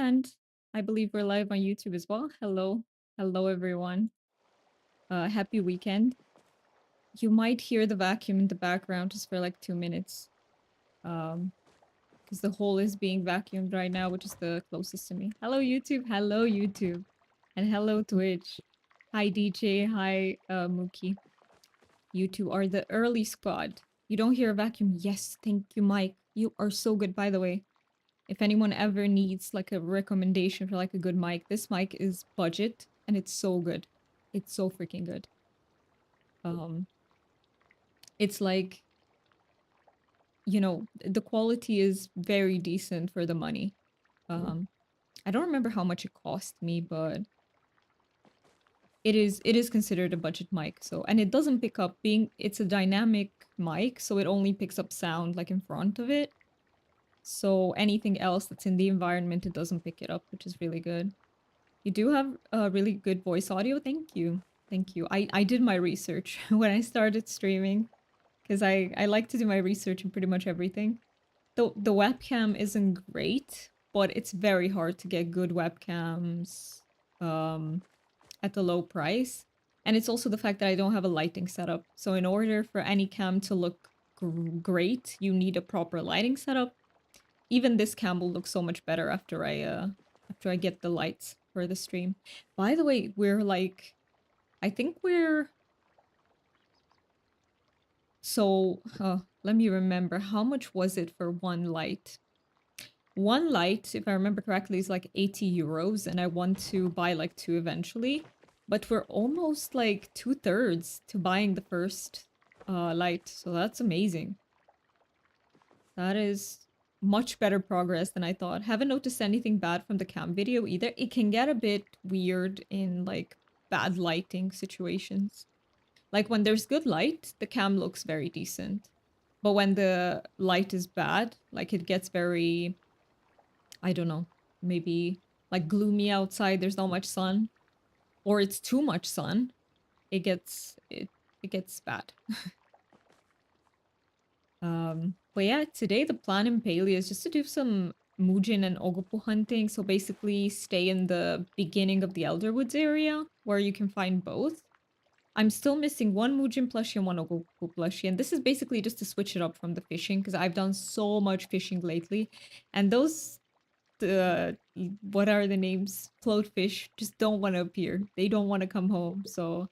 And I believe we're live on YouTube as well. Hello. Hello, everyone. Happy weekend. You might hear the vacuum in the background just for like 2 minutes. Because the hole is being vacuumed right now, which is the closest to me. Hello, YouTube. Hello, YouTube. And hello, Twitch. Hi, DJ. Hi, Mookie. You two are the early squad. You don't hear a vacuum. Yes, thank you, Mike. You are so good, by the way. If anyone ever needs like a recommendation for like a good mic, this mic is budget and it's so good. It's so freaking good. Um it's like, the quality is very decent for the money. Um I don't remember how much it cost me, but it is considered a budget mic. So, and it doesn't pick up it's a dynamic mic, so it only picks up sound like in front of it. So anything else that's in the environment, it doesn't pick it up, which is really good. You do have a really good voice audio. Thank you. Thank you. I did my research when I started streaming because I like to do my research in pretty much everything. The webcam isn't great, but it's very hard to get good webcams at a low price. And it's also the fact that I don't have a lighting setup. So in order for any cam to look great, you need a proper lighting setup. Even this cam will look so much better after I get the lights for the stream. By the way, I think we're so let me remember, how much was it for one light? One light, if I remember correctly, is like 80 euros, and I want to buy like two eventually. But we're almost like 2/3 to buying the first light, so that's amazing. That is much better progress than I thought. Haven't noticed anything bad from the cam video either. It can get a bit weird in like bad lighting situations. Like when there's good light, the cam looks very decent. But when the light is bad, like it gets very, I don't know, maybe like gloomy outside, there's not much sun, or it's too much sun, it gets bad. But yeah, today the plan in Palia is just to do some Muujin and Ogopuu hunting. So basically stay in the beginning of the Elderwoods area where you can find both. I'm still missing one Muujin plushie and one Ogopuu plushie. And this is basically just to switch it up from the fishing because I've done so much fishing lately. And those, what are the names? Floatfish just don't want to appear. They don't want to come home. So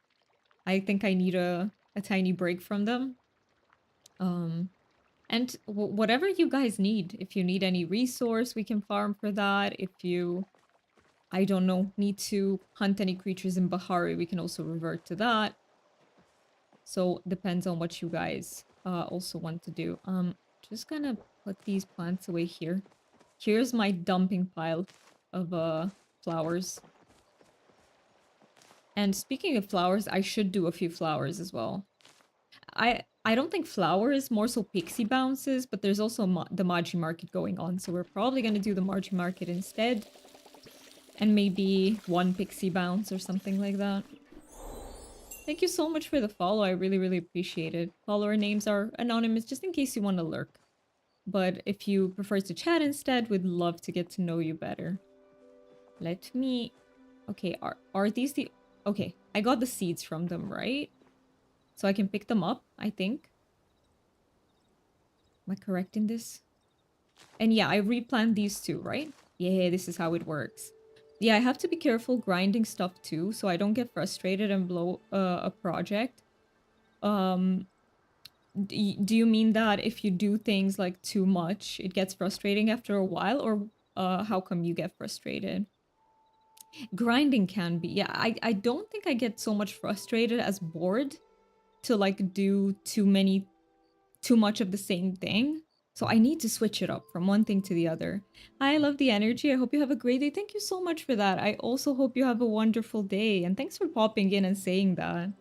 I think I need a tiny break from them. And whatever you guys need, if you need any resource, we can farm for that. If you, I don't know, need to hunt any creatures in Bahari, we can also revert to that. So depends on what you guys also want to do. Just gonna put these plants away here. Here's my dumping pile of flowers. And speaking of flowers, I should do a few flowers as well. I don't think flowers, more so pixie bounces, but there's also the Maji Market going on, so we're probably gonna do the Maji Market instead. And maybe one pixie bounce or something like that. Thank you so much for the follow, I really, really appreciate it. Follower names are anonymous just in case you want to lurk. But if you prefer to chat instead, we'd love to get to know you better. Let me... Okay, are these the... Okay, I got the seeds from them, right? So I can pick them up, I think. Am I correct in this? And yeah, I replant these two, right? Yeah, this is how it works. Yeah, I have to be careful grinding stuff too, so I don't get frustrated and blow a project. Do you mean that if you do things like too much, it gets frustrating after a while, or how come you get frustrated? Grinding can be. Yeah, I don't think I get so much frustrated as bored to like do too much of the same thing. So I need to switch it up from one thing to the other. I love the energy. I hope you have a great day. Thank you so much for that. I also hope you have a wonderful day. And thanks for popping in and saying that.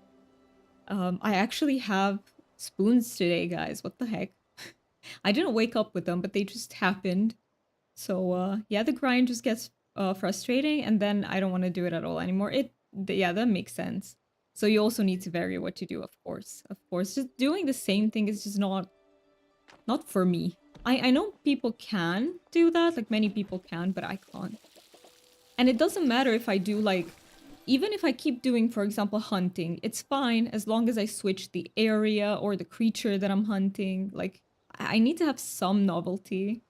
I actually have spoons today, guys. What the heck? I didn't wake up with them, but they just happened. So yeah, the grind just gets frustrating, and then I don't want to do it at all anymore. Yeah, that makes sense. So you also need to vary what you do, of course. Of course, just doing the same thing is just not for me. I know people can do that, like many people can, but I can't. And it doesn't matter if I do like, even if I keep doing, for example, hunting, it's fine as long as I switch the area or the creature that I'm hunting. Like, I need to have some novelty.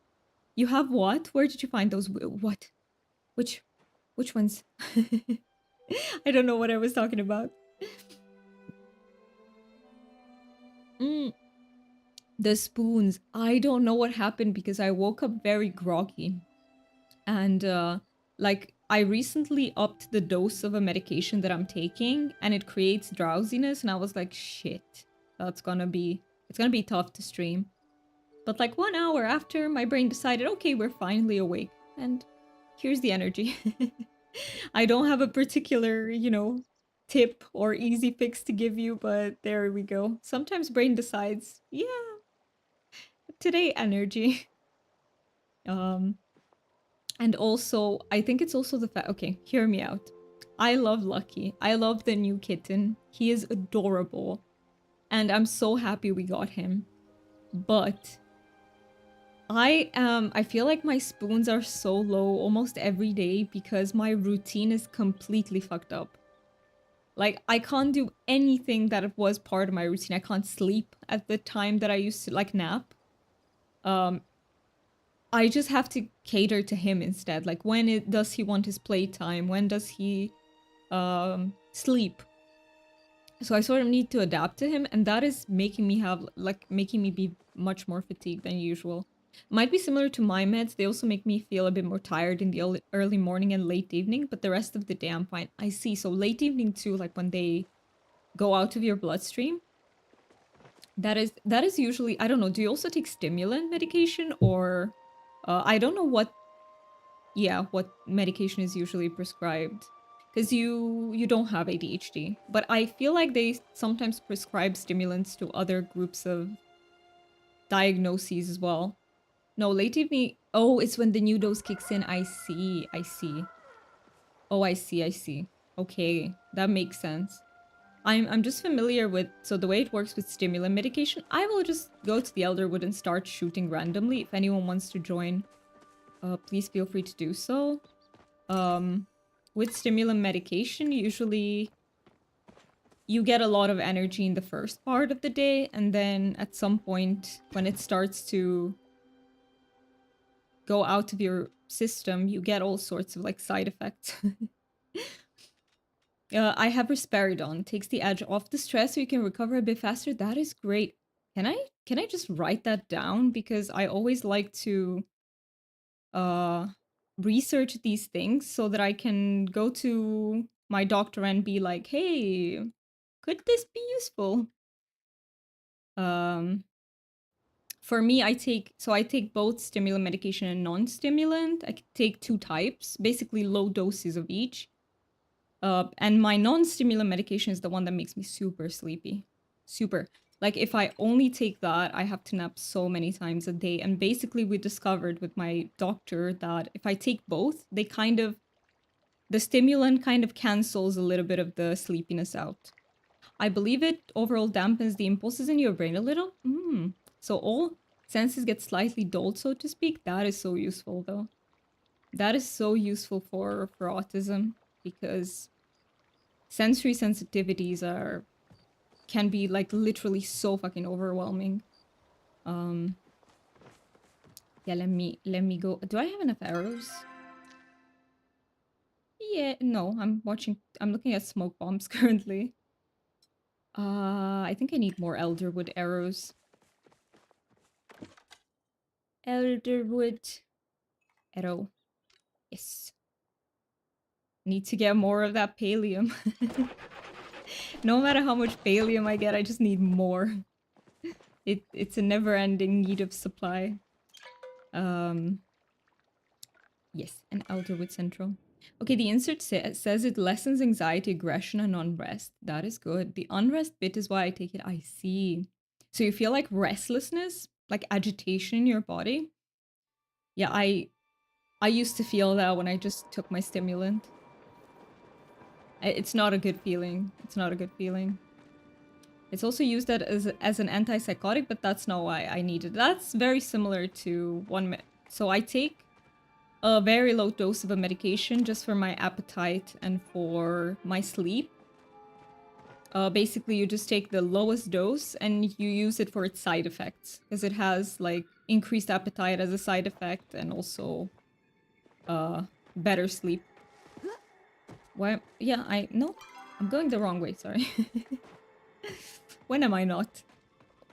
You have what? Where did you find those? What? Which ones? I don't know what I was talking about. The spoons. I don't know what happened because I woke up very groggy. And like I recently upped the dose of a medication that I'm taking and it creates drowsiness and I was like, shit, it's gonna be tough to stream. But like 1 hour after, my brain decided, okay, we're finally awake and here's the energy. I don't have a particular, you know, tip or easy fix to give you, but there we go. Sometimes brain decides, yeah, today energy. Um And also, I think it's also the fact, okay, hear me out. I love Lucky. I love the new kitten. He is adorable. And I'm so happy we got him. But I feel like my spoons are so low almost every day because my routine is completely fucked up. Like, I can't do anything that was part of my routine. I can't sleep at the time that I used to, like, nap. Um, I just have to cater to him instead. Like, when does he want his playtime? When does he sleep? So I sort of need to adapt to him, and that is making me be much more fatigued than usual. Might be similar to my meds. They also make me feel a bit more tired in the early morning and late evening, but the rest of the day I'm fine. I see. So late evening too, like when they go out of your bloodstream, that is usually, I don't know, do you also take stimulant medication or I don't know what medication is usually prescribed because you don't have ADHD, but I feel like they sometimes prescribe stimulants to other groups of diagnoses as well. No, late evening. Oh, it's when the new dose kicks in. I see. I see. Oh, I see. I see. Okay, that makes sense. I'm just familiar with, so the way it works with stimulant medication, I will just go to the Elderwood and start shooting randomly. If anyone wants to join, please feel free to do so. With stimulant medication, usually you get a lot of energy in the first part of the day, and then at some point when it starts to go out of your system, you get all sorts of like side effects. I have risperidone. Takes the edge off the stress so you can recover a bit faster. That is great. Can I just write that down? Because I always like to uh research these things so that I can go to my doctor and be like, hey, could this be useful? Um for me, I take both stimulant medication and non-stimulant. I take two types, basically low doses of each. And my non-stimulant medication is the one that makes me super sleepy. Super. Like, if I only take that, I have to nap so many times a day. And basically, we discovered with my doctor that if I take both, the stimulant kind of cancels a little bit of the sleepiness out. I believe it overall dampens the impulses in your brain a little. So all senses get slightly dulled, so to speak. That is so useful, though. That is so useful for autism because sensory sensitivities can be like literally so fucking overwhelming. Yeah, let me go. Do I have enough arrows? Yeah, no, I'm looking at smoke bombs currently. I think I need more elderwood arrows. Elderwood arrow. Yes. Need to get more of that pallium. No matter how much pallium I get, I just need more. It's a never-ending need of supply. Yes, an Elderwood Central. Okay, the insert says it lessens anxiety, aggression, and unrest. That is good. The unrest bit is why I take it. I see. So you feel like restlessness, like agitation in your body? Yeah, I used to feel that when I just took my stimulant. It's not a good feeling. It's not a good feeling. It's also used that as an antipsychotic, but that's not why I need it. That's very similar to so I take a very low dose of a medication just for my appetite and for my sleep. Basically, you just take the lowest dose and you use it for its side effects. Because it has, like, increased appetite as a side effect and also better sleep. Why? Yeah, no, I'm going the wrong way, sorry. When am I not?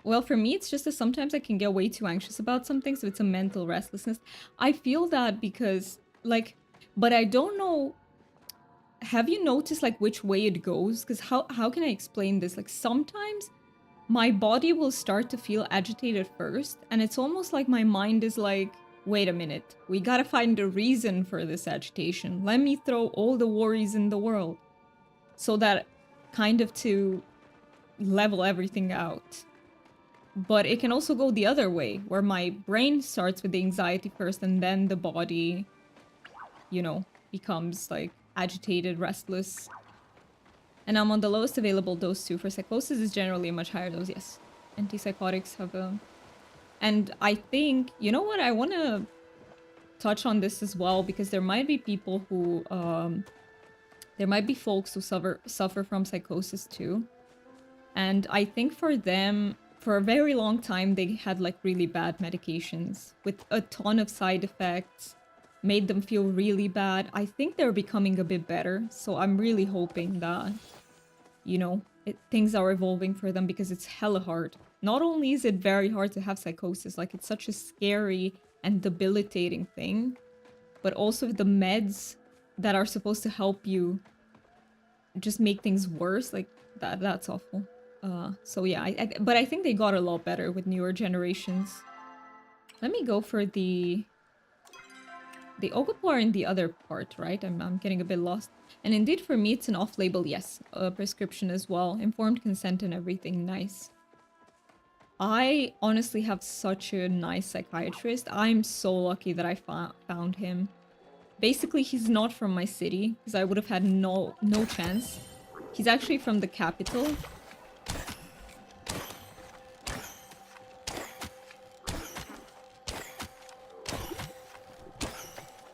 Well, for me, it's just that sometimes I can get way too anxious about something, so it's a mental restlessness. I feel that because, like, but I don't know. Have you noticed, like, which way it goes? Because how can I explain this? Like, sometimes my body will start to feel agitated first, and it's almost like my mind is like, wait a minute, we gotta find a reason for this agitation. Let me throw all the worries in the world. So that kind of to level everything out. But it can also go the other way, where my brain starts with the anxiety first, and then the body, you know, becomes, like, agitated, restless. And I'm on the lowest available dose too. For psychosis is generally a much higher dose, yes. Antipsychotics have a... And I think, you know what, I want to touch on this as well, because there might be people who, there might be folks who suffer from psychosis too. And I think for them, for a very long time, they had, like, really bad medications with a ton of side effects, made them feel really bad. I think they're becoming a bit better, so I'm really hoping that, you know, things are evolving for them, because it's hella hard. Not only is it very hard to have psychosis, like, it's such a scary and debilitating thing, but also the meds that are supposed to help you just make things worse, like, that's awful. So yeah, but I think they got a lot better with newer generations. Let me go for the Ogopuu are in the other part, right? I'm getting a bit lost. And indeed, for me, it's an off-label, yes, prescription as well. Informed consent and everything, nice. I honestly have such a nice psychiatrist. I'm so lucky that I found him. Basically, he's not from my city, because I would have had no chance. He's actually from the capital.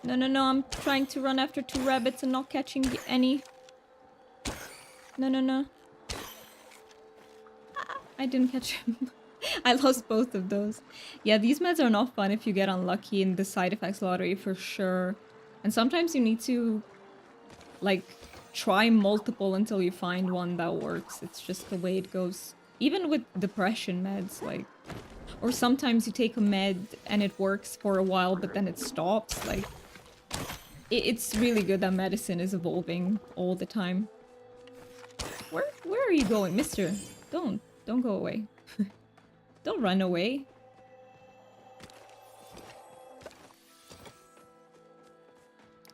No, I'm trying to run after 2 rabbits and not catching any. No. Ah, I didn't catch him. I lost both of those. Yeah, these meds are not fun if you get unlucky in the side effects lottery, for sure. And sometimes you need to, like, try multiple until you find one that works. It's just the way it goes. Even with depression meds, like... Or sometimes you take a med and it works for a while, but then it stops, like... It's really good that medicine is evolving all the time. Where are you going, mister? Don't go away. Don't run away.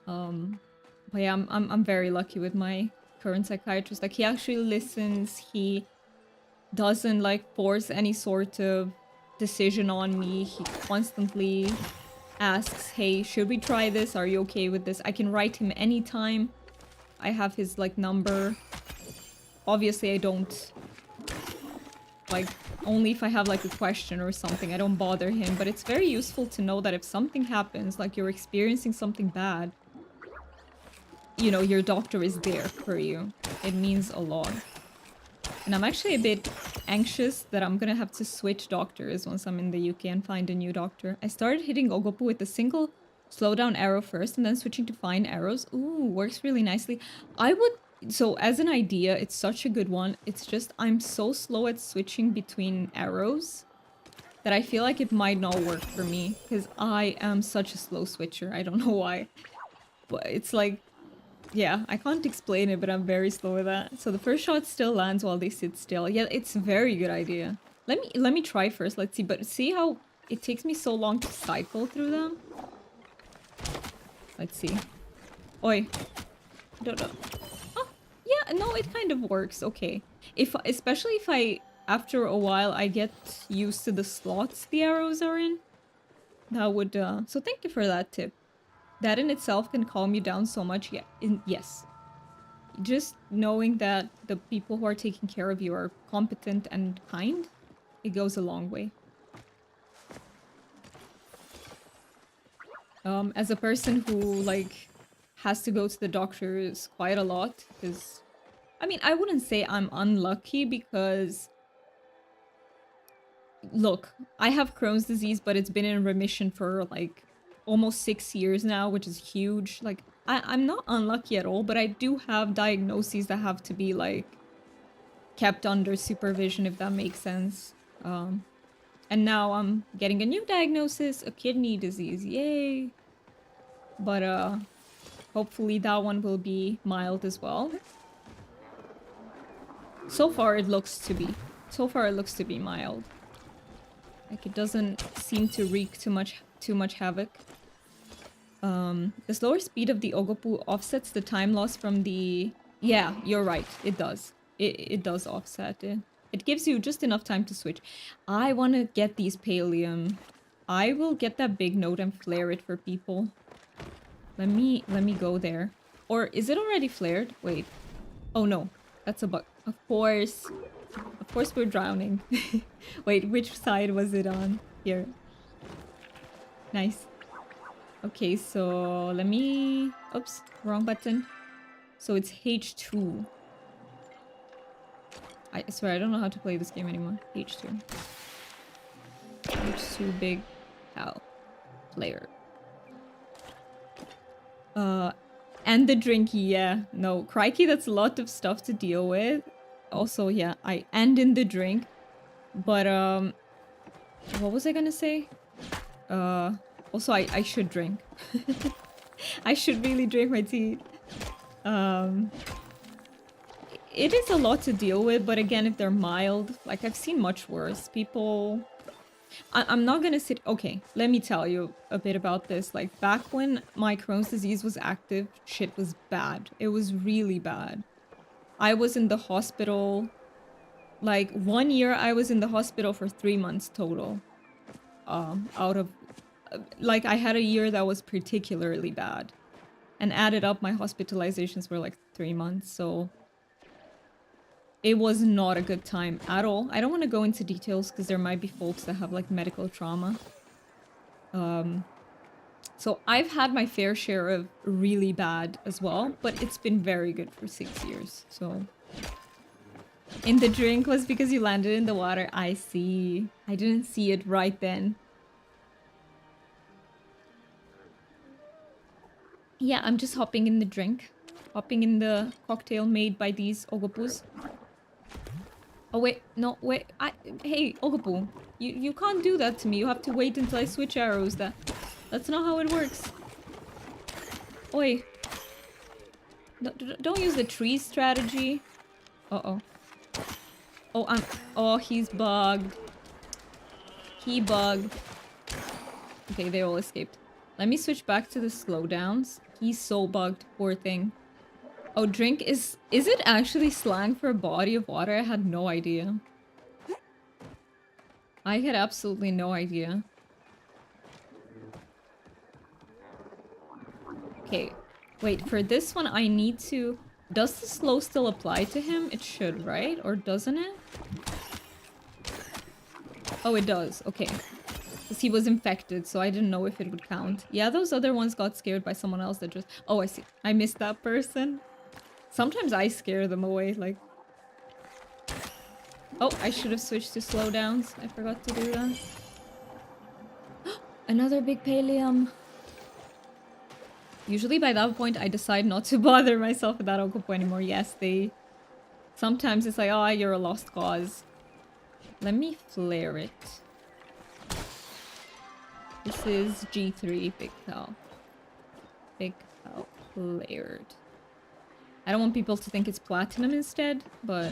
But yeah, I'm very lucky with my current psychiatrist. Like, he actually listens, he doesn't, like, force any sort of decision on me. He constantly asks, hey, should we try this? Are you okay with this? I can write him anytime. I have his, like, number. Obviously, I don't, like, only if I have, like, a question or something. I don't bother him, but it's very useful to know that if something happens, like, you're experiencing something bad, you know, your doctor is there for you. It means a lot. And I'm actually a bit anxious that I'm gonna have to switch doctors once I'm in the UK and find a new doctor. I started hitting Ogopuu with a single slowdown arrow first and then switching to fine arrows. Ooh, works really nicely. So as an idea, it's such a good one. It's just I'm so slow at switching between arrows that I feel like it might not work for me, because I am such a slow switcher. I don't know why. But it's like, yeah, I can't explain it, but I'm very slow with that. So the first shot still lands while they sit still. Yeah, it's a very good idea. Let me try first. Let's see. But see how it takes me so long to cycle through them? Let's see. Oi. Don't know. Oh, yeah, no, it kind of works. Okay. Especially if after a while, I get used to the slots the arrows are in. That would, so thank you for that tip. That in itself can calm you down so much. Yeah, yes. Just knowing that the people who are taking care of you are competent and kind, it goes a long way. As a person who, like, has to go to the doctors quite a lot, because... I mean, I wouldn't say I'm unlucky because... Look, I have Crohn's disease, but it's been in remission for, like, almost 6 years now, which is huge. Like, I'm not unlucky at all, but I do have diagnoses that have to be, like, kept under supervision, if that makes sense. And now I'm getting a new diagnosis, a kidney disease. Yay! But, hopefully that one will be mild as well. So far it looks to be. So far it looks to be mild. Like, it doesn't seem to wreak too much havoc. The slower speed of the Ogopuu offsets the time loss from the... Yeah, you're right. It does. It does offset it. It gives you just enough time to switch. I want to get these Palium. I will get that big note and flare it for people. Let me go there. Or is it already flared? Wait. Oh no. That's a bug. Of course. Of course we're drowning. Wait, which side was it on? Here. Nice. Okay, so let me... Oops, wrong button. So it's H2. I swear, I don't know how to play this game anymore. H2. H2 big cow player. And the drink, yeah. No, crikey, that's a lot of stuff to deal with. Also, yeah, and in the drink. But, what was I gonna say? Also, I should drink. I should really drink my tea. It is a lot to deal with, but again, if they're mild, like, I've seen much worse. People... I'm not gonna sit... Okay, let me tell you a bit about this. Like, back when my Crohn's disease was active, shit was bad. It was really bad. I was in the hospital... Like, 1 year I was in the hospital for 3 months total. Out of... Like, I had a year that was particularly bad. And added up, my hospitalizations were like 3 months, so... It was not a good time at all. I don't want to go into details because there might be folks that have like medical trauma. So I've had my fair share of really bad as well, but it's been very good for 6 years, so... In the drink was because you landed in the water. I see. I didn't see it right then. Yeah, I'm just hopping in the drink. Hopping in the cocktail made by these Ogopuus. Oh wait, no, wait, hey, Ogopuu, you can't do that to me. You have to wait until I switch arrows. That's not how it works. Oi. Don't use the tree strategy. Uh-oh. Oh, he's bugged. He bugged. Okay, they all escaped. Let me switch back to the slowdowns. He's so bugged, poor thing. Oh, drink is it actually slang for a body of water? I had no idea. I had absolutely no idea. Okay, wait, for this one I need to... Does the slow still apply to him? It should, right? Or doesn't it? Oh, it does. Okay. Because he was infected, so I didn't know if it would count. Yeah, those other ones got scared by someone else that just... Oh, I see. I missed that person. Sometimes I scare them away, like... Oh, I should have switched to slowdowns. I forgot to do that. Another big Palium. Usually by that point I decide not to bother myself with that Ogopuu anymore. Yes, they... Sometimes it's like, oh, you're a lost cause. Let me flare it. This is G3, Big Cow. Big Cow flared. I don't want people to think it's platinum instead, but...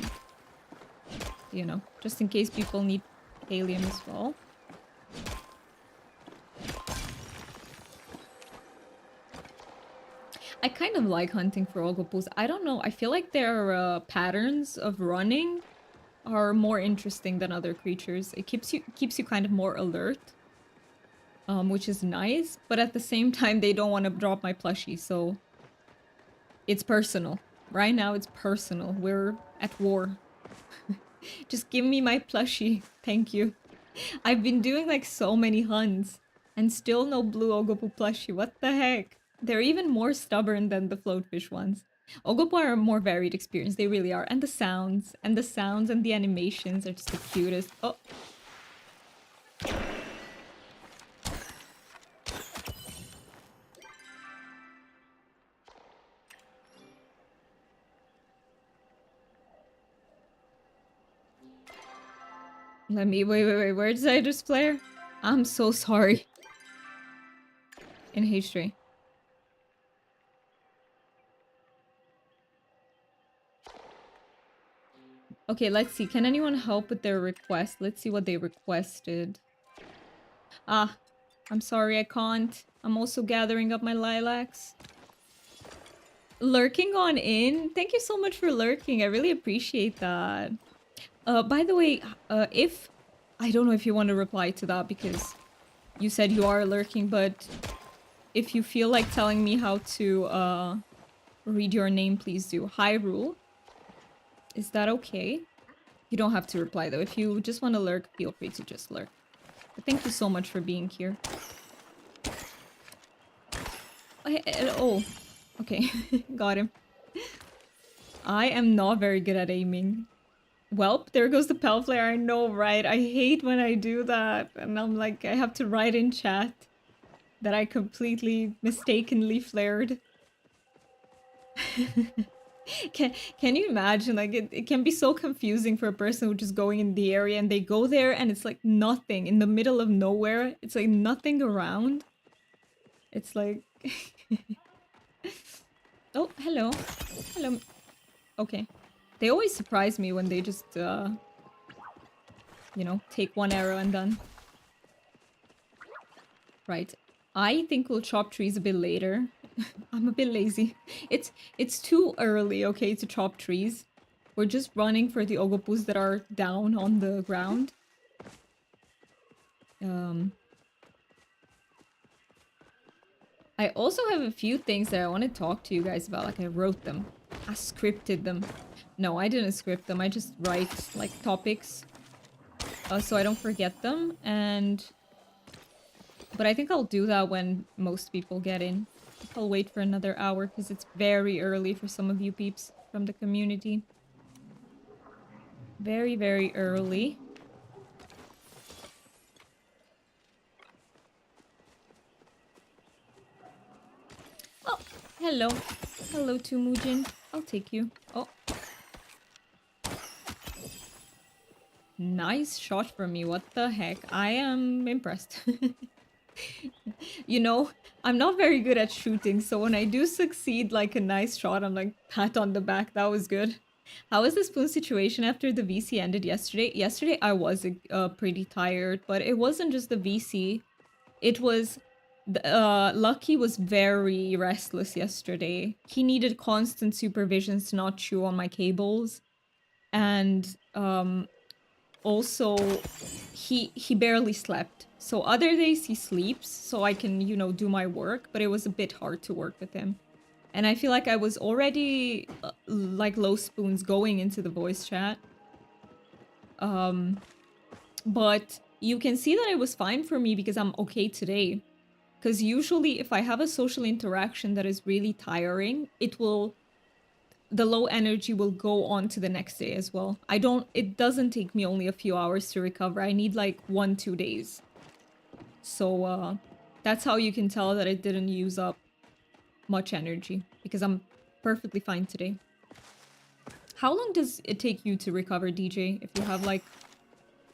You know, just in case people need Palium as well. I kind of like hunting for Ogopuus. I don't know, I feel like their patterns of running are more interesting than other creatures. It keeps you kind of more alert. Which is nice, but at the same time they don't want to drop my plushie, so... It's personal. Right now it's personal. We're at war. Just give me my plushie. Thank you. I've been doing like so many hunts. And still no Blue Ogopuu Plushie. What the heck? They're even more stubborn than the Floatfish ones. Ogopuus are a more varied experience. They really are. And the sounds. And the sounds and the animations are just the cutest. Oh. Let me... Wait. Where did I just flare? I'm so sorry. In H3. Okay, let's see. Can anyone help with their request? Let's see what they requested. Ah, I'm sorry, I can't. I'm also gathering up my lilacs. Lurking on in? Thank you so much for lurking. I really appreciate that. By the way, if... I don't know if you want to reply to that because you said you are lurking, but if you feel like telling me how to read your name, please do. Hyrule. Is that okay? You don't have to reply though. If you just want to lurk, feel free to just lurk. But thank you so much for being here. Oh. Okay. Got him. I am not very good at aiming. Welp, there goes the Pel Flare. I know, right? I hate when I do that. And I'm like, I have to write in chat that I completely mistakenly flared. Can you imagine? Like, it can be so confusing for a person who's just going in the area and they go there and it's like nothing in the middle of nowhere. It's like nothing around. It's like... Oh, hello. Hello. Okay. They always surprise me when they just, you know, take one arrow and done. Right. I think we'll chop trees a bit later. I'm a bit lazy. It's too early, okay, to chop trees. We're just running for the Ogopuus that are down on the ground. I also have a few things that I want to talk to you guys about. Like, I wrote them. I scripted them. No, I didn't script them. I just write, like, topics. So I don't forget them. But I think I'll do that when most people get in. I'll wait for another hour because it's very early for some of you peeps from the community. Very, very early. Oh, hello. Hello, to Muujin. I'll take you. Oh. Nice shot from you. What the heck? I am impressed. You know, I'm not very good at shooting, so when I do succeed, like a nice shot, I'm like, pat on the back, that was good. How was the spoon situation after the VC ended yesterday? Yesterday I was pretty tired, but it wasn't just the VC. It was... Lucky was very restless yesterday. He needed constant supervisions to not chew on my cables. And, also, he barely slept. So other days he sleeps, so I can, you know, do my work, but it was a bit hard to work with him. And I feel like I was already, like, low spoons going into the voice chat. But you can see that it was fine for me because I'm okay today. Because usually if I have a social interaction that is really tiring, it will... the low energy will go on to the next day as well. It doesn't take me only a few hours to recover. I need like 1-2 days. So, that's how you can tell that it didn't use up much energy. Because I'm perfectly fine today. How long does it take you to recover, DJ? If you have like,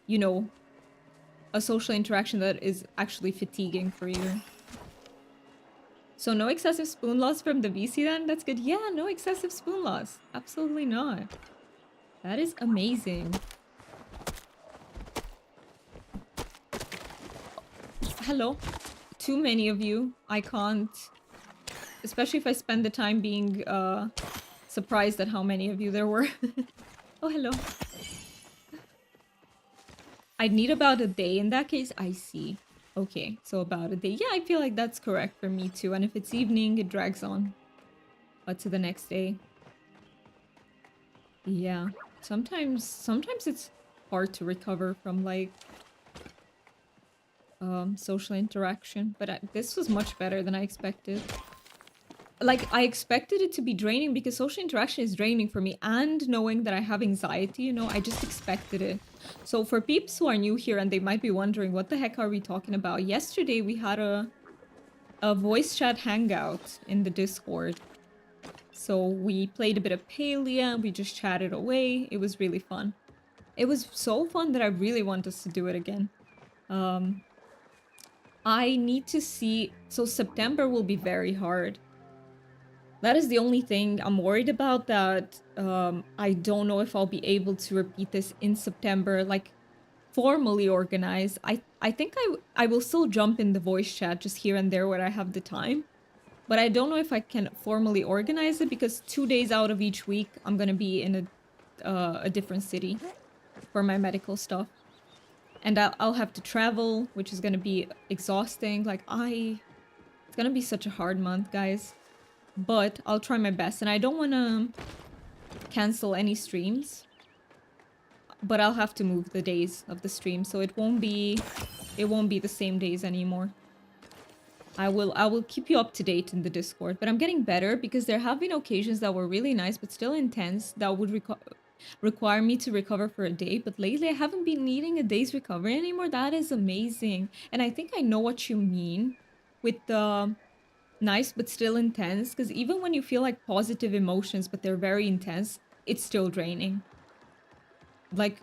you know, a social interaction that is actually fatiguing for you? So no excessive spoon loss from the VC then? That's good. Yeah, no excessive spoon loss. Absolutely not. That is amazing. Hello. Too many of you. I can't... Especially if I spend the time being surprised at how many of you there were. Oh, hello. I'd need about a day in that case. I see. Okay, so about a day. Yeah, I feel like that's correct for me too. And if it's evening, it drags on. But to the next day. Yeah. Sometimes it's hard to recover from like... social interaction, but this was much better than I expected. Like, I expected it to be draining because social interaction is draining for me, and knowing that I have anxiety, you know, I just expected it. So for peeps who are new here and they might be wondering, what the heck are we talking about? Yesterday we had a voice chat hangout in the Discord. So we played a bit of Palia, we just chatted away. It was really fun. It was so fun that I really want us to do it again. I need to see... So September will be very hard. That is the only thing I'm worried about, that I don't know if I'll be able to repeat this in September, like formally organized. I think I will still jump in the voice chat just here and there where I have the time. But I don't know if I can formally organize it because 2 days out of each week I'm gonna be in a different city for my medical stuff. And I'll have to travel, which is gonna be exhausting. Like, it's gonna be such a hard month, guys. But I'll try my best, and I don't want to cancel any streams. But I'll have to move the days of the stream, so it won't be the same days anymore. I will keep you up to date in the Discord, but I'm getting better because there have been occasions that were really nice but still intense that would require me to recover for a day. But lately I haven't been needing a day's recovery anymore. That is amazing. And I think I know what you mean with the nice but still intense, because even when you feel like positive emotions but they're very intense, it's still draining. Like,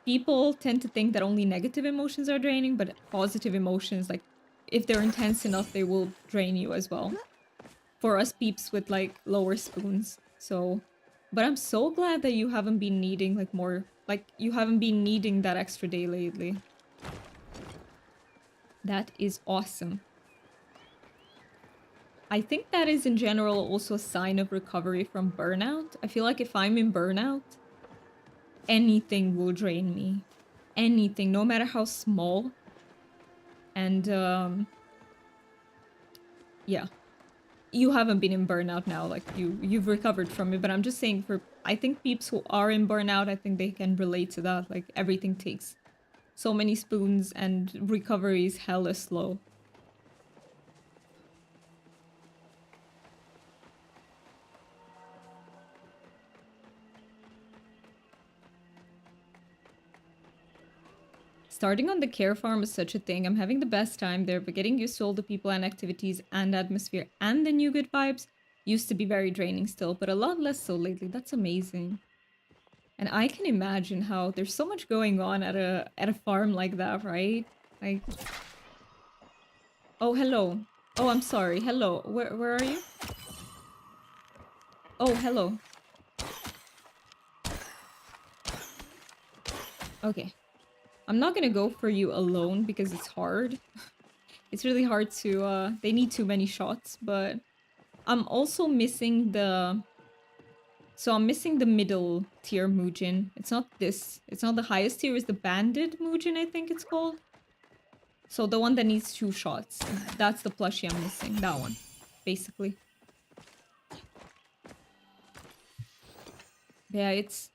people tend to think that only negative emotions are draining, but positive emotions, like, if they're intense enough, they will drain you as well. For us peeps with like lower spoons. So, but I'm so glad that you haven't been needing like more, like you haven't been needing that extra day lately. That is awesome. I think that is in general also a sign of recovery from burnout. I feel like if I'm in burnout, anything will drain me. Anything, no matter how small. And yeah. You haven't been in burnout now, like you've recovered from it, but I'm just saying, for I think peeps who are in burnout, I think they can relate to that. Like, everything takes so many spoons and recovery is hella slow. Starting on the care farm is such a thing. I'm having the best time there, but getting used to all the people and activities and atmosphere and the new good vibes used to be very draining still, but a lot less so lately. That's amazing. And I can imagine how there's so much going on at a farm like that, right? Like, oh, hello. Oh, I'm sorry. Hello. Where are you? Oh, hello. Okay. I'm not gonna go for you alone because it's hard. It's really hard to, they need too many shots, but I'm also missing the... So I'm missing the middle tier Muujin. It's not this. It's not the highest tier. It's the Banded Muujin, I think it's called. So the one that needs 2 shots. That's the plushie I'm missing. That one, basically. Yeah, it's...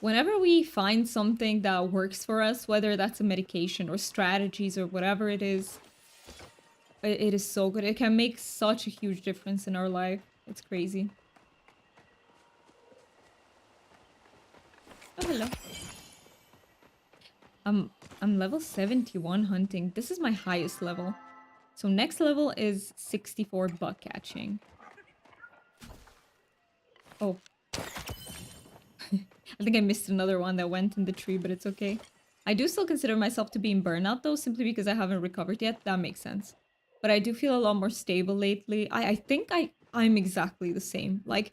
Whenever we find something that works for us, whether that's a medication or strategies or whatever it is so good. It can make such a huge difference in our life. It's crazy. Oh, hello. I'm level 71 hunting. This is my highest level. So next level is 64 buck catching. Oh. I think I missed another one that went in the tree, but it's okay. I do still consider myself to be in burnout though, simply because I haven't recovered yet. That makes sense. But I do feel a lot more stable lately. I think I'm exactly the same. Like,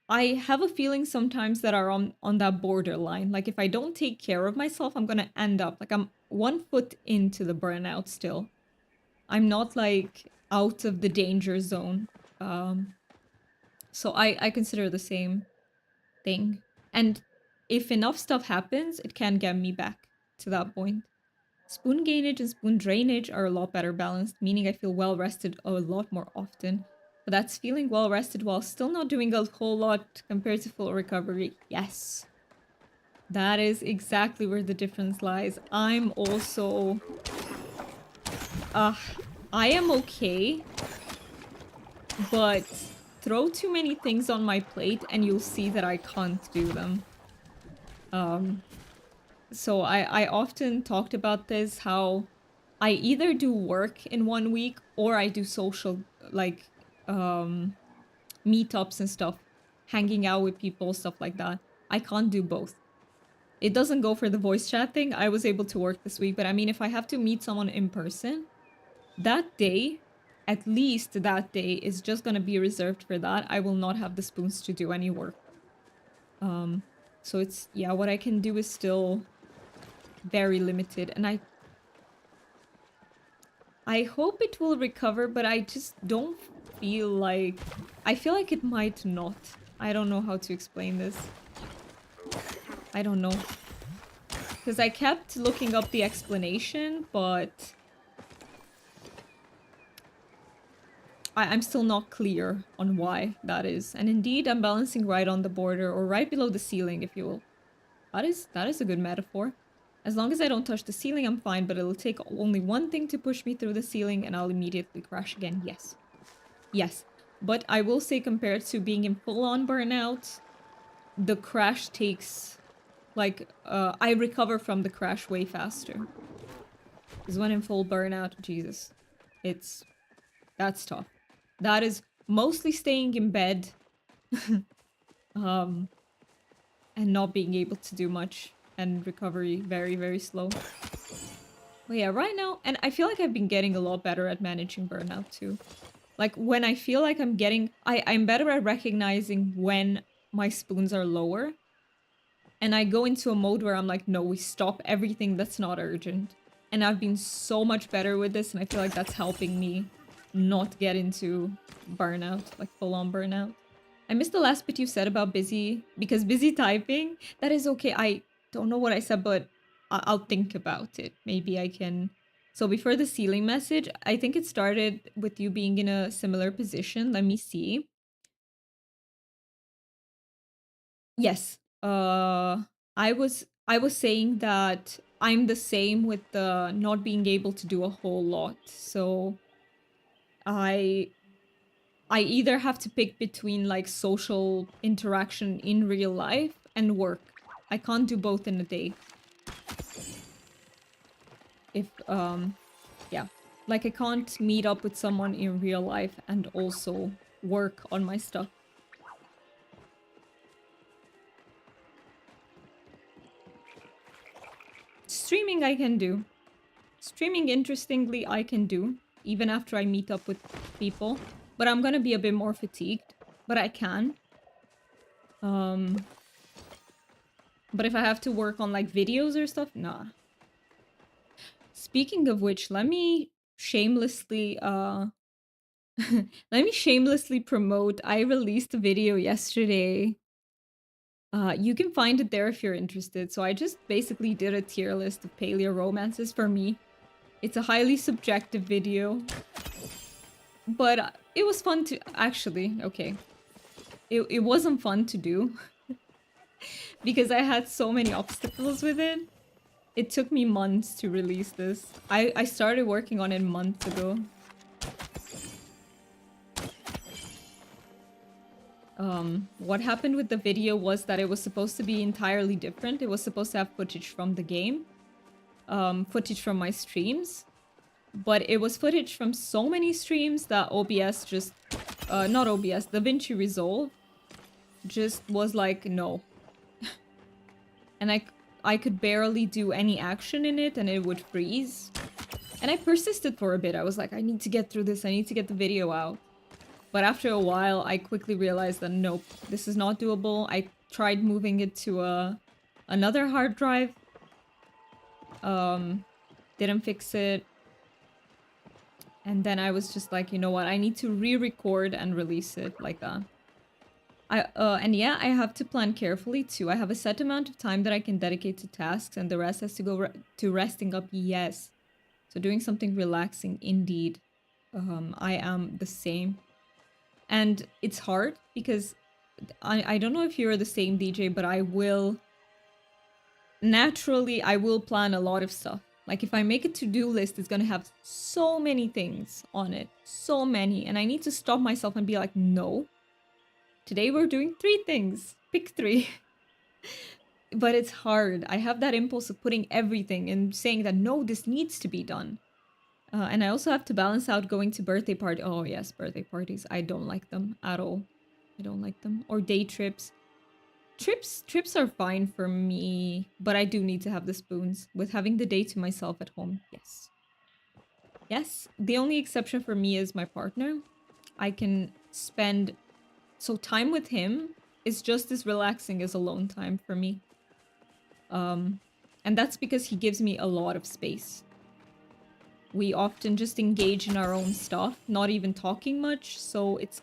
I have a feeling sometimes that are on that borderline. Like, if I don't take care of myself, I'm gonna end up... Like, I'm 1 foot into the burnout still. I'm not, like, out of the danger zone. So I consider the same thing. And if enough stuff happens, it can get me back to that point. Spoon gainage and spoon drainage are a lot better balanced, meaning I feel well rested a lot more often. But that's feeling well rested while still not doing a whole lot compared to full recovery. Yes. That is exactly where the difference lies. I'm also I am okay, but throw too many things on my plate and you'll see that I can't do them. So I often talked about this, how I either do work in 1 week or I do social, like, meetups and stuff, hanging out with people, stuff like that. I can't do both. It doesn't go for the voice chat thing. I was able to work this week, but I mean, if I have to meet someone in person, that day, at least that day, is just gonna be reserved for that. I will not have the spoons to do any work. So it's, yeah, what I can do is still very limited, and I hope it will recover, but I just don't feel like... I feel like it might not. I don't know how to explain this. I don't know. Because I kept looking up the explanation, but... I'm still not clear on why that is. And indeed, I'm balancing right on the border, or right below the ceiling, if you will. That is a good metaphor. As long as I don't touch the ceiling, I'm fine, but it'll take only one thing to push me through the ceiling, and I'll immediately crash again. Yes. Yes. But I will say, compared to being in full-on burnout, the crash takes... Like, I recover from the crash way faster. Because when in full burnout, Jesus. That's tough. That is mostly staying in bed. And not being able to do much. And recovery very, very slow. But yeah, right now... And I feel like I've been getting a lot better at managing burnout too. Like, when I feel like I'm getting... I'm better at recognizing when my spoons are lower. And I go into a mode where I'm like, no, we stop everything that's not urgent. And I've been so much better with this, and I feel like that's helping me not get into burnout, like full-on burnout. I missed the last bit you said about busy, because busy typing, that is okay. I don't know what I said, but I'll think about it. Maybe I can... So before the ceiling message, I think it started with you being in a similar position. Let me see. Yes. I was saying that I'm the same with the not being able to do a whole lot. So I either have to pick between like social interaction in real life and work. I can't do both in a day. If yeah. Like I can't meet up with someone in real life and also work on my stuff. Streaming I can do. Streaming, interestingly, I can do, even after I meet up with people. But I'm gonna be a bit more fatigued. But I can. But if I have to work on, like, videos or stuff, nah. Speaking of which, let me shamelessly, let me shamelessly promote. I released a video yesterday. You can find it there if you're interested. So I just basically did a tier list of paleo romances for me. It's a highly subjective video. But it was fun to... Actually, okay. It wasn't fun to do. Because I had so many obstacles with it. It took me months to release this. I started working on it months ago. What happened with the video was that it was supposed to be entirely different. It was supposed to have footage from the game. Footage from my streams. But it was footage from so many streams that OBS just... not OBS, DaVinci Resolve just was like, no. And I could barely do any action in it and it would freeze. And I persisted for a bit. I was like, I need to get through this. I need to get the video out. But after a while, I quickly realized that nope, this is not doable. I tried moving it to another hard drive. Didn't fix it. And then I was just like, you know what? I need to re-record and release it like that. And yeah, I have to plan carefully too. I have a set amount of time that I can dedicate to tasks and the rest has to go to resting up. Yes. So doing something relaxing indeed. I am the same. And it's hard because I don't know if you're the same DJ, but I will... Naturally, I will plan a lot of stuff. Like if I make a to-do list, it's gonna have so many things on it. So many. And I need to stop myself and be like, no. Today we're doing 3 things. Pick 3. But it's hard. I have that impulse of putting everything and saying that, no, this needs to be done. And I also have to balance out going to birthday party. Oh yes, birthday parties. I don't like them at all. I don't like them. Or day trips. Trips are fine for me, but I do need to have the spoons. With having the day to myself at home, yes. Yes, the only exception for me is my partner. I can spend... So time with him is just as relaxing as alone time for me. And that's because he gives me a lot of space. We often just engage in our own stuff, not even talking much, so it's...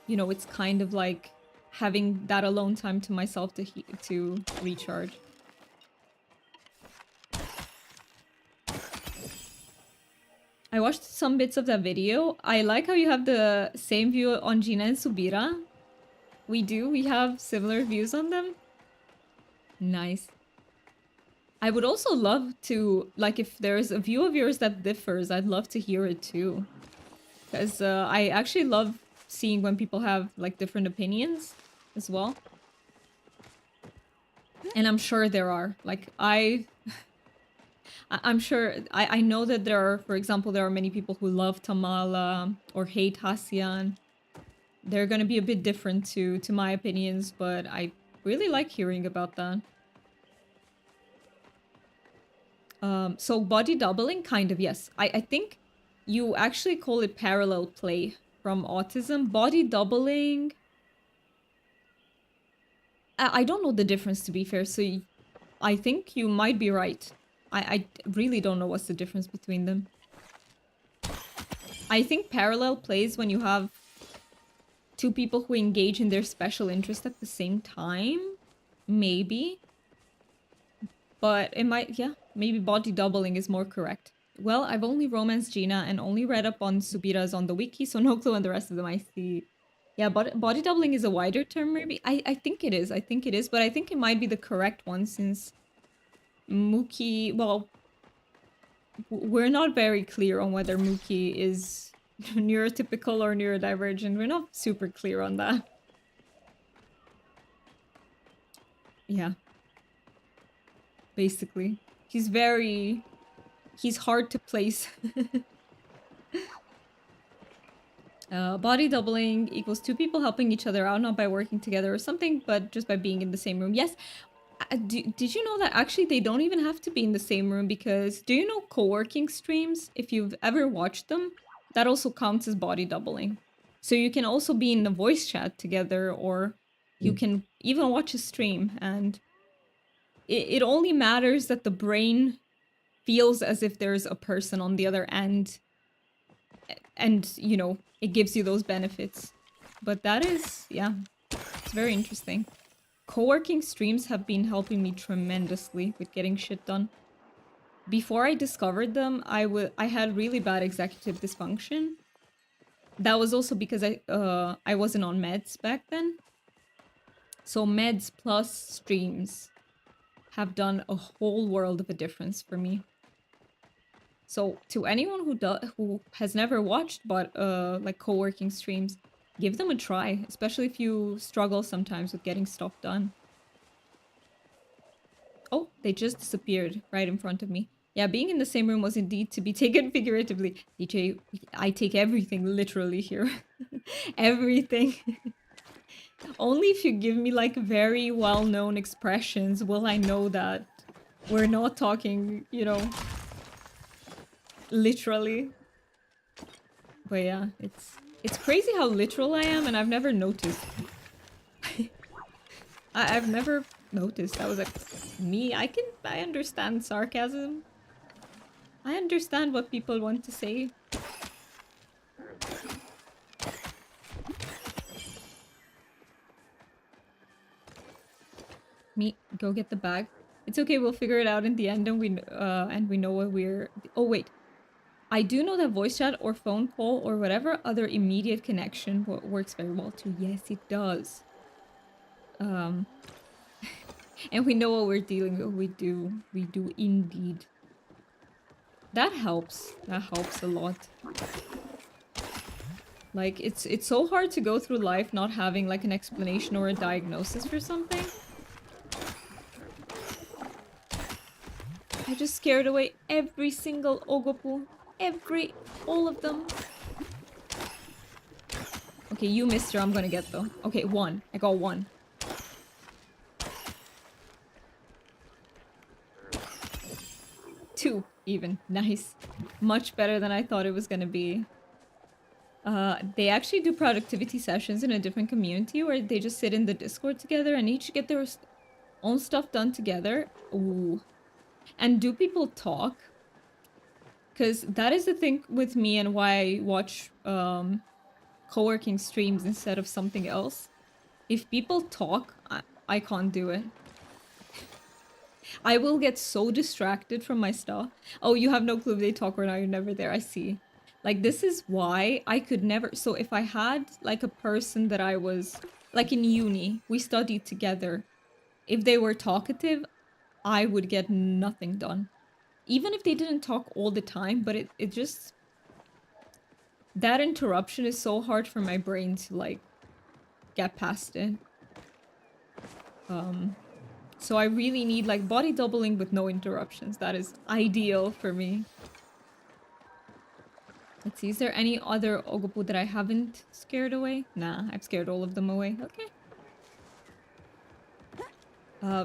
You know, it's kind of like having that alone time to myself to recharge. I watched some bits of that video. I like how you have the same view on Gina and Subira. We do. We have similar views on them. Nice. I would also love to, like, if there's a view of yours that differs, I'd love to hear it too. Because I actually love seeing when people have, like, different opinions as well. And I'm sure there are. Like, I'm sure... I know that there are, for example, there are many people who love Tamala or hate Hasian. They're gonna be a bit different to my opinions, but I really like hearing about that. So body doubling, kind of, yes. I think you actually call it parallel play from autism. Body doubling... I don't know the difference, to be fair, so I think you might be right. I really don't know what's the difference between them. I think parallel plays when you have 2 people who engage in their special interest at the same time. Maybe. But it might, yeah, maybe body doubling is more correct. Well, I've only romanced Gina and only read up on Subira's on the wiki, so no clue on the rest of them. I see. Yeah, body doubling is a wider term, maybe. I think it is. I think it is, but I think it might be the correct one since Mookie... Well, we're not very clear on whether Mookie is neurotypical or neurodivergent. We're not super clear on that. Yeah. Basically. He's hard to place. Body doubling equals 2 people helping each other out, not by working together or something, but just by being in the same room. Yes. Did you know that actually they don't even have to be in the same room? Because do you know co-working streams? If you've ever watched them, that also counts as body doubling. So you can also be in the voice chat together, or you can even watch a stream, and it only matters that the brain feels as if there's a person on the other end, and, you know, it gives you those benefits. But that is, yeah, it's very interesting. Co-working streams have been helping me tremendously with getting shit done. Before I discovered them, I had really bad executive dysfunction. That was also because I wasn't on meds back then. So meds plus streams have done a whole world of a difference for me. So to anyone who has never watched but like co-working streams, give them a try, especially if you struggle sometimes with getting stuff done. Oh, they just disappeared right in front of me. Yeah, being in the same room was indeed to be taken figuratively. DJ, I take everything literally here. Everything. Only if you give me like very well-known expressions will I know that we're not talking, you know, literally. But yeah, it's crazy how literal I am, and I've never noticed. I've never noticed. I was like, me, I understand sarcasm. I understand what people want to say. Me, go get the bag. It's okay, we'll figure it out in the end, and we know what we're... Oh wait, I do know that voice chat or phone call or whatever other immediate connection works very well too. Yes, it does. And we know what we're dealing with. We do indeed. That helps. That helps a lot. Like, it's so hard to go through life not having, like, an explanation or a diagnosis for something. I just scared away every single Ogopuu. All of them. Okay, you missed her. I'm gonna get though. Okay, one. I got one. Two, even. Nice. Much better than I thought it was gonna be. They actually do productivity sessions in a different community where they just sit in the Discord together and each get their own stuff done together. Ooh. And do people talk? Because that is the thing with me and why I watch co-working streams instead of something else. If people talk, I can't do it. I will get so distracted from my stuff. Oh, you have no clue if they talk or not. You're never there. I see. Like, this is why I could never... So if I had, like, a person that I was... Like, in uni, we studied together. If they were talkative, I would get nothing done. Even if they didn't talk all the time, but it just... That interruption is so hard for my brain to, like, get past it. So I really need, like, body doubling with no interruptions. That is ideal for me. Let's see, is there any other Ogopuu that I haven't scared away? Nah, I've scared all of them away. Okay.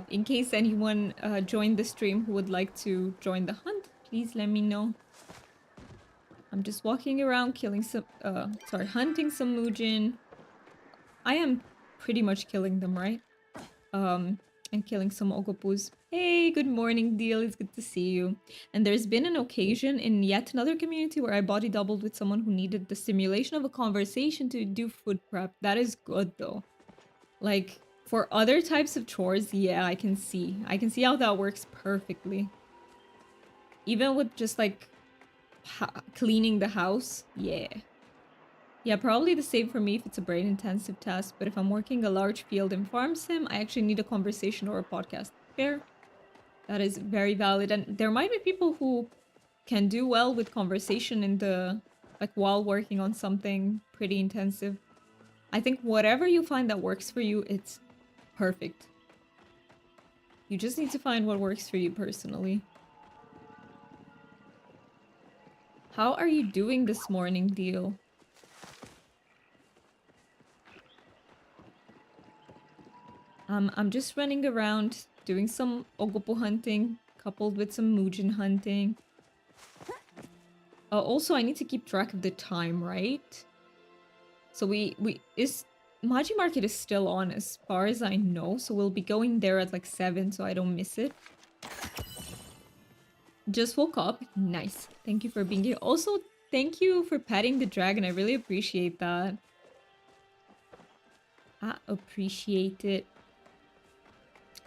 In case anyone joined the stream who would like to join the hunt, please let me know. I'm just walking around killing some... hunting some Muujin. I am pretty much killing them, right? And killing some Ogopuus. Hey, good morning, Deal. It's good to see you. And there's been an occasion in yet another community where I body doubled with someone who needed the stimulation of a conversation to do food prep. That is good, though. Like, for other types of chores, yeah, I can see. I can see how that works perfectly. Even with just, like, cleaning the house, yeah. Yeah, probably the same for me if it's a brain-intensive task, but if I'm working a large field in farm sim, I actually need a conversation or a podcast. Fair. That is very valid, and there might be people who can do well with conversation in the... like, while working on something pretty intensive. I think whatever you find that works for you, it's perfect. You just need to find what works for you personally. How are you doing this morning, Deal? I'm just running around doing some Ogopuu hunting, coupled with some Muujin hunting. Also, I need to keep track of the time, right? So Maji Market is still on as far as I know, so we'll be going there at like 7 so I don't miss it. Just woke up. Nice. Thank you for being here. Also, thank you for petting the dragon. I really appreciate that. I appreciate it.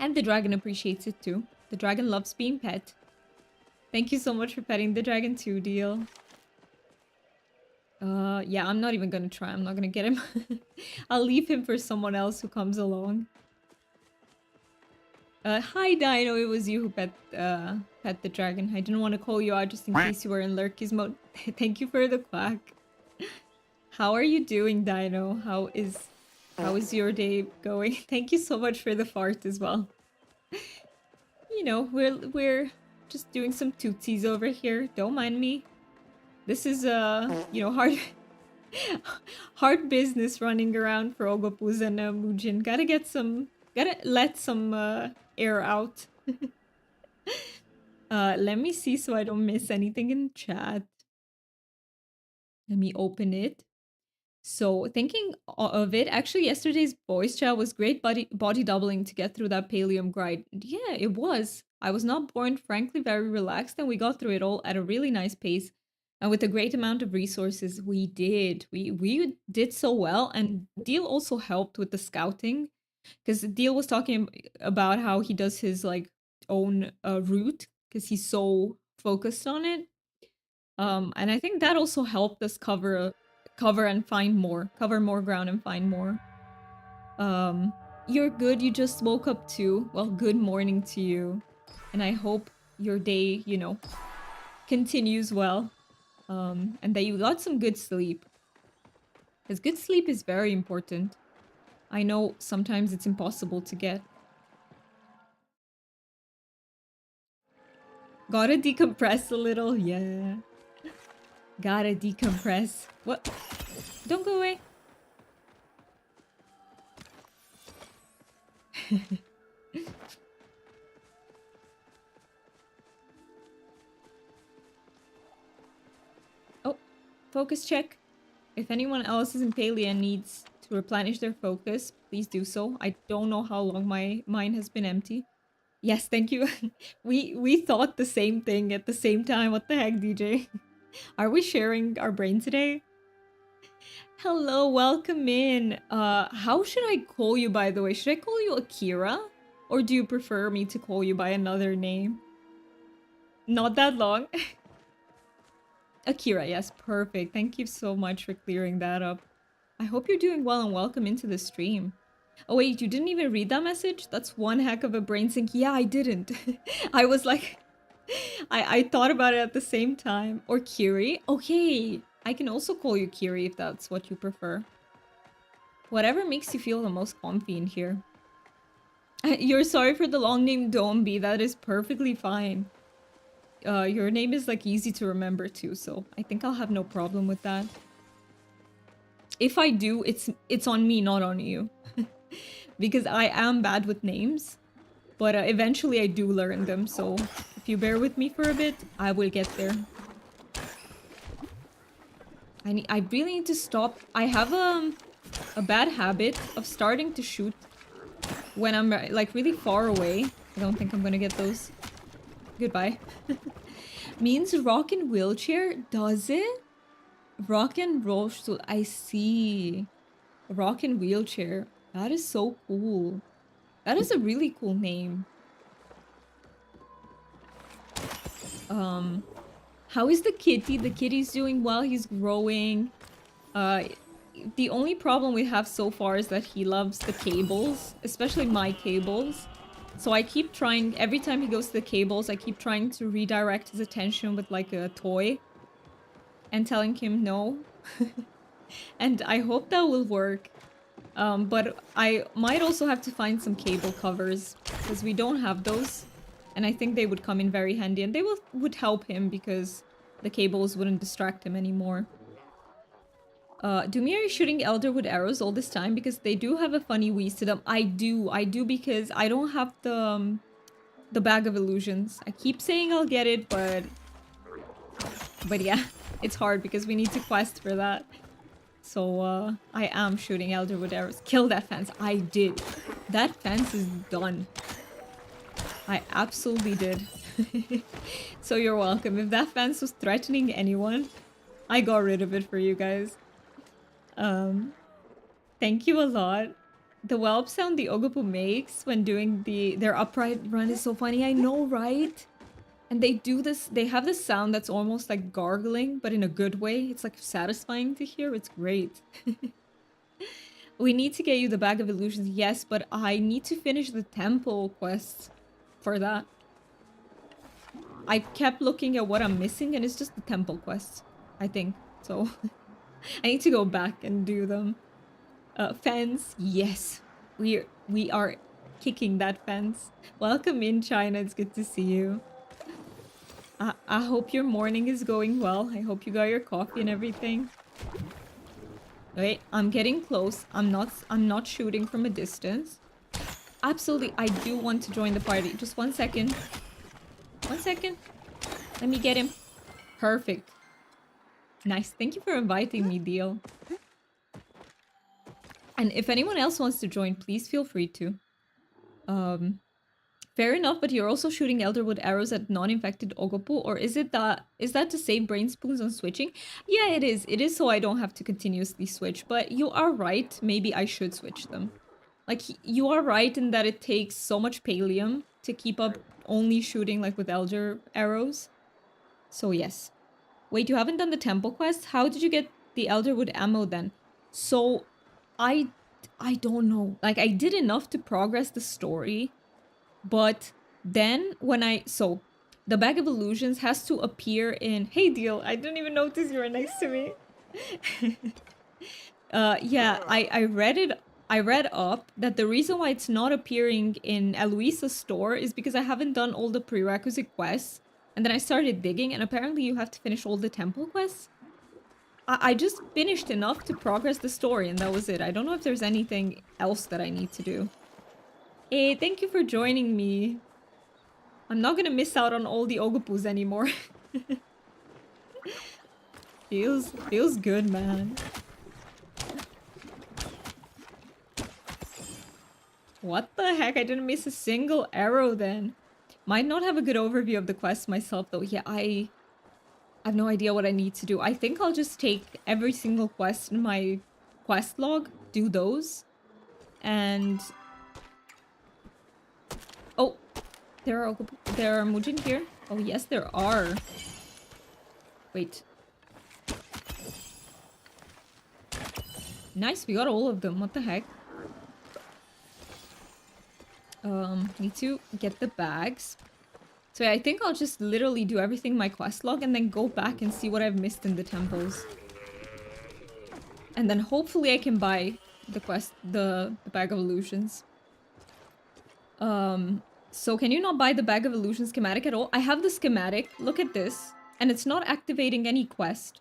And the dragon appreciates it too. The dragon loves being pet. Thank you so much for petting the dragon too, Deal. Yeah, I'm not even gonna try. I'm not gonna get him. I'll leave him for someone else who comes along. Hi Dino, it was you who pet the dragon. I didn't want to call you out just in case you were in Lurky's mode. Thank you for the quack. How are you doing, Dino? How is your day going? Thank you so much for the fart as well. You know, we're just doing some tootsies over here. Don't mind me. This is you know, hard business running around for Ogopuus and Muujin. Gotta let some air out. Let me see so I don't miss anything in chat. Let me open it. So, thinking of it, actually yesterday's voice chat was great body doubling to get through that Palium grind. Yeah, it was. I was not born, frankly, very relaxed, and we got through it all at a really nice pace. And with a great amount of resources, we did. We did so well, and Deal also helped with the scouting. Because Deal was talking about how he does his, like, own route, because he's so focused on it. And I think that also helped us cover and find more. Cover more ground and find more. You're good, you just woke up too. Well, good morning to you. And I hope your day, you know, continues well. And that you got some good sleep. Because good sleep is very important. I know sometimes it's impossible to get. Gotta decompress a little, yeah. Gotta decompress. What? Don't go away. Oh, focus check. If anyone else is in Palia and needs to replenish their focus, please do so. I don't know how long mine has been empty. Yes, thank you. we thought the same thing at the same time. What the heck, DJ? Are we sharing our brain today? Hello, welcome in. How should I call you, by the way? Should I call you Akira? Or do you prefer me to call you by another name? Not that long. Akira, yes, perfect. Thank you so much for clearing that up. I hope you're doing well and welcome into the stream. Oh wait, you didn't even read that message? That's one heck of a brain sync. Yeah, I didn't. I was like... I thought about it at the same time. Or Kiri. Okay, I can also call you Kiri if that's what you prefer. Whatever makes you feel the most comfy in here. You're sorry for the long name, Dombi. That is perfectly fine. Your name is like easy to remember too, so I think I'll have no problem with that. If I do, it's on me, not on you. Because I am bad with names. But eventually I do learn them, so if you bear with me for a bit, I will get there. I really need to stop. I have a bad habit of starting to shoot when I'm like really far away. I don't think I'm gonna get those. Goodbye. Means rock and wheelchair? Does it? Rock and roll stool. I see. Rock and wheelchair. That is so cool. That is a really cool name. How is the kitty? The kitty's doing well. He's growing. The only problem we have so far is that he loves the cables, especially my cables. So I keep trying, every time he goes to the cables, I keep trying to redirect his attention with like a toy and telling him no. And I hope that will work. But I might also have to find some cable covers because we don't have those. And I think they would come in very handy and they would help him because the cables wouldn't distract him anymore. Dumir is shooting Elderwood arrows all this time because they do have a funny wheeze to them. I do because I don't have the bag of illusions. I keep saying I'll get it, but yeah, it's hard because we need to quest for that. So I am shooting Elderwood arrows. Kill that fence. I did. That fence is done. I absolutely did. So you're welcome. If that fence was threatening anyone, I got rid of it for you guys. Thank you a lot. The whelp sound the Ogopuu makes when doing their upright run is so funny. I know, right? And they do this, they have this sound that's almost like gargling, but in a good way. It's like satisfying to hear. It's great. We need to get you the bag of illusions. Yes, but I need to finish the temple quest for that. I kept looking at what I'm missing and it's just the temple quests, I think. So I need to go back and do them. Fence, yes. We are kicking that fence. Welcome in, China. It's good to see you. I hope your morning is going well. I hope you got your coffee and everything. Wait, I'm getting close. I'm not shooting from a distance. Absolutely, I do want to join the party. Just 1 second. 1 second. Let me get him. Perfect. Nice. Thank you for inviting me, Deal. And if anyone else wants to join, please feel free to. Fair enough, but you're also shooting Elderwood arrows at non-infected Ogopuu, or is that to save brain spoons on switching? Yeah, it is. It is so I don't have to continuously switch, but you are right. Maybe I should switch them. Like, you are right in that it takes so much pallium to keep up only shooting like with elder arrows. So yes. Wait, you haven't done the temple quest? How did you get the Elderwood ammo then? So I don't know. Like, I did enough to progress the story. But then when The Bag of Illusions has to appear in... Hey, Deal, I didn't even notice you were next to me. Yeah, I read up that the reason why it's not appearing in Eloisa's store is because I haven't done all the prerequisite quests. And then I started digging, and apparently you have to finish all the temple quests. I just finished enough to progress the story, and that was it. I don't know if there's anything else that I need to do. Hey, thank you for joining me. I'm not gonna miss out on all the Ogopuus anymore. Feels good, man. What the heck? I didn't miss a single arrow then. Might not have a good overview of the quest myself though. Yeah, I have no idea what I need to do. I think I'll just take every single quest in my quest log, do those, and... Oh, there are Muujin here. Oh yes, there are. Wait. Nice, we got all of them. What the heck? Need to get the bags. So yeah, I think I'll just literally do everything in my quest log and then go back and see what I've missed in the temples. And then hopefully I can buy the Bag of Illusions. So can you not buy the Bag of Illusion schematic at all? I have the schematic, look at this, and it's not activating any quest.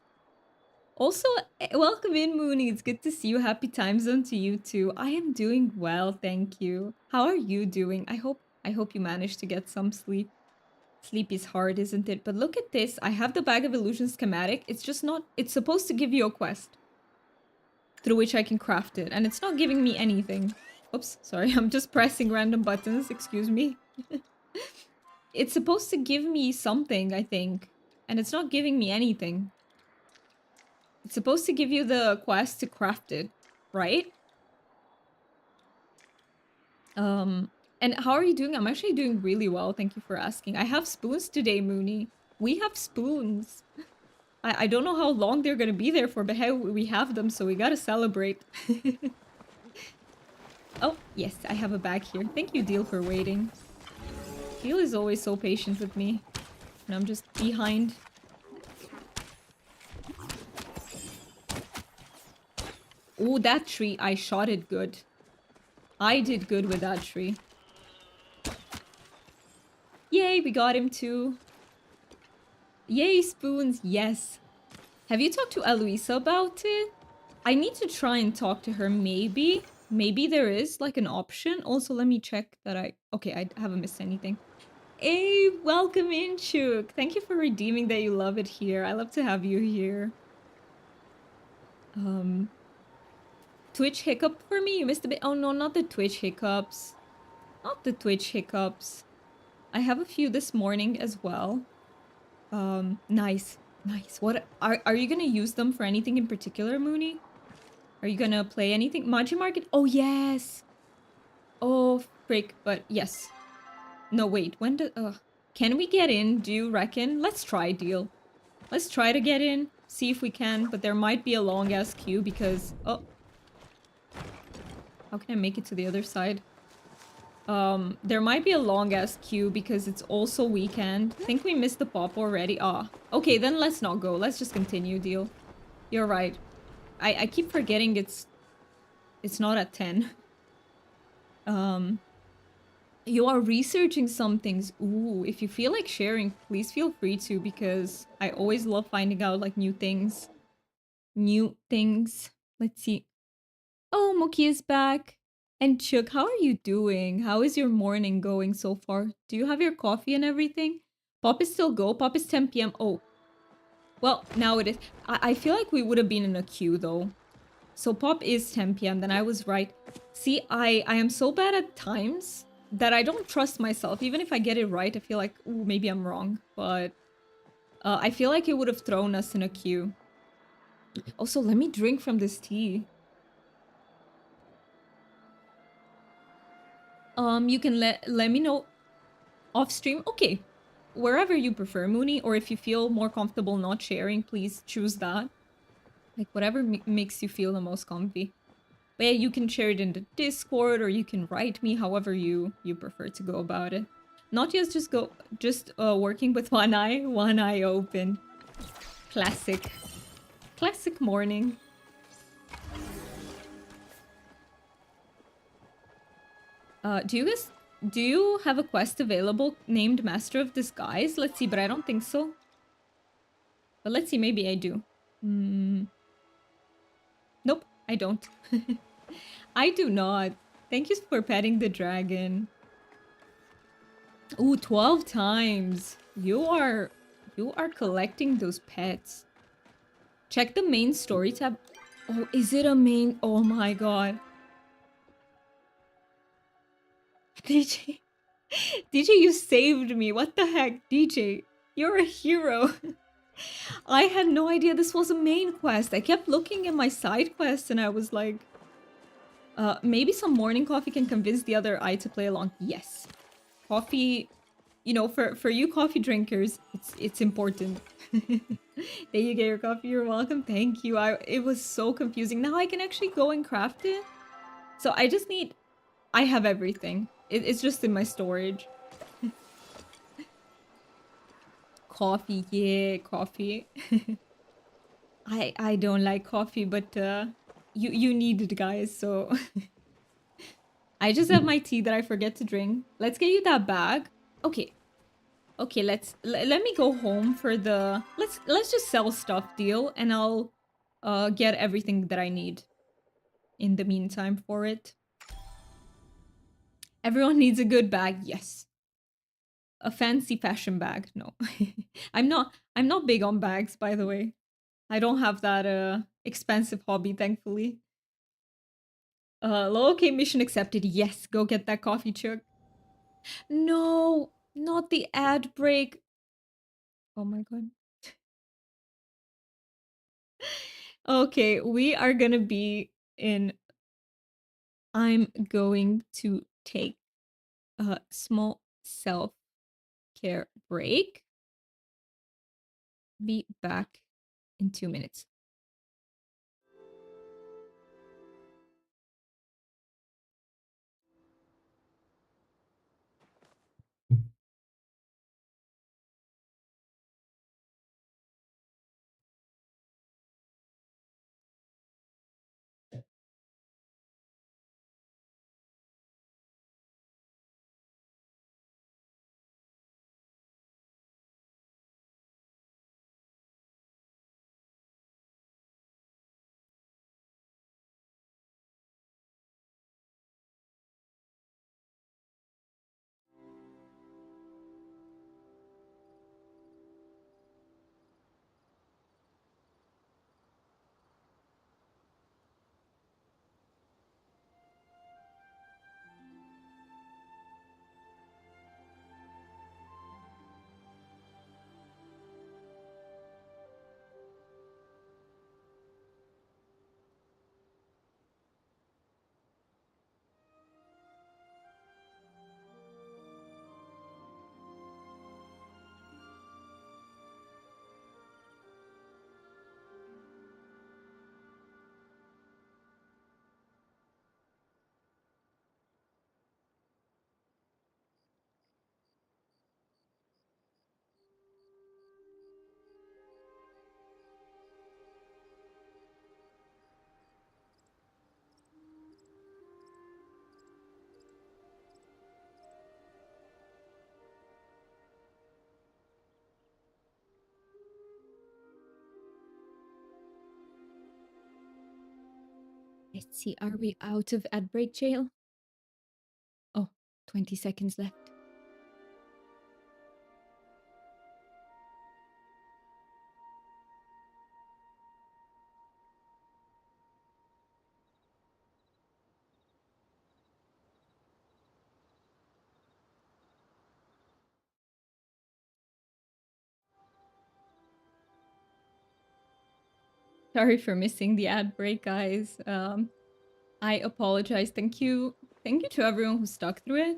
Also, welcome in, Mooney. It's good to see you. Happy time zone to you too. I am doing well, thank you. How are you doing? I hope you managed to get some sleep. Sleep is hard, isn't it? But look at this. I have the Bag of Illusion schematic. It's just not... It's supposed to give you a quest through which I can craft it, and it's not giving me anything. Oops, sorry. I'm just pressing random buttons. Excuse me. It's supposed to give me something, I think, and it's not giving me anything. It's supposed to give you the quest to craft it, right? And how are you doing? I'm actually doing really well, thank you for asking. I have spoons today, Mooney. We have spoons. I don't know how long they're gonna be there for, but hey, we have them, so we gotta celebrate. Oh, yes, I have a bag here. Thank you, Deal, for waiting. Deal is always so patient with me. And I'm just behind. Ooh, that tree, I shot it good. I did good with that tree. Yay, we got him too. Yay, spoons, yes. Have you talked to Eloisa about it? I need to try and talk to her, maybe. Maybe there is, like, an option. Also, let me check that Okay, I haven't missed anything. Hey, welcome in, Chook. Thank you for redeeming that you love it here. I love to have you here. Twitch hiccup for me? You missed a bit. Oh, no, not the Twitch hiccups. Not the Twitch hiccups. I have a few this morning as well. Nice. Nice. What are you gonna use them for anything in particular, Mooney? Are you gonna play anything? Maji Market? Oh, yes! Oh, frick. But yes. No, wait. When do... Can we get in, do you reckon? Let's try, Deal. Let's try to get in. See if we can. But there might be a long-ass queue because... Oh. How can I make it to the other side? There might be a long-ass queue because it's also weekend. I think we missed the pop already. Ah. Okay, then let's not go. Let's just continue, Deal. You're right. I keep forgetting it's not at 10. You are researching some things. Ooh, if you feel like sharing, please feel free to, because I always love finding out, like, new things. New things. Let's see. Oh, Moki is back. And Chook, how are you doing? How is your morning going so far? Do you have your coffee and everything? Pop is still go. Pop is 10 p.m. Oh. Well, now it is. I feel like we would have been in a queue, though. So Pop is 10 p.m. Then I was right. See, I am so bad at times that I don't trust myself. Even if I get it right, I feel like, ooh, maybe I'm wrong. But I feel like it would have thrown us in a queue. Also, let me drink from this tea. You can let me know off stream. Okay, wherever you prefer, Mooney, or if you feel more comfortable not sharing, please choose that. Like, whatever makes you feel the most comfy. But yeah, you can share it in the Discord, or you can write me, however you prefer to go about it. Not just working with one eye open. Classic. Classic morning. Do you have a quest available named Master of Disguise? Let's see, but I don't think so. But let's see, maybe I do. Nope, I don't. I do not. Thank you for petting the dragon. Ooh, 12 times. You are collecting those pets. Check the main story tab. Oh, is it a main? Oh my god. DJ. DJ, you saved me. What the heck? DJ, you're a hero. I had no idea this was a main quest. I kept looking at my side quests and I was like, maybe some morning coffee can convince the other eye to play along. Yes. Coffee, you know, for you coffee drinkers, it's important. There you get your coffee. You're welcome. Thank you. It was so confusing. Now I can actually go and craft it. So I have everything. It's just in my storage. Coffee, yeah, coffee. I don't like coffee, but you need it, guys. So I just have my tea that I forget to drink. Let's get you that bag. Okay. Okay, let me go home for the let's just sell stuff deal and I'll get everything that I need in the meantime for it. Everyone needs a good bag. Yes. A fancy fashion bag. No. I'm not big on bags, by the way. I don't have that expensive hobby, thankfully. Okay, mission accepted. Yes, go get that coffee chuck. No, not the ad break. Oh my god. Okay, we are gonna be in. I'm going to take a small self-care break. Be back in 2 minutes. Let's see, are we out of ad break jail? Oh, 20 seconds left. Sorry for missing the ad break, guys. I apologize. Thank you. Thank you to everyone who stuck through it.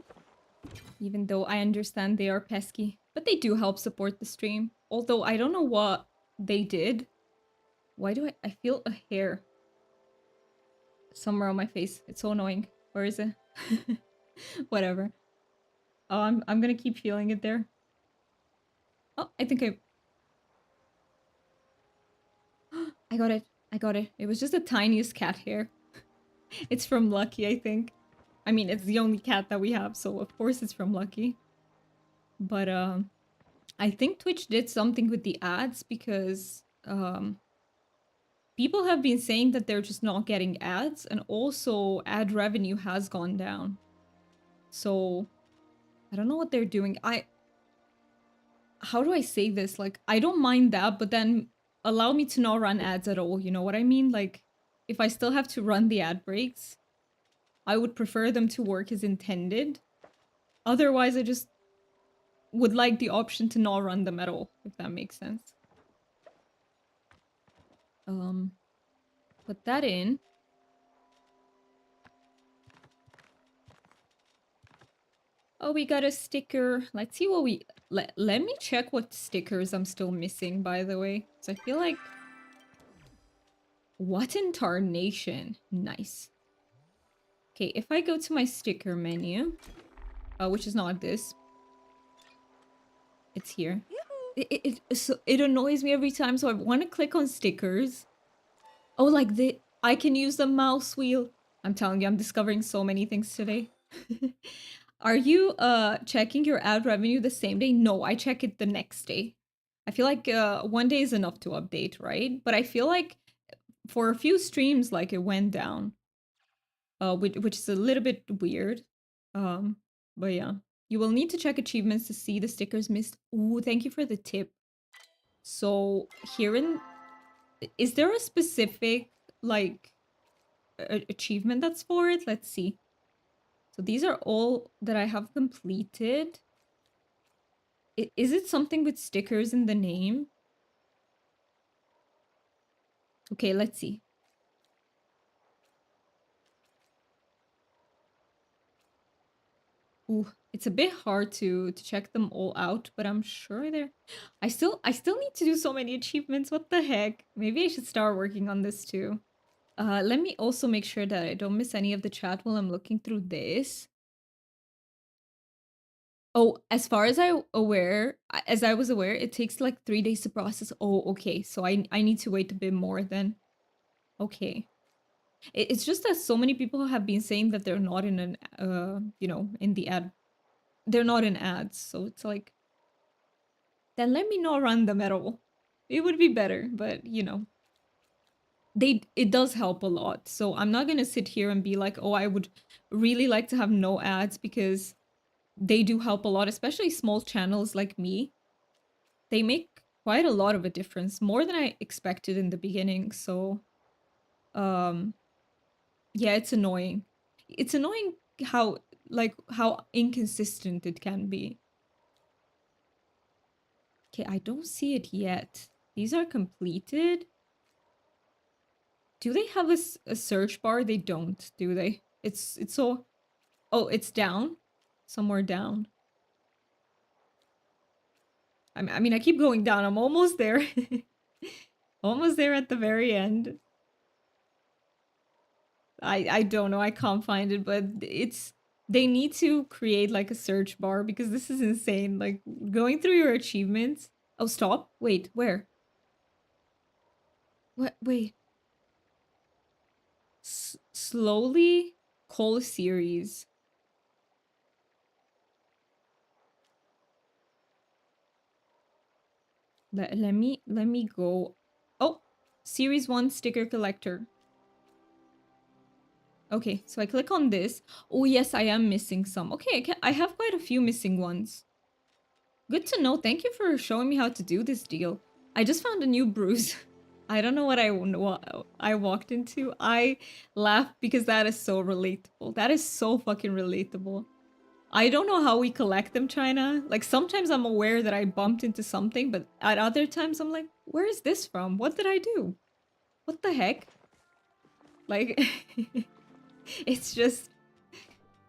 Even though I understand they are pesky. But they do help support the stream. Although I don't know what they did. Why do I feel a hair somewhere on my face? It's so annoying. Where is it? Whatever. Oh, I'm gonna keep feeling it there. Oh, I think I got it. I got it. It was just the tiniest cat hair. It's from Lucky, I think. I mean, it's the only cat that we have, so of course it's from Lucky. But I think Twitch did something with the ads because people have been saying that they're just not getting ads, and also ad revenue has gone down. So I don't know what they're doing. How do I say this? Like, I don't mind that, but then allow me to not run ads at all. You know what I mean? Like, if I still have to run the ad breaks, I would prefer them to work as intended. Otherwise, I just would like the option to not run them at all, if that makes sense. Put that in. Oh, we got a sticker. Let's see what we... Let me check what stickers I'm still missing, by the way. So I feel like... What in tarnation? Nice. Okay, if I go to my sticker menu, which is not this. It's here. It annoys me every time, so I want to click on stickers. Oh, like I can use the mouse wheel. I'm telling you, I'm discovering so many things today. Are you checking your ad revenue the same day? No, I check it the next day. I feel like one day is enough to update, right? But I feel like for a few streams, like it went down, which is a little bit weird. But yeah, you will need to check achievements to see the stickers missed. Ooh, thank you for the tip. So here is there a specific like achievement that's for it? Let's see. So these are all that I have completed. Is it something with stickers in the name? Okay, let's see. Ooh, it's a bit hard to check them all out, but I'm sure they're... I still need to do so many achievements. What the heck? Maybe I should start working on this too. Let me also make sure that I don't miss any of the chat while I'm looking through this. Oh, as far as I was aware, it takes like 3 days to process. Oh, okay. So I need to wait a bit more then. Okay. It's just that so many people have been saying that they're not in an you know, in the ad. They're not in ads, so it's like then let me not run them at all. It would be better, but you know. It does help a lot. So I'm not going to sit here and be like, "Oh, I would really like to have no ads," because they do help a lot, especially small channels like me. They make quite a lot of a difference, more than I expected in the beginning. So yeah, it's annoying. It's annoying how inconsistent it can be. Okay, I don't see it yet. These are completed. Do they have a search bar? They don't, do they? It's so... Oh, it's down? Somewhere down. I mean, I keep going down. I'm almost there. Almost there at the very end. I don't know. I can't find it, but it's... They need to create like a search bar because this is insane. Like going through your achievements. Oh, stop. Wait, where? What? Wait. Slowly call series. Let me go. Oh, series 1 sticker collector. Okay, so I click on this. Oh yes, I am missing some. Okay, I have quite a few missing ones. Good to know. Thank you for showing me how to do this deal. I just found a new bruise. I don't know what I walked into. I laughed because that is so relatable. That is so fucking relatable. I don't know how we collect them, China. Like, sometimes I'm aware that I bumped into something, but at other times I'm like, where is this from? What did I do? What the heck? Like, it's just...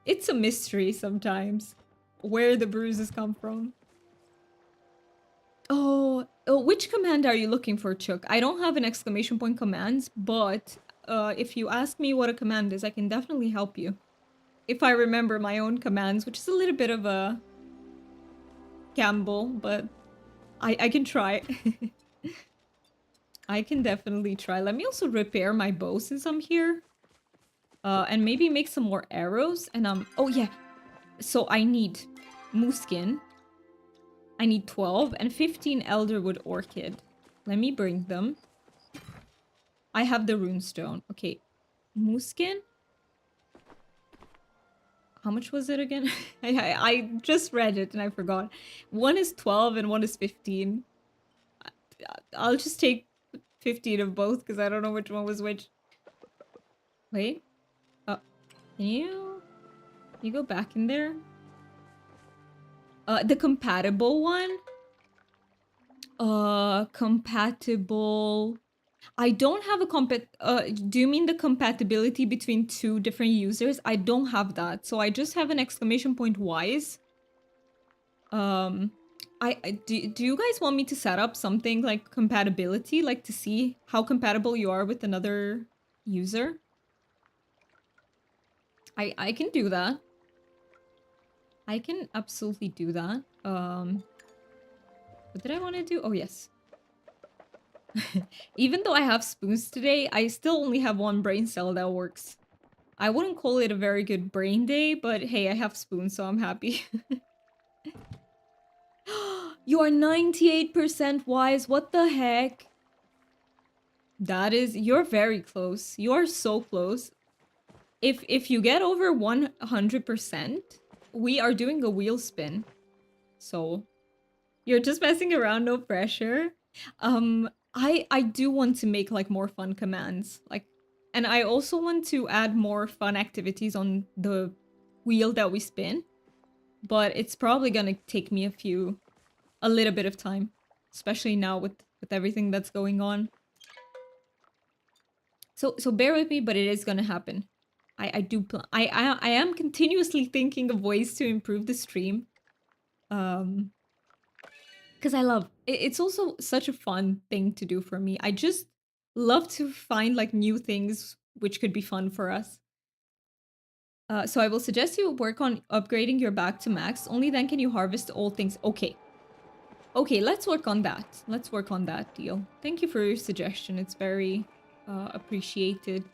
It's a mystery sometimes where the bruises come from. Oh, which command are you looking for, Chuck? I don't have an exclamation point commands, but if you ask me what a command is, I can definitely help you. If I remember my own commands, which is a little bit of a gamble, but I can try. I can definitely try. Let me also repair my bow since I'm here. And maybe make some more arrows. And oh yeah. So I need moose skin. I need 12 and 15 elderwood orchid. Let me bring them. I have the runestone. Okay. Moose skin. How much was it again? I just read it and I forgot. One is 12 and one is 15. I'll just take 15 of both because I don't know which one was which. Wait. Can you go back in there? The compatible one? Compatible. I don't have a do you mean the compatibility between two different users? I don't have that. So I just have an exclamation point wise. Do you guys want me to set up something like compatibility, like to see how compatible you are with another user? I can do that. I can absolutely do that. What did I want to do? Oh, yes. Even though I have spoons today, I still only have one brain cell that works. I wouldn't call it a very good brain day, but hey, I have spoons, so I'm happy. You are 98% wise. What the heck? That is... You're very close. You are so close. If you get over 100%, we are doing a wheel spin. So... You're just messing around, no pressure. I do want to make like more fun commands. Like, and I also want to add more fun activities on the wheel that we spin. But it's probably gonna take me a little bit of time. Especially now with everything that's going on. So bear with me, but it is gonna happen. I do plan. I am continuously thinking of ways to improve the stream. Because I love it's also such a fun thing to do for me. I just love to find like new things which could be fun for us. So I will suggest you work on upgrading your bag to max. Only then can you harvest all things. Okay. Okay, let's work on that. Let's work on that deal. Thank you for your suggestion. It's very appreciated.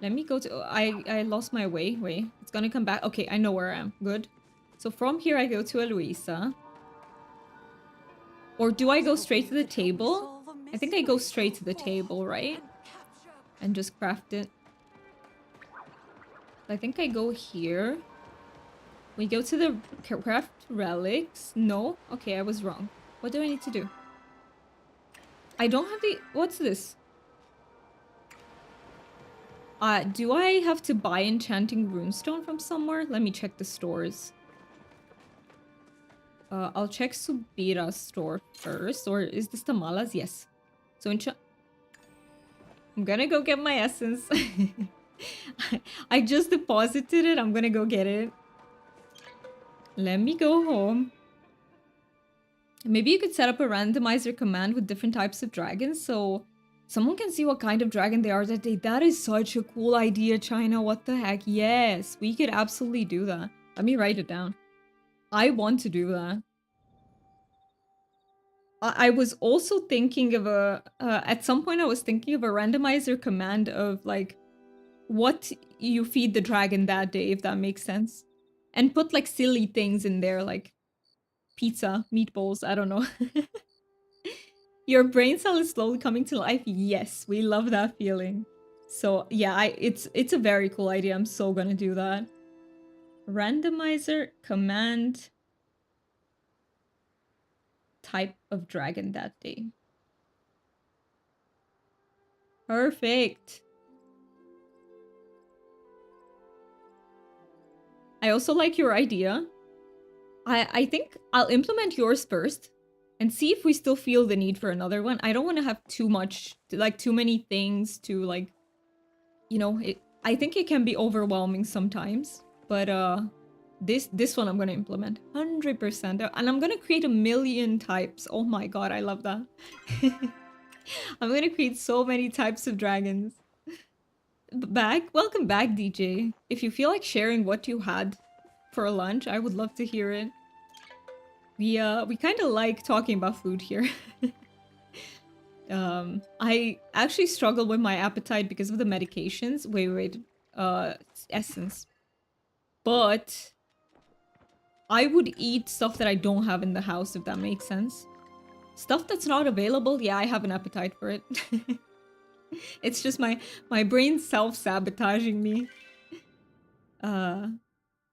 Let me go to... I lost my way. Wait, it's gonna come back. Okay, I know where I am. Good. So from here I go to Eloisa. Or do I go straight to the table? I think I go straight to the table, right? And just craft it. I think I go here. We go to the craft relics. No? Okay, I was wrong. What do I need to do? I don't have the... What's this? Do I have to buy enchanting runestone from somewhere? Let me check the stores. I'll check Subira's store first. Or is this Tamala's? Yes. So I'm gonna go get my essence. I just deposited it. I'm gonna go get it. Let me go home. Maybe you could set up a randomizer command with different types of dragons so someone can see what kind of dragon they are that day. That is such a cool idea, China. What the heck? Yes, we could absolutely do that. Let me write it down. I want to do that. I was also thinking of a... at some point I was thinking of a randomizer command of like what you feed the dragon that day, if that makes sense. And put like silly things in there like pizza, meatballs, I don't know. Your brain cell is slowly coming to life. Yes, we love that feeling. So yeah, it's a very cool idea. I'm so gonna do that. Randomizer command type of dragon that day. Perfect. I also like your idea. I think I'll implement yours first and see if we still feel the need for another one. I don't want to have too much, like too many things to like, you know, I think it can be overwhelming sometimes, but this one I'm going to implement 100% and I'm going to create 1,000,000 types. Oh my god, I love that. I'm going to create so many types of dragons. Welcome back, DJ. If you feel like sharing what you had for lunch, I would love to hear it. We kind of like talking about food here. I actually struggle with my appetite because of the medications. Wait, essence. But I would eat stuff that I don't have in the house, if that makes sense. Stuff that's not available, yeah, I have an appetite for it. It's just my brain self-sabotaging me.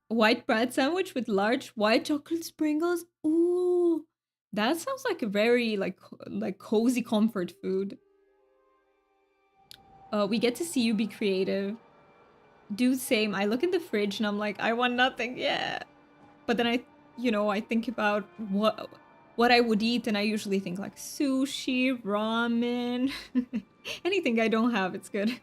White bread sandwich with large white chocolate sprinkles. Ooh, that sounds like a very like cozy comfort food. We get to see you be creative. Do same. I look in the fridge and I'm like, I want nothing. Yeah. But then I think about what I would eat, and I usually think like sushi, ramen, anything I don't have. It's good.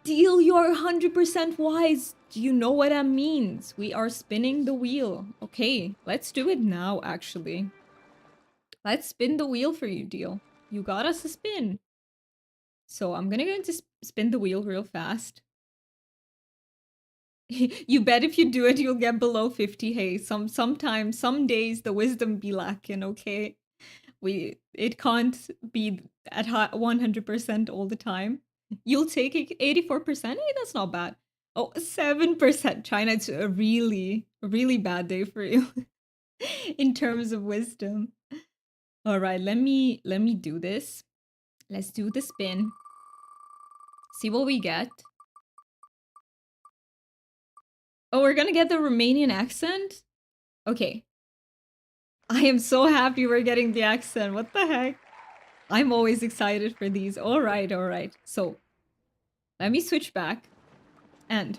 Deal, you're 100% wise. Do you know what that means? We are spinning the wheel. Okay, let's do it now, actually. Let's spin the wheel for you, Deal. You got us a spin. So I'm gonna go into spin the wheel real fast. You bet if you do it, you'll get below 50. Hey, sometimes, some days the wisdom be lacking, okay? It can't be at 100% all the time. You'll take 84%? Hey, that's not bad. Oh, 7%. China, it's a really, really bad day for you in terms of wisdom. All right, let me do this. Let's do the spin. See what we get. Oh, we're gonna get the Romanian accent? Okay. I am so happy we're getting the accent. What the heck? I'm always excited for these. All right, all right. So, let me switch back. And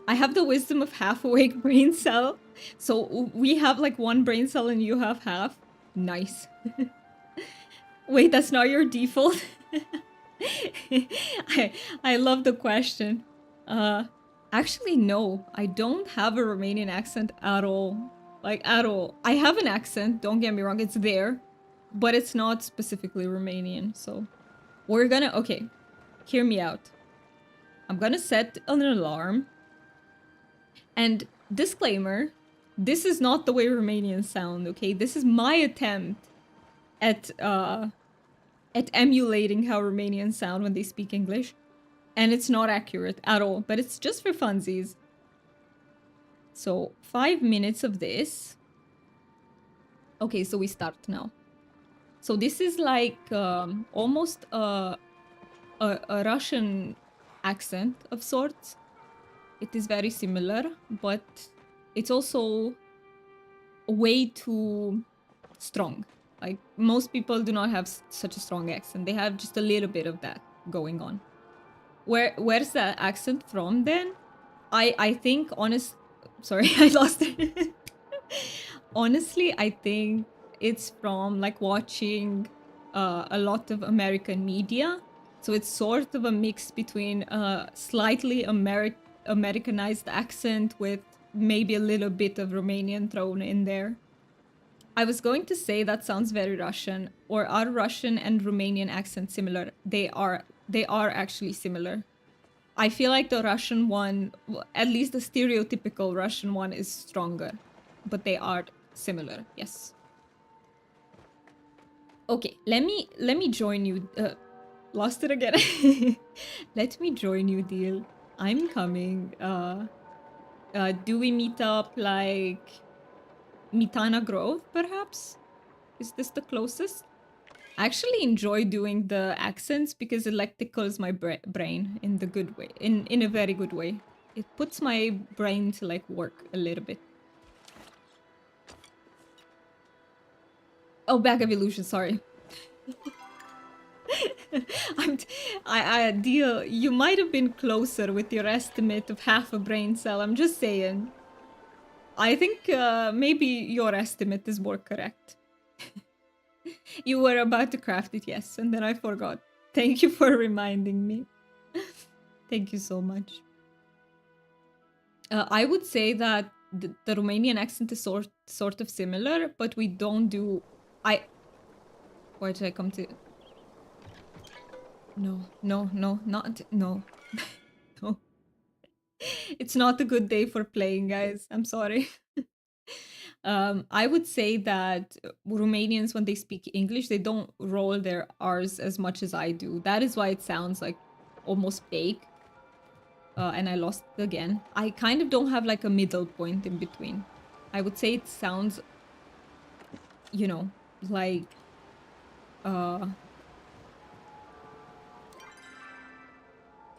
I have the wisdom of half-awake brain cell. So we have like one brain cell and you have half. Nice. Wait, that's not your default? I love the question. Actually, no. I don't have a Romanian accent at all. Like, at all. I have an accent, don't get me wrong, it's there. But it's not specifically Romanian, so... We're gonna... Okay. Hear me out. I'm gonna set an alarm. And disclaimer, this is not the way Romanians sound, okay? This is my attempt at emulating how Romanians sound when they speak English. And it's not accurate at all, but it's just for funsies. So, 5 minutes of this. Okay, so we start now. So this is like almost a Russian accent of sorts. It is very similar, but it's also way too strong. Like, most people do not have such a strong accent. They have just a little bit of that going on. Where's that accent from then? I think sorry, I lost it. Honestly, I think it's from like watching a lot of American media. So it's sort of a mix between a slightly Americanized accent with maybe a little bit of Romanian thrown in there. I was going to say that sounds very Russian. Or are Russian and Romanian accents similar? They are actually similar. I feel like the Russian one, at least the stereotypical Russian one, is stronger. But they are similar, yes. Okay, let me join you. Lost it again. Let me join you, Deal. I'm coming. Do we meet up like Mitana Grove, perhaps? Is this the closest? I actually enjoy doing the accents because it like tickles my brain in the good way, in a very good way. It puts my brain to like work a little bit. Oh, Bag of Illusion, sorry. Deal, you might have been closer with your estimate of half a brain cell, I'm just saying. I think maybe your estimate is more correct. You were about to craft it, yes, and then I forgot. Thank you for reminding me. Thank you so much. I would say that the Romanian accent is sort of similar, but we don't do... Why did I come to... No, not... No. No. It's not a good day for playing, guys. I'm sorry. I would say that Romanians, when they speak English, they don't roll their R's as much as I do. That is why it sounds like almost fake. And I lost it again. I kind of don't have like a middle point in between. I would say it sounds, you know, like oh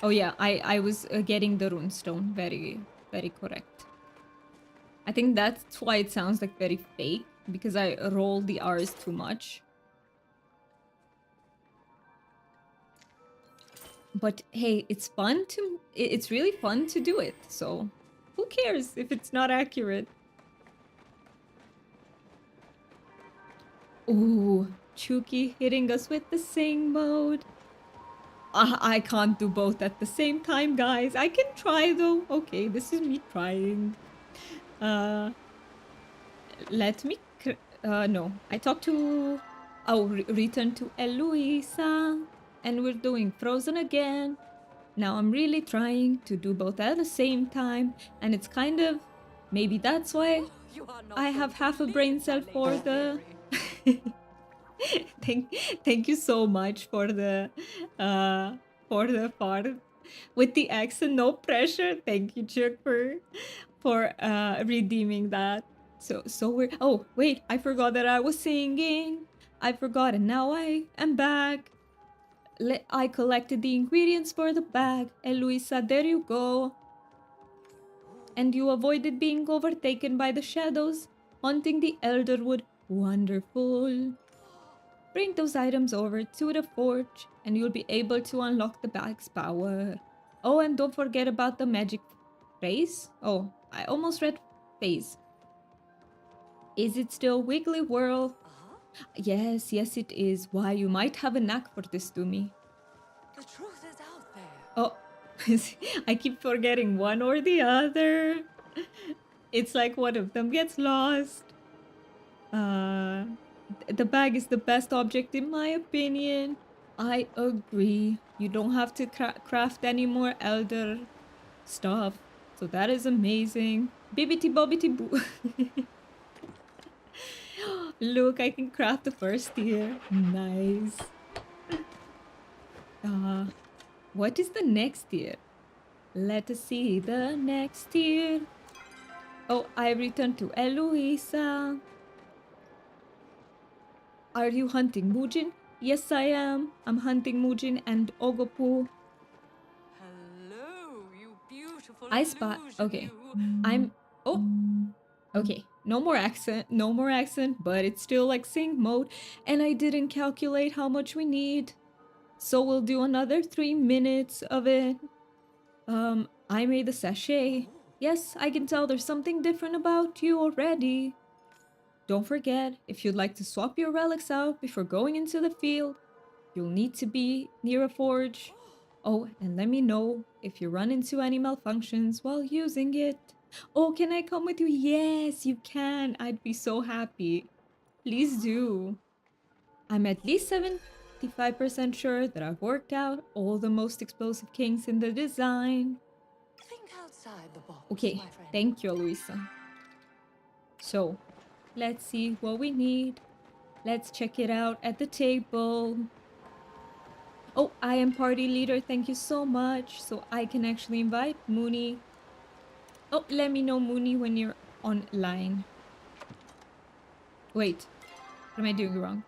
yeah, I was getting the runestone. Very, very correct. I think that's why it sounds like very fake, because I roll the R's too much. But hey, it's fun to... It's really fun to do it, so who cares if it's not accurate? Ooh, Chuki hitting us with the sing mode. I can't do both at the same time, guys. I can try though. Okay, this is me trying. Let me... no. I talked to... Oh, return to Eloisa. And we're doing Frozen again. Now I'm really trying to do both at the same time. And it's kind of... Maybe that's why I have half a brain cell for the... Thank you so much for the part with the accent. No pressure. Thank you, Chuck, for redeeming that. So we're... Oh, wait, I forgot that I was singing. I forgot, and now I am back. I collected the ingredients for the bag. And Luisa, there you go. And you avoided being overtaken by the shadows, haunting the Elderwood. Wonderful. Bring those items over to the forge, and you'll be able to unlock the bag's power. Oh, and don't forget about the magic phrase. Oh, I almost read phase. Is it still Wiggly Whirl? Yes, yes it is. Why, you might have a knack for this, Doomy. The truth is out there. Oh, I keep forgetting one or the other. It's like one of them gets lost. The bag is the best object in my opinion. I agree. You don't have to craft any more elder stuff. So that is amazing. Bibbity bobbity boo. Look, I can craft the first tier. Nice. What is the next tier? Let us see the next tier. Oh, I returned to Eloisa. Are you hunting Muujin? Yes, I am. I'm hunting Muujin and Ogopuu. Hello, you beautiful I spot... illusion, Okay. you. I'm... Oh. Okay. No more accent. No more accent. But it's still like sync mode. And I didn't calculate how much we need. So we'll do another 3 minutes of it. I made the sachet. Yes, I can tell there's something different about you already. Don't forget, if you'd like to swap your relics out before going into the field, you'll need to be near a forge. Oh, and let me know if you run into any malfunctions while using it. Oh, can I come with you? Yes, you can. I'd be so happy. Please do. I'm at least 75% sure that I've worked out all the most explosive kinks in the design. Think outside the box, Okay, my friend. thank you, Luisa. So, let's see what we need. Let's check it out at the table. Oh, I am party leader. Thank you so much. So I can actually invite Mooney. Oh, let me know, Mooney, when you're online. Wait, what am I doing wrong?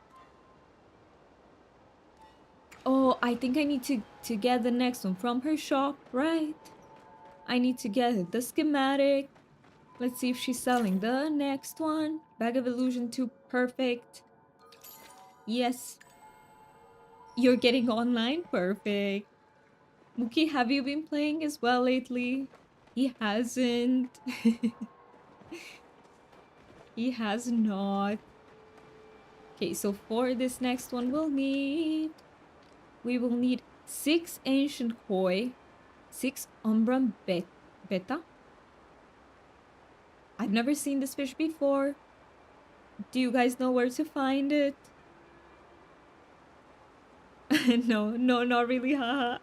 Oh, I think I need to get the next one from her shop, right? I need to get the schematic. Let's see if she's selling the next one. Bag of Illusion 2, perfect. Yes. You're getting online? Perfect. Mookie, have you been playing as well lately? He hasn't. He has not. Okay, so for this next one we will need 6 Ancient Koi, 6 Umbran Beta. I've never seen this fish before. Do you guys know where to find it? No, not really, haha.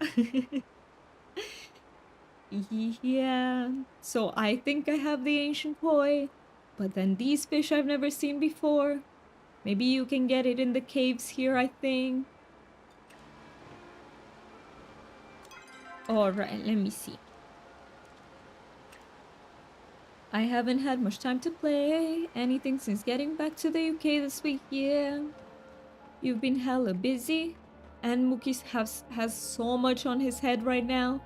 Yeah, so I think I have the Ancient Koi. But then these fish I've never seen before. Maybe you can get it in the caves here, I think. Alright, let me see. I haven't had much time to play anything since getting back to the UK this week, yeah. You've been hella busy. And Mookie has so much on his head right now.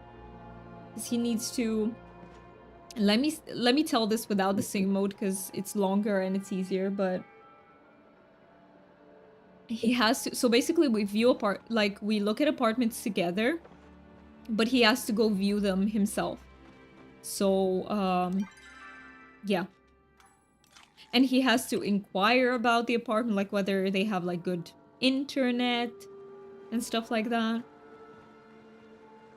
Because he needs to... Let me tell this without the sing mode because it's longer and it's easier, but... He has to... So basically we view we look at apartments together. But he has to go view them himself. So, yeah. And he has to inquire about the apartment, like whether they have like good internet and stuff like that.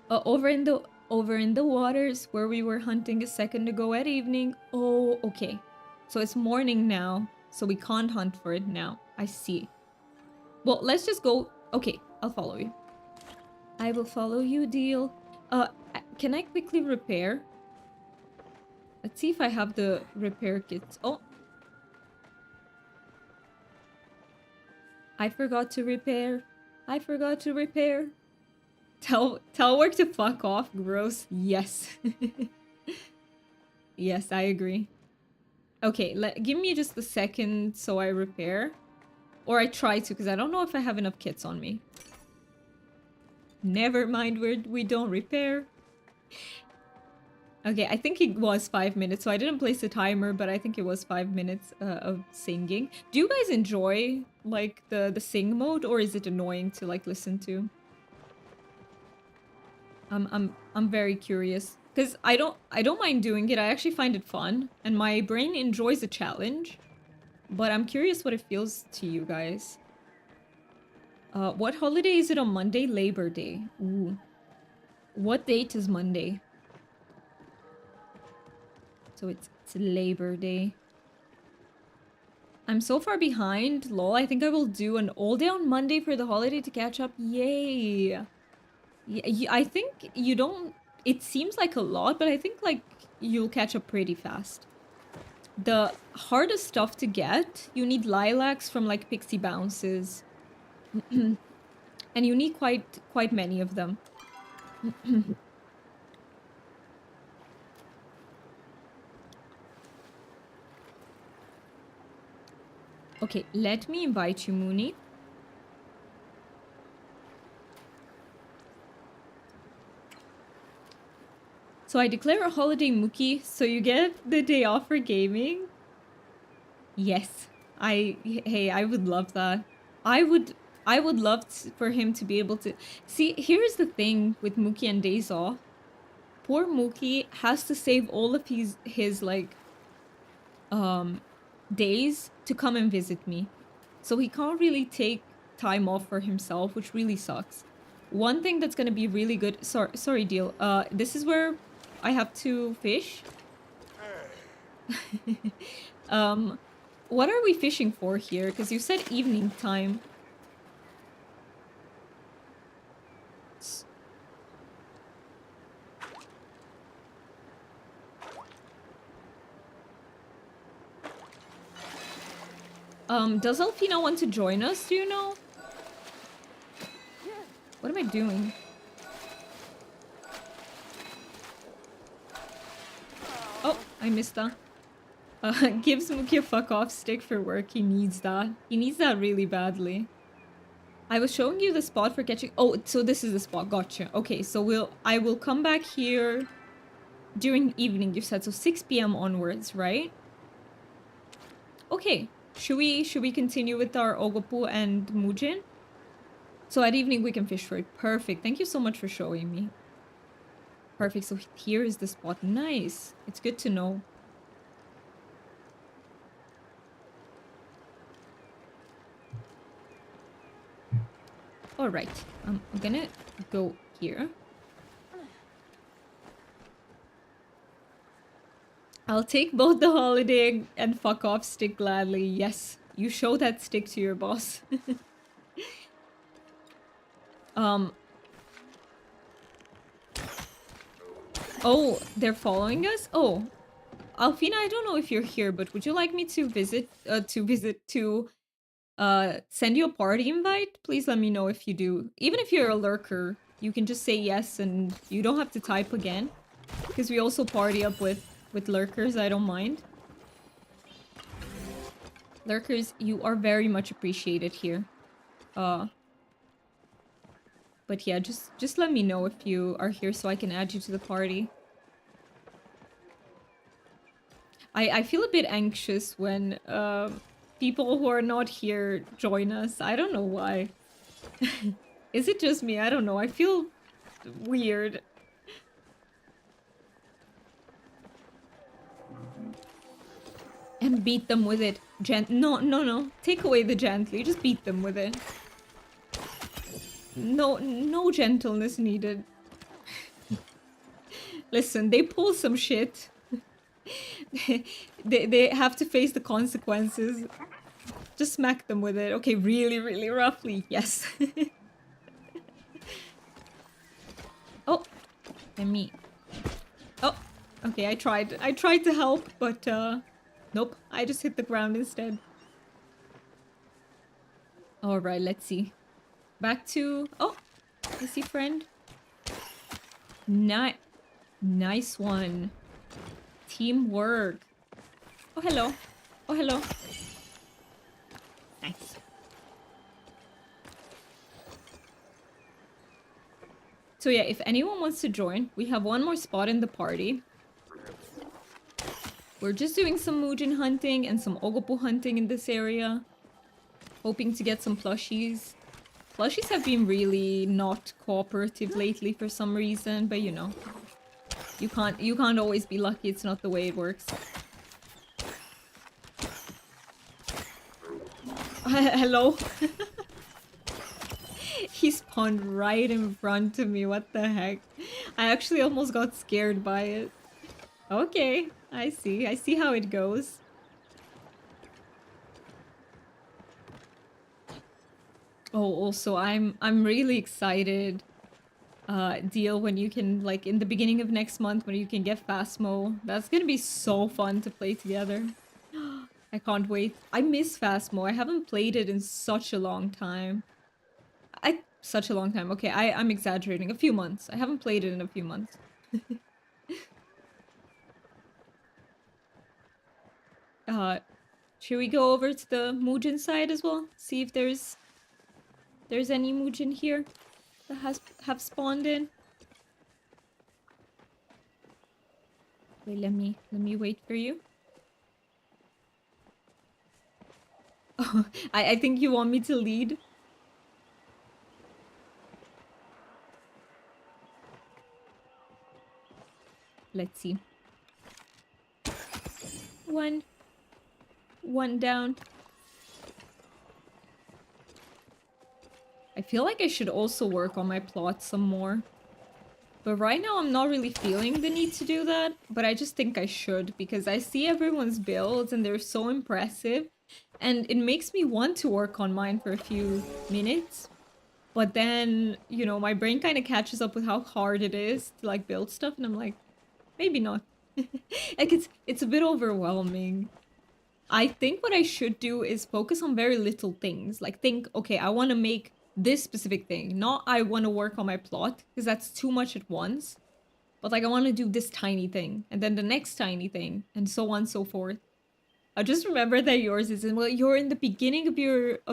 Over in the waters where we were hunting a second ago at evening. Oh, okay. So it's morning now, so we can't hunt for it now. I see. Well, let's just go. Okay, I'll follow you. I will follow you, deal. Can I quickly repair? Let's see if I have the repair kits. Oh. I forgot to repair. I forgot to repair. Tell work to fuck off, gross. Yes. Yes, I agree. Okay, give me just a second so I repair. Or I try to, because I don't know if I have enough kits on me. Never mind, we don't repair. Okay, I think it was 5 minutes, so I didn't place a timer, but I think it was 5 minutes of singing. Do you guys enjoy, like, the sing mode, or is it annoying to, like, listen to? I'm very curious, because I don't mind doing it. I actually find it fun, and my brain enjoys a challenge, but I'm curious what it feels to you guys. What holiday is it on Monday? Labor Day. Ooh. What date is Monday? So it's Labor Day. I'm so far behind. Lol, I think I will do an all day on Monday for the holiday to catch up. Yay. Yeah, I think you don't... It seems like a lot, but I think, like, you'll catch up pretty fast. The hardest stuff to get, you need lilacs from, like, pixie bounces. And you need quite many of them. Okay, let me invite you, Mooney. So I declare a holiday, Mookie, so you get the day off for gaming? Yes. Hey, I would love that. I would love for him to be able to... See, here's the thing with Mookie and days off. Poor Mookie has to save all of his like, days to come and visit me. So he can't really take time off for himself, which really sucks. One thing that's gonna be really good... Sorry, Deal. This is where I have to fish. What are we fishing for here? Because you said evening time. Does Alfina want to join us? Do you know? What am I doing? Oh, I missed that. Gives Mookie a fuck off stick for work. He needs that. He needs that really badly. I was showing you the spot for catching... Oh, so this is the spot. Gotcha. Okay, so I will come back here during evening, you said. So 6 p.m. onwards, right? Okay. Should we continue with our Ogopuu and Muujin? So at evening we can fish for it. Perfect. Thank you so much for showing me. Perfect. So here is the spot. Nice. It's good to know. Alright. I'm gonna go here. I'll take both the holiday and fuck off stick gladly. Yes. You show that stick to your boss. Oh, they're following us? Oh. Alfina, I don't know if you're here, but would you like me to send you a party invite? Please let me know if you do. Even if you're a lurker, you can just say yes and you don't have to type again. Because we also party up with lurkers, I don't mind. Lurkers, you are very much appreciated here. But yeah, just let me know if you are here so I can add you to the party. I feel a bit anxious when people who are not here join us. I don't know why. Is it just me? I don't know. I feel weird. And beat them with it. No. Take away the gently. Just beat them with it. No gentleness needed. Listen, they pull some shit. they have to face the consequences. Just smack them with it. Okay, really, really roughly. Yes. Oh, let me. Oh, okay. I tried. I tried to help, but nope. I just hit the ground instead. All right. Let's see. Back to. Oh, I see friend. Nice one. Teamwork. Oh, hello. Oh, hello. Nice. So yeah, if anyone wants to join, we have one more spot in the party. We're just doing some Muujin hunting and some Ogopuu hunting in this area. Hoping to get some plushies. Plushies have been really not cooperative lately for some reason, but you know. You can't always be lucky, it's not the way it works. Hello? He spawned right in front of me, what the heck? I actually almost got scared by it. Okay, I see how it goes. Oh, also, I'm really excited, deal when you can, like, in the beginning of next month, when you can get Phasmo. That's gonna be so fun to play together. I can't wait. I miss Phasmo. I haven't played it in such a long time. Such a long time. Okay, I'm exaggerating. A few months. I haven't played it in a few months. Should we go over to the Muujin side as well? See if there's any Muujin here that have spawned in. Wait, let me wait for you. Oh, I think you want me to lead. Let's see. One down. I feel like I should also work on my plot some more. But right now I'm not really feeling the need to do that. But I just think I should because I see everyone's builds and they're so impressive. And it makes me want to work on mine for a few minutes. But then, you know, my brain kind of catches up with how hard it is to like build stuff. And I'm like, maybe not. Like it's a bit overwhelming. I think what I should do is focus on very little things. Like think, okay, I want to make this specific thing. Not I want to work on my plot, because that's too much at once. But like I want to do this tiny thing, and then the next tiny thing, and so on and so forth. I just remember that yours is well, you're in the beginning of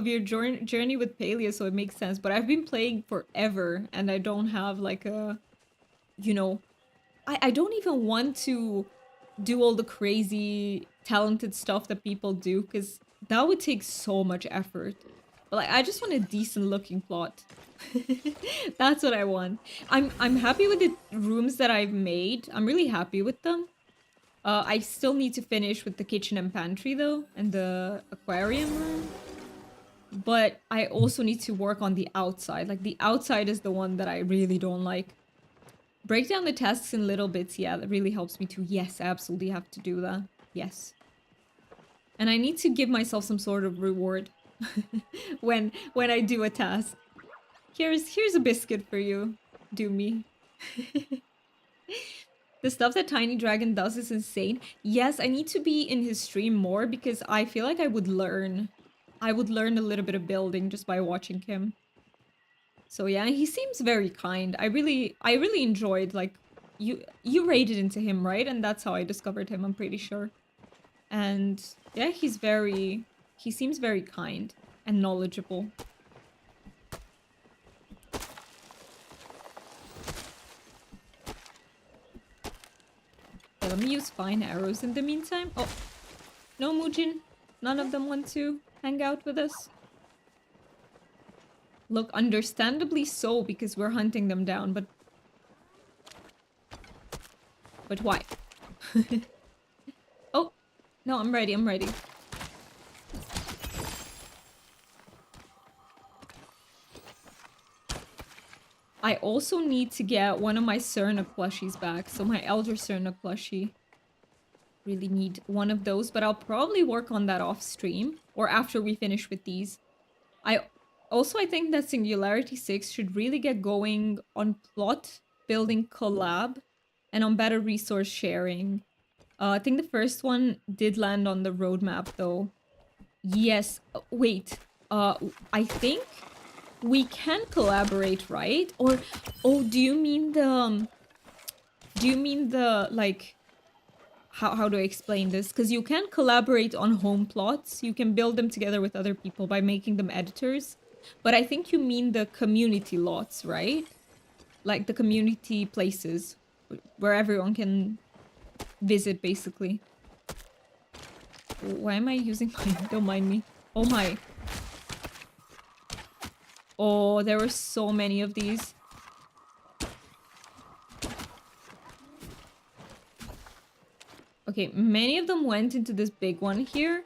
your journey with Palia, so it makes sense. But I've been playing forever, and I don't have like a, you know, I don't even want to do all the crazy talented stuff that people do because that would take so much effort. But like I just want a decent looking plot. That's what I want. I'm happy with the rooms that I've made. I'm really happy with them. I still need to finish with the kitchen and pantry though, and the aquarium room. But I also need to work on the outside. Like the outside is the one that I really don't like. Break down the tasks in little bits. Yeah, that really helps me too. Yes, I absolutely have to do that. Yes. And I need to give myself some sort of reward when I do a task. Here's a biscuit for you, do me. The stuff that Tiny Dragon does is insane. Yes, I need to be in his stream more because I feel like I would learn. I would learn a little bit of building just by watching him. So yeah, he seems very kind. I really enjoyed, like, you raided into him, right? And that's how I discovered him, I'm pretty sure. And yeah, he seems very kind and knowledgeable. Okay, let me use fine arrows in the meantime. Oh, no, Muujin. None of them want to hang out with us. Look, understandably so, because we're hunting them down, but why? Oh, no, I'm ready, I'm ready. I also need to get one of my Cerna plushies back, so my Elder Cerna plushie. Really need one of those, but I'll probably work on that off stream, or after we finish with these. I think that Singularity 6 should really get going on plot building collab and on better resource sharing. I think the first one did land on the roadmap though. Yes, wait. I think we can collaborate, right? Or, oh, do you mean the, like, how do I explain this? Because you can collaborate on home plots. You can build them together with other people by making them editors. But I think you mean the community lots, right? Like the community places where everyone can visit, basically. Why am I using mine? Don't mind me. Oh my. Oh, there were so many of these. Okay, many of them went into this big one here.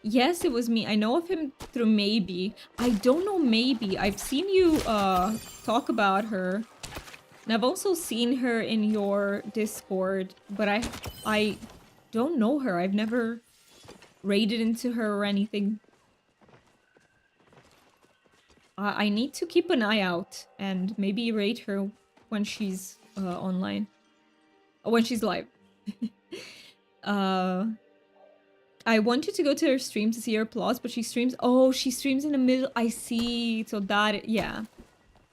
Yes, it was me. I know of him through Maybe. I don't know Maybe. I've seen you talk about her. And I've also seen her in your Discord, but I don't know her. I've never raided into her or anything. I need to keep an eye out and maybe raid her when she's online. When she's live. I wanted to go to her stream to see her plots, but she streams... Oh, she streams in the middle. I see. So that... Yeah.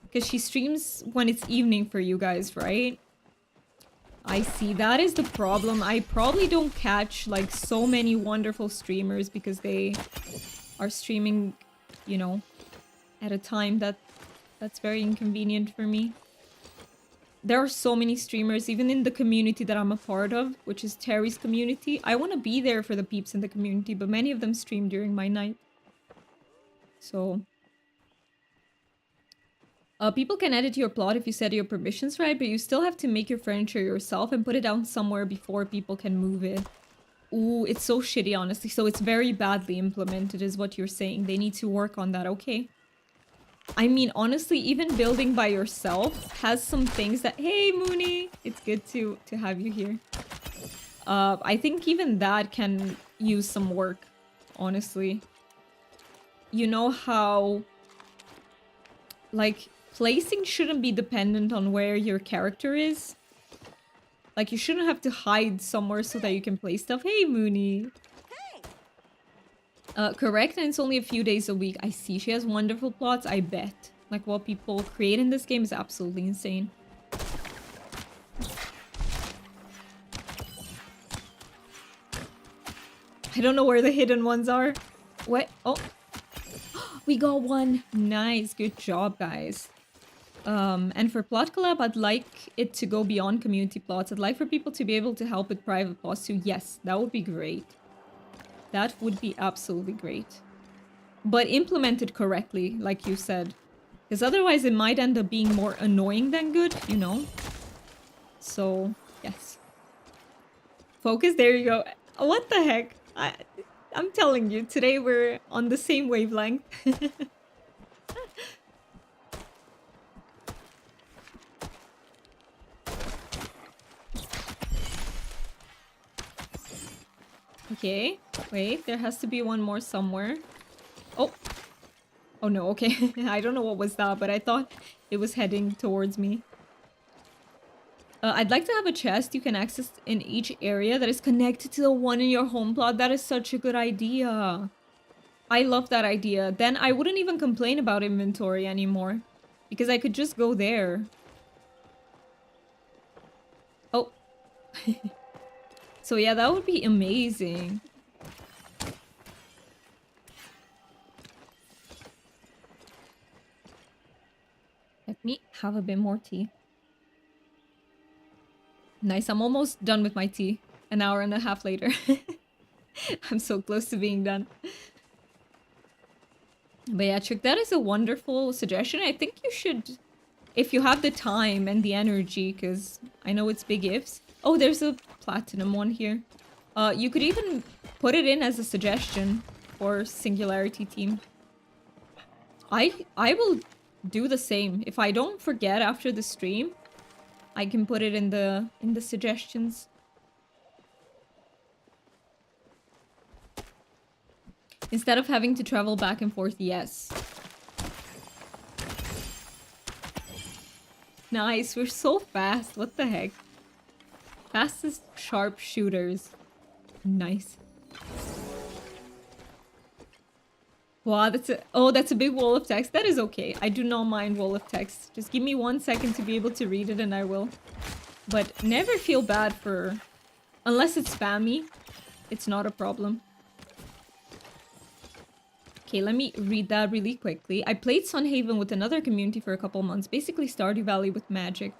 Because she streams when it's evening for you guys, right? I see. That is the problem. I probably don't catch, like, so many wonderful streamers because they are streaming, you know, at a time that's very inconvenient for me. There are so many streamers, even in the community that I'm a part of, which is Terry's community. I want to be there for the peeps in the community, but many of them stream during my night. So... people can edit your plot if you set your permissions right, but you still have to make your furniture yourself and put it down somewhere before people can move it. Ooh, it's so shitty, honestly. So it's very badly implemented, is what you're saying. They need to work on that, okay. I mean, honestly, even building by yourself has some things that... Hey, Mooney! It's good to have you here. I think even that can use some work, honestly. You know how... Like, placing shouldn't be dependent on where your character is. Like, you shouldn't have to hide somewhere so that you can play stuff. Hey, Mooney! Correct, and it's only a few days a week. I see. She has wonderful plots, I bet. Like, what people create in this game is absolutely insane. I don't know where the hidden ones are. What? Oh. We got one. Nice. Good job, guys. And for plot collab, I'd like it to go beyond community plots. I'd like for people to be able to help with private plots too. Yes, that would be great. That would be absolutely great. But implemented correctly, like you said. Because otherwise it might end up being more annoying than good, you know? So, yes. Focus, there you go. What the heck? I'm telling you, today we're on the same wavelength. Okay, wait, there has to be one more somewhere. Oh. Oh no, okay. I don't know what was that, but I thought it was heading towards me. I'd like to have a chest you can access in each area that is connected to the one in your home plot. That is such a good idea. I love that idea. Then I wouldn't even complain about inventory anymore. Because I could just go there. Oh. So yeah, that would be amazing. Let me have a bit more tea. Nice, I'm almost done with my tea. An hour and a half later. I'm so close to being done. But yeah, Chuck, that is a wonderful suggestion. I think you should, if you have the time and the energy, because I know it's big ifs. Oh, there's a platinum one here. You could even put it in as a suggestion for Singularity Team. I will do the same. If I don't forget after the stream, I can put it in the suggestions. Instead of having to travel back and forth, yes. Nice, we're so fast. What the heck? Fastest sharpshooters. Nice. Wow, that's a big wall of text. That is okay. I do not mind wall of text. Just give me 1 second to be able to read it and I will. But never feel bad for... Unless it's spammy, it's not a problem. Okay, let me read that really quickly. I played Sunhaven with another community for a couple months, basically Stardew Valley with magic.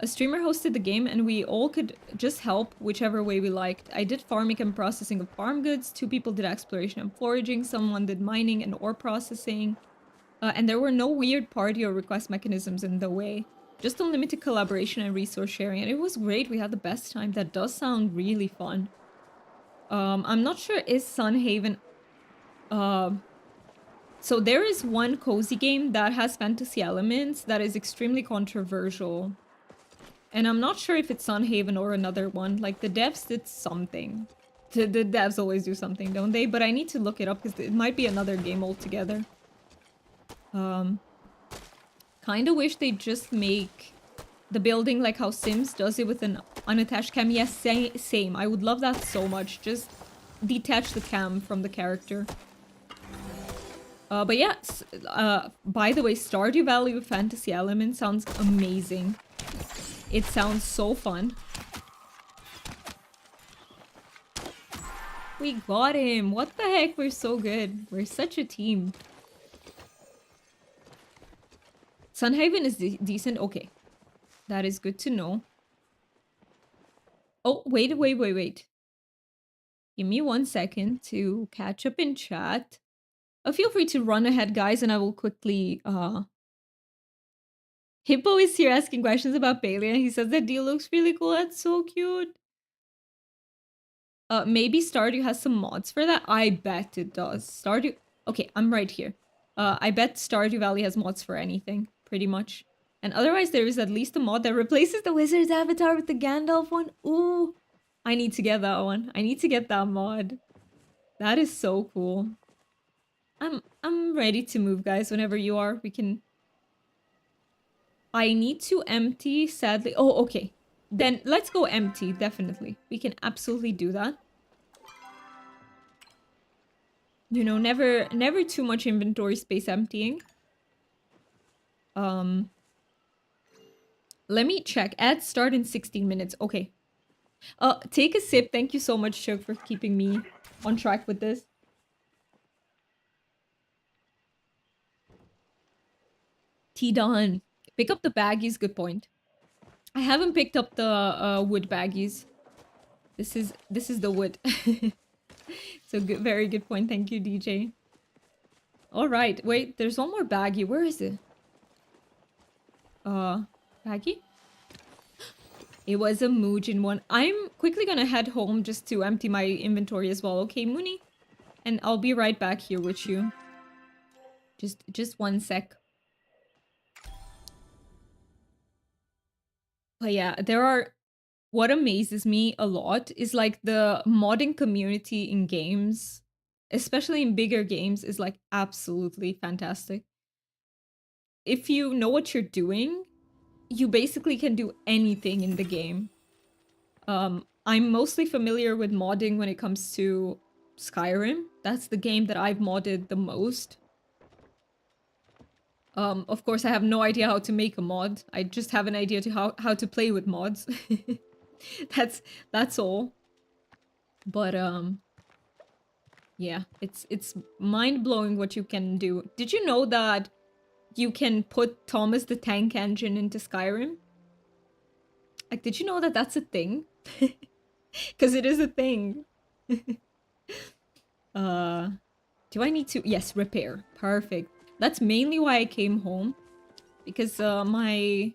A streamer hosted the game and we all could just help whichever way we liked. I did farming and processing of farm goods, 2 people did exploration and foraging, someone did mining and ore processing. And there were no weird party or request mechanisms in the way. Just unlimited collaboration and resource sharing, and it was great. We had the best time. That does sound really fun. I'm not sure, is Sunhaven... So there is one cozy game that has fantasy elements that is extremely controversial. And I'm not sure if it's Sunhaven or another one. Like, the devs did something. The devs always do something, don't they? But I need to look it up because it might be another game altogether. Kinda wish they just make the building like how Sims does it with an unattached cam. Yes, same. I would love that so much. Just detach the cam from the character. But yeah, by the way, Stardew Valley with fantasy elements sounds amazing. It sounds so fun. We got him! What the heck? We're so good. We're such a team. Sunhaven is decent. Okay. That is good to know. Oh, wait. Give me 1 second to catch up in chat. Feel free to run ahead, guys, and I will quickly... Hippo is here asking questions about Palia. He says that deal looks really cool. That's so cute. Maybe Stardew has some mods for that. I bet it does. Stardew... Okay, I'm right here. I bet Stardew Valley has mods for anything, pretty much. And otherwise, there is at least a mod that replaces the wizard's avatar with the Gandalf one. Ooh, I need to get that one. I need to get that mod. That is so cool. I'm ready to move, guys. Whenever you are, we can... I need to empty, sadly. Oh, okay. Then let's go empty, definitely. We can absolutely do that. You know, never too much inventory space emptying. Let me check. Ads start in 16 minutes. Okay. Take a sip. Thank you so much, Chuck, for keeping me on track with this. Tea done. Pick up the baggies. Good point. I haven't picked up the wood baggies. This is the wood. So good, very good point. Thank you, DJ. All right. Wait, there's one more baggie. Where is it? Baggie? It was a Muujin one. I'm quickly gonna head home just to empty my inventory as well. Okay, Mooney? And I'll be right back here with you. Just 1 sec. But yeah, there are... What amazes me a lot is like the modding community in games, especially in bigger games, is like absolutely fantastic. If you know what you're doing, you basically can do anything in the game. I'm mostly familiar with modding when it comes to Skyrim. That's the game that I've modded the most. Of course, I have no idea how to make a mod. I just have an idea to how to play with mods. That's all. But yeah, it's mind-blowing what you can do. Did you know that you can put Thomas the Tank Engine into Skyrim? Like, did you know that that's a thing? Because it is a thing. Do I need to? Yes, repair. Perfect. That's mainly why I came home. Because my...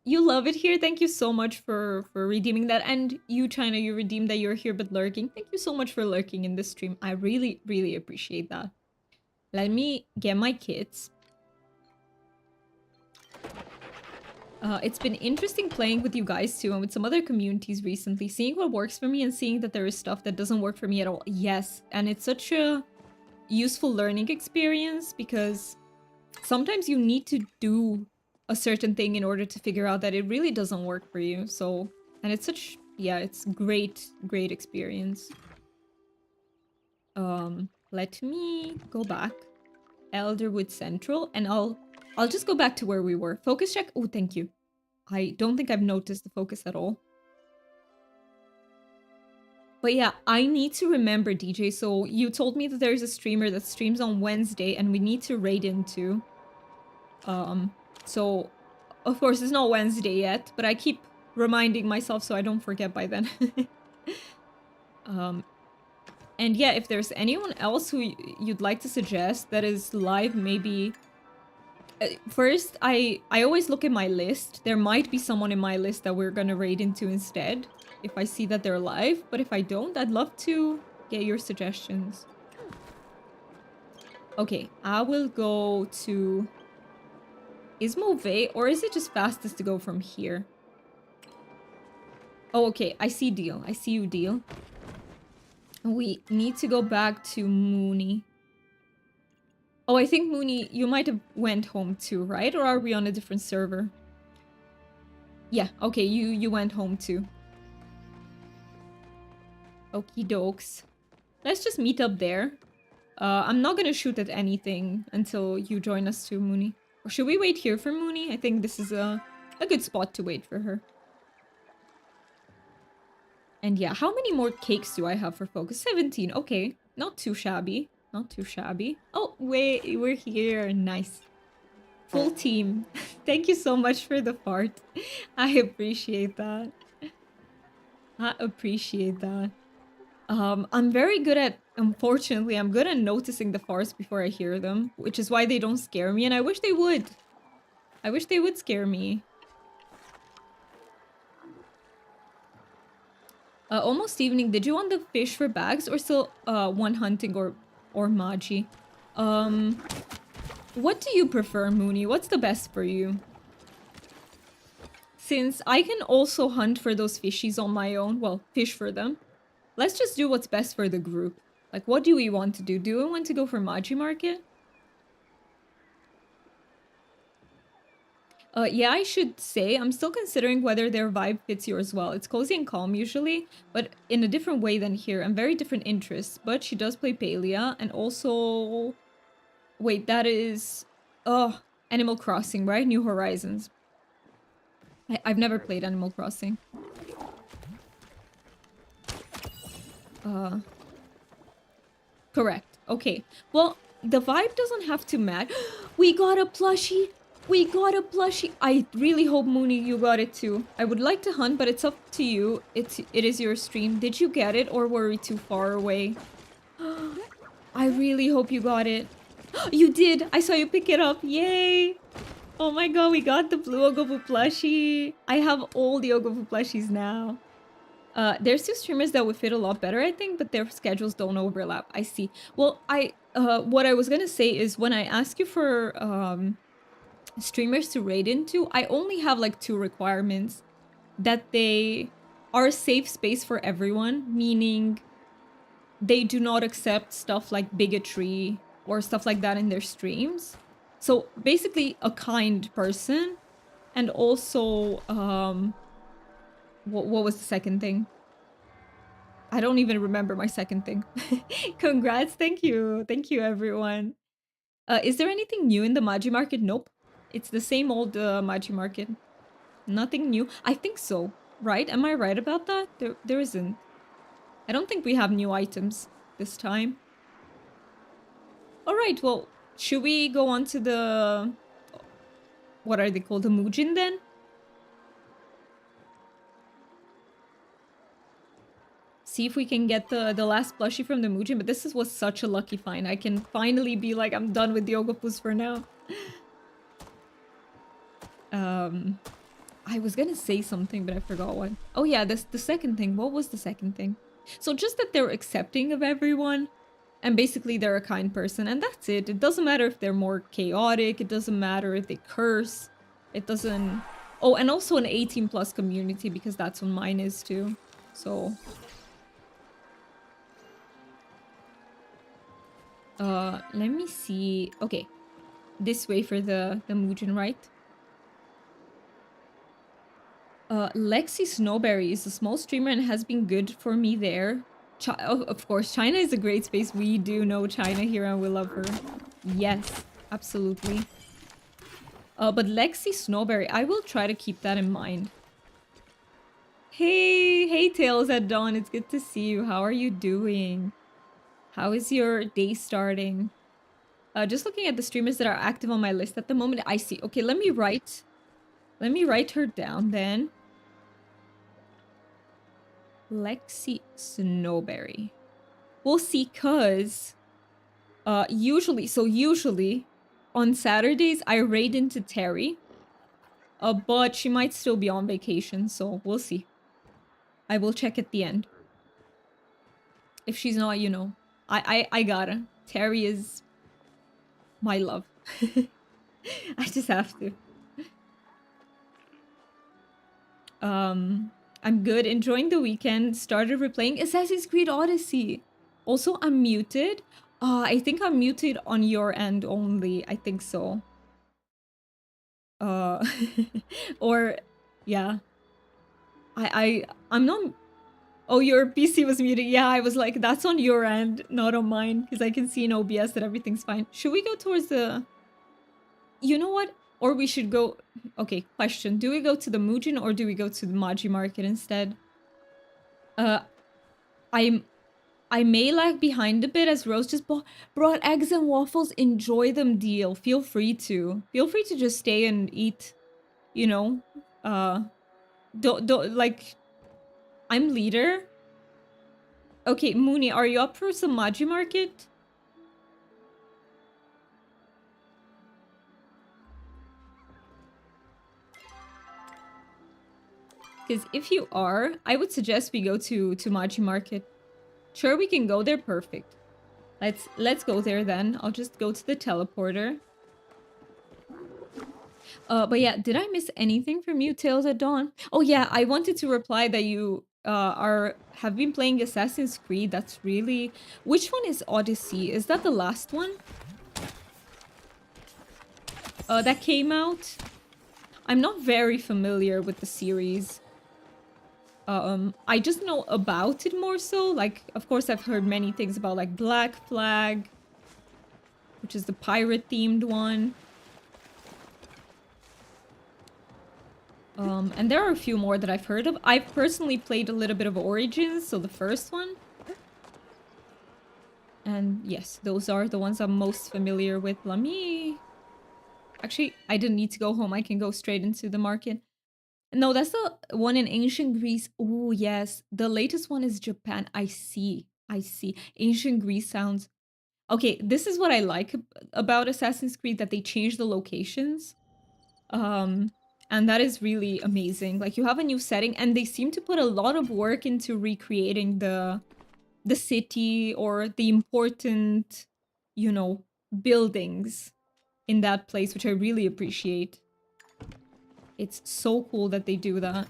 You love it here. Thank you so much for redeeming that. And you, China, you redeemed that you're here but lurking. Thank you so much for lurking in this stream. I really, really appreciate that. Let me get my kits. It's been interesting playing with you guys too and with some other communities recently, seeing what works for me and seeing that there is stuff that doesn't work for me at all. Yes, and it's such a useful learning experience because sometimes you need to do a certain thing in order to figure out that it really doesn't work for you. So, and it's such, yeah, it's great experience. Let me go back. Elderwood Central, and I'll just go back to where we were. Focus check. Oh, thank you. I don't think I've noticed the focus at all. But yeah, I need to remember, DJ. So you told me that there's a streamer that streams on Wednesday and we need to raid into. So of course it's not Wednesday yet, but I keep reminding myself so I don't forget by then. And yeah, if there's anyone else who you'd like to suggest that is live, maybe... First, I always look at my list. There might be someone in my list that we're gonna raid into instead, if I see that they're live. But if I don't, I'd love to get your suggestions. Okay, I will go to... Is Mauvais, or is it just fastest to go from here? Oh, okay, I see Deal. I see you, Deal. We need to go back to Mooney. Oh, I think Mooney, you might have went home too, right? Or are we on a different server? Yeah, okay, you went home too. Okie dokes. Let's just meet up there. I'm not gonna shoot at anything until you join us too, Mooney. Or should we wait here for Mooney? I think this is a good spot to wait for her. And yeah, how many more cakes do I have for focus? 17, okay. Not too shabby. Not too shabby. Oh, wait, we're here. Nice. Full team. Thank you so much for the fart. I appreciate that. I appreciate that. I'm very good at, unfortunately, I'm good at noticing the farts before I hear them, which is why they don't scare me, and I wish they would. I wish they would scare me. Almost evening. Did you want the fish for bags or still one hunting or Maji? What do you prefer, Mooney? What's the best for you? Since I can also hunt for those fishies on my own, well, fish for them. Let's just do what's best for the group. Like, what do we want to do? Do we want to go for Maji Market? Yeah, I should say, I'm still considering whether their vibe fits you as well. It's cozy and calm usually, but in a different way than here, and very different interests. But she does play Palia, and also... Wait, that is... Oh, Animal Crossing, right? New Horizons. I've never played Animal Crossing. Correct. Okay. Well, the vibe doesn't have to match. We got a plushie! We got a plushie! I really hope, Mooney, you got it too. I would like to hunt, but it's up to you. It is your stream. Did you get it, or were we too far away? I really hope you got it. You did! I saw you pick it up. Yay! Oh my god, we got the Blue Ogopuu Plushie. I have all the Ogopuu Plushies now. There's two streamers that would fit a lot better, I think, but their schedules don't overlap. I see. Well, what I was gonna say is when I ask you for, streamers to raid into, I only have like 2 requirements. That they are a safe space for everyone, meaning they do not accept stuff like bigotry or stuff like that in their streams. So basically a kind person And also, what was the second thing? I don't even remember my second thing. Congrats, thank you. Thank you, everyone. Is there anything new in the Maji Market? Nope. It's the same old Maji Market. Nothing new. I think so, right? Am I right about that? There isn't. I don't think we have new items this time. All right, well, should we go on to the... What are they called? The Muujin then? See if we can get the last plushie from the Muujin, but was such a lucky find. I can finally be like, I'm done with the Ogopuus for now. I was gonna say something, but I forgot what. Oh yeah, the second thing. What was the second thing? So just that they're accepting of everyone, and basically they're a kind person, and that's it. It doesn't matter if they're more chaotic. It doesn't matter if they curse. It doesn't... Oh, and also an 18 plus community, because that's what mine is too. So... let me see. Okay. This way for the Muujin, right? Lexi Snowberry is a small streamer and has been good for me there. Of course, China is a great space. We do know China here and we love her. Yes, absolutely. But Lexi Snowberry, I will try to keep that in mind. Hey, Tails at Dawn. It's good to see you. How are you doing? How is your day starting? Just looking at the streamers that are active on my list at the moment. I see. Okay, let me write her down then. Lexi Snowberry. We'll see, cause usually on Saturdays I raid into Terry. But she might still be on vacation, so we'll see. I will check at the end. If she's not, you know, I gotta. Terry is my love. I just have to. I'm good. Enjoying the weekend. Started replaying Assassin's Creed Odyssey. Also, I'm muted. I think I'm muted on your end only. I think so. Or, yeah. I'm not... Oh, your PC was muted. Yeah, I was like, that's on your end, not on mine. Because I can see in OBS that everything's fine. Should we go towards the... You know what? Or we should go... Okay, question. Do we go to the Muujin or do we go to the Maji Market instead? I may lag behind a bit as Rose just brought eggs and waffles. Enjoy them, deal. Feel free to. Feel free to just stay and eat, you know. Don't like... I'm leader. Okay, Mooney, are you up for some Maji Market? Because if you are, I would suggest we go to Maji Market. Sure, we can go there. Perfect. Let's go there then. I'll just go to the teleporter. But yeah, did I miss anything from you, Tales at Dawn? Oh yeah, I wanted to reply that you have been playing Assassin's Creed. That's really... Which one is Odyssey? Is that the last one? That came out? I'm not very familiar with the series. I just know about it more so. Like, of course, I've heard many things about, like, Black Flag, which is the pirate-themed one. And there are a few more that I've heard of. I've personally played a little bit of Origins, so the first one. And yes, those are the ones I'm most familiar with. Let me... Actually, I didn't need to go home. I can go straight into the market. No, that's the one in ancient Greece. Oh, yes. The latest one is Japan. I see. Ancient Greece sounds... Okay, this is what I like about Assassin's Creed, that they change the locations. And that is really amazing. Like, you have a new setting, and they seem to put a lot of work into recreating the city or the important, you know, buildings in that place, which I really appreciate. It's so cool that they do that.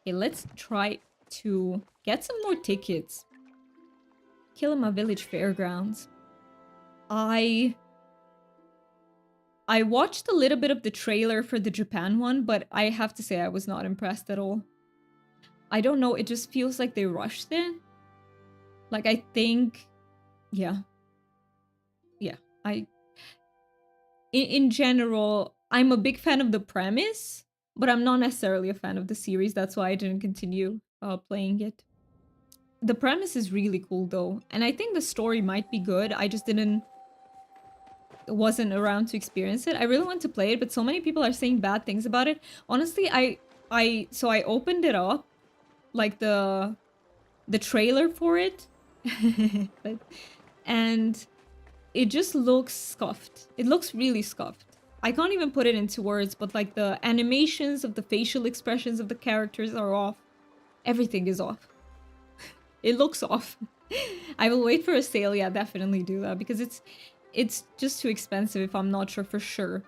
Okay, let's try to get some more tickets. Kilima Village Fairgrounds. I watched a little bit of the trailer for the Japan one, but I have to say I was not impressed at all. I don't know, it just feels like they rushed it. Like, I think... Yeah. Yeah. In general, I'm a big fan of the premise, but I'm not necessarily a fan of the series. That's why I didn't continue playing it. The premise is really cool, though. And I think the story might be good. I just wasn't around to experience it. I really want to play it, but so many people are saying bad things about it. Honestly, so I opened it up, like the trailer for it, and it just looks scuffed. It looks really scuffed. I can't even put it into words, but like the animations of the facial expressions of the characters are off. Everything is off. It looks off. I will wait for a sale. Yeah, definitely do that because it's just too expensive if I'm not sure for sure.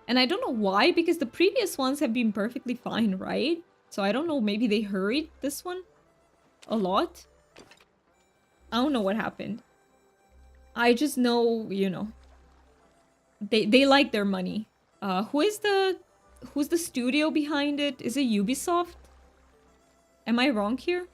And I don't know why, because the previous ones have been perfectly fine, right? So I don't know, maybe they hurried this one a lot. I don't know what happened. I just know, you know, they like their money. Who's the studio behind it? Is it Ubisoft? Am I wrong here?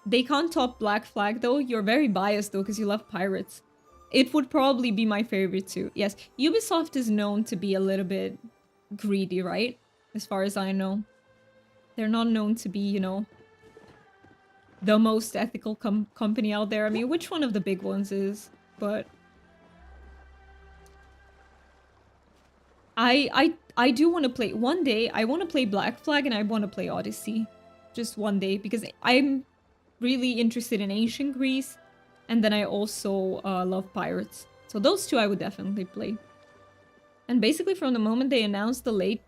They can't top Black Flag though. You're very biased though because you love pirates. It would probably be my favorite too. Yes, Ubisoft is known to be a little bit greedy, right? As far as I know. They're not known to be, you know, the most ethical company out there. I mean, which one of the big ones is? But I do want to play one day. I want to play Black Flag and I want to play Odyssey, just one day, because I'm really interested in ancient Greece, and then I also love pirates. So those two I would definitely play. And basically, from the moment they announced the late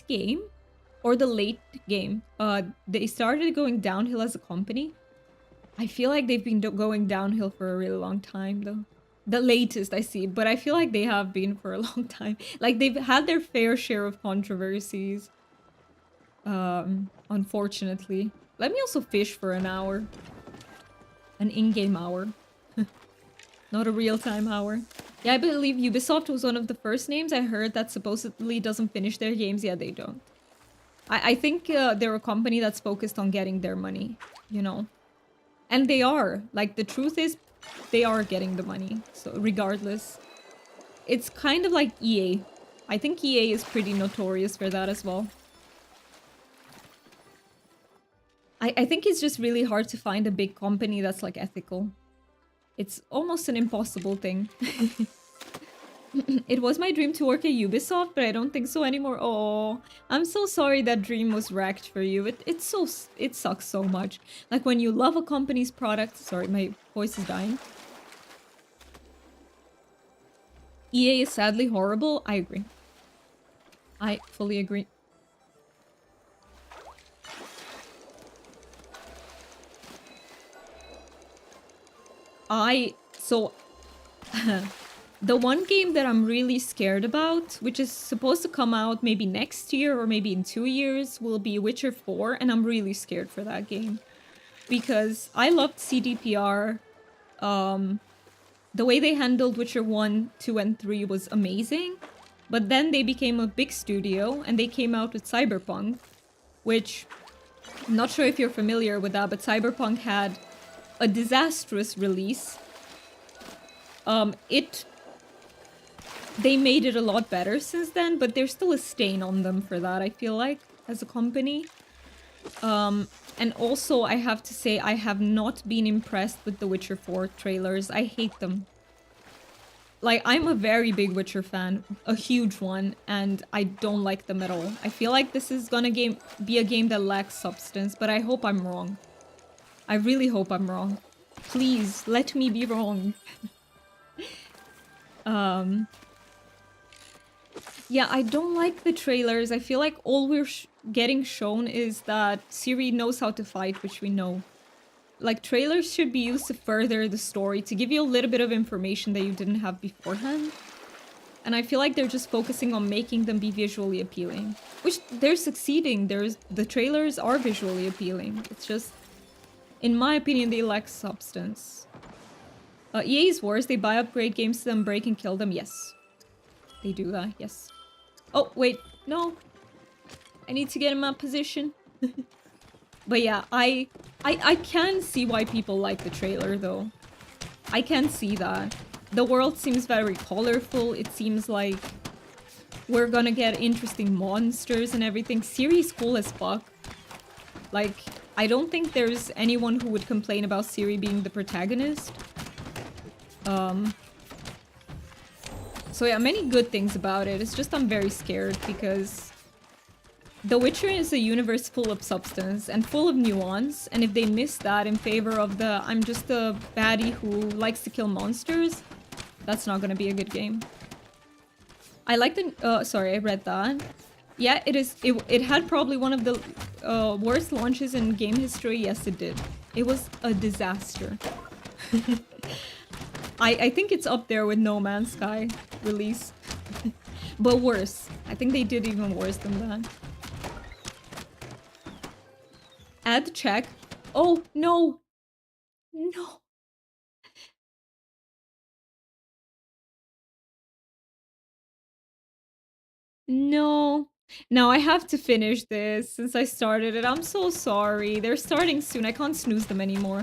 game, or the late game, they started going downhill as a company. I feel like they've been going downhill for a really long time, though. The latest I see, but I feel like they have been for a long time. Like, they've had their fair share of controversies. Unfortunately. Let me also fish for an hour. An in-game hour. Not a real-time hour. Yeah, I believe Ubisoft was one of the first names I heard that supposedly doesn't finish their games. Yeah, they don't. I think they're a company that's focused on getting their money, you know. And they are. Like, the truth is, they are getting the money. So, regardless. It's kind of like EA. I think EA is pretty notorious for that as well. I think it's just really hard to find a big company that's, like, ethical. It's almost an impossible thing. It was my dream to work at Ubisoft, but I don't think so anymore. Oh, I'm so sorry that dream was wrecked for you. It sucks so much. Like, when you love a company's product... Sorry, my voice is dying. EA is sadly horrible. I agree. I fully agree. So... The one game that I'm really scared about, which is supposed to come out maybe next year or maybe in 2 years, will be Witcher 4, and I'm really scared for that game. Because I loved CDPR. The way they handled Witcher 1, 2, and 3 was amazing. But then they became a big studio, and they came out with Cyberpunk, which... I'm not sure if you're familiar with that, but Cyberpunk had a disastrous release. They made it a lot better since then, but there's still a stain on them for that, I feel like, as a company. And also, I have to say, I have not been impressed with the Witcher 4 trailers. I hate them. Like, I'm a very big Witcher fan, a huge one, and I don't like them at all. I feel like this is gonna be a game that lacks substance, but I hope I'm wrong. I really hope I'm wrong. Please, let me be wrong. Yeah, I don't like the trailers. I feel like all we're getting shown is that Ciri knows how to fight, which we know. Like, trailers should be used to further the story, to give you a little bit of information that you didn't have beforehand. And I feel like they're just focusing on making them be visually appealing. Which, they're succeeding. The trailers are visually appealing. It's just, in my opinion, they lack substance. EA's worse. They buy up great games, then break and kill them. Yes. They do that, yes. Oh, wait. No. I need to get in my position. But yeah, I can see why people like the trailer, though. I can see that. The world seems very colorful. It seems like we're gonna get interesting monsters and everything. Siri's cool as fuck. Like, I don't think there's anyone who would complain about Siri being the protagonist. So yeah, many good things about it. It's just I'm very scared because The Witcher is a universe full of substance and full of nuance, and if they miss that in favor of the I'm just a baddie who likes to kill monsters, that's not gonna be a good game. I like the sorry, I read that. Yeah, it had probably one of the worst launches in game history. Yes, it did. It was a disaster. I think it's up there with No Man's Sky release. But worse. I think they did even worse than that. Add check. Oh, no. No. No. Now I have to finish this since I started it. I'm so sorry. They're starting soon. I can't snooze them anymore.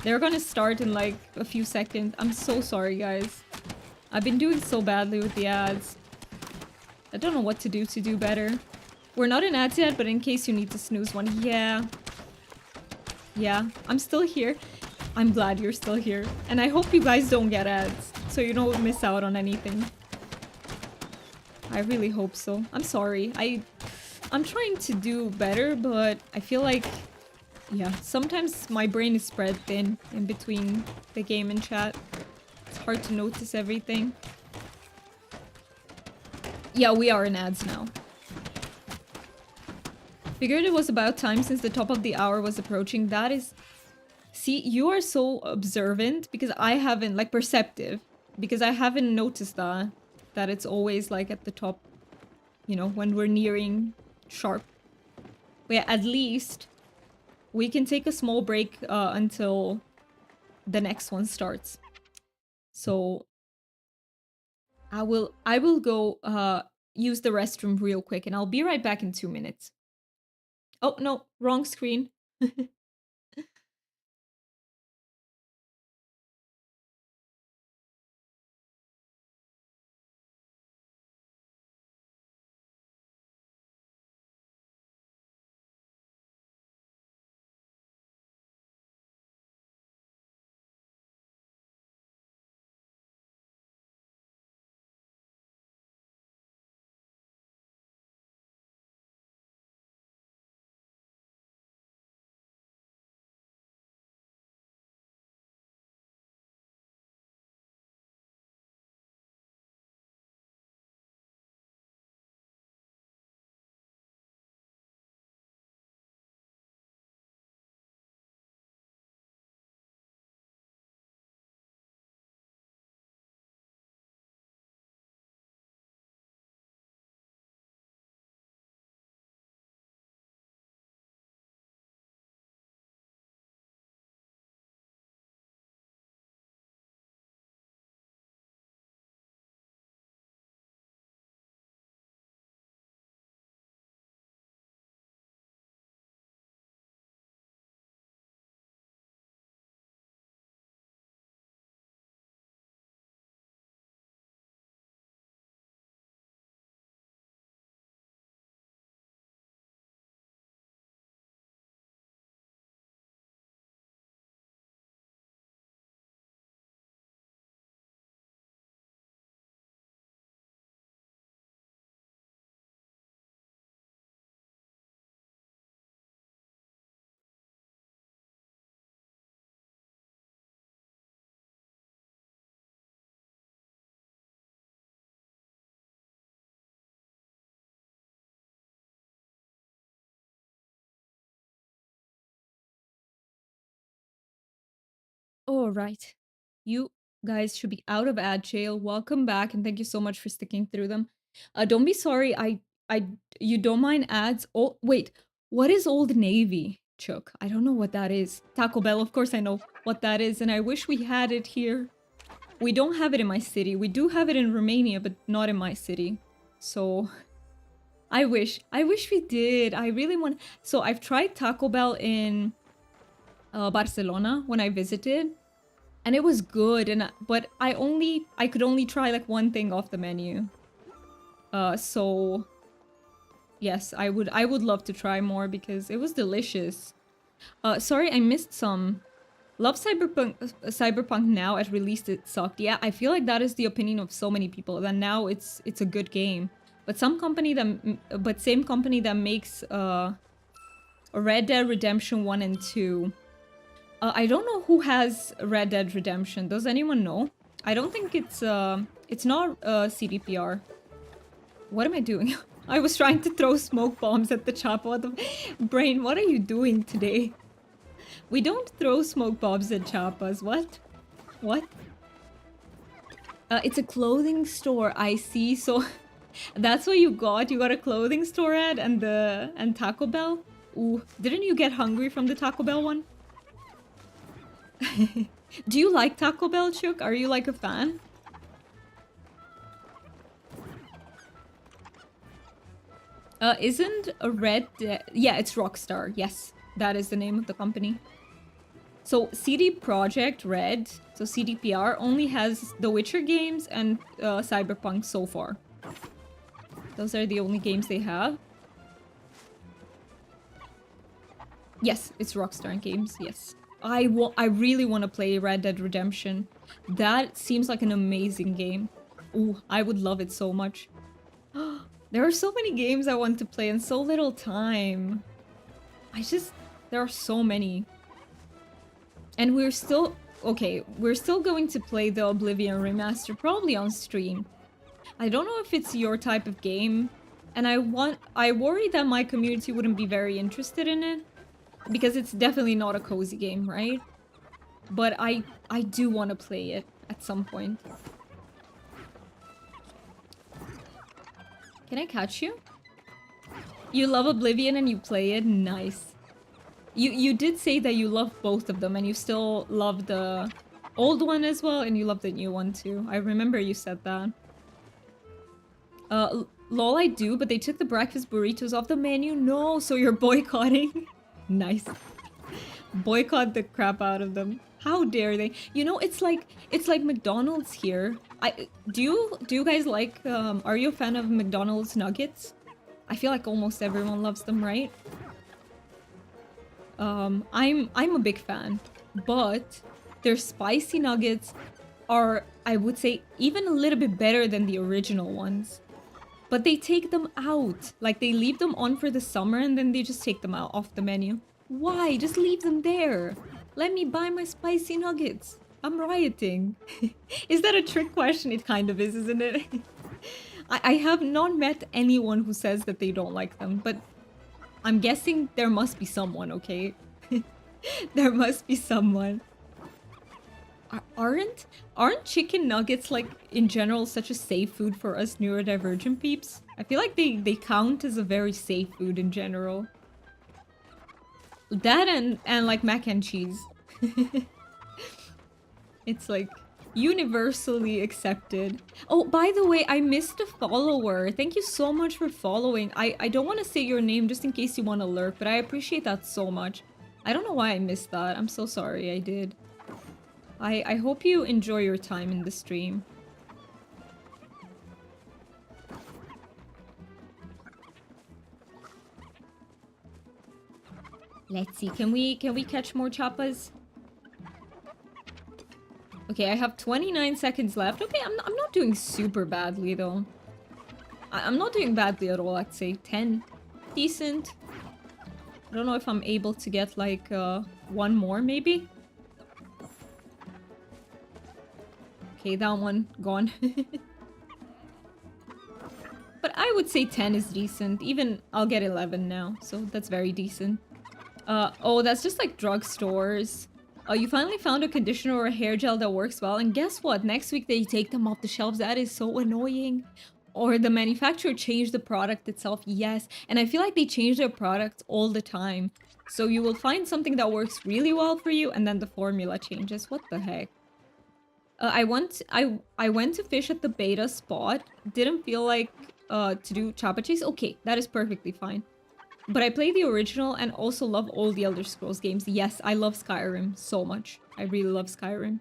They're gonna start in like a few seconds. I'm so sorry, guys. I've been doing so badly with the ads. I don't know what to do better. We're not in ads yet, but in case you need to snooze one. Yeah. Yeah, I'm still here. I'm glad you're still here. And I hope you guys don't get ads, so you don't miss out on anything. I really hope so. I'm sorry. I'm trying to do better, but I feel like, yeah, sometimes my brain is spread thin in between the game and chat. It's hard to notice everything. Yeah, we are in ads now. Figured it was about time since the top of the hour was approaching. That is... See, you are so observant because I haven't, like, perceptive. Because I haven't noticed that. That it's always, like, at the top, you know, when we're nearing sharp. But yeah, at least we can take a small break until the next one starts. So I will go use the restroom real quick and I'll be right back in 2 minutes. Oh, no, wrong screen. All right. You guys should be out of ad jail. Welcome back and thank you so much for sticking through them. Don't be sorry. I you don't mind ads. Oh, wait. What is Old Navy, Chuck? I don't know what that is. Taco Bell, of course I know what that is and I wish we had it here. We don't have it in my city. We do have it in Romania, but not in my city. So I wish we did. I really want. So I've tried Taco Bell in Barcelona when I visited, and it was good. But I could only try like one thing off the menu. So yes, I would love to try more because it was delicious. Sorry, I missed some. Love Cyberpunk now at release it sucked. Yeah, I feel like that is the opinion of so many people that now it's a good game. But same company that makes Red Dead Redemption 1 and 2. I don't know who has Red Dead Redemption. Does anyone know? I don't think it's not CDPR. What am I doing? I was trying to throw smoke bombs at the Chapo. Brain, what are you doing today? We don't throw smoke bombs at Chapas. What? What? It's a clothing store. I see. So that's what you got. You got a clothing store ad and Taco Bell. Ooh, didn't you get hungry from the Taco Bell one? Do you like Taco Bell, Chook? Are you like a fan? Isn't a Red Dead... Yeah, it's Rockstar. Yes, that is the name of the company. So CD Projekt Red, so CDPR, only has The Witcher games and Cyberpunk so far. Those are the only games they have. Yes, it's Rockstar Games, yes. I really want to play Red Dead Redemption. That seems like an amazing game. Ooh, I would love it so much. There are so many games I want to play in so little time. There are so many. And we're still going to play the Oblivion remaster probably on stream. I don't know if it's your type of game, and I worry that my community wouldn't be very interested in it because it's definitely not a cozy game, right? But I do want to play it at some point. Can I catch you? You love Oblivion and you play it? Nice. You did say that you love both of them and you still love the old one as well and you love the new one too. I remember you said that. Lol, I do, but they took the breakfast burritos off the menu. No, so you're boycotting? Nice. Boycott the crap out of them. How dare they? You know, it's like McDonald's here. Do you guys like are you a fan of McDonald's nuggets? I feel like almost everyone loves them, right? I'm a big fan, but their spicy nuggets are, I would say, even a little bit better than the original ones. But they take them out. Like, they leave them on for the summer and then they just take them out off the menu. Why? Just leave them there. Let me buy my spicy nuggets. I'm rioting. Is that a trick question? It kind of is, isn't it? I have not met anyone who says that they don't like them, but I'm guessing there must be someone, okay? There must be someone. Aren't chicken nuggets, like, in general, such a safe food for us neurodivergent peeps? I feel like they count as a very safe food in general. That and like mac and cheese. It's like universally accepted. Oh, by the way, I missed a follower. Thank you so much for following. I don't want to say your name just in case you want to lurk, but I appreciate that so much. I don't know why I missed that. I'm so sorry I did. I hope you enjoy your time in the stream. Let's see, can we catch more chappas? Okay, I have 29 seconds left. Okay, I'm not doing super badly though. I'm not doing badly at all, I'd say. 10. Decent. I don't know if I'm able to get like one more maybe. Okay, that one gone. But I would say 10 is decent. Even I'll get 11 now, so that's very decent. Oh, that's just like drugstores. You finally found a conditioner or a hair gel that works well, and guess what? Next week they take them off the shelves. That is so annoying. Or the manufacturer changed the product itself. Yes, and I feel like they change their products all the time. So you will find something that works really well for you, and then the formula changes. What the heck? I went to fish at the beta spot. Didn't feel like to do Choppa Chase. Okay, that is perfectly fine. But I play the original and also love all the Elder Scrolls games. Yes, I love Skyrim so much. I really love Skyrim.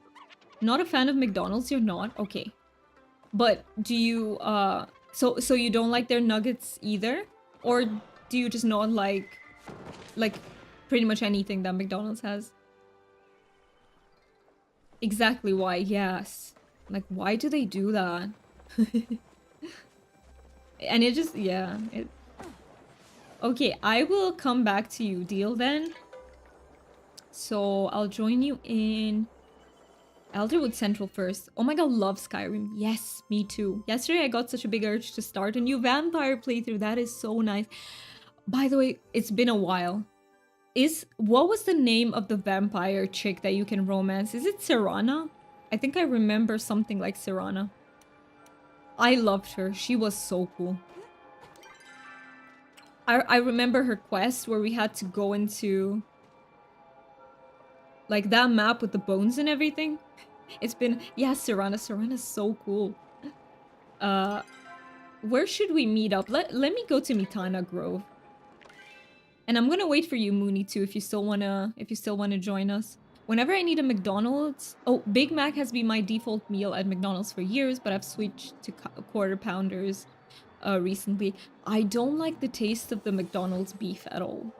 Not a fan of McDonald's, you're not? Okay. But do you so you don't like their nuggets either? Or do you just not like pretty much anything that McDonald's has? Exactly why, yes. Like why do they do that? And it just yeah, it okay, I will come back to you, deal then. So I'll join you in Elderwood Central first. Oh my god, love Skyrim. Yes, me too. Yesterday I got such a big urge to start a new vampire playthrough. That is so nice. By the way, it's been a while. What was the name of the vampire chick that you can romance? Is it Serana? I think I remember something like Serana. I loved her. She was so cool. I remember her quest where we had to go into like that map with the bones and everything. It's been yeah, Serana. Serana's so cool. Uh where should we meet up? Let me go to Mitana Grove. And I'm gonna wait for you, Mooney, too, if you still wanna join us. Whenever I need a McDonald's, oh, Big Mac has been my default meal at McDonald's for years, but I've switched to quarter pounders recently. I don't like the taste of the McDonald's beef at all.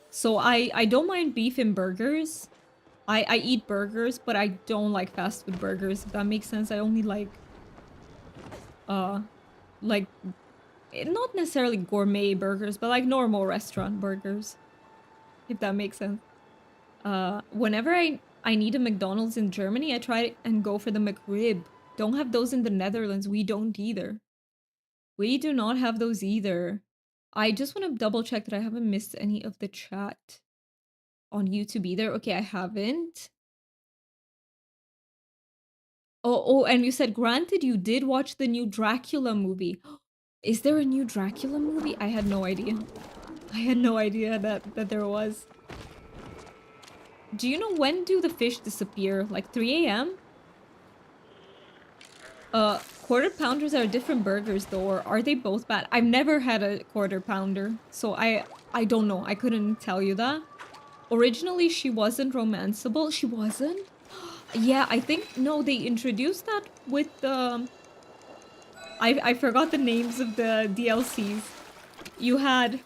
So I don't mind beef in burgers. I eat burgers, but I don't like fast food burgers, if that makes sense. I only uh like not necessarily gourmet burgers, but like normal restaurant burgers, if that makes sense. Whenever I need a McDonald's in Germany, I try and go for the McRib. Don't have those in the Netherlands. We don't either. We do not have those either. I just want to double check that I haven't missed any of the chat on YouTube either. Okay, I haven't. Oh, and you said, granted, you did watch the new Dracula movie. Is there a new Dracula movie? I had no idea. I had no idea that there was. Do you know when do the fish disappear? Like 3 a.m.? Quarter pounders are different burgers though, or are they both bad? I've never had a quarter pounder, so I don't know. I couldn't tell you that. Originally, she wasn't romanceable. She wasn't? Yeah, I think no, they introduced that with the I forgot the names of the DLCs. You had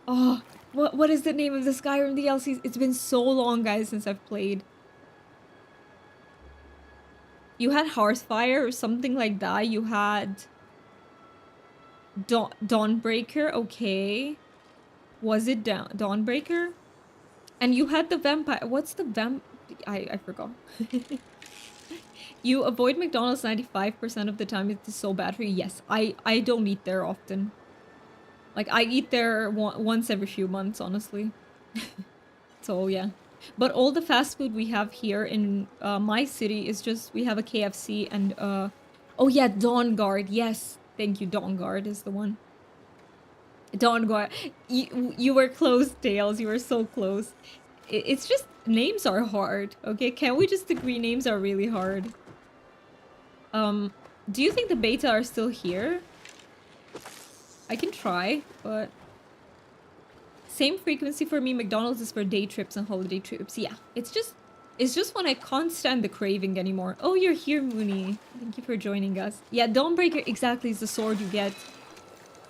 oh, what is the name of the Skyrim DLCs? It's been so long, guys, since I've played. You had Hearthfire or something like that. You had Dawnbreaker, okay. Was it Dawnbreaker? And you had the vampire. What's the I forgot. You avoid McDonald's 95% of the time. It's so bad for you. Yes, I don't eat there often. Like I eat there once every few months, honestly. So yeah. But all the fast food we have here in my city is just we have a KFC and oh yeah, Dawn Guard. Yes, thank you. Dawn Guard is the one. Dawn Guard. You were close, Tails. You were so close. It's just names are hard. Okay, can we just agree names are really hard? Do you think the beta are still here? I can try, but same frequency for me. McDonald's is for day trips and holiday trips. Yeah, it's just when I can't stand the craving anymore. Oh, you're here, Mooney. Thank you for joining us. Yeah, Dawnbreaker exactly is the sword you get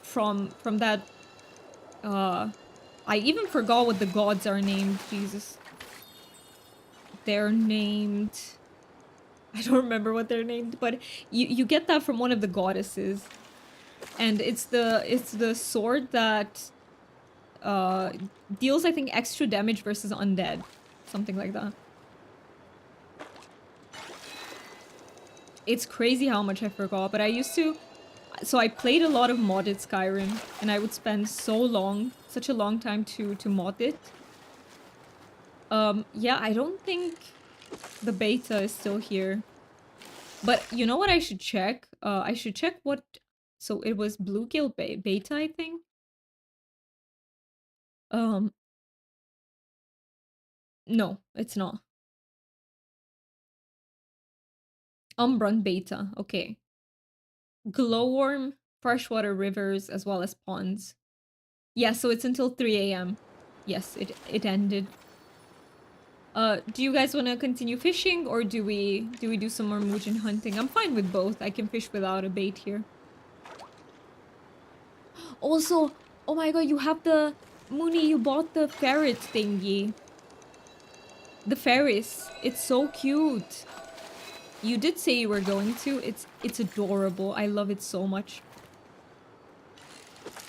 from that. I even forgot what the gods are named. Jesus, they're named. I don't remember what they're named, but you get that from one of the goddesses, and it's the sword that deals, I think, extra damage versus undead, something like that. It's crazy how much I forgot, but I used to. So I played a lot of modded Skyrim, and I would spend such a long time to mod it. Yeah, I don't think the beta is still here. But you know what I should check? I should check what... So it was Bluegill beta, I think? Um, no, it's not. Umbran Beta. Okay. Glowworm, freshwater rivers, as well as ponds. Yeah, so it's until 3 a.m. Yes, it ended. Do you guys want to continue fishing, or do we do some more Muujin hunting? I'm fine with both. I can fish without a bait here. Also, oh my god, you have the Mooney, you bought the ferret thingy. The Ferris. It's so cute. You did say you were going to. It's adorable. I love it so much.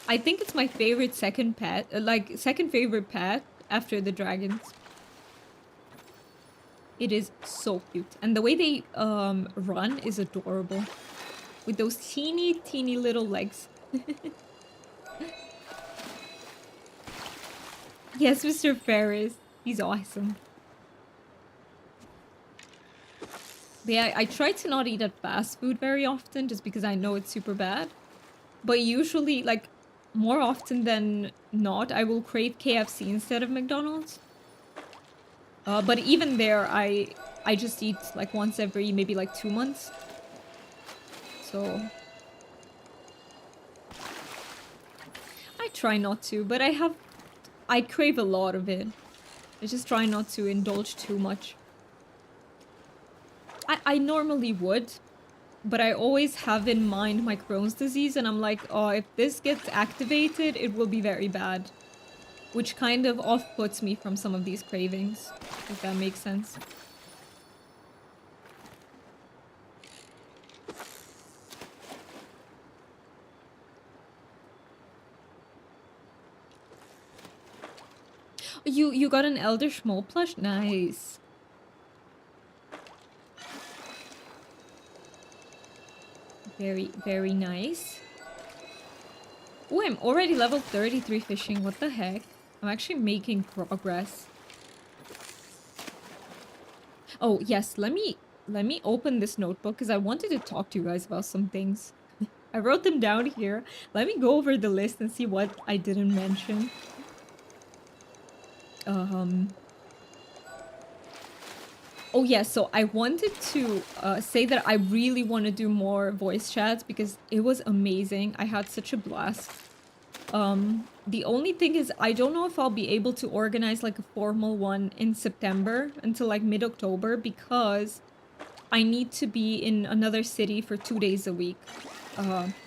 I think it's my favorite second pet, like second favorite pet after the dragons. It is so cute. And the way they run is adorable. With those teeny little legs. Yes, Mr. Ferris. He's awesome. But yeah, I try to not eat at fast food very often just because I know it's super bad. But usually, like, more often than not, I will crave KFC instead of McDonald's. But even there, I just eat like once every maybe like 2 months. So I try not to, but I crave a lot of it. I just try not to indulge too much. I normally would, but I always have in mind my Crohn's disease, and I'm like, oh, if this gets activated, it will be very bad. Which kind of off-puts me from some of these cravings, if that makes sense. You got an Elder Schmoll plush? Nice. Very nice. Oh, I'm already level 33 fishing. What the heck? I'm actually making progress. Oh, yes. Let me open this notebook because I wanted to talk to you guys about some things. I wrote them down here. Let me go over the list and see what I didn't mention. Oh yeah, so I wanted to say that I really want to do more voice chats because it was amazing. I had such a blast. The only thing is I don't know if I'll be able to organize like a formal one in September until like mid-October because I need to be in another city for 2 days a week.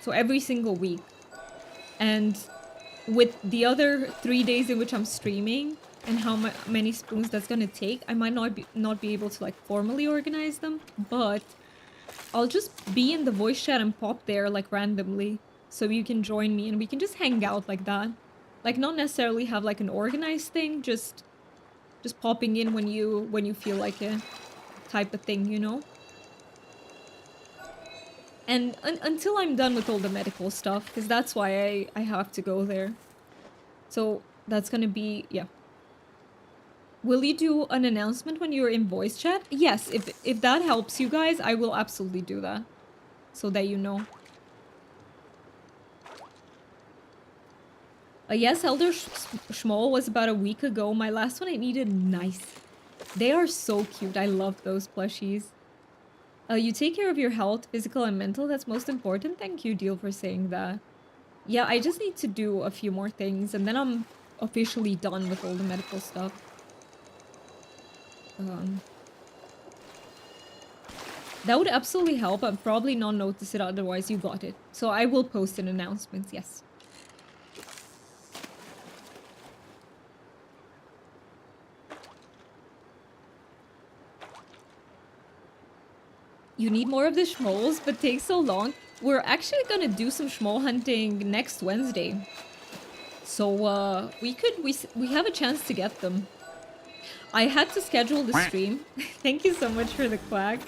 So every single week. And with the other 3 days in which I'm streaming and how many spoons that's gonna take, I might not be able to like formally organize them, but I'll just be in the voice chat and pop there like randomly so you can join me and we can just hang out like that. Like not necessarily have like an organized thing, just popping in when you feel like it type of thing, you know? And until I'm done with all the medical stuff, because that's why I have to go there. So that's gonna be, yeah. Will you do an announcement when you're in voice chat? Yes, if that helps you guys, I will absolutely do that. So that you know. Yes, Elder Schmoll was about a week ago. My last one I needed. Nice. They are so cute. I love those plushies. You take care of your health, physical and mental. That's most important. Thank you, Deal, for saying that. Yeah, I just need to do a few more things and then I'm officially done with all the medical stuff. That would absolutely help. I'd probably not notice it otherwise. You got it. So I will post an announcement, yes. You need more of the schmolls, but takes so long. We're actually gonna do some schmoll hunting next Wednesday. So we have a chance to get them. I had to schedule the stream. Thank you so much for the quack.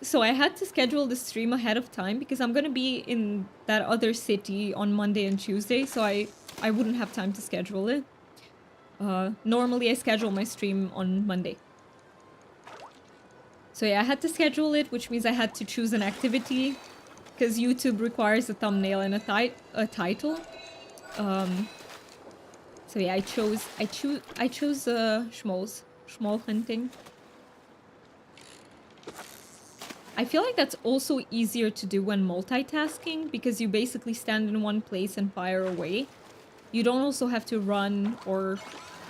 So I had to schedule the stream ahead of time because I'm gonna be in that other city on Monday and Tuesday, so I wouldn't have time to schedule it. Normally I schedule my stream on Monday. So yeah, I had to schedule it, which means I had to choose an activity because YouTube requires a thumbnail and a title. So yeah, I chose schmoll hunting. I feel like that's also easier to do when multitasking because you basically stand in one place and fire away. You don't also have to run or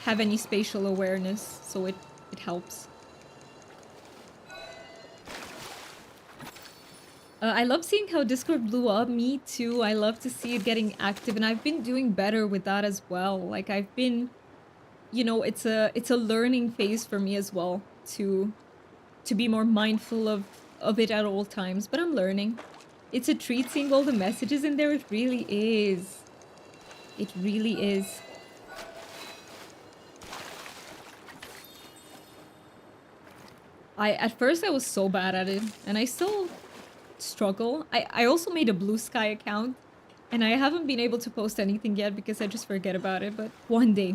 have any spatial awareness, so it helps. I love seeing how Discord blew up. Me too. I love to see it getting active, and I've been doing better with that as well. Like I've been, you know, it's a learning phase for me as well to be more mindful of it at all times. But I'm learning. It's a treat seeing all the messages in there. It really is. It really is. At first I was so bad at it, and I still struggle. I also made a Blue Sky account, and I haven't been able to post anything yet because I just forget about it, but one day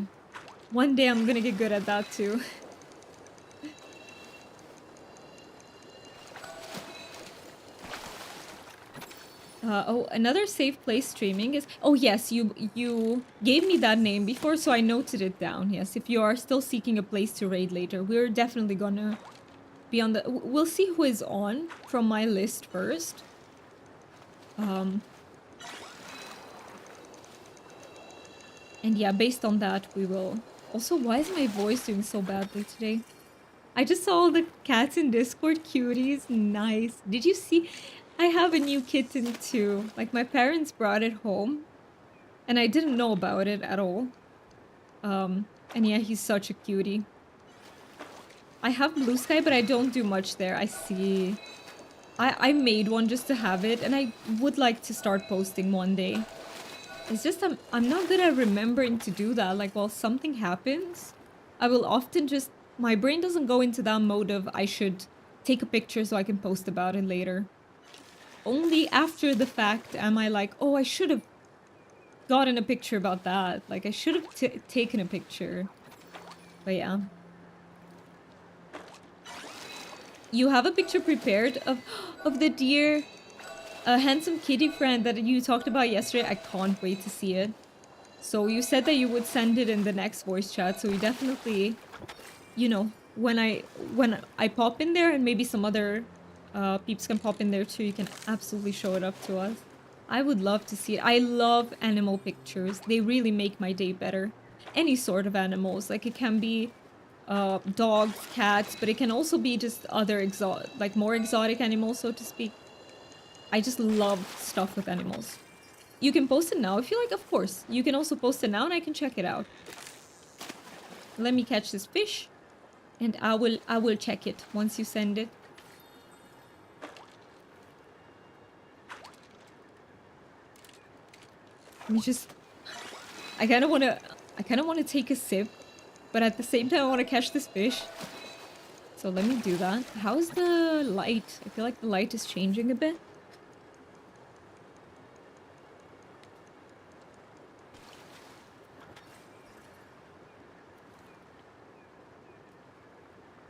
I'm gonna get good at that too. Oh, another safe place streaming is... Oh yes, you gave me that name before, so I noted it down. Yes, if you are still seeking a place to raid later, we're definitely gonna be on the... We'll see who is on from my list first. And yeah, based on that, we will... Also, why is my voice doing so badly today? I just saw all the cats in Discord. Cuties. Nice. Did you see? I have a new kitten too. Like, my parents brought it home, and I didn't know about it at all. And yeah, he's such a cutie. I have Blue Sky, but I don't do much there. I see. I made one just to have it, and I would like to start posting one day. It's just I'm not good at remembering to do that. Like, while something happens, I will often just... My brain doesn't go into that mode of I should take a picture so I can post about it later. Only after the fact am I like, oh, I should have gotten a picture about that. Like, I should have taken a picture. But yeah. You have a picture prepared of the dear handsome kitty friend that you talked about yesterday. I can't wait to see it. So you said that you would send it in the next voice chat, so we definitely, you know, when I pop in there, and maybe some other peeps can pop in there too, you can absolutely show it up to us. I would love to see it. I love animal pictures. They really make my day better. Any sort of animals. Like, it can be dogs, cats, but it can also be just other like more exotic animals, so to speak. I just love stuff with animals. You can post it now if you like, of course. You can also post it now and I can check it out. Let me catch this fish, and I will check it once you send it. Let me just... I kind of want to take a sip, but at the same time I want to catch this fish. So let me do that. How's the light? I feel like the light is changing a bit.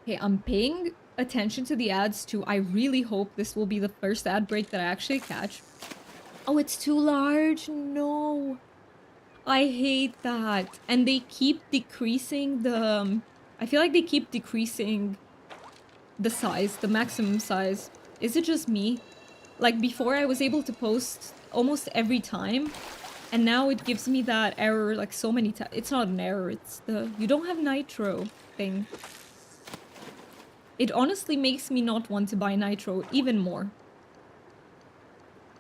Okay, I'm paying attention to the ads too. I really hope this will be the first ad break that I actually catch. Oh, it's too large. No. I hate that. And they keep decreasing the... I feel like they keep decreasing the size, the maximum size. Is it just me? Like, before I was able to post almost every time, and now it gives me that error like so many times. It's not an error, it's the you don't have nitro thing. It honestly makes me not want to buy nitro even more.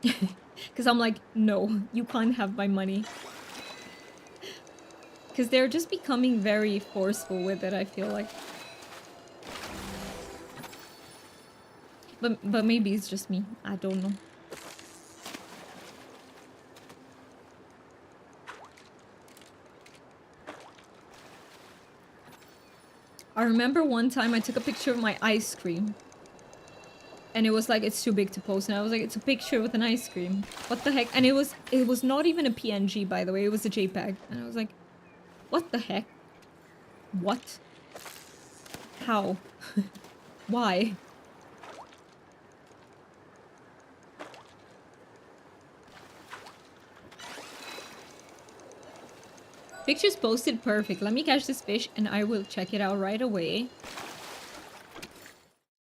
Because I'm like, no, you can't have my money. Because they're just becoming very forceful with it, I feel like. But maybe it's just me. I don't know. I remember one time I took a picture of my ice cream. And it was like, it's too big to post. And I was like, it's a picture with an ice cream. What the heck? And it was not even a PNG, by the way. It was a JPEG. And I was like, what the heck? What? How? Why? Pictures posted, perfect. Let me catch this fish and I will check it out right away.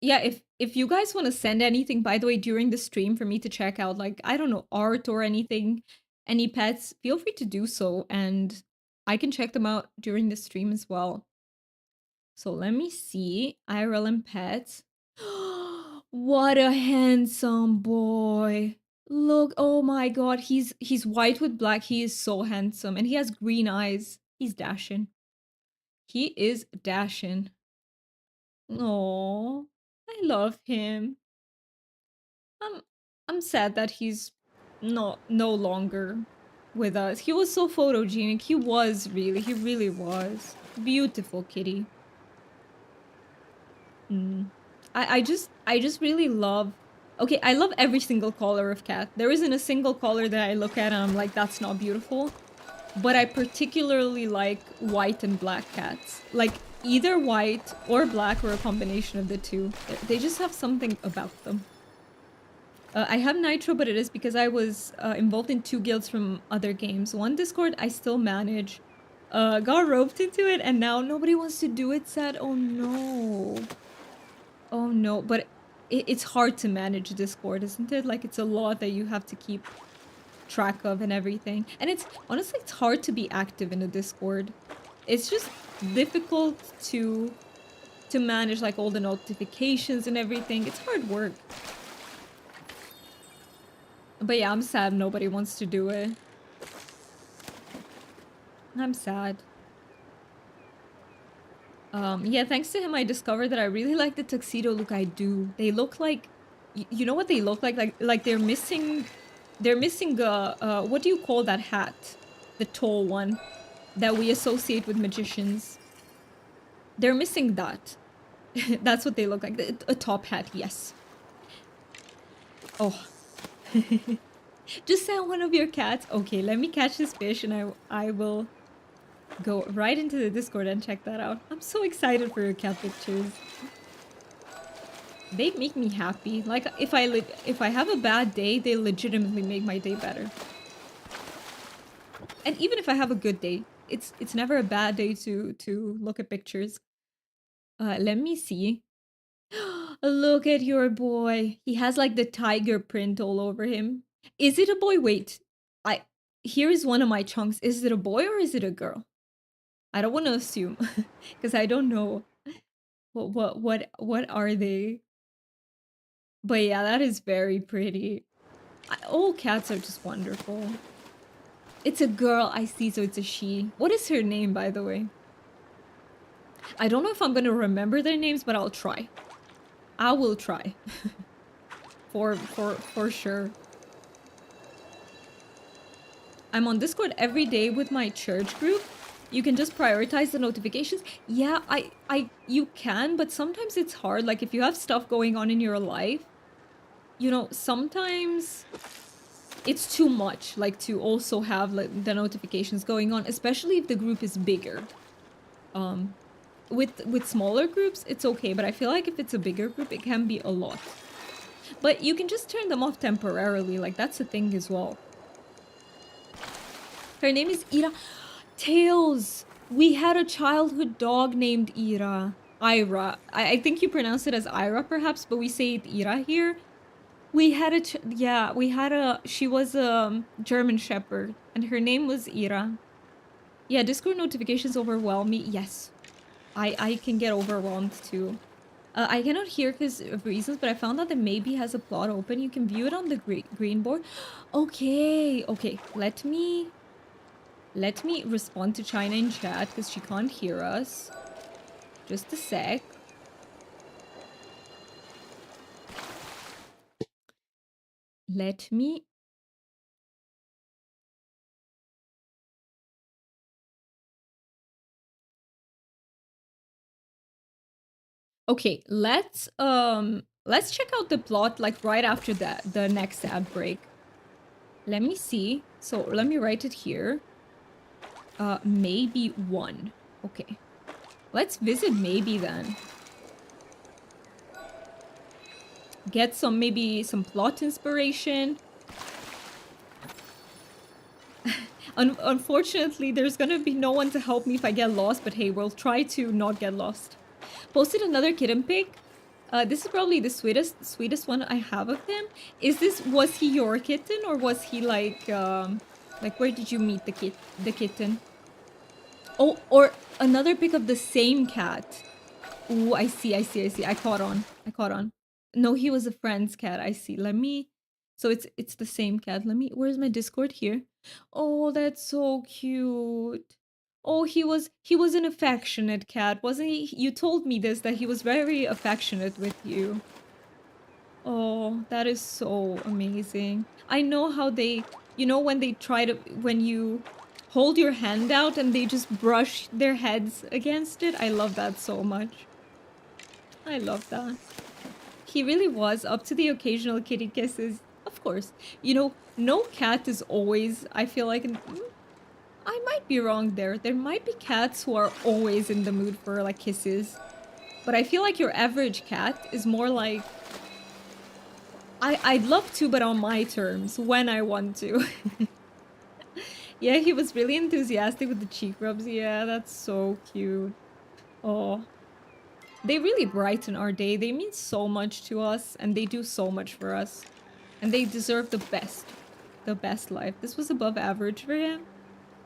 Yeah, if you guys want to send anything, by the way, during the stream for me to check out, like, I don't know, art or anything, any pets, feel free to do so, and I can check them out during the stream as well. So let me see. IRL and pets. What a handsome boy. Look, oh my god, he's white with black. He is so handsome, and he has green eyes. He's dashing. He is dashing. Oh, I love him. I'm I'm sad that he's no longer with us. He was so photogenic. He really was. Beautiful kitty. Mm. I just really love. Okay, I love every single color of cat. There isn't a single color that I look at and I'm like, that's not beautiful. But I particularly like white and black cats. Like either white or black or a combination of the two. They just have something about them. I have Nitro, but it is because I was involved in 2 guilds from other games. One Discord I still manage. Got roped into it and now nobody wants to do it, sad. Oh no. Oh no, but it's hard to manage Discord, isn't it? Like it's a lot that you have to keep track of and everything. And it's honestly it's hard to be active in a Discord. It's just difficult to manage like all the notifications and everything. It's hard work. But yeah, I'm sad nobody wants to do it. I'm sad. Yeah, thanks to him I discovered that I really like the tuxedo look. I do. They look like you know what they look like? Like they're missing what do you call that hat? The tall one that we associate with magicians. They're missing that. That's what they look like. A top hat, yes. Oh. Just send one of your cats. Okay, let me catch this fish and I will go right into the Discord and check that out. I'm so excited for your cat pictures. They make me happy. Like if I have a bad day, they legitimately make my day better. And even if I have a good day, it's never a bad day to look at pictures. Let me see. Look at your boy. He has like the tiger print all over him. Is it a boy? Wait. Here is one of my chunks. Is it a boy or is it a girl? I don't want to assume because I don't know. What are they? But yeah, that is very pretty. All cats are just wonderful. It's a girl, I see, so it's a she. What is her name, by the way? I don't know if I'm gonna remember their names, but I'll try. I will try. for sure. I'm on Discord every day with my church group. You can just prioritize the notifications. Yeah, you can, but sometimes it's hard. Like if you have stuff going on in your life, you know, sometimes it's too much, like to also have like the notifications going on, especially if the group is bigger. With smaller groups, it's okay, but I feel like if it's a bigger group, it can be a lot. But you can just turn them off temporarily, like that's a thing as well. Her name is Ira. Tails! We had a childhood dog named Ira. Ira. I think you pronounce it as Ira perhaps, but we say it Ira here. We had she was a German Shepherd, and her name was Ira. Yeah, Discord notifications overwhelm me. Yes. I can get overwhelmed too. I cannot hear because of reasons, but I found out that maybe has a plot open. You can view it on the green board. Okay, okay. Let me respond to China in chat because she can't hear us. Just a sec. Let me... Okay, let's check out the plot like right after the next ad break. Let me see. So let me write it here. Maybe 1. Okay. Let's visit maybe then. Get maybe some plot inspiration. Unfortunately, there's gonna be no one to help me if I get lost, but hey, we'll try to not get lost. Posted another kitten pic. This is probably the sweetest one I have of him. Was he your kitten or was he like where did you meet the kitten? Oh, or another pic of the same cat. Ooh, I see, I see, I see. I caught on. I caught on. No, he was a friend's cat. I see. Let me. So it's the same cat. Let me. Where's my Discord here? Oh, that's so cute. Oh, he was an affectionate cat, wasn't he? You told me this that he was very affectionate with you. Oh, that is so amazing. I know how they, when they try to, when you hold your hand out and they just brush their heads against it. I love that so much. I love that. He really was up to the occasional kitty kisses. Of course. No cat is always, I feel like, I might be wrong there. There might be cats who are always in the mood for like kisses. But I feel like your average cat is more like, I'd love to, but on my terms, when I want to. Yeah, he was really enthusiastic with the cheek rubs. Yeah, that's so cute. Oh, they really brighten our day. They mean so much to us, and they do so much for us. And they deserve the best. The best life. This was above average for him.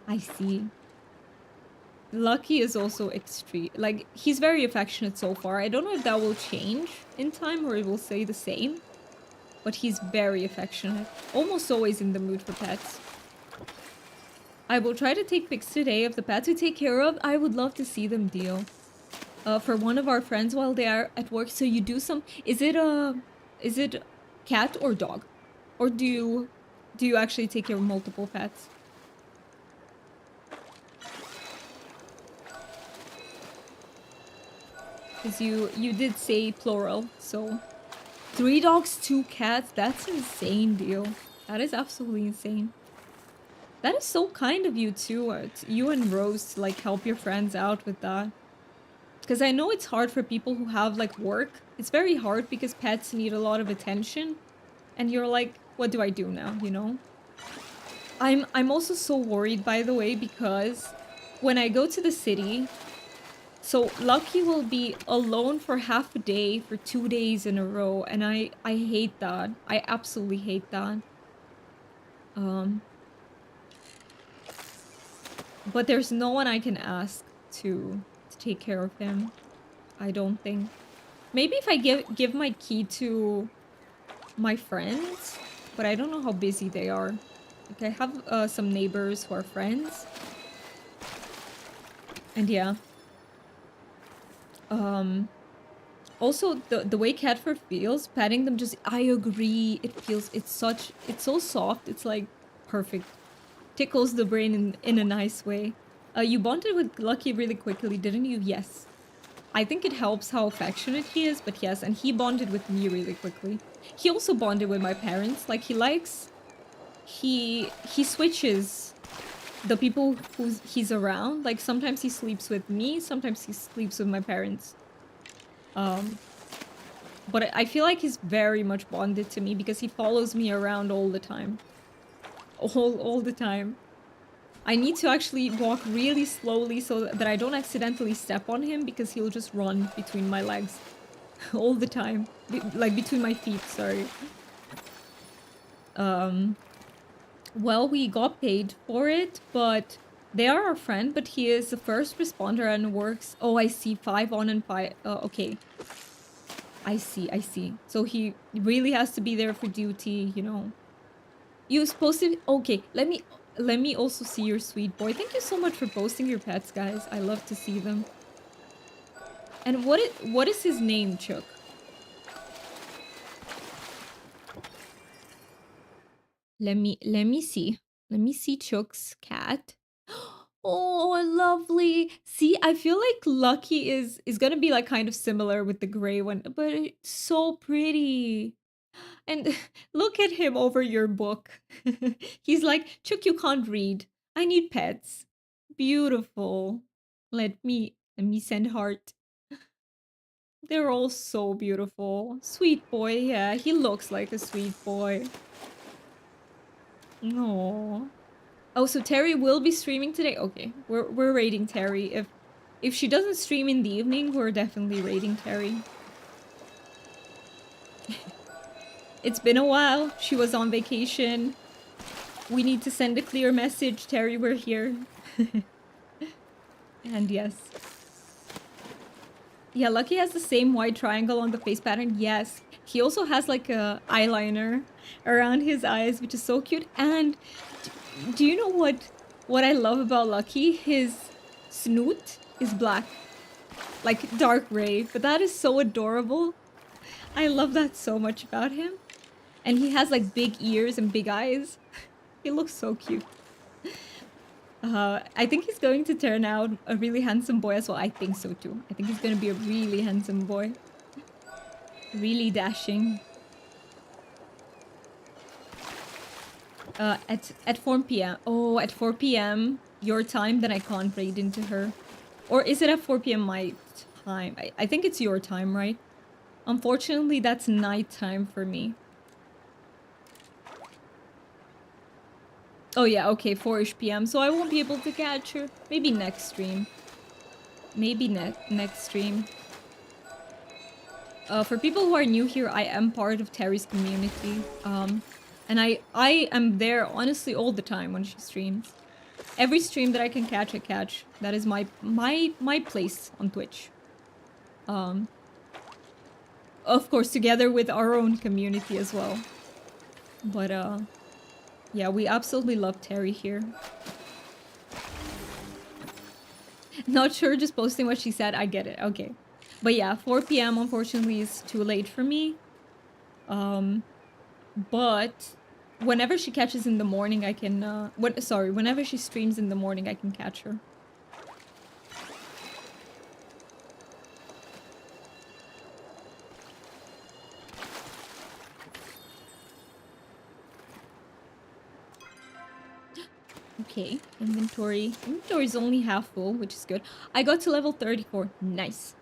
I see. Lucky is also extreme. Like, he's very affectionate so far. I don't know if that will change in time or it will stay the same. But he's very affectionate. Almost always in the mood for pets. I will try to take pics today of the pets we take care of. I would love to see them deal. For one of our friends while they are at work. So you do some... Is it cat or dog? Or do you actually take care of multiple pets? Because you did say plural, so... 3 dogs, 2 cats? That's insane, deal. That is absolutely insane. That is so kind of you too, you and Rose to like help your friends out with that. Because I know it's hard for people who have like work. It's very hard because pets need a lot of attention. And you're like, what do I do now, you know? I'm also so worried, by the way, because when I go to the city... So Lucky will be alone for half a day for 2 days in a row, and I hate that. I absolutely hate that. But there's no one I can ask to take care of him. I don't think. Maybe if I give my key to my friends, but I don't know how busy they are. Like I have some neighbors who are friends. And yeah. Also the way cat fur feels, patting them just... I agree. It's so soft. It's like perfect. Tickles the brain in a nice way. You bonded with Lucky really quickly, didn't you? Yes. I think it helps how affectionate he is, but yes, and he bonded with me really quickly. He also bonded with my parents. Like he switches the people he's around. Like sometimes he sleeps with me, sometimes he sleeps with my parents. But I feel like he's very much bonded to me because he follows me around all the time. All the time. I need to actually walk really slowly so that I don't accidentally step on him because he'll just run between my legs all the time. Like between my feet, sorry. Well, we got paid for it, but they are our friend, but he is a first responder and works... Oh, I see. 5 on and 5... okay. I see. So he really has to be there for duty, you know. You're supposed to... Okay, let me also see your sweet boy. Thank you so much for posting your pets, guys. I love to see them. And what is his name, Chuck? Let me see. Let me see Chuck's cat. Oh, lovely. See, I feel like Lucky is gonna be like kind of similar with the gray one, but it's so pretty. And look at him over your book. He's like, Chuck, you can't read. I need pets. Beautiful. Let me send heart. They're all so beautiful. Sweet boy, yeah, he looks like a sweet boy. No. Oh, so Terry will be streaming today? Okay, we're raiding Terry. If she doesn't stream in the evening, we're definitely raiding Terry. It's been a while. She was on vacation. We need to send a clear message. Terry, we're here. And yes. Yeah, Lucky has the same white triangle on the face pattern. Yes. He also has like a eyeliner around his eyes, which is so cute. And do you know what I love about Lucky? His snoot is black. Like dark gray. But that is so adorable. I love that so much about him. And he has like big ears and big eyes. He looks so cute. I think he's going to turn out a really handsome boy as well. I think so too. I think he's going to be a really handsome boy. Really dashing. At 4 p.m. Oh, at 4 p.m. your time, then I can't raid into her. Or is it at 4 p.m. my time? I think it's your time, right? Unfortunately, that's nighttime for me. Oh yeah, okay, 4-ish p.m. So I won't be able to catch her. Maybe next stream. Maybe next stream. For people who are new here, I am part of Terry's community. And I am there honestly all the time when she streams. Every stream that I can catch, I catch. That is my place on Twitch. Of course, together with our own community as well. But yeah, we absolutely love Terry here. Not sure, just posting what she said. I get it. Okay. But yeah, 4 p.m. unfortunately is too late for me. But whenever she catches in the morning, I can whenever she streams in the morning, I can catch her. Okay, inventory. Inventory is only half full, which is good. I got to level 34. Nice.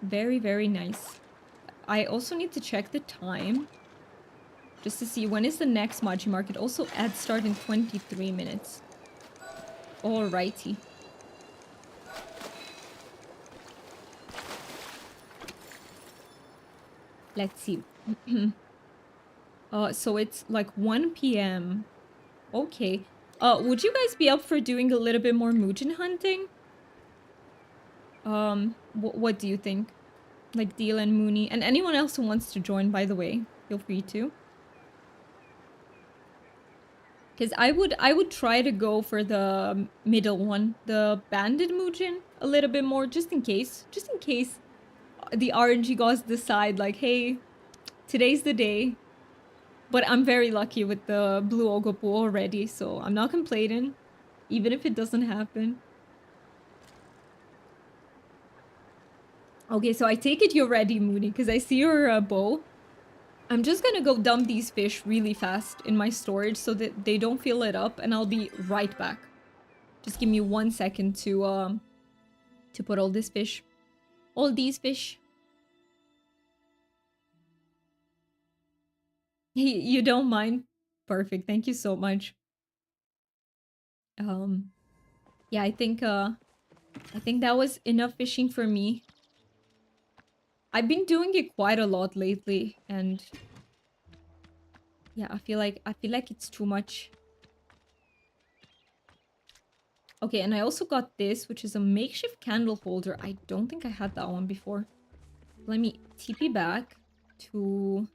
Very, very nice. I also need to check the time. Just to see when is the next Maji Market. Also, ads start in 23 minutes. Alrighty. Let's see. So it's like 1 p.m. Okay. Would you guys be up for doing a little bit more Muujin hunting? What do you think? Like Deal and Mooney, and anyone else who wants to join, by the way, feel free to. Because I would try to go for the middle one, the Banded Muujin, a little bit more, just in case the RNG gods decide like, hey, today's the day. But I'm very lucky with the Blue Ogopuu already, so I'm not complaining, even if it doesn't happen. Okay, so I take it you're ready, Mooney, because I see your bow. I'm just gonna go dump these fish really fast in my storage so that they don't fill it up, and I'll be right back. Just give me 1 second to put all these fish. You don't mind? Perfect. Thank you so much. Yeah, I think that was enough fishing for me. I've been doing it quite a lot lately, and yeah, I feel like it's too much. Okay, and I also got this, which is a makeshift candle holder. I don't think I had that one before. Let me TP back to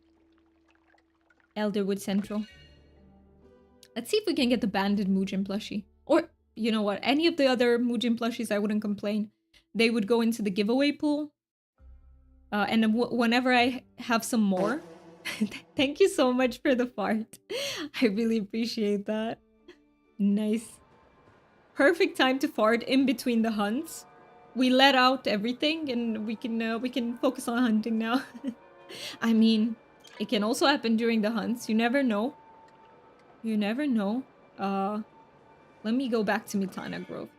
Elderwood Central. Let's see if we can get the Banded Muujin plushie. Or, you know what, any of the other Muujin plushies, I wouldn't complain. They would go into the giveaway pool. And then whenever I have some more... Thank you so much for the fart. I really appreciate that. Nice. Perfect time to fart in between the hunts. We let out everything and we can focus on hunting now. I mean, it can also happen during the hunts. You never know. You never know. Let me go back to Mitana Grove.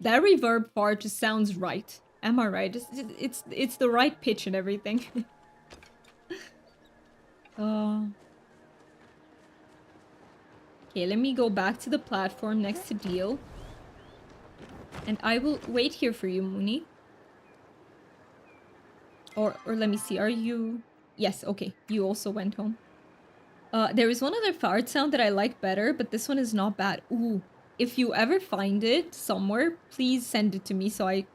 That reverb part just sounds right. Am I right? It's the right pitch and everything. Okay, let me go back to the platform next to Deal. And I will wait here for you, Mooney. Or let me see, are you... Yes, okay, you also went home. There is one other fart sound that I like better, but this one is not bad. Ooh, if you ever find it somewhere, please send it to me so I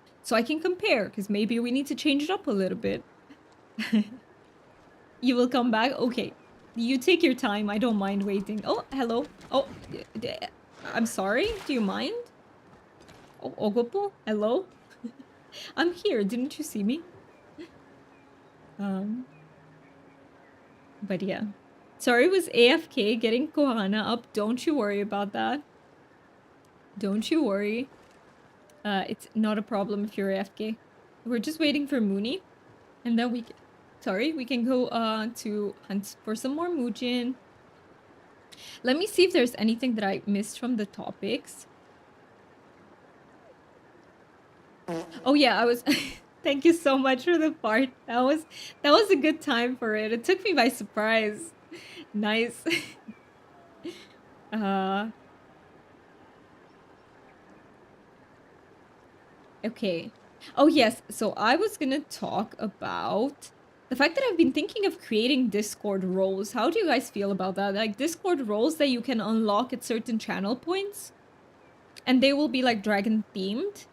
can compare, because maybe we need to change it up a little bit. You will come back? Okay. You take your time. I don't mind waiting. Oh, hello. Oh, I'm sorry. Do you mind? Oh, Ogopuus? Hello? I'm here. Didn't you see me? Um, but yeah. Sorry, it was AFK getting Kohana up. Don't you worry about that. Don't you worry. It's not a problem if you're AFK. We're just waiting for Mooney. And then we can... Sorry, we can go to hunt for some more Muujin. Let me see if there's anything that I missed from the topics. Oh yeah, I was... Thank you so much for the part. That was a good time for it. It took me by surprise. Nice. Okay. Oh yes, so I was gonna talk about the fact that I've been thinking of creating Discord roles. How do you guys feel about that? Like Discord roles that you can unlock at certain channel points. And they will be like dragon themed.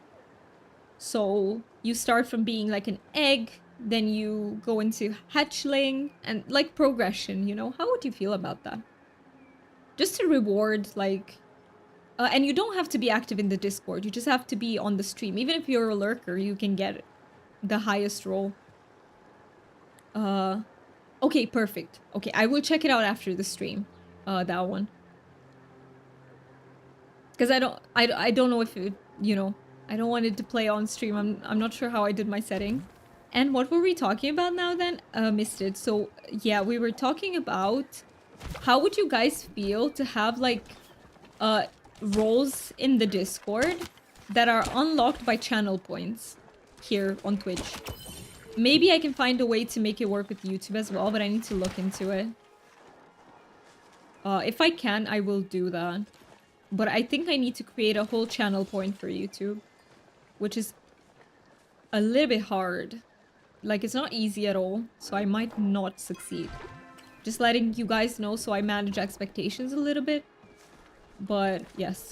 So you start from being like an egg, then you go into hatchling and like progression, you know? How would you feel about that? Just to reward like... and you don't have to be active in the Discord. You just have to be on the stream. Even if you're a lurker, you can get the highest role. Okay, perfect. Okay, I will check it out after the stream. That one. Because I don't know if it, you know, I don't want it to play on stream. I'm not sure how I did my setting. And what were we talking about now then? Missed it. So yeah, we were talking about how would you guys feel to have like roles in the Discord that are unlocked by channel points here on Twitch. Maybe I can find a way to make it work with YouTube as well, but I need to look into it. If I can, I will do that. But I think I need to create a whole channel point for YouTube, which is a little bit hard. Like, it's not easy at all, so I might not succeed. Just letting you guys know so I manage expectations a little bit. But, yes.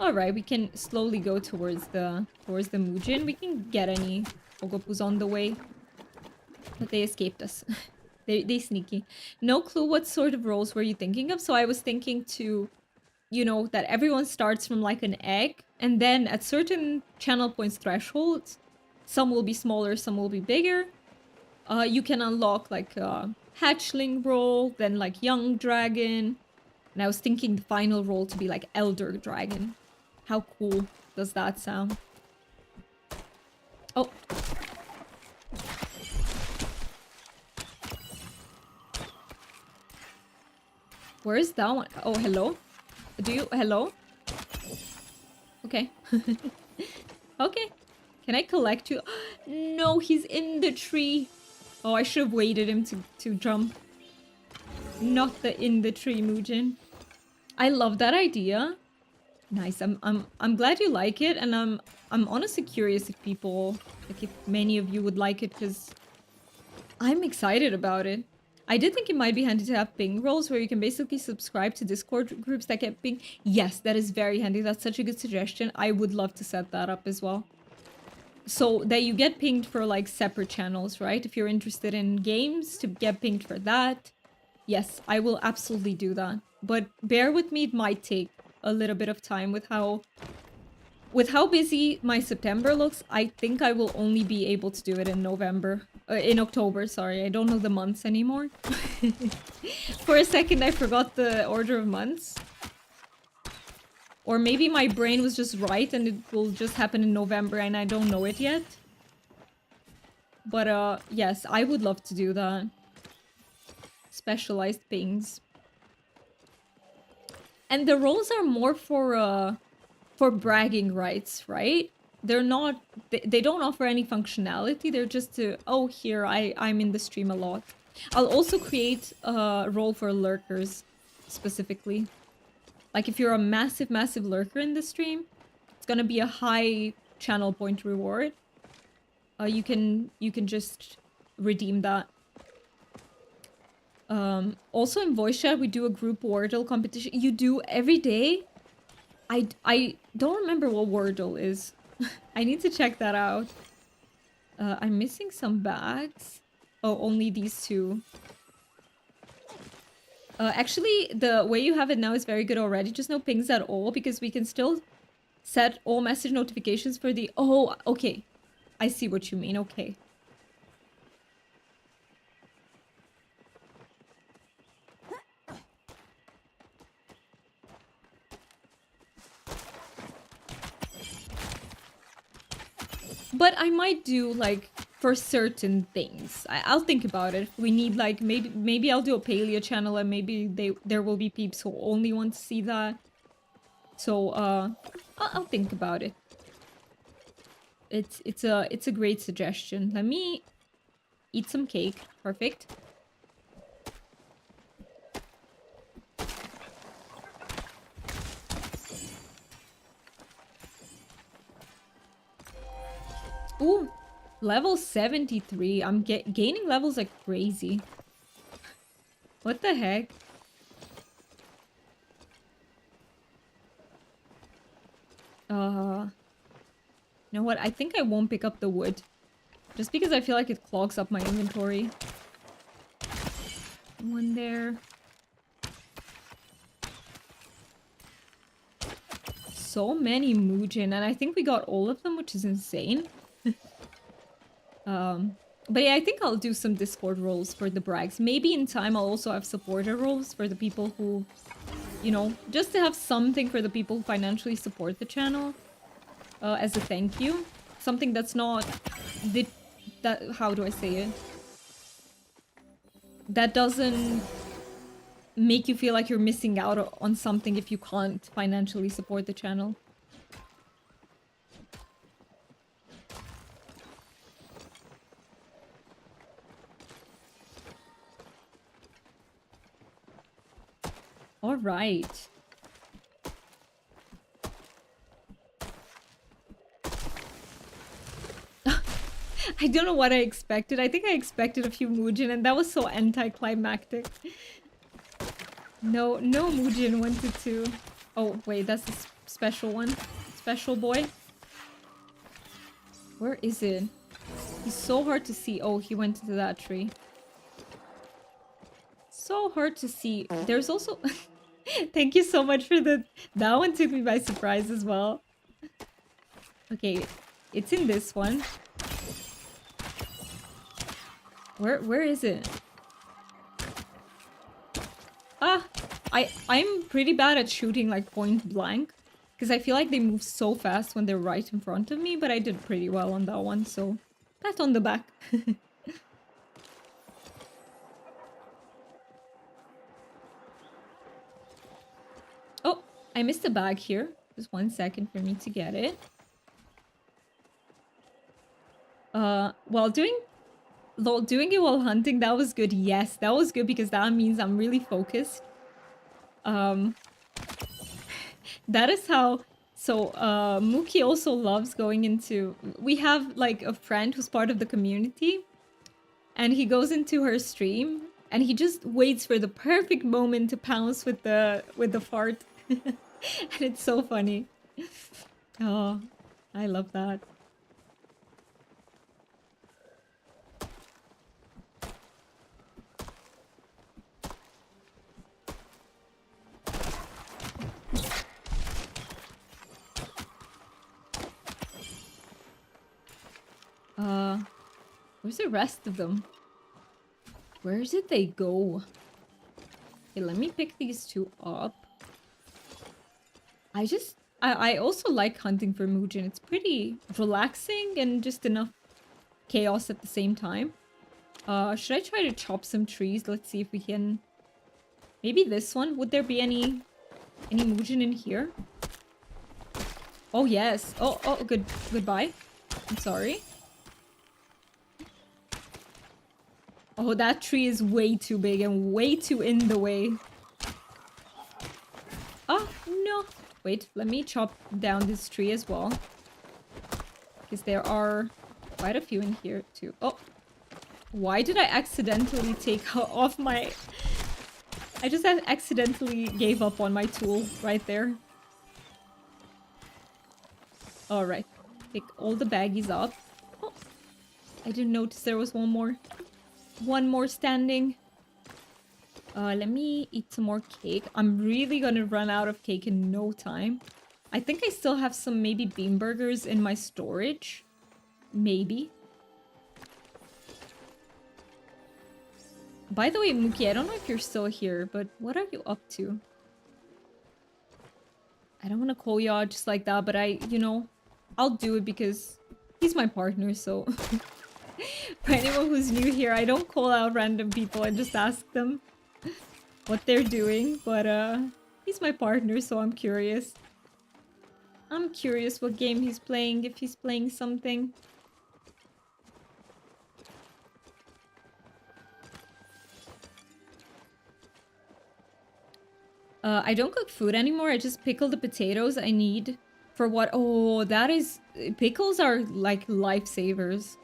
Alright, we can slowly go towards the Muujin. We can get any Ogopuus on the way. But they escaped us. they sneaky. No clue what sort of roles were you thinking of, so I was thinking to... You know, that everyone starts from like an egg, and then at certain channel points thresholds, some will be smaller, some will be bigger. You can unlock like a hatchling role, then like young dragon. And I was thinking the final role to be like elder dragon. How cool does that sound? Oh. Where is that one? Oh, hello? Do you... Hello? Okay. Okay. Can I collect you? No, he's in the tree. Oh, I should have waited him to jump. Not the in the tree Muujin. I love that idea. Nice. I'm glad you like it, and I'm honestly curious if people, like if many of you would like it, because I'm excited about it. I did think it might be handy to have ping roles where you can basically subscribe to Discord groups that get ping. Yes, that is very handy. That's such a good suggestion. I would love to set that up as well. So that you get pinged for like separate channels, right? If you're interested in games, to get pinged for that. Yes, I will absolutely do that. But bear with me, it might take a little bit of time with how busy my September looks. I think I will only be able to do it in November. In October, sorry. I don't know the months anymore. For a second, I forgot the order of months. Or maybe my brain was just right and it will just happen in November and I don't know it yet. But, yes, I would love to do that. Specialized things. And the roles are more for bragging rights, right? They're not... They don't offer any functionality. They're just to... Oh, here, I'm in the stream a lot. I'll also create a role for lurkers, specifically. Like, if you're a massive, massive lurker in the stream, it's gonna be a high channel point reward. you can just redeem that. Also in voice chat we do a group Wordle competition. You do every day? I don't remember what Wordle is. I need to check that out. I'm missing some bags. Oh, only these two. Actually, the way you have it now is very good already. Just no pings at all, because we can still set all message notifications for the... Oh, okay. I see what you mean. Okay. But I might do, like, for certain things. I'll think about it. We need, like, maybe I'll do a Palia channel, and maybe there will be peeps who only want to see that. So, I'll think about it. It's a great suggestion. Let me eat some cake. Perfect. Ooh, level 73. I'm gaining levels like crazy. What the heck? You know what? I think I won't pick up the wood. Just because I feel like it clogs up my inventory. One there. So many Muujin, and I think we got all of them, which is insane. But yeah, I think I'll do some Discord roles for the brags. Maybe in time I'll also have supporter roles for the people who, you know, just to have something for the people who financially support the channel. As a thank you. Something that's not... how do I say it? That doesn't make you feel like you're missing out on something if you can't financially support the channel. All right. I don't know what I expected. I think I expected a few Muujin, and that was so anticlimactic. No Muujin wanted to. Oh, wait, that's the special one. Special boy. Where is it? He's so hard to see. Oh, he went into that tree. So hard to see. There's also... Thank you so much for the... That one took me by surprise as well. Okay, it's in this one. Where is it? Ah, I'm pretty bad at shooting like point blank, because I feel like they move so fast when they're right in front of me, but I did pretty well on that one, so pat on the back. Oh, I missed a bag here. Just 1 second for me to get it. While doing it while hunting, that was good. Yes, that was good because that means I'm really focused. That is how... So, Mookie also loves going into... We have, like, a friend who's part of the community. And he goes into her stream. And he just waits for the perfect moment to pounce with the fart. And it's so funny. Oh, I love that. Where's the rest of them? Where did they go? Okay, let me pick these two up. I also like hunting for Muujin. It's pretty relaxing and just enough chaos at the same time. Should I try to chop some trees? Let's see if we can... Maybe this one? Would there be any Muujin in here? Oh, yes. Oh, goodbye. I'm sorry. Oh, that tree is way too big and way too in the way. Oh, no. Wait, let me chop down this tree as well. Because there are quite a few in here too. Oh, why did I accidentally take off my... I just accidentally gave up on my tool right there. Alright, pick all the baggies up. Oh, I didn't notice there was one more. One more standing. Let me eat some more cake. I'm really gonna run out of cake in no time. I think I still have some maybe bean burgers in my storage. Maybe. By the way, Mookie, I don't know if you're still here, but what are you up to? I don't want to call you out just like that, but you know, I'll do it because he's my partner, so... For anyone who's new here, I don't call out random people and just ask them what they're doing, but he's my partner, so I'm curious. I'm curious what game he's playing, if he's playing something. I don't cook food anymore. I just pickle the potatoes I need for what... Oh, that is... Pickles are like lifesavers.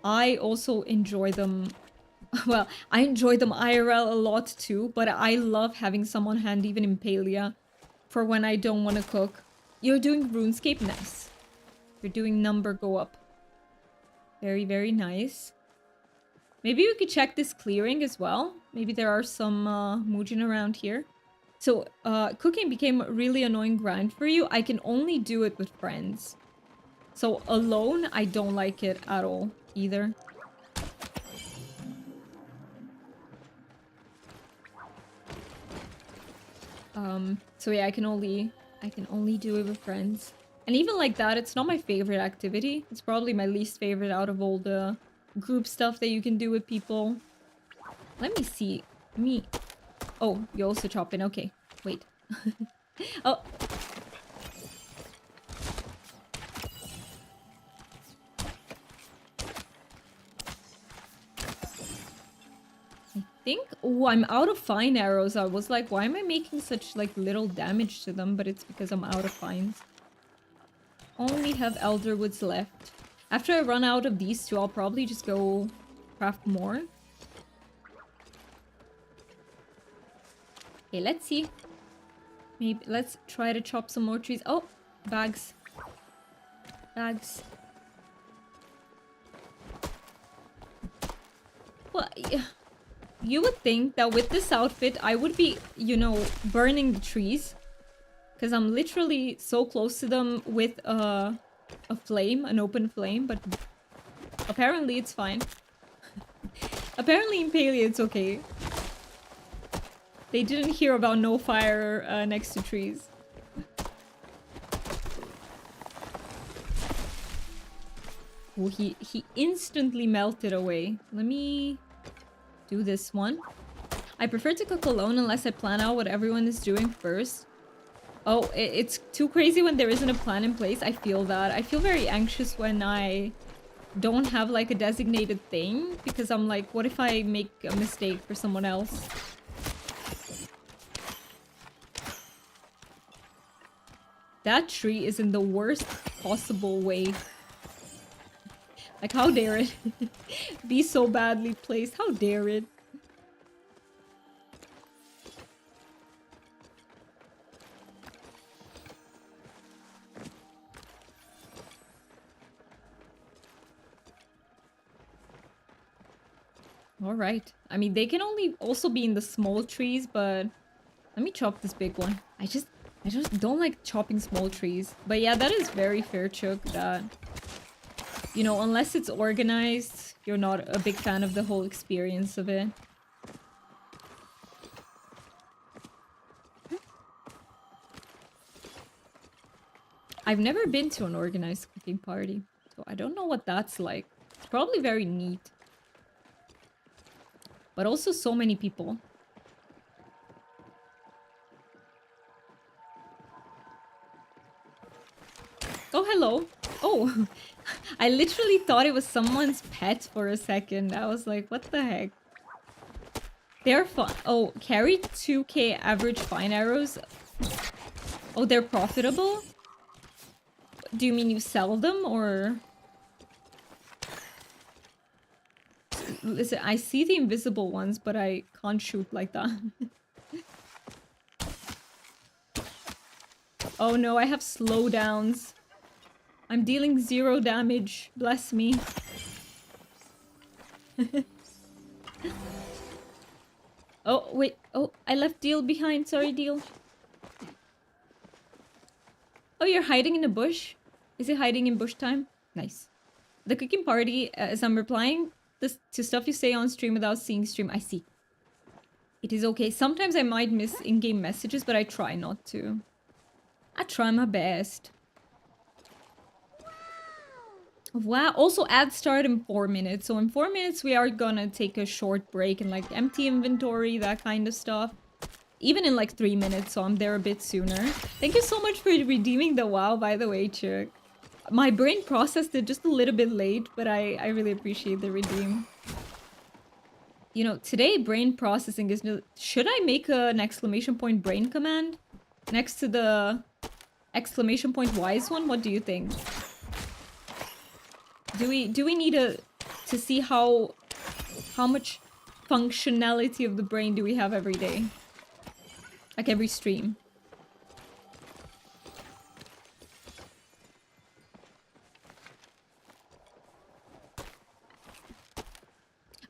I also enjoy them. Well, I enjoy them IRL a lot too, but I love having some on hand even in Palia for when I don't want to cook. You're doing RuneScape? Nice. You're doing number go up. Very, very nice. Maybe we could check this clearing as well. Maybe there are some Muujin around here. So, cooking became a really annoying grind for you. I can only do it with friends. So, alone, I don't like it at all, either. So yeah, I can only do it with friends. And even like that, it's not my favorite activity. It's probably my least favorite out of all the group stuff that you can do with people. Let me see. Oh, you also chop in. Okay, wait. Oh. Oh, I'm out of fine arrows. I was like, why am I making such like little damage to them? But it's because I'm out of fines. Only have Elderwoods left. After I run out of these two, I'll probably just go craft more. Okay, let's see. Maybe let's try to chop some more trees. Oh, bags. Bags. Well, yeah. You would think that with this outfit, I would be, you know, burning the trees. Because I'm literally so close to them with a flame, an open flame, but apparently it's fine. Apparently in Palia it's okay. They didn't hear about no fire next to trees. Oh, he instantly melted away. Let me do this one. I prefer to cook alone unless I plan out what everyone is doing first. Oh, it's too crazy when there isn't a plan in place. I feel that. I feel very anxious when I don't have like a designated thing because I'm like, what if I make a mistake for someone else? That tree is in the worst possible way. Like, how dare it be so badly placed? How dare it? Alright. I mean, they can only also be in the small trees, but let me chop this big one. I just don't like chopping small trees. But yeah, that is very fair, Chook, that... You know, unless it's organized, you're not a big fan of the whole experience of it. I've never been to an organized cooking party, so I don't know what that's like. It's probably very neat. But also so many people. Oh, hello. Oh, I literally thought it was someone's pet for a second. I was like, what the heck? They're fun. Oh, carry 2k average fine arrows. Oh, they're profitable? Do you mean you sell them or... Listen, I see the invisible ones, but I can't shoot like that. Oh no, I have slowdowns. I'm dealing 0 damage. Bless me. Oh, wait. Oh, I left Deal behind. Sorry, Deal. Oh, you're hiding in a bush? Is it hiding in bush time? Nice. The cooking party, as I'm replying this to stuff you say on stream without seeing stream. I see. It is okay. Sometimes I might miss in-game messages, but I try not to. I try my best. Wow. Also, ads start in 4 minutes. So in 4 minutes, we are gonna take a short break and like empty inventory, that kind of stuff. Even in like 3 minutes, so I'm there a bit sooner. Thank you so much for redeeming the WoW, by the way, Chuck. My brain processed it just a little bit late, but I really appreciate the redeem. You know, today brain processing is... Should I make an exclamation point brain command next to the exclamation point wise one? What do you think? Do we need to see how much functionality of the brain do we have every day? Like every stream.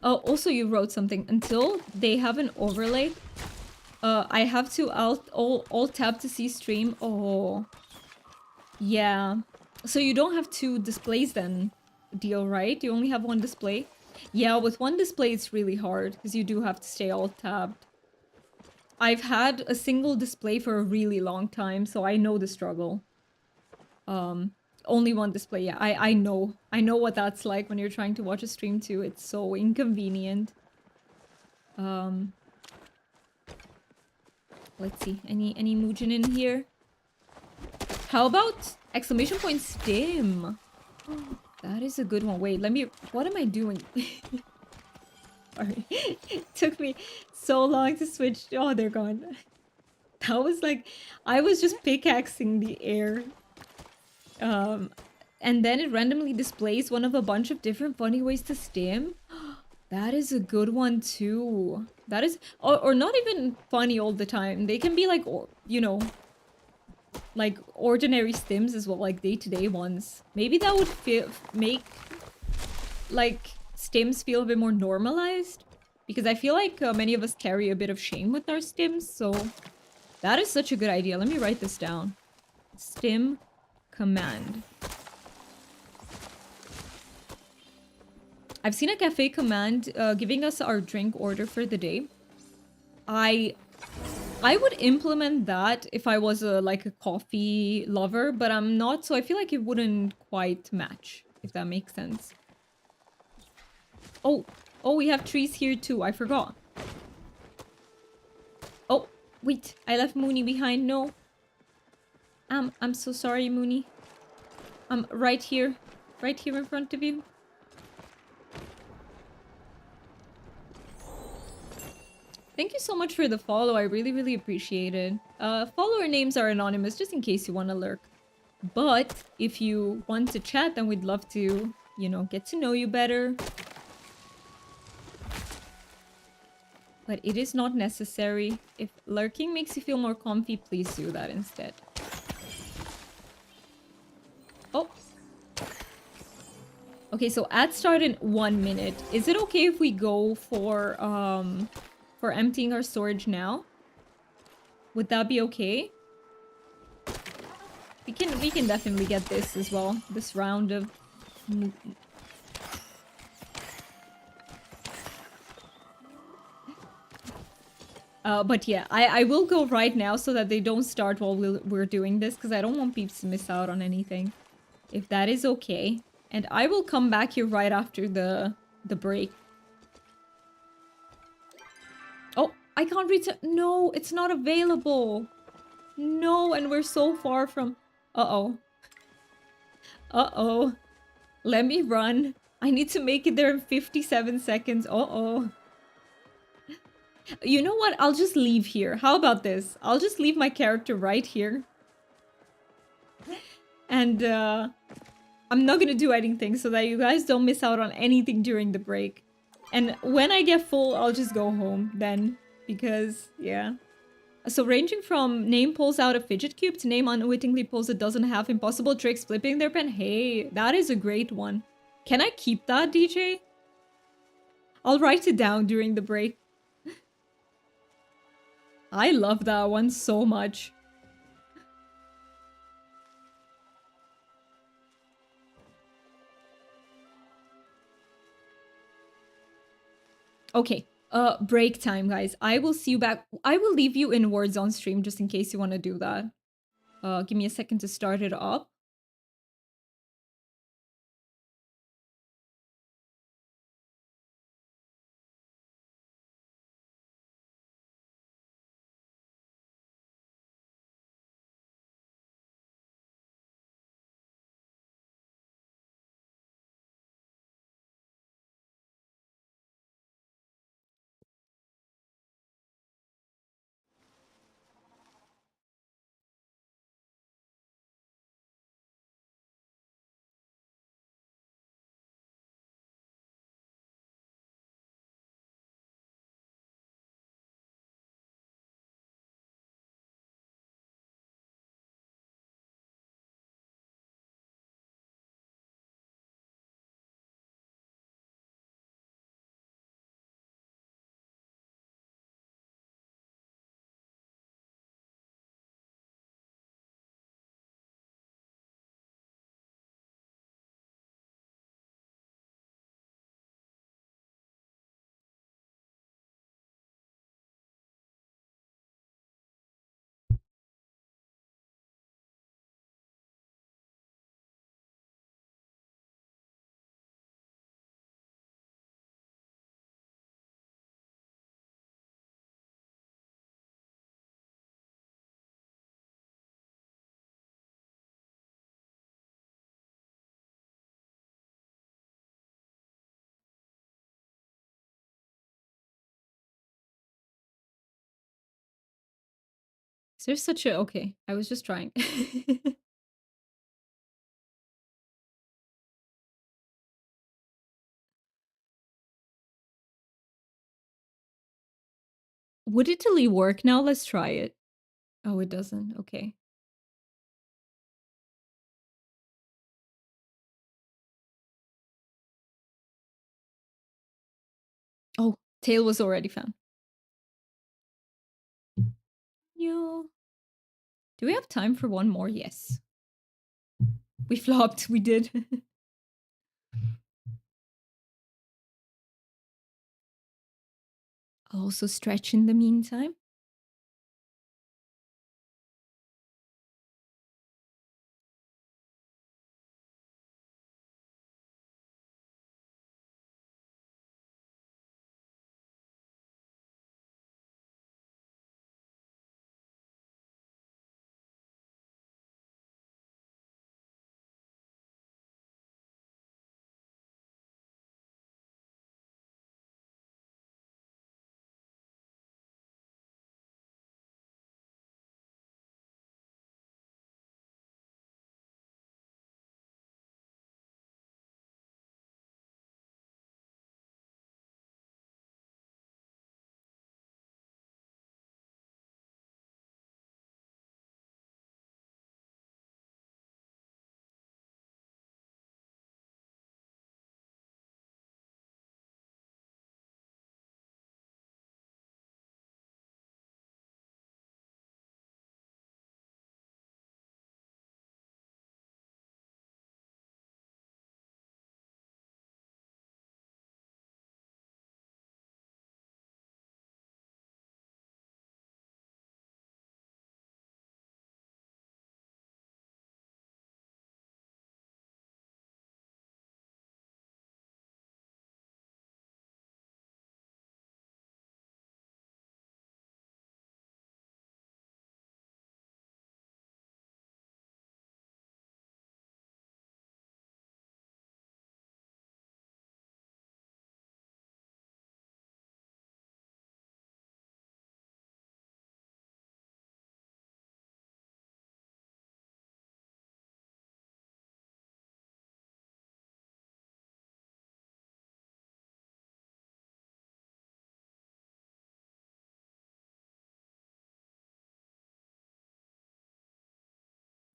Oh, also you wrote something. Until they have an overlay, I have to alt tab to see stream. Oh, yeah. So you don't have 2 displays then, Deal, right? You only have 1 display. Yeah, with 1 display it's really hard because you do have to stay alt tabbed. I've had a single display for a really long time, so I know the struggle. Only 1 display, yeah. I know. I know what that's like when you're trying to watch a stream too. It's so inconvenient. Let's see. Any Muujin in here? How about exclamation point stim? That is a good one. Wait, let me... What am I doing? Sorry. It took me so long to switch. Oh, they're gone. That was like... I was just pickaxing the air. And then it randomly displays one of a bunch of different funny ways to stim. That is a good one too. That is... Or not even funny all the time. They can be like, you know... like ordinary stims as well, like day-to-day ones. Maybe that would make like stims feel a bit more normalized, because I feel like many of us carry a bit of shame with our stims, so that is such a good idea. Let me write this down. Stim command. I've seen a cafe command giving us our drink order for the day. I would implement that if I was like a coffee lover, but I'm not, so I feel like it wouldn't quite match, if that makes sense. Oh, we have trees here too, I forgot. Oh, wait, I left Mooney behind, no. I'm so sorry, Mooney. I'm right here in front of you. Thank you so much for the follow. I really, really appreciate it. Follower names are anonymous, just in case you want to lurk. But if you want to chat, then we'd love to, you know, get to know you better. But it is not necessary. If lurking makes you feel more comfy, please do that instead. Oh. Okay, so ads start in 1 minute. Is it okay if we go for emptying our storage now? Would that be okay? We can definitely get this as well. This round of... but yeah, I will go right now so that they don't start while we're doing this, because I don't want peeps to miss out on anything. If that is okay. And I will come back here right after the break. Oh, I can't reach it. No, it's not available. No, and we're so far from... Uh-oh. Uh-oh. Let me run. I need to make it there in 57 seconds. Uh-oh. You know what? I'll just leave here. How about this? I'll just leave my character right here. And, I'm not gonna do anything so that you guys don't miss out on anything during the break. And when I get full, I'll just go home then. Because, yeah. So ranging from name pulls out a fidget cube to name unwittingly pulls a dozen half impossible tricks flipping their pen. Hey, that is a great one. Can I keep that, DJ? I'll write it down during the break. I love that one so much. Okay, break time, guys. I will see you back. I will leave you in words on stream just in case you want to do that. Give me a second to start it up. Is there such a... Okay, I was just trying. Would Italy work now? Let's try it. Oh, it doesn't. Okay. Oh, tail was already found. Yo. Do we have time for one more? Yes. We flopped. We did. I'll also stretch in the meantime.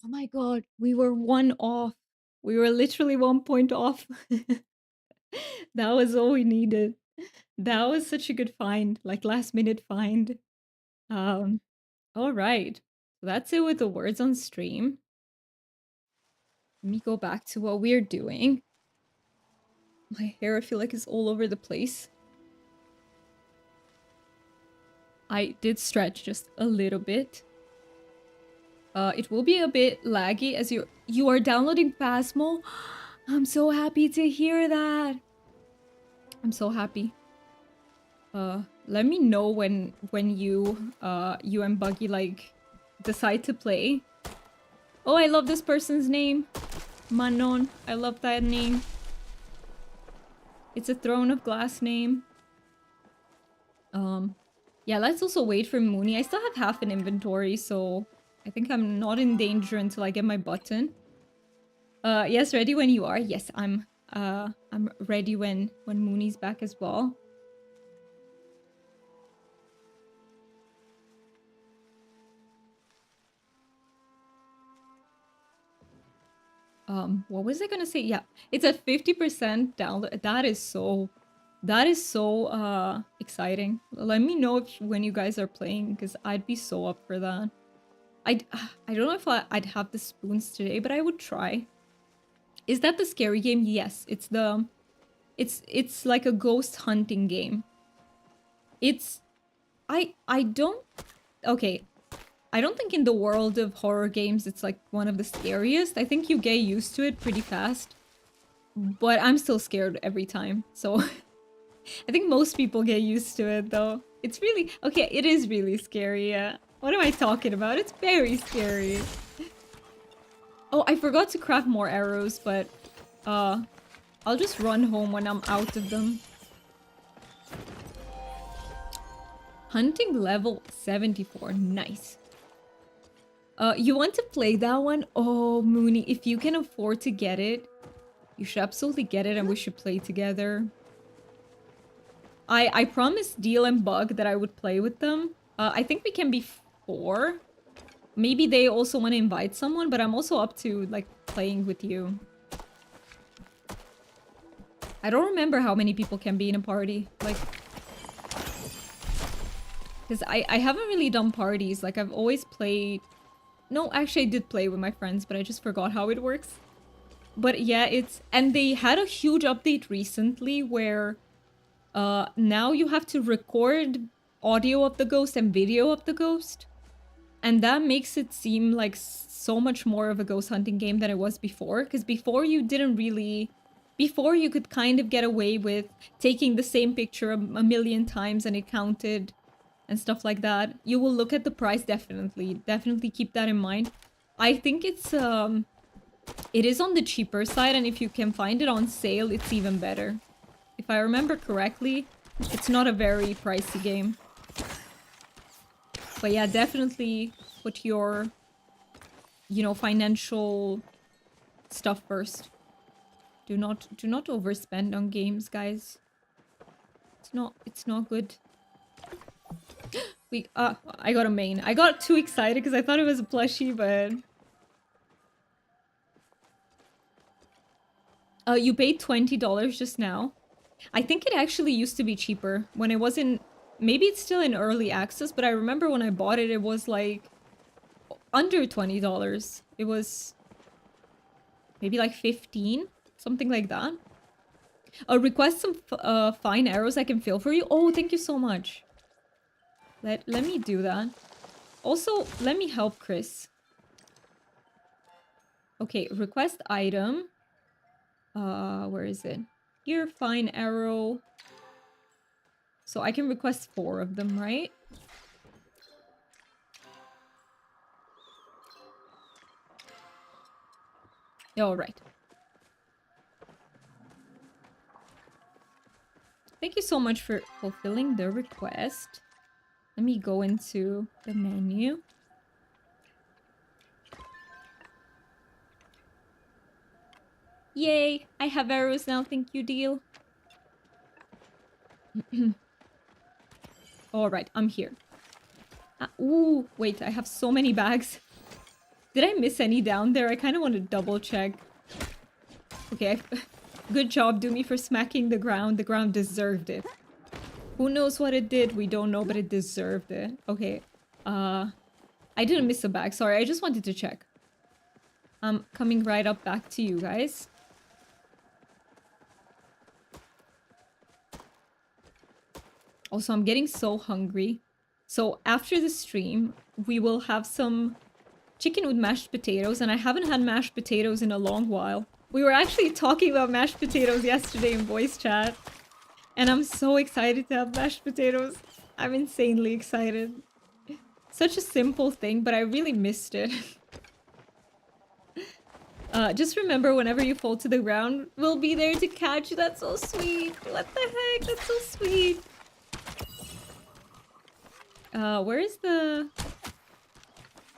Oh my god, we were 1 off. We were literally 1 point off. That was all we needed. That was such a good find, like last minute find. Um, all right. So that's it with the words on stream. Let me go back to what we're doing. My hair, I feel like, is all over the place. I did stretch just a little bit. It will be a bit laggy as you are downloading Phasmo. I'm so happy to hear that. I'm so happy. Let me know when you and Buggy like decide to play. Oh, I love this person's name. Manon. I love that name. It's a Throne of Glass name. Yeah, let's also wait for Mooney. I still have half an inventory, so I think I'm not in danger until I get my button. Yes, ready when you are. Yes, I'm ready when Mooney's back as well. What was I gonna say? Yeah, it's a 50% download. That is so exciting. Let me know if when you guys are playing, because I'd be so up for that. I don't know if I'd have the spoons today, but I would try. Is that the scary game? Yes, it's like a ghost hunting game. I don't okay. I don't think in the world of horror games it's like one of the scariest. I think you get used to it pretty fast. But I'm still scared every time. So I think most people get used to it though. It's really okay, it is really scary, yeah. What am I talking about? It's very scary. Oh, I forgot to craft more arrows, but I'll just run home when I'm out of them. Hunting level 74. Nice. You want to play that one? Oh, Mooney, if you can afford to get it, you should absolutely get it and we should play together. I promised Deal and Bug that I would play with them. I think we can be 4. Maybe they also want to invite someone, but I'm also up to, like, playing with you. I don't remember how many people can be in a party. Like... Because I haven't really done parties. Like, I've always played... No, actually, I did play with my friends, but I just forgot how it works. But yeah, it's... And they had a huge update recently where... now you have to record audio of the ghost and video of the ghost. And that makes it seem like so much more of a ghost hunting game than it was before. Because before you didn't really... Before you could kind of get away with taking the same picture a million times and it counted and stuff like that. You will look at the price, definitely. Definitely keep that in mind. I think it's... It is on the cheaper side, and if you can find it on sale, it's even better. If I remember correctly, it's not a very pricey game. But yeah, definitely put your, you know, financial stuff first. Do not overspend on games, guys. It's not good. I got a main. I got too excited because I thought it was a plushie, but... You paid $20 just now. I think it actually used to be cheaper when it wasn't... Maybe it's still in early access, but I remember when I bought it, it was like under $20. It was maybe like 15, something like that. Request some fine arrows I can fill for you. Oh, thank you so much. Let me do that. Also, let me help Chris. Okay, request item. Where is it? Here, fine arrow. So I can request 4 of them, right? All right. Thank you so much for fulfilling the request. Let me go into the menu. Yay! I have arrows now, thank you, Deal. Alright, I'm here. Ooh, wait, I have so many bags. Did I miss any down there? I kind of want to double check. Okay, good job, Doomy, for smacking the ground. The ground deserved it. Who knows what it did? We don't know, but it deserved it. Okay, I didn't miss a bag. Sorry, I just wanted to check. I'm coming right up back to you guys. Also, I'm getting so hungry. So after the stream, we will have some chicken with mashed potatoes, and I haven't had mashed potatoes in a long while. We were actually talking about mashed potatoes yesterday in voice chat, and I'm so excited to have mashed potatoes. I'm insanely excited. Such a simple thing, but I really missed it. Just remember, whenever you fall to the ground, we'll be there to catch you. That's so sweet. What the heck? That's so sweet. Where is the...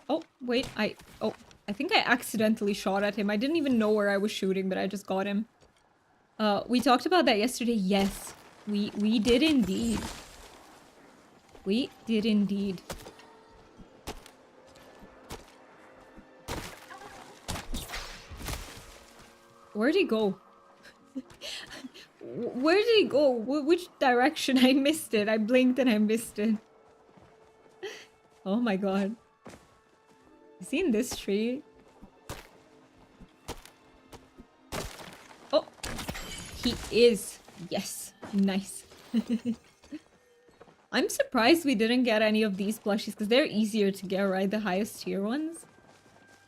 Oh, wait, I think I accidentally shot at him. I didn't even know where I was shooting, but I just got him. We talked about that yesterday. Yes, we did indeed. We did indeed. Where'd he go? Where did he go? Which direction? I missed it. I blinked and I missed it. Oh my god. Is he in this tree? Oh! He is. Yes. Nice. I'm surprised we didn't get any of these plushies because they're easier to get, right? The highest tier ones.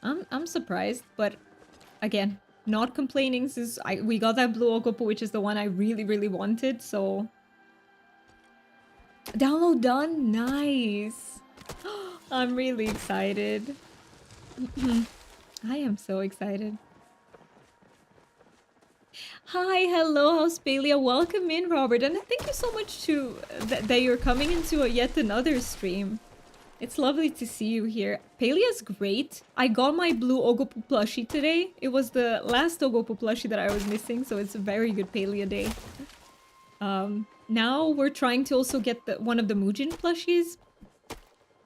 I'm surprised, but again, not complaining since we got that Blue Ogopuu, which is the one I really wanted, so... Download done? Nice! I'm really excited. I am so excited. Hi, hello, how's Palia? Welcome in, Robert, and thank you so much to that you're coming into yet another stream. It's lovely to see you here. Palia's great. I got my Blue Ogopuu plushie today. It was the last Ogopuu plushie that I was missing, so it's a very good Palia day. Now we're trying to also get one of the Muujin plushies.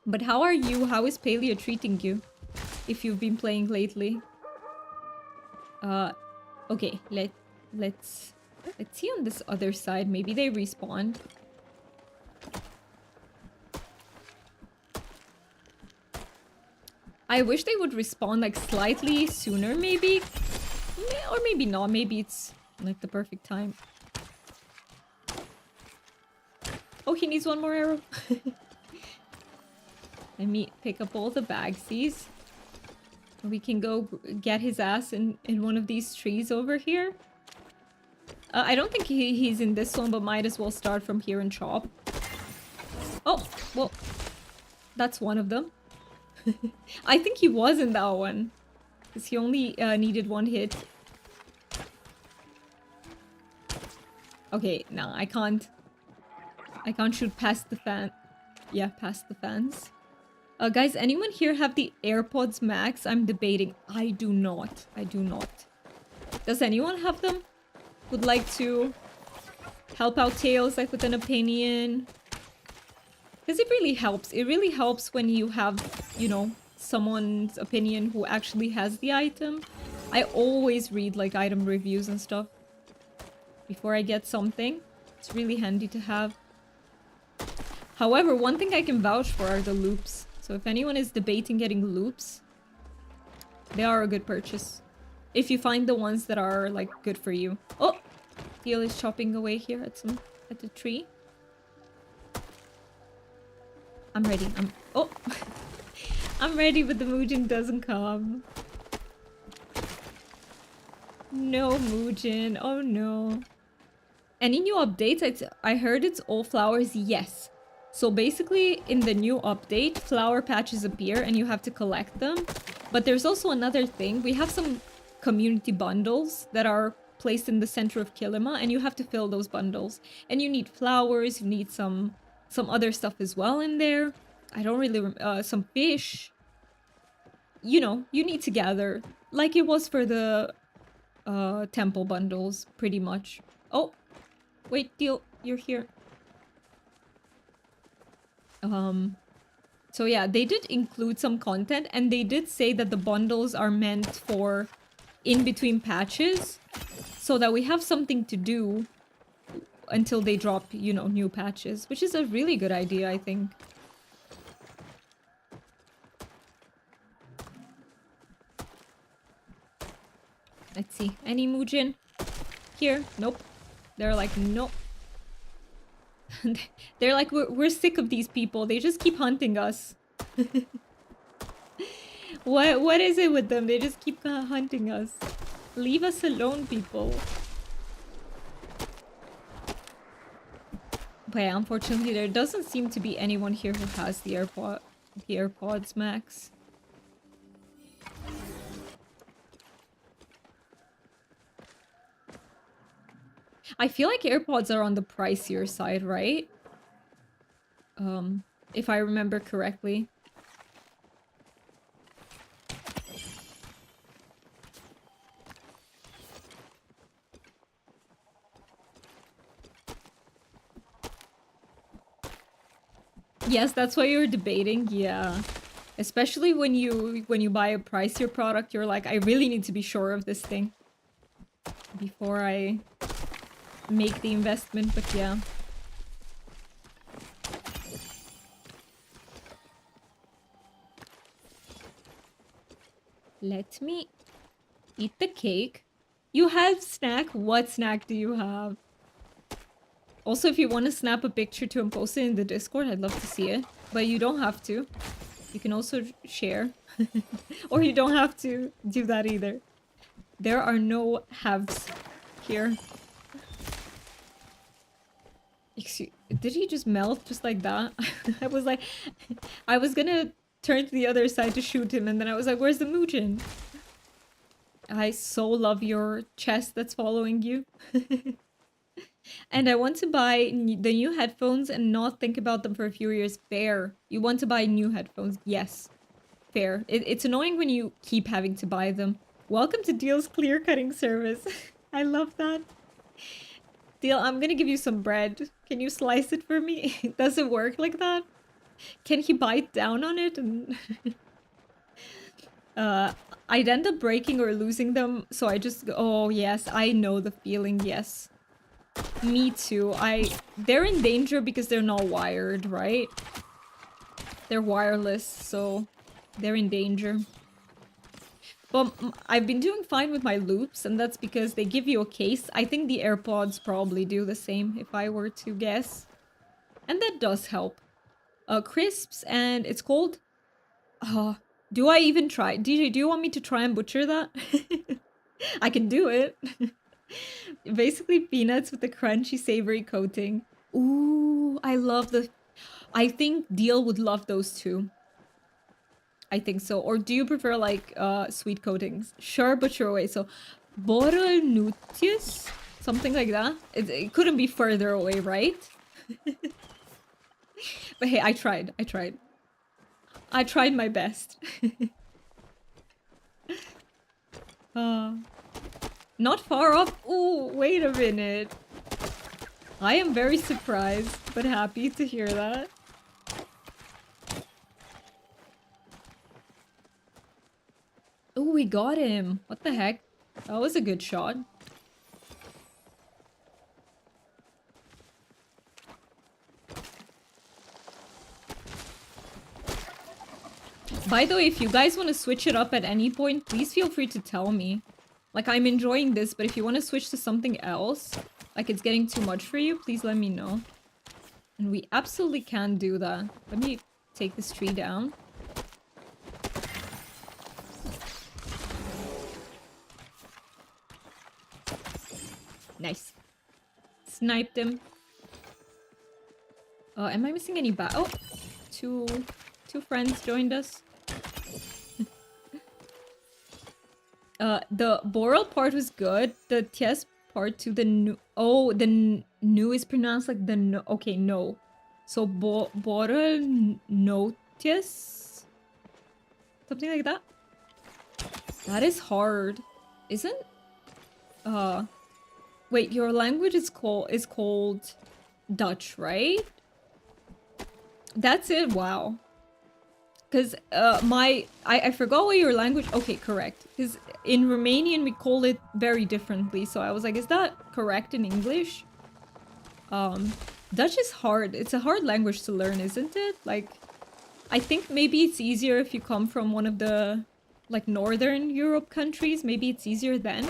But how are you? How is Palia treating you? If you've been playing lately. Okay, let's see on this other side. Maybe they respawned. I wish they would respawn like slightly sooner, maybe. Or maybe not. Maybe it's like the perfect time. Oh, he needs one more arrow. Let me pick up all the bagsies. We can go get his ass in one of these trees over here. I don't think he's in this one, but might as well start from here and chop. Oh, well, that's one of them. I think he was in that one. Because he only needed one hit. Okay, no, I can't shoot past the fan. Yeah, past the fans. Guys, anyone here have the AirPods Max? I'm debating. I do not. I do not. Does anyone have them? Would like to help out Tails, like, with an opinion? Because it really helps. It really helps when you have, you know, someone's opinion who actually has the item. I always read, like, item reviews and stuff before I get something. It's really handy to have. However, one thing I can vouch for are the loops. So if anyone is debating getting loops, they are a good purchase. If you find the ones that are, like, good for you. Oh! Teal is chopping away here at the tree. I'm ready. Oh! I'm ready, but the Muujin doesn't come. No Muujin. Oh no. Any new updates? I heard it's all flowers. Yes. So basically, in the new update, flower patches appear and you have to collect them. But there's also another thing. We have some community bundles that are placed in the center of Kilima, and you have to fill those bundles. And you need flowers, you need some other stuff as well in there. I don't really... some fish. You know, you need to gather. Like it was for the temple bundles, pretty much. Oh! Wait, Teal, you're here. So yeah, they did include some content, and they did say that the bundles are meant for in between patches, so that we have something to do until they drop, you know, new patches, which is a really good idea, I think. Let's see. Any Muujin? Here? Nope. They're like, nope. They're like, we're sick of these people. They just keep hunting us. What is it with them? They just keep hunting us. Leave us alone, people. But yeah, unfortunately, there doesn't seem to be anyone here who has the AirPods Max. I feel like AirPods are on the pricier side, right? If I remember correctly. Yes, that's what you were debating. Yeah. Especially when you buy a pricier product, you're like, I really need to be sure of this thing before I make the investment, but yeah. Let me eat the cake. You have snack? What snack do you have? Also, if you want to snap a picture to and post it in the Discord, I'd love to see it. But you don't have to. You can also share. Or you don't have to do that either. There are no haves here. Excuse, did he just melt just like that? I was like, I was gonna turn to the other side to shoot him, and then I was like, where's the Muujin? I so love your chest that's following you. And I want to buy the new headphones and not think about them for a few years. Fair. You want to buy new headphones? Yes. Fair. It's annoying when you keep having to buy them. Welcome to Deal's clear cutting service. I love that. Deal, I'm gonna give you some bread. Can you slice it for me? Does it work like that? Can he bite down on it? And I'd end up breaking or losing them, so I just go, oh yes, I know the feeling, yes. Me too. They're in danger because they're not wired, right? They're wireless, so they're in danger. But I've been doing fine with my loops, and that's because they give you a case. I think the AirPods probably do the same, if I were to guess. And that does help. Crisps, and it's called... do I even try? DJ, do you want me to try and butcher that? I can do it. Basically peanuts with a crunchy, savory coating. Ooh, I love the... I think Deal would love those too. I think so. Or do you prefer like sweet coatings? Sure, butcher away. So, Borelnutius? Something like that. It couldn't be further away, right? But hey, I tried. I tried my best. Not far off. Ooh, wait a minute. I am very surprised, but happy to hear that. Ooh, we got him. What the heck? That was a good shot. By the way, if you guys want to switch it up at any point, please feel free to tell me. Like, I'm enjoying this, but if you want to switch to something else, like it's getting too much for you, please let me know. And we absolutely can do that. Let me take this tree down. Nice. Sniped him. Am I missing any oh! Two friends joined us. The Boral part was good. The Ties part to the new... Oh, the new is pronounced like the no... Okay, no. So, Boral Notius? Something like that? That is hard. Isn't... Wait, your language is called Dutch, right? That's it? Wow. Because I forgot what your language... Okay, correct. Because in Romanian we call it very differently. So I was like, is that correct in English? Dutch is hard. It's a hard language to learn, isn't it? Like, I think maybe it's easier if you come from one of the, like, Northern Europe countries. Maybe it's easier then.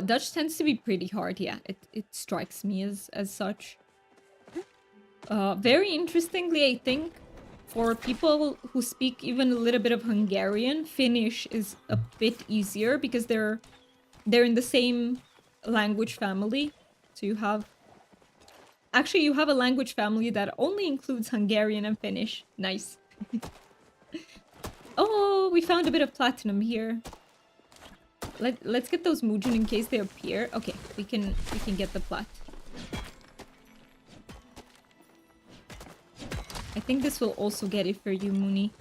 Dutch tends to be pretty hard, yeah. It strikes me as such. Very interestingly, I think, for people who speak even a little bit of Hungarian, Finnish is a bit easier because they're in the same language family. So you have... Actually, you have a language family that only includes Hungarian and Finnish. Nice. Oh, we found a bit of platinum here. Let's get those Muujin in case they appear. Okay, we can get the plat. I think this will also get it for you, Mooney.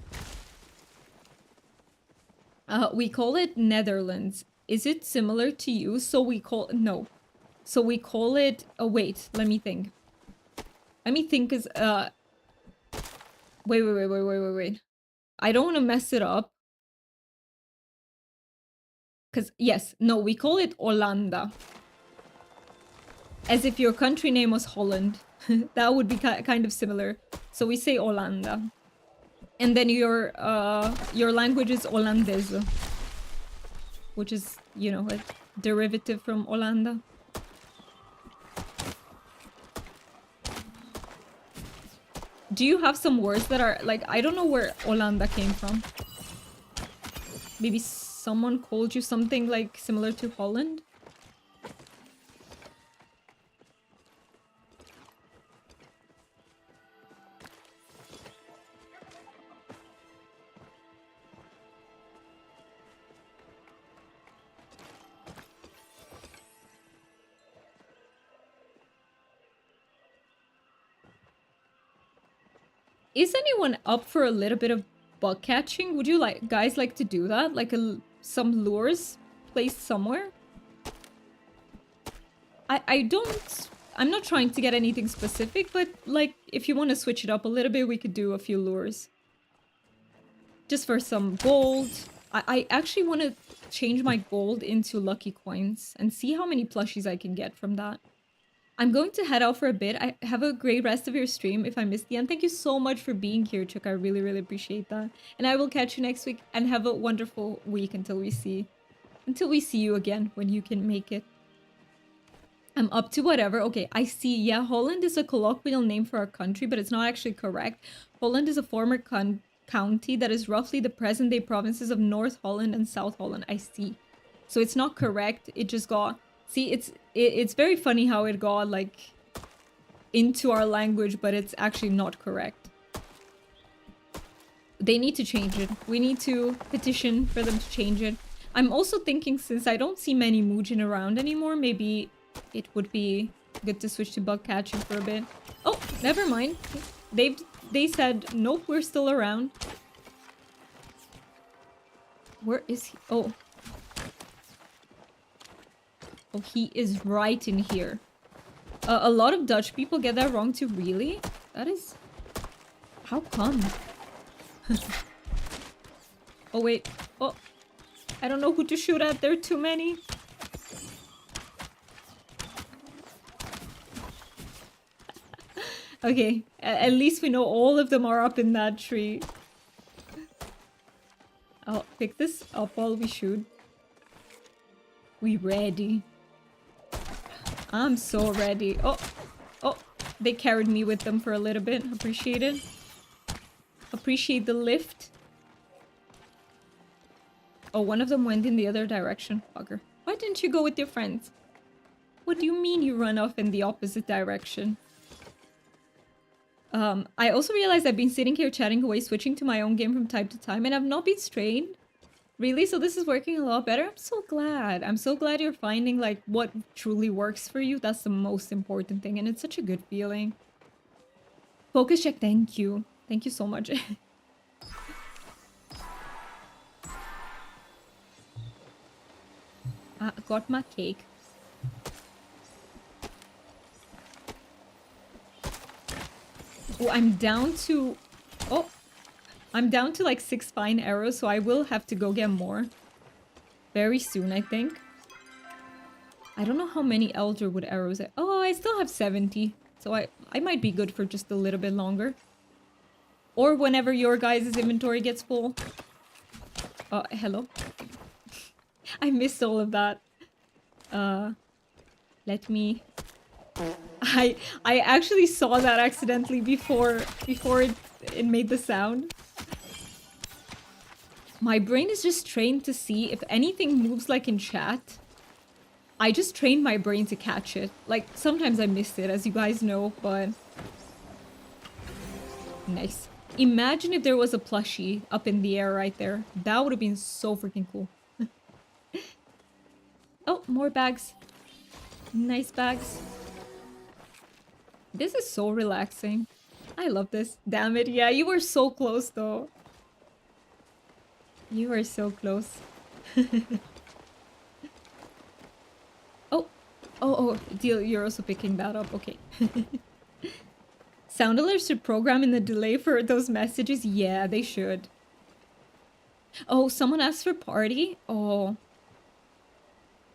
We call it Netherlands. Is it similar to you? So we call... No. So we call it... Oh, wait. Let me think. Let me think, because... Wait. I don't want to mess it up. Because, yes. No, we call it Hollanda. As if your country name was Holland. That would be kind of similar. So we say Hollanda. And then your language is Hollandaise. Which is, you know, a derivative from Hollanda. Do you have some words that are, like, I don't know where Hollanda came from. Maybe someone called you something, like, similar to Holland? Is anyone up for a little bit of bug catching? Would you guys like to do that? Like some lures placed somewhere? I'm not trying to get anything specific, but like if you want to switch it up a little bit, we could do a few lures. Just for some gold. I actually want to change my gold into lucky coins and see how many plushies I can get from that. I'm going to head out for a bit. I have a great rest of your stream if I missed the end. Thank you so much for being here, Chuck. I really, really appreciate that. And I will catch you next week and have a wonderful week until we see you again when you can make it. I'm up to whatever. Okay, I see. Yeah, Holland is a colloquial name for our country, but it's not actually correct. Holland is a former county that is roughly the present-day provinces of North Holland and South Holland. I see. So it's not correct. It just got... See, it's very funny how it got, like, into our language, but it's actually not correct. They need to change it. We need to petition for them to change it. I'm also thinking, since I don't see many Muujin around anymore, maybe it would be good to switch to bug catching for a bit. Oh, never mind. They said, nope, we're still around. Where is he? Oh. Oh, he is right in here. A lot of Dutch people get that wrong too, really? That is... How come? Oh, wait. Oh, I don't know who to shoot at. There are too many. Okay, at least we know all of them are up in that tree. I'll pick this up while we shoot. We ready. I'm so ready. Oh, they carried me with them for a little bit. Appreciate it. Appreciate the lift. Oh, one of them went in the other direction. Bugger. Why didn't you go with your friends? What do you mean you run off in the opposite direction? I also realized I've been sitting here chatting away, switching to my own game from time to time, and I've not been strained. Really? So this is working a lot better? I'm so glad. I'm so glad you're finding, like, what truly works for you. That's the most important thing, and it's such a good feeling. Focus check, thank you. Thank you so much. Got my cake. Oh, I'm down to... Oh! I'm down to like 6 fine arrows, so I will have to go get more. Very soon, I think. I don't know how many Elderwood arrows Oh, I still have 70. So I might be good for just a little bit longer. Or whenever your guys' inventory gets full. Oh, hello. I missed all of that. Let me... I actually saw that accidentally before it made the sound. My brain is just trained to see if anything moves like in chat. I just trained my brain to catch it. Like, sometimes I missed it, as you guys know, but... Nice. Imagine if there was a plushie up in the air right there. That would have been so freaking cool. Oh, more bags. Nice bags. This is so relaxing. I love this. Damn it. Yeah, you were so close, though. You were so close. Oh, deal. You're also picking that up. Okay. Sound alerts should program in the delay for those messages. Yeah, they should. Oh, someone asked for party? Oh.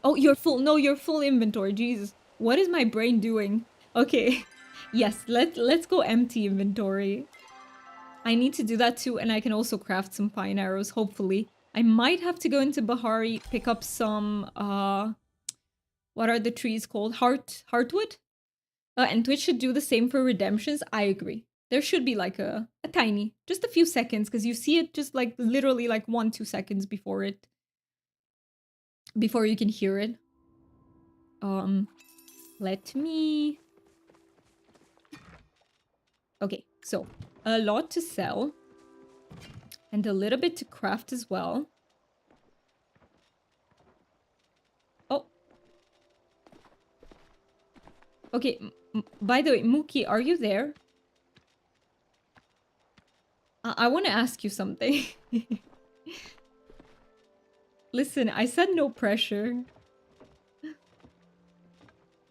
Oh, you're full. No, you're full inventory. Jesus. What is my brain doing? Okay. Yes, let's go empty inventory. I need to do that too, and I can also craft some fine arrows, hopefully. I might have to go into Bahari, pick up some, what are the trees called? Heartwood? And Twitch should do the same for redemptions. I agree. There should be like a tiny, just a few seconds, because you see it just like literally like 1-2 seconds before you can hear it. Let me... Okay, so a lot to sell. And a little bit to craft as well. Oh. Okay, by the way, Mookie, are you there? I want to ask you something. Listen, I said no pressure.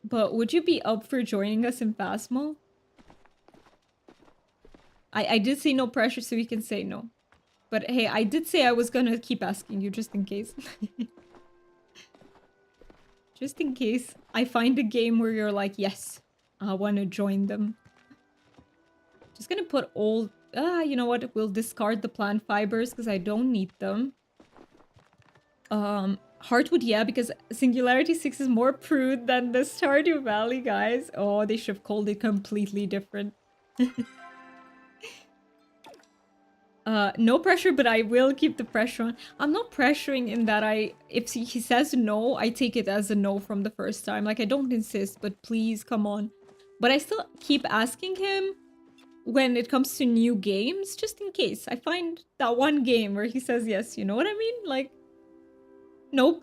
But would you be up for joining us in Phasmo? I did say no pressure, so you can say no. But hey, I did say I was gonna keep asking you just in case. Just in case I find a game where you're like, yes, I want to join them. Just gonna put all... you know what? We'll discard the plant fibers because I don't need them. Heartwood, yeah, because Singularity 6 is more prude than the Stardew Valley, guys. Oh, they should have called it completely different. No pressure, but I will keep the pressure on. I'm not pressuring in that if he says no, I take it as a no from the first time. Like, I don't insist, but please, come on. But I still keep asking him when it comes to new games, just in case. I find that one game where he says yes, you know what I mean? Like, no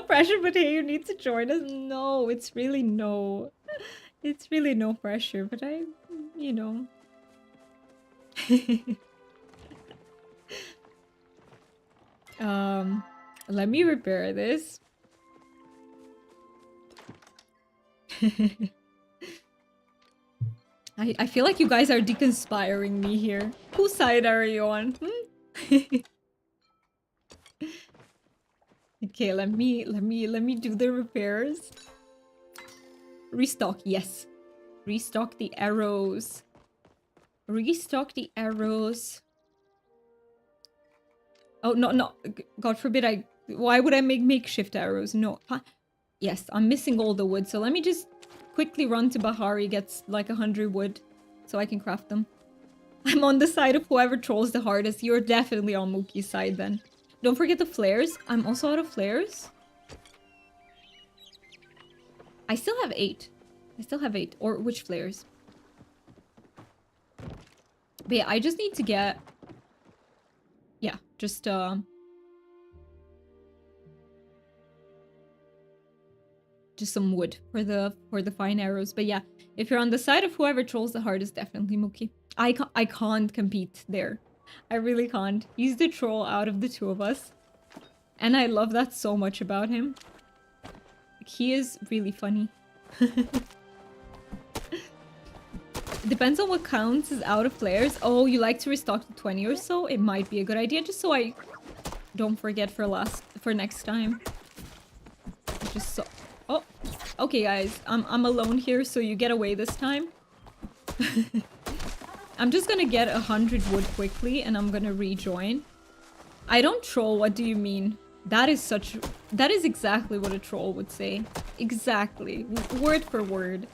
pressure, but hey, you need to join us. No, it's really no. It's really no pressure, but you know. Let me repair this. I feel like you guys are deconspiring me here. Whose side are you on? Okay, let me do the repairs. Restock, yes. Restock the arrows. Restock the arrows. Oh, no. God forbid why would I make makeshift arrows? No. Yes, I'm missing all the wood, so let me just quickly run to Bahari, get like 100 wood, so I can craft them. I'm on the side of whoever trolls the hardest. You're definitely on Mookie's side then. Don't forget the flares. I'm also out of flares. I still have 8. Or which flares? But yeah, I just need to get... Yeah, just some wood for the fine arrows. But yeah, if you're on the side of whoever trolls the hardest, definitely Mookie. I can't compete there. I really can't. He's the troll out of the two of us. And I love that so much about him. he is really funny. Depends on what counts as out of players. Oh, you like to restock to 20 or so? It might be a good idea, just so I don't forget for next time. Just so... Oh, okay guys, I'm alone here, so you get away this time. I'm just gonna get 100 wood quickly, and I'm gonna rejoin. I don't troll, what do you mean? That is exactly what a troll would say. Exactly. Word for word.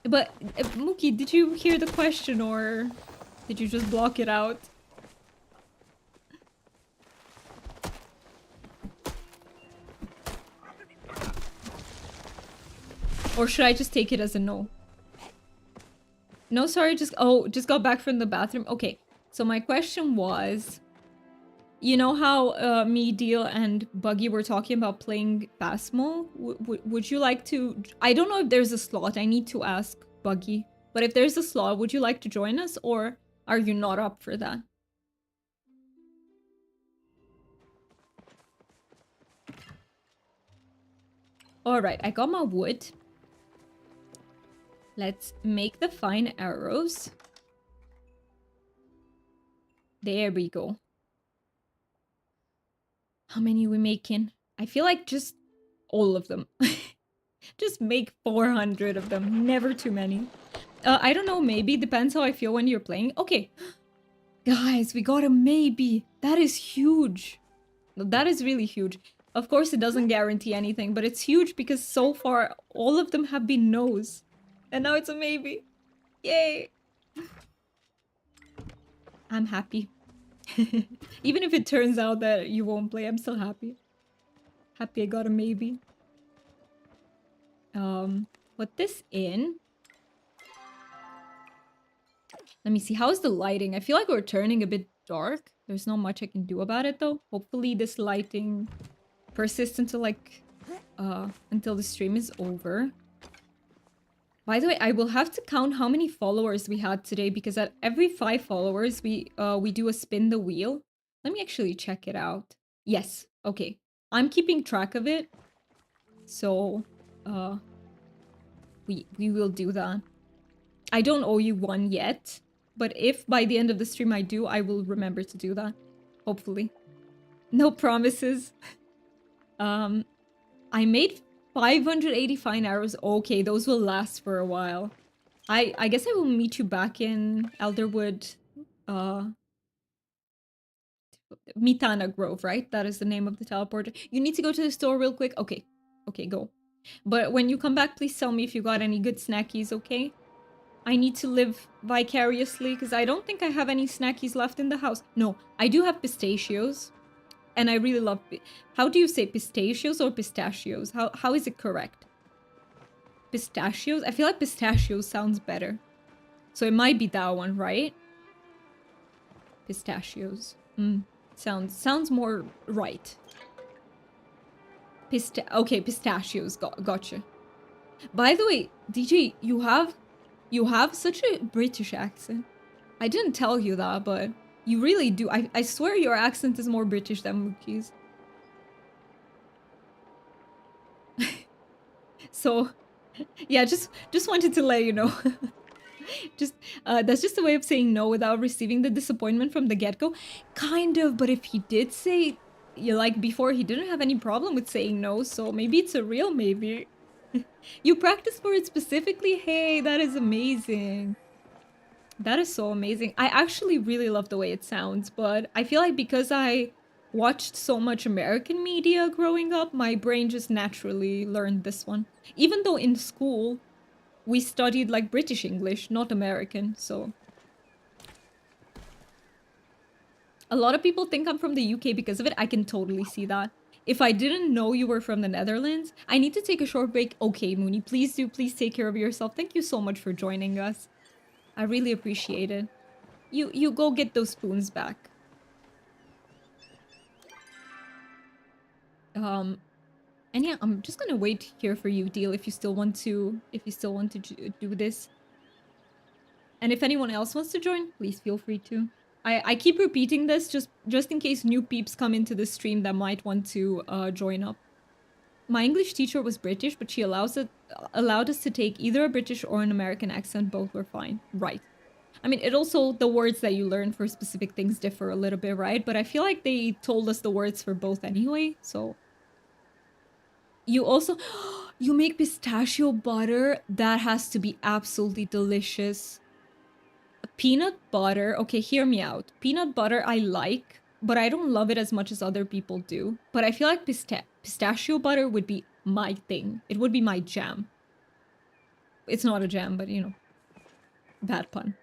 But, Mookie, did you hear the question, or did you just block it out? Or should I just take it as a no? No, sorry, just got back from the bathroom. Okay, so my question was, you know how me, Deal, and Buggy were talking about playing Phasmo? Would you like to... I don't know if there's a slot. I need to ask Buggy. But if there's a slot, would you like to join us, or are you not up for that? Alright, I got my wood. Let's make the fine arrows. There we go. How many are we making? I feel like just all of them. Just make 400 of them. Never too many. I don't know, maybe. Depends how I feel when you're playing. Okay. Guys, we got a maybe. That is huge. That is really huge. Of course, it doesn't guarantee anything, but it's huge because so far, all of them have been no's. And now it's a maybe. Yay! I'm happy. Even if it turns out that you won't play, I'm still happy. Happy I got a maybe. Put this in. Let me see. How's the lighting? I feel like we're turning a bit dark. There's not much I can do about it though. Hopefully this lighting persists until like until the stream is over. By the way, I will have to count how many followers we had today, because at every 5 followers we do a spin the wheel. Let me actually check it out. Yes, okay. I'm keeping track of it. So we will do that. I don't owe you one yet, but if by the end of the stream I do, I will remember to do that. Hopefully. No promises. I made 580 fine arrows. Okay, those will last for a while. I guess I will meet you back in Elderwood. Mitana Grove, right? That is the name of the teleporter. You need to go to the store real quick. Okay. Okay, go. But when you come back, please tell me if you got any good snackies, okay? I need to live vicariously because I don't think I have any snackies left in the house. No, I do have pistachios. And I really love... How do you say pistachios or pistachios? How is it correct? Pistachios? I feel like pistachios sounds better. So it might be that one, right? Pistachios. Sounds more right. Okay, pistachios. Gotcha. By the way, DJ, you have such a British accent. I didn't tell you that, but you really do. I swear your accent is more British than Mookie's. So, yeah, just wanted to let you know. That's just a way of saying no without receiving the disappointment from the get-go. Kind of, but if he did say, like before, he didn't have any problem with saying no, so maybe it's a real maybe. You practiced for it specifically? Hey, that is amazing. That is so amazing. I actually really love the way it sounds, but I feel like because I watched so much American media growing up, my brain just naturally learned this one. Even though in school, we studied like British English, not American, so... A lot of people think I'm from the UK because of it. I can totally see that. If I didn't know you were from the Netherlands, I need to take a short break. Okay, Mooney, please do. Please take care of yourself. Thank you so much for joining us. I really appreciate it. You go get those spoons back. And yeah, I'm just gonna wait here for you, Deal, if you still want to do this. And if anyone else wants to join, please feel free to. I keep repeating this just in case new peeps come into the stream that might want to join up. My English teacher was British, but she allowed us to take either a British or an American accent. Both were fine. Right. I mean, it also, the words that you learn for specific things differ a little bit, right? But I feel like they told us the words for both anyway, so. You also, you make pistachio butter? That has to be absolutely delicious. Peanut butter, okay, hear me out. Peanut butter I like, but I don't love it as much as other people do. But I feel like pistachio butter would be my thing. It would be my jam. It's not a jam, but you know, bad pun.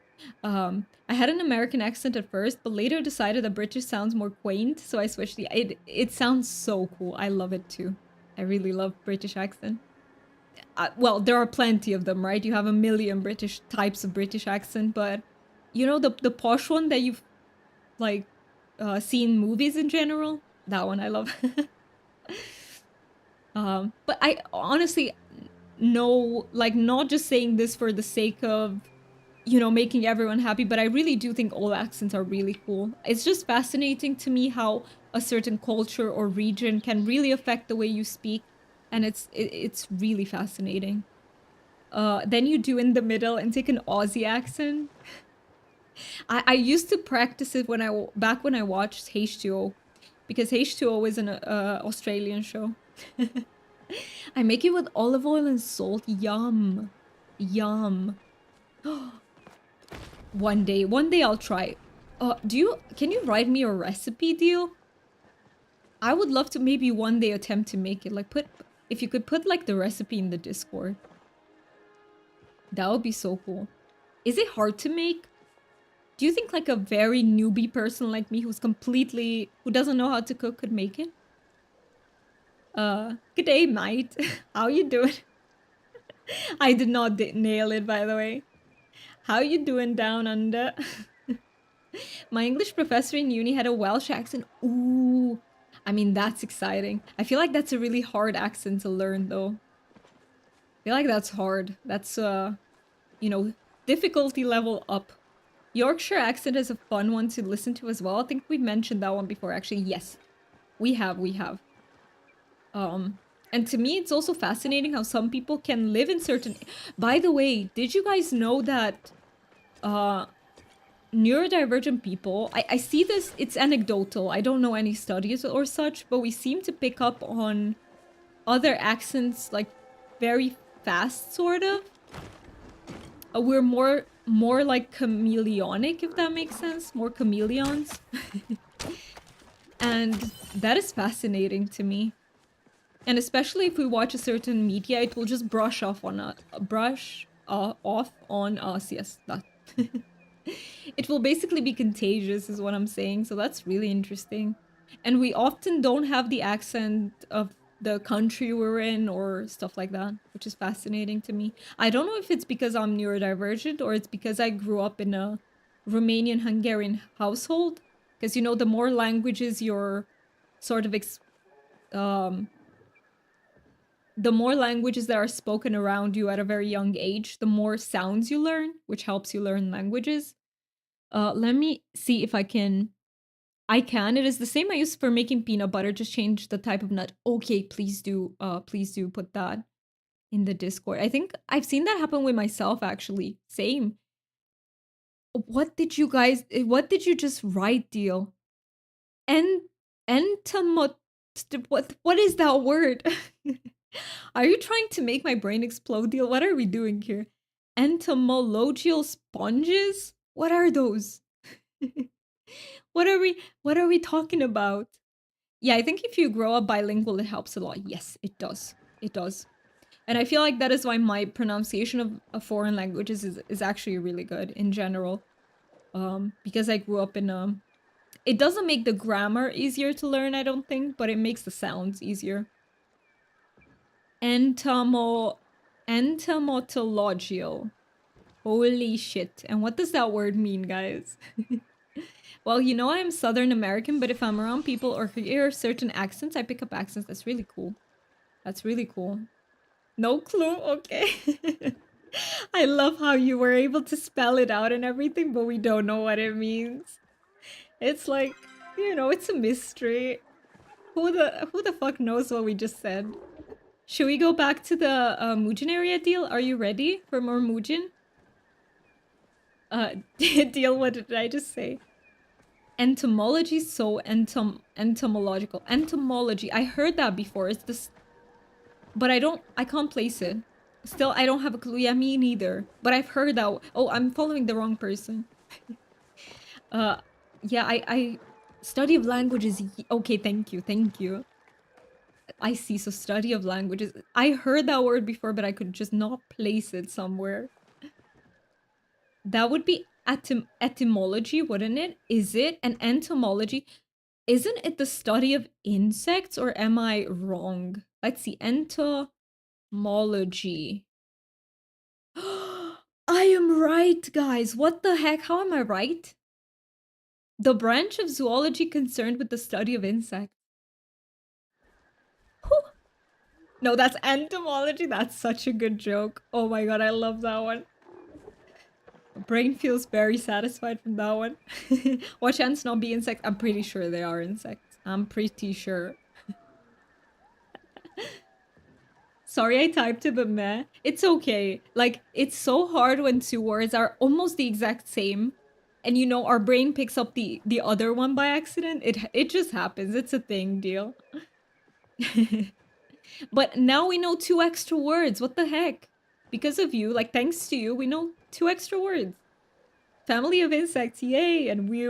I had an American accent at first, but later decided that British sounds more quaint, so I switched the. It sounds so cool. I love it too. I really love British accent. Well, there are plenty of them, right? You have a million British types of British accent, but you know the posh one that you've like seen movies in general. That one I love. But I honestly no, like, not just saying this for the sake of, you know, making everyone happy, but I really do think all accents are really cool. It's just fascinating to me how a certain culture or region can really affect the way you speak, and it's really fascinating. Then you do in the middle and take an Aussie accent. I used to practice it back when I watched H2O, because H2O is an Australian show. I make it with olive oil and salt. Yum. Yum. One day I'll try. Can you write me a recipe, deal? I would love to maybe one day attempt to make it. Like, if you could put like the recipe in the Discord. That would be so cool. Is it hard to make? Do you think like a very newbie person like me who doesn't know how to cook could make it? Good day, mate. How you doing? I did not nail it, by the way. How you doing down under? My English professor in uni had a Welsh accent. Ooh. I mean, that's exciting. I feel like that's a really hard accent to learn, though. I feel like that's hard. That's, you know, difficulty level up. Yorkshire accent is a fun one to listen to as well. I think we mentioned that one before, actually. Yes, we have. And to me, it's also fascinating how some people can live in certain... By the way, did you guys know that neurodivergent people... I see this, it's anecdotal. I don't know any studies or such, but we seem to pick up on other accents, like, very fast, sort of. We're more like chameleonic, if that makes sense. More chameleons. And that is fascinating to me. And especially if we watch a certain media, it will just brush off on us. Yes, that. It will basically be contagious, is what I'm saying. So that's really interesting. And we often don't have the accent of the country we're in or stuff like that, which is fascinating to me. I don't know if it's because I'm neurodivergent or it's because I grew up in a Romanian-Hungarian household. Because, you know, the more languages you're sort of... the more languages that are spoken around you at a very young age, the more sounds you learn, which helps you learn languages. Let me see if I can... I can. It is the same I use for making peanut butter, just change the type of nut. Okay, please do put that in the Discord. I think I've seen that happen with myself, actually. Same. What did you just write, deal? Entomot... What is that word? Are you trying to make my brain explode, deal? What are we doing here? Entomological sponges? What are those? What are we talking about? Yeah, I think if you grow up bilingual, it helps a lot. Yes, it does. It does. And I feel like that is why my pronunciation of foreign languages is actually really good in general. Because I grew up in it doesn't make the grammar easier to learn, I don't think, but it makes the sounds easier. Entomological. Holy shit. And what does that word mean, guys? Well, you know I'm Southern American, but if I'm around people or hear certain accents, I pick up accents. That's really cool. That's really cool. No clue? Okay. I love how you were able to spell it out and everything, but we don't know what it means. It's like, you know, it's a mystery. Who the fuck knows what we just said? Should we go back to the Muujin area deal? Are you ready for more Muujin? Deal, what did I just say? Entomology, so entomological. Entomology, I heard that before. It's this, but I can't place it. Still, I don't have a clue. Yeah, me neither. But I've heard that. Oh, I'm following the wrong person. uh, yeah, I study of languages. Okay, thank you, thank you. I see. So study of languages. I heard that word before, but I could just not place it somewhere. That would be etymology, wouldn't it? Is it? And entomology, isn't it the study of insects, or am I wrong? Let's see. Entomology. I am right, guys. What the heck? How am I right? The branch of zoology concerned with the study of insects. Whew. No, that's entomology. That's such a good joke. Oh my god, I love that one. Brain feels very satisfied from that one. What chance not be insects? I'm pretty sure they are insects. I'm pretty sure. Sorry I typed it, but meh. It's okay. Like, it's so hard when two words are almost the exact same. And you know, our brain picks up the other one by accident. It just happens. It's a thing, deal. But now we know two extra words. What the heck? Because of you, like thanks to you, we know two extra words. Family of insects, yay! And we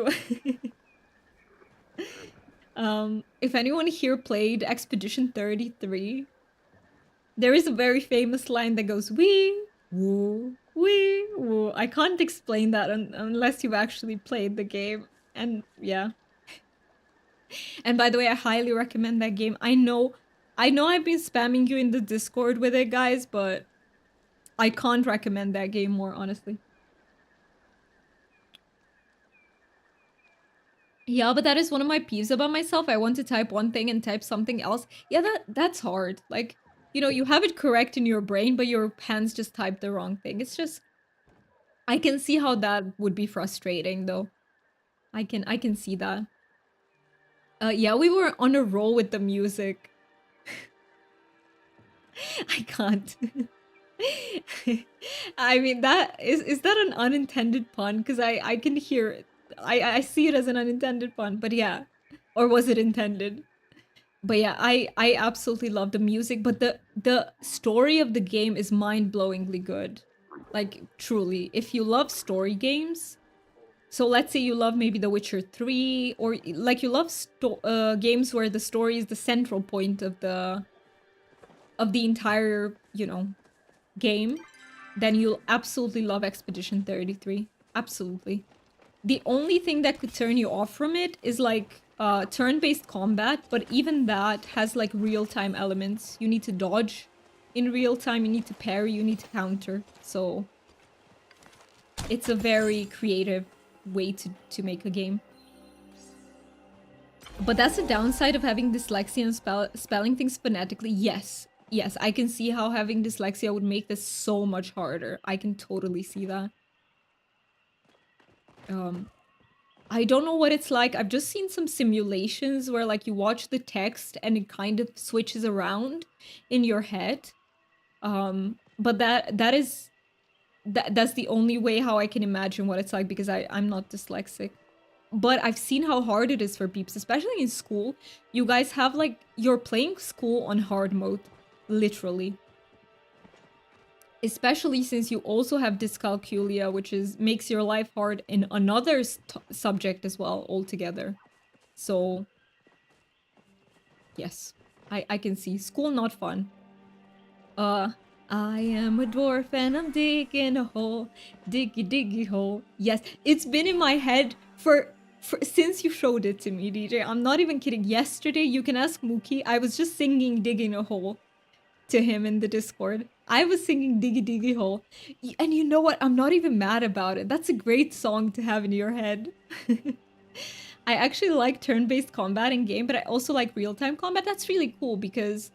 if anyone here played Expedition 33, there is a very famous line that goes wee woo wee woo. I can't explain that unless you've actually played the game. And yeah. And by the way, I highly recommend that game. I know I've been spamming you in the Discord with it, guys, but I can't recommend that game more, honestly. Yeah, but that is one of my peeves about myself. I want to type one thing and type something else. Yeah, that's hard. Like, you know, you have it correct in your brain, but your hands just type the wrong thing. It's just, I can see how that would be frustrating, though. I can see that. Yeah, we were on a roll with the music. I can't. I mean, that is that an unintended pun? Because I can hear it. I see it as an unintended pun, but yeah. Or was it intended? But yeah, I absolutely love the music, but the story of the game is mind-blowingly good. Like, truly. If you love story games, so let's say you love maybe The Witcher 3, or like you love games where the story is the central point of the entire, you know, game, then you'll absolutely love Expedition 33. Absolutely. The only thing that could turn you off from it is like turn-based combat, but even that has like real-time elements. You need to dodge in real time, you need to parry, you need to counter. So it's a very creative way to make a game. But that's the downside of having dyslexia and spelling things phonetically. Yes, yes, I can see how having dyslexia would make this so much harder. I can totally see that. I don't know what it's like. I've just seen some simulations where like you watch the text and it kind of switches around in your head. But that's the only way how I can imagine what it's like, because I'm not dyslexic. But I've seen how hard it is for peeps, especially in school. You guys have like, you're playing school on hard mode, literally. Especially since you also have dyscalculia, which makes your life hard in another subject as well altogether. So yes, I can see school not fun. I am a dwarf and I'm digging a hole, diggy diggy hole. Yes, it's been in my head for since you showed it to me, DJ. I'm not even kidding. Yesterday, you can ask Mookie, I was just singing digging a hole to him in the Discord. I was singing Diggy Diggy Hole. And you know what? I'm not even mad about it. That's a great song to have in your head. I actually like turn-based combat in game, but I also like real-time combat. That's really cool because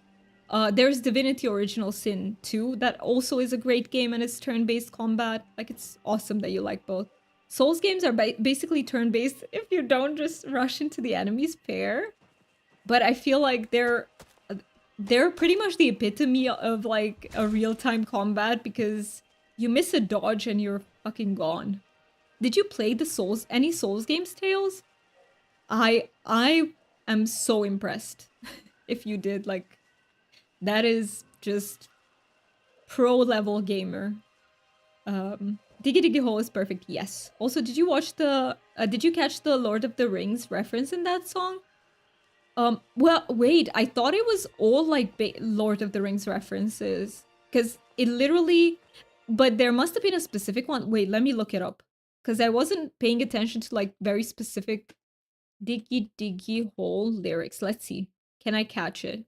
there's Divinity Original Sin 2 that also is a great game and it's turn-based combat. Like, it's awesome that you like both. Souls games are basically turn-based if you don't just rush into the enemy's pair. But I feel like they're pretty much the epitome of like a real-time combat because you miss a dodge and you're fucking gone. Did you play any Souls games, Tails? I am so impressed if you did. Like, that is just pro level gamer. Diggy Diggy Hole is perfect. Yes. Also, did you catch the Lord of the Rings reference in that song? Well, wait, I thought it was all like Lord of the Rings references. Because it literally, but there must have been a specific one. Wait, let me look it up. Because I wasn't paying attention to like very specific Diggy Diggy Hole lyrics. Let's see. Can I catch it?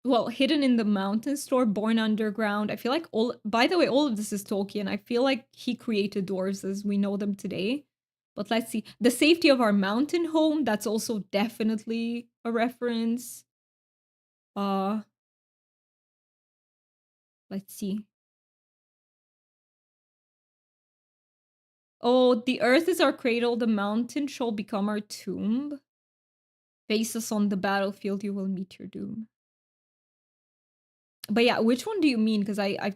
Well, Hidden in the Mountain Store, Born Underground. I feel like by the way, all of this is Tolkien. I feel like he created dwarves as we know them today. But let's see. The Safety of Our Mountain Home, that's also definitely a reference. Let's see. Oh, the earth is our cradle, the mountain shall become our tomb. Face us on the battlefield, you will meet your doom. But yeah, which one do you mean? Because I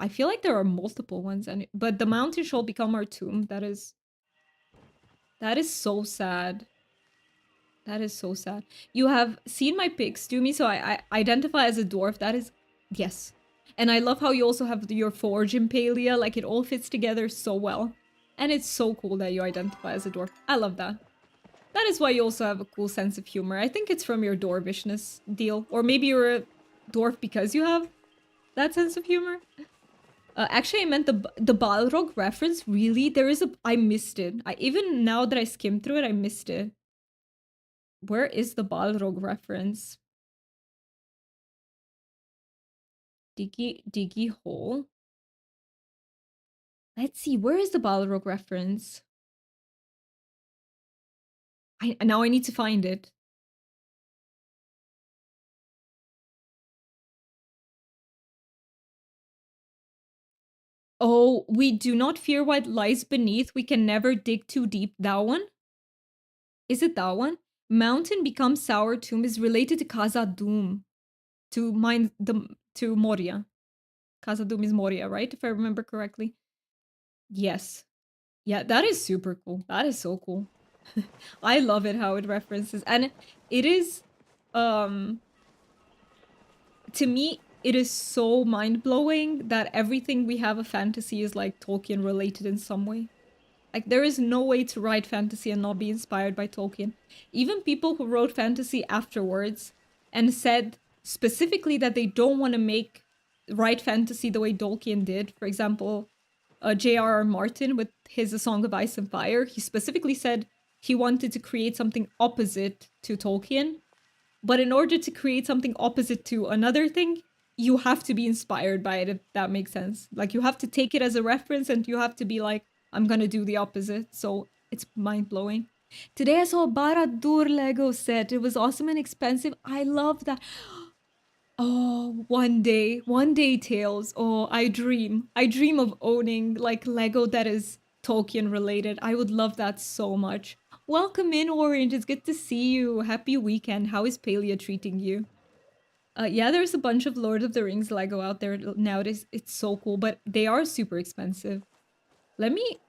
feel like there are multiple ones, but the mountain shall become our tomb. That is so sad. That is so sad. You have seen my pics, Doomy, so I identify as a dwarf. That is, yes. And I love how you also have your forge in Palia. Like, it all fits together so well. And it's so cool that you identify as a dwarf. I love that. That is why you also have a cool sense of humor. I think it's from your dwarvishness deal. Or maybe you're a dwarf because you have that sense of humor. Actually, I meant the Balrog reference. Really, I missed it. Even now that I skimmed through it, I missed it. Where is the Balrog reference? Diggy hole. Let's see. Where is the Balrog reference? Now I need to find it. Oh, we do not fear what lies beneath. We can never dig too deep. That one? Is it that one? Mountain becomes sour tomb is related to Khazad-dûm. To Moria. Khazad-dûm is Moria, right? If I remember correctly. Yes. Yeah, that is super cool. That is so cool. I love it how it references. And it is to me, it is so mind-blowing that everything we have of fantasy is like Tolkien related in some way. Like, there is no way to write fantasy and not be inspired by Tolkien. Even people who wrote fantasy afterwards and said specifically that they don't want to write fantasy the way Tolkien did. For example, J.R.R. Martin with his A Song of Ice and Fire, he specifically said he wanted to create something opposite to Tolkien. But in order to create something opposite to another thing, you have to be inspired by it, if that makes sense. Like, you have to take it as a reference and you have to be like, I'm gonna do the opposite. So it's mind-blowing. Today I saw a Barad-dûr Lego set. It was awesome and expensive. I love that. Oh, one day, Tales. Oh, I dream of owning like Lego that is Tolkien related. I would love that so much. Welcome in, Orange. It's good to see you. Happy weekend. How is Palia treating you? Yeah, there's a bunch of Lord of the Rings Lego out there nowadays. It's so cool, but they are super expensive. Let me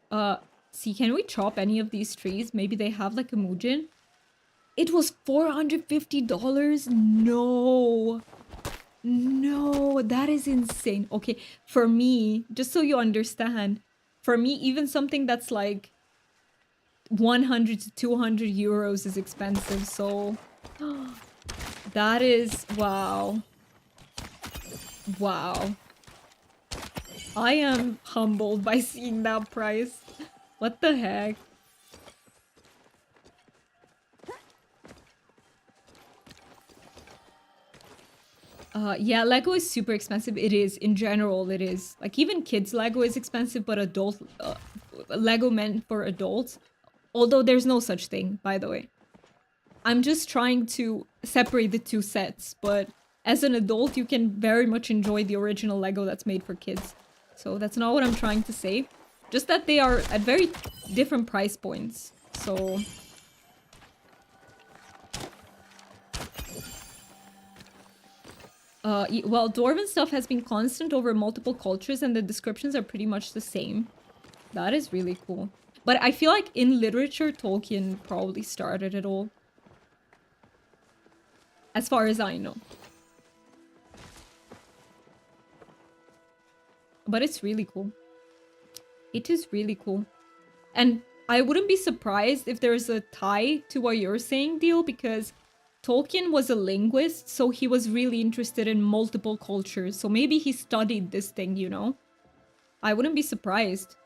see, can we chop any of these trees? Maybe they have like a Muujin. It was $450. No. No, that is insane. Okay, for me, just so you understand, for me, even something that's like 100 to 200 euros is expensive. So that is, wow. Wow. I am humbled by seeing that price. What the heck? Yeah, Lego is super expensive. It is. In general, it is. Like, even kids' Lego is expensive, but Lego meant for adults. Although there's no such thing, by the way. I'm just trying to separate the two sets, but as an adult, you can very much enjoy the original Lego that's made for kids. So that's not what I'm trying to say. Just that they are at very different price points. So... well, Dwarven stuff has been constant over multiple cultures and the descriptions are pretty much the same. That is really cool. But I feel like in literature, Tolkien probably started it all. As far as I know. But it's really cool. It is really cool. And I wouldn't be surprised if there's a tie to what you're saying, Deal, because Tolkien was a linguist, so he was really interested in multiple cultures. So maybe he studied this thing, you know? I wouldn't be surprised.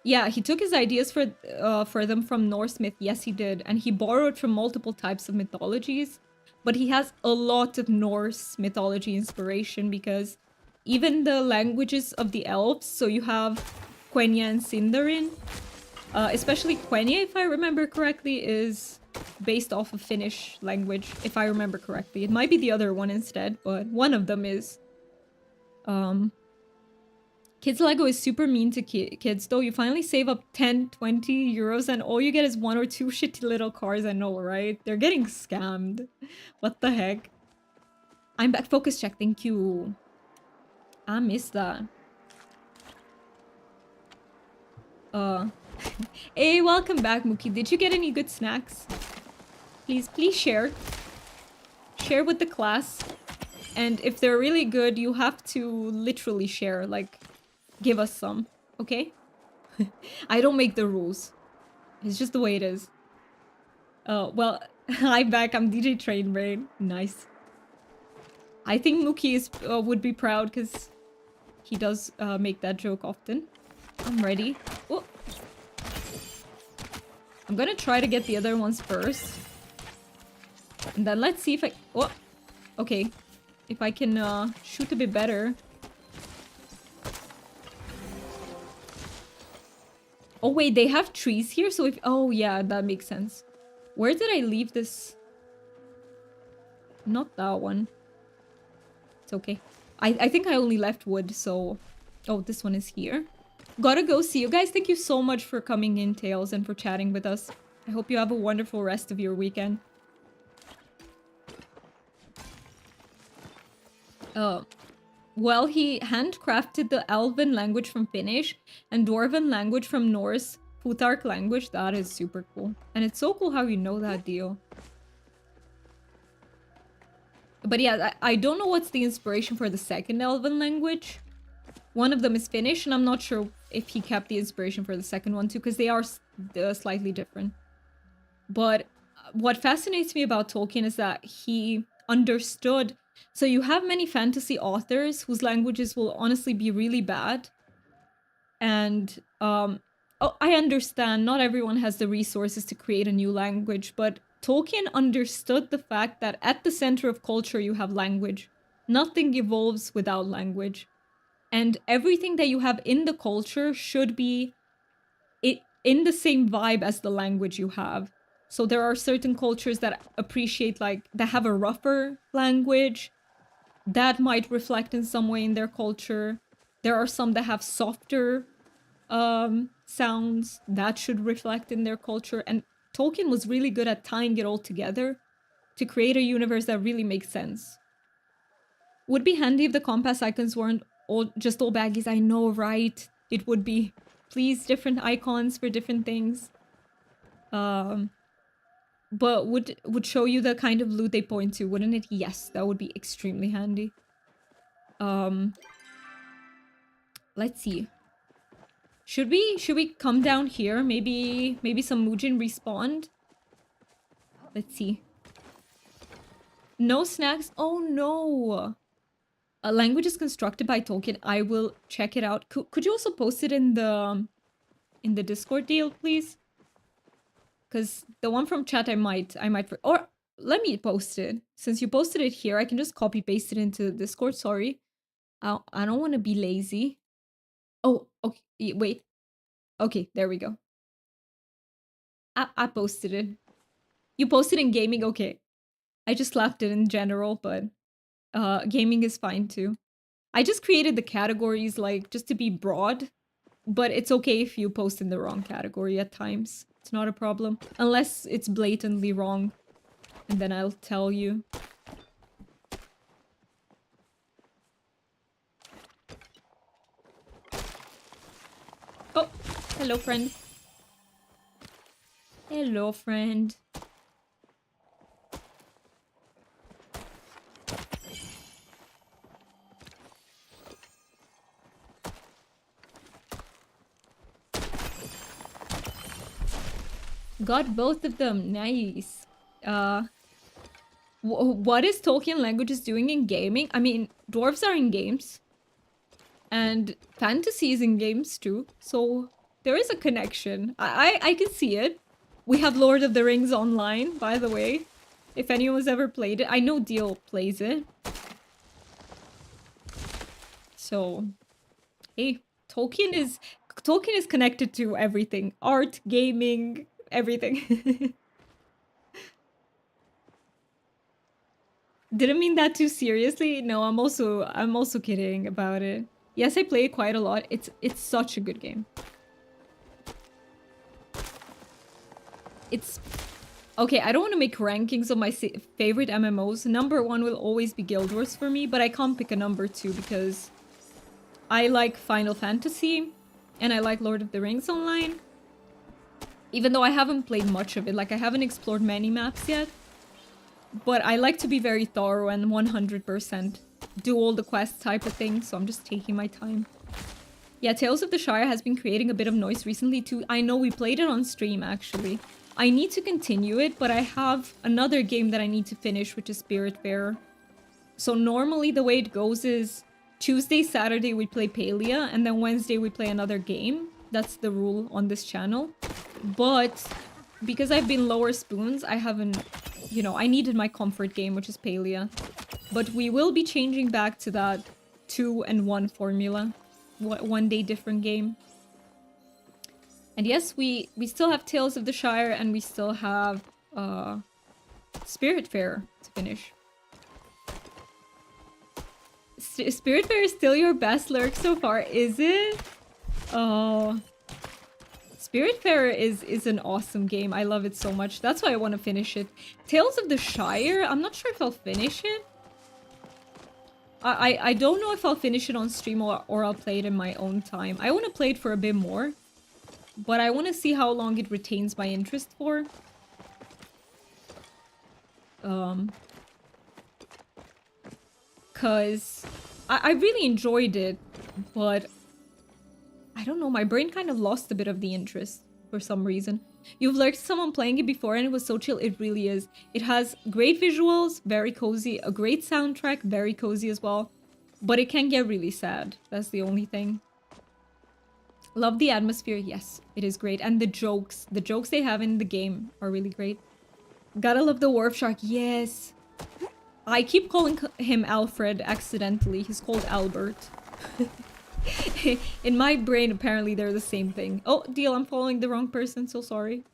Yeah, he took his ideas for them from Norse myth. Yes, he did. And he borrowed from multiple types of mythologies. But he has a lot of Norse mythology inspiration because even the languages of the elves, so you have Quenya and Sindarin, especially Quenya, if I remember correctly, is based off of Finnish language, if I remember correctly. It might be the other one instead, but one of them is. Kids Lego is super mean to kids though. You finally save up 10, 20 euros and all you get is 1 or 2 shitty little cars. I know, right? They're getting scammed. What the heck? I'm back. Focus check. Thank you. I missed that. Hey, welcome back, Mookie. Did you get any good snacks? Please share. Share with the class. And if they're really good, you have to literally share. Like, give us some. Okay? I don't make the rules. It's just the way it is. Well, I'm back. I'm DJ Train Brain. Nice. I think Mookie is would be proud because he does make that joke often. I'm ready. Oh. I'm gonna try to get the other ones first. And then let's see if I... Oh! Okay. If I can shoot a bit better. Oh wait, they have trees here? So if... Oh yeah, that makes sense. Where did I leave this? Not that one. It's okay. I think I only left wood, so... Oh, this one is here. Gotta go. See you guys. Thank you so much for coming in, Tails, and for chatting with us. I hope you have a wonderful rest of your weekend. Well, he handcrafted the Elven language from Finnish and Dwarven language from Norse, Futhark language. That is super cool. And it's so cool how you know that deal. But yeah, I don't know what's the inspiration for the second Elven language. One of them is Finnish, and I'm not sure if he kept the inspiration for the second one too, because they are slightly different. But what fascinates me about Tolkien is that he understood... So you have many fantasy authors whose languages will honestly be really bad. And oh, I understand not everyone has the resources to create a new language, but Tolkien understood the fact that at the center of culture you have language. Nothing evolves without language. And everything that you have in the culture should be in the same vibe as the language you have. So there are certain cultures that appreciate, like, that have a rougher language. That might reflect in some way in their culture. There are some that have softer sounds. That should reflect in their culture. And Tolkien was really good at tying it all together to create a universe that really makes sense. Would be handy if the compass icons weren't just all baggies. I know, right? It would be. Please, different icons for different things. But would show you the kind of loot they point to, wouldn't it? Yes, that would be extremely handy. Let's see. Should we come down here? Maybe some Muujin respawned? Let's see. No snacks? Oh no! A language is constructed by Tolkien. I will check it out. Could you also post it in the Discord deal, please? Because the one from chat I might or let me post it. Since you posted it here, I can just copy paste it into Discord. Sorry. I don't want to be lazy. Oh, okay. Wait. Okay, there we go. I posted it. You posted in gaming? Okay. I just left it in general, but gaming is fine too. I just created the categories, like, just to be broad. But it's okay if you post in the wrong category at times. It's not a problem. Unless it's blatantly wrong. And then I'll tell you. Oh, hello, friend. Hello, friend. Got both of them. Nice. What is Tolkien languages doing in gaming? I mean, dwarves are in games. And fantasy is in games too. So there is a connection. I can see it. We have Lord of the Rings online, by the way. If anyone's ever played it. I know Deal plays it. So, hey, Tolkien is connected to everything. Art, gaming, everything. Didn't mean that too seriously. No, I'm also kidding about it. Yes, I play it quite a lot. It's such a good game. It's okay, I don't want to make rankings of my favorite MMOs. Number 1 will always be Guild Wars for me, but I can't pick a number 2 because I like Final Fantasy and I like Lord of the Rings Online. Even though I haven't played much of it, like I haven't explored many maps yet. But I like to be very thorough and 100% do all the quests type of thing, so I'm just taking my time. Yeah, Tales of the Shire has been creating a bit of noise recently too. I know we played it on stream actually. I need to continue it, but I have another game that I need to finish, which is Spiritfarer. So normally the way it goes is Tuesday, Saturday we play Palia, and then Wednesday we play another game. That's the rule on this channel. But because I've been lower spoons, I haven't, you know, I needed my comfort game, which is Palia. But we will be changing back to that 2 and 1 formula. One day different game. And yes, we still have Tales of the Shire and we still have Spiritfarer to finish. Spiritfarer is still your best lurk so far, is it? Oh, Spiritfarer is an awesome game. I love it so much. That's why I want to finish it. Tales of the Shire, I'm not sure if I'll finish it. I don't know if I'll finish it on stream or I'll play it in my own time. I want to play it for a bit more. But I want to see how long it retains my interest for. Cause I really enjoyed it, but I don't know, my brain kind of lost a bit of the interest for some reason. You've lurked someone playing it before and it was so chill. It really is. It has great visuals, very cozy, a great soundtrack, very cozy as well. But it can get really sad. That's the only thing. Love the atmosphere. Yes, it is great. And the jokes they have in the game are really great. Gotta love the Wharf Shark. Yes. I keep calling him Alfred accidentally. He's called Albert. In my brain, apparently they're the same thing. Oh, Deal, I'm following the wrong person. So sorry.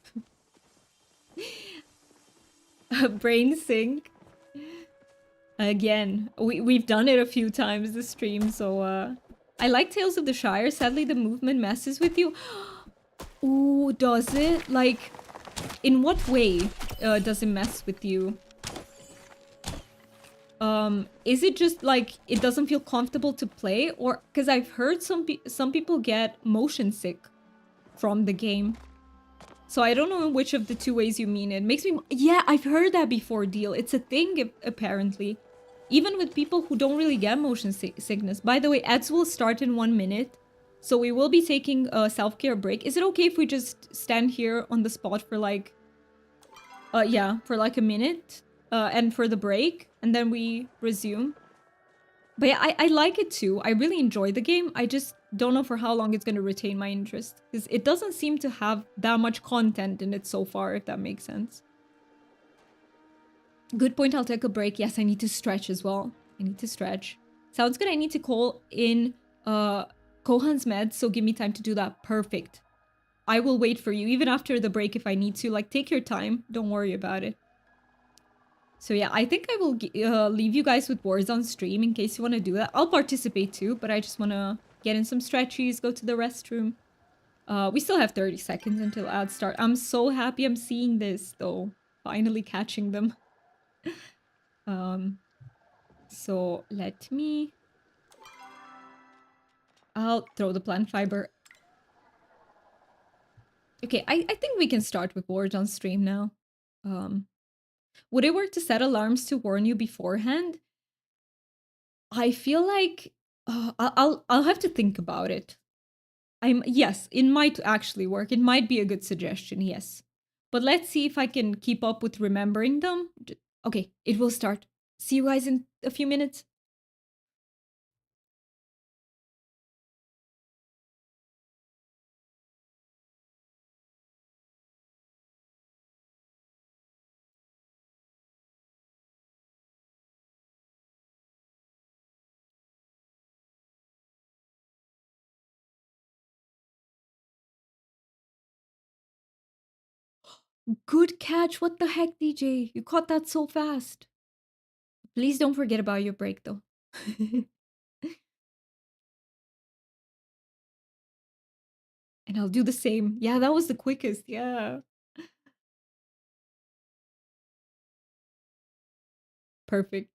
Brain sync. Again, we've done it a few times this stream, so I like Tales of the Shire. Sadly, the movement messes with you. Ooh, does it? Like, in what way does it mess with you? Is it just like it doesn't feel comfortable to play, or because I've heard some people get motion sick from the game, so I don't know which of the two ways you mean. It makes me, yeah, I've heard that before, Deal. It's a thing apparently, even with people who don't really get motion sickness. By the way, ads will start in 1 minute, so we will be taking a self-care break. Is it okay if we just stand here on the spot for like yeah, for like a minute? And for the break, and then we resume. But yeah, I like it too. I really enjoy the game. I just don't know for how long it's going to retain my interest. Because it doesn't seem to have that much content in it so far, if that makes sense. Good point, I'll take a break. Yes, I need to stretch as well. I need to stretch. Sounds good. I need to call in Kohan's meds, so give me time to do that. Perfect. I will wait for you, even after the break if I need to. Like, take your time. Don't worry about it. So yeah, I think I will leave you guys with words on stream in case you want to do that. I'll participate too, but I just want to get in some stretchies, go to the restroom. We still have 30 seconds until ads start. I'm so happy I'm seeing this though. Finally catching them. Um, so let me... I'll throw the plant fiber. Okay, I think we can start with words on stream now. Um, would it work to set alarms to warn you beforehand? I feel like I'll have to think about it. Yes, it might actually work. It might be a good suggestion, yes. But let's see if I can keep up with remembering them. Okay, it will start. See you guys in a few minutes. Good catch. What the heck, DJ? You caught that so fast. Please don't forget about your break though. And I'll do the same. Yeah, that was the quickest. Yeah. Perfect.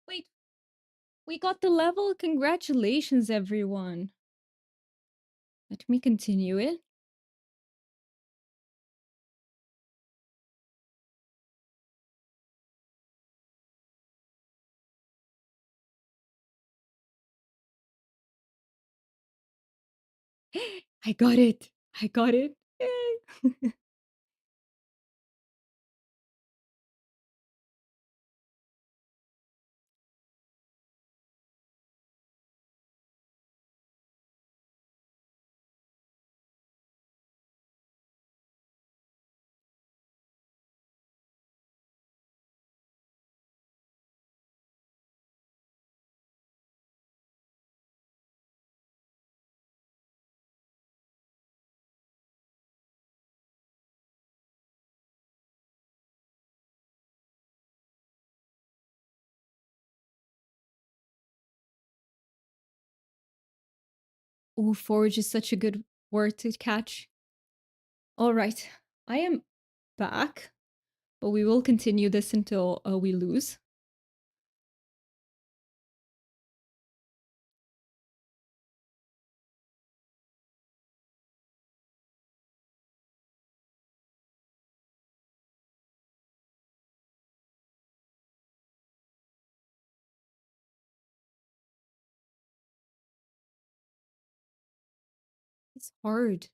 Wait, we got the level. Congratulations, everyone. Let me continue it. I got it. I got it. Yay. Oh, forage is such a good word to catch. All right, I am back, but we will continue this until we lose. It's hard.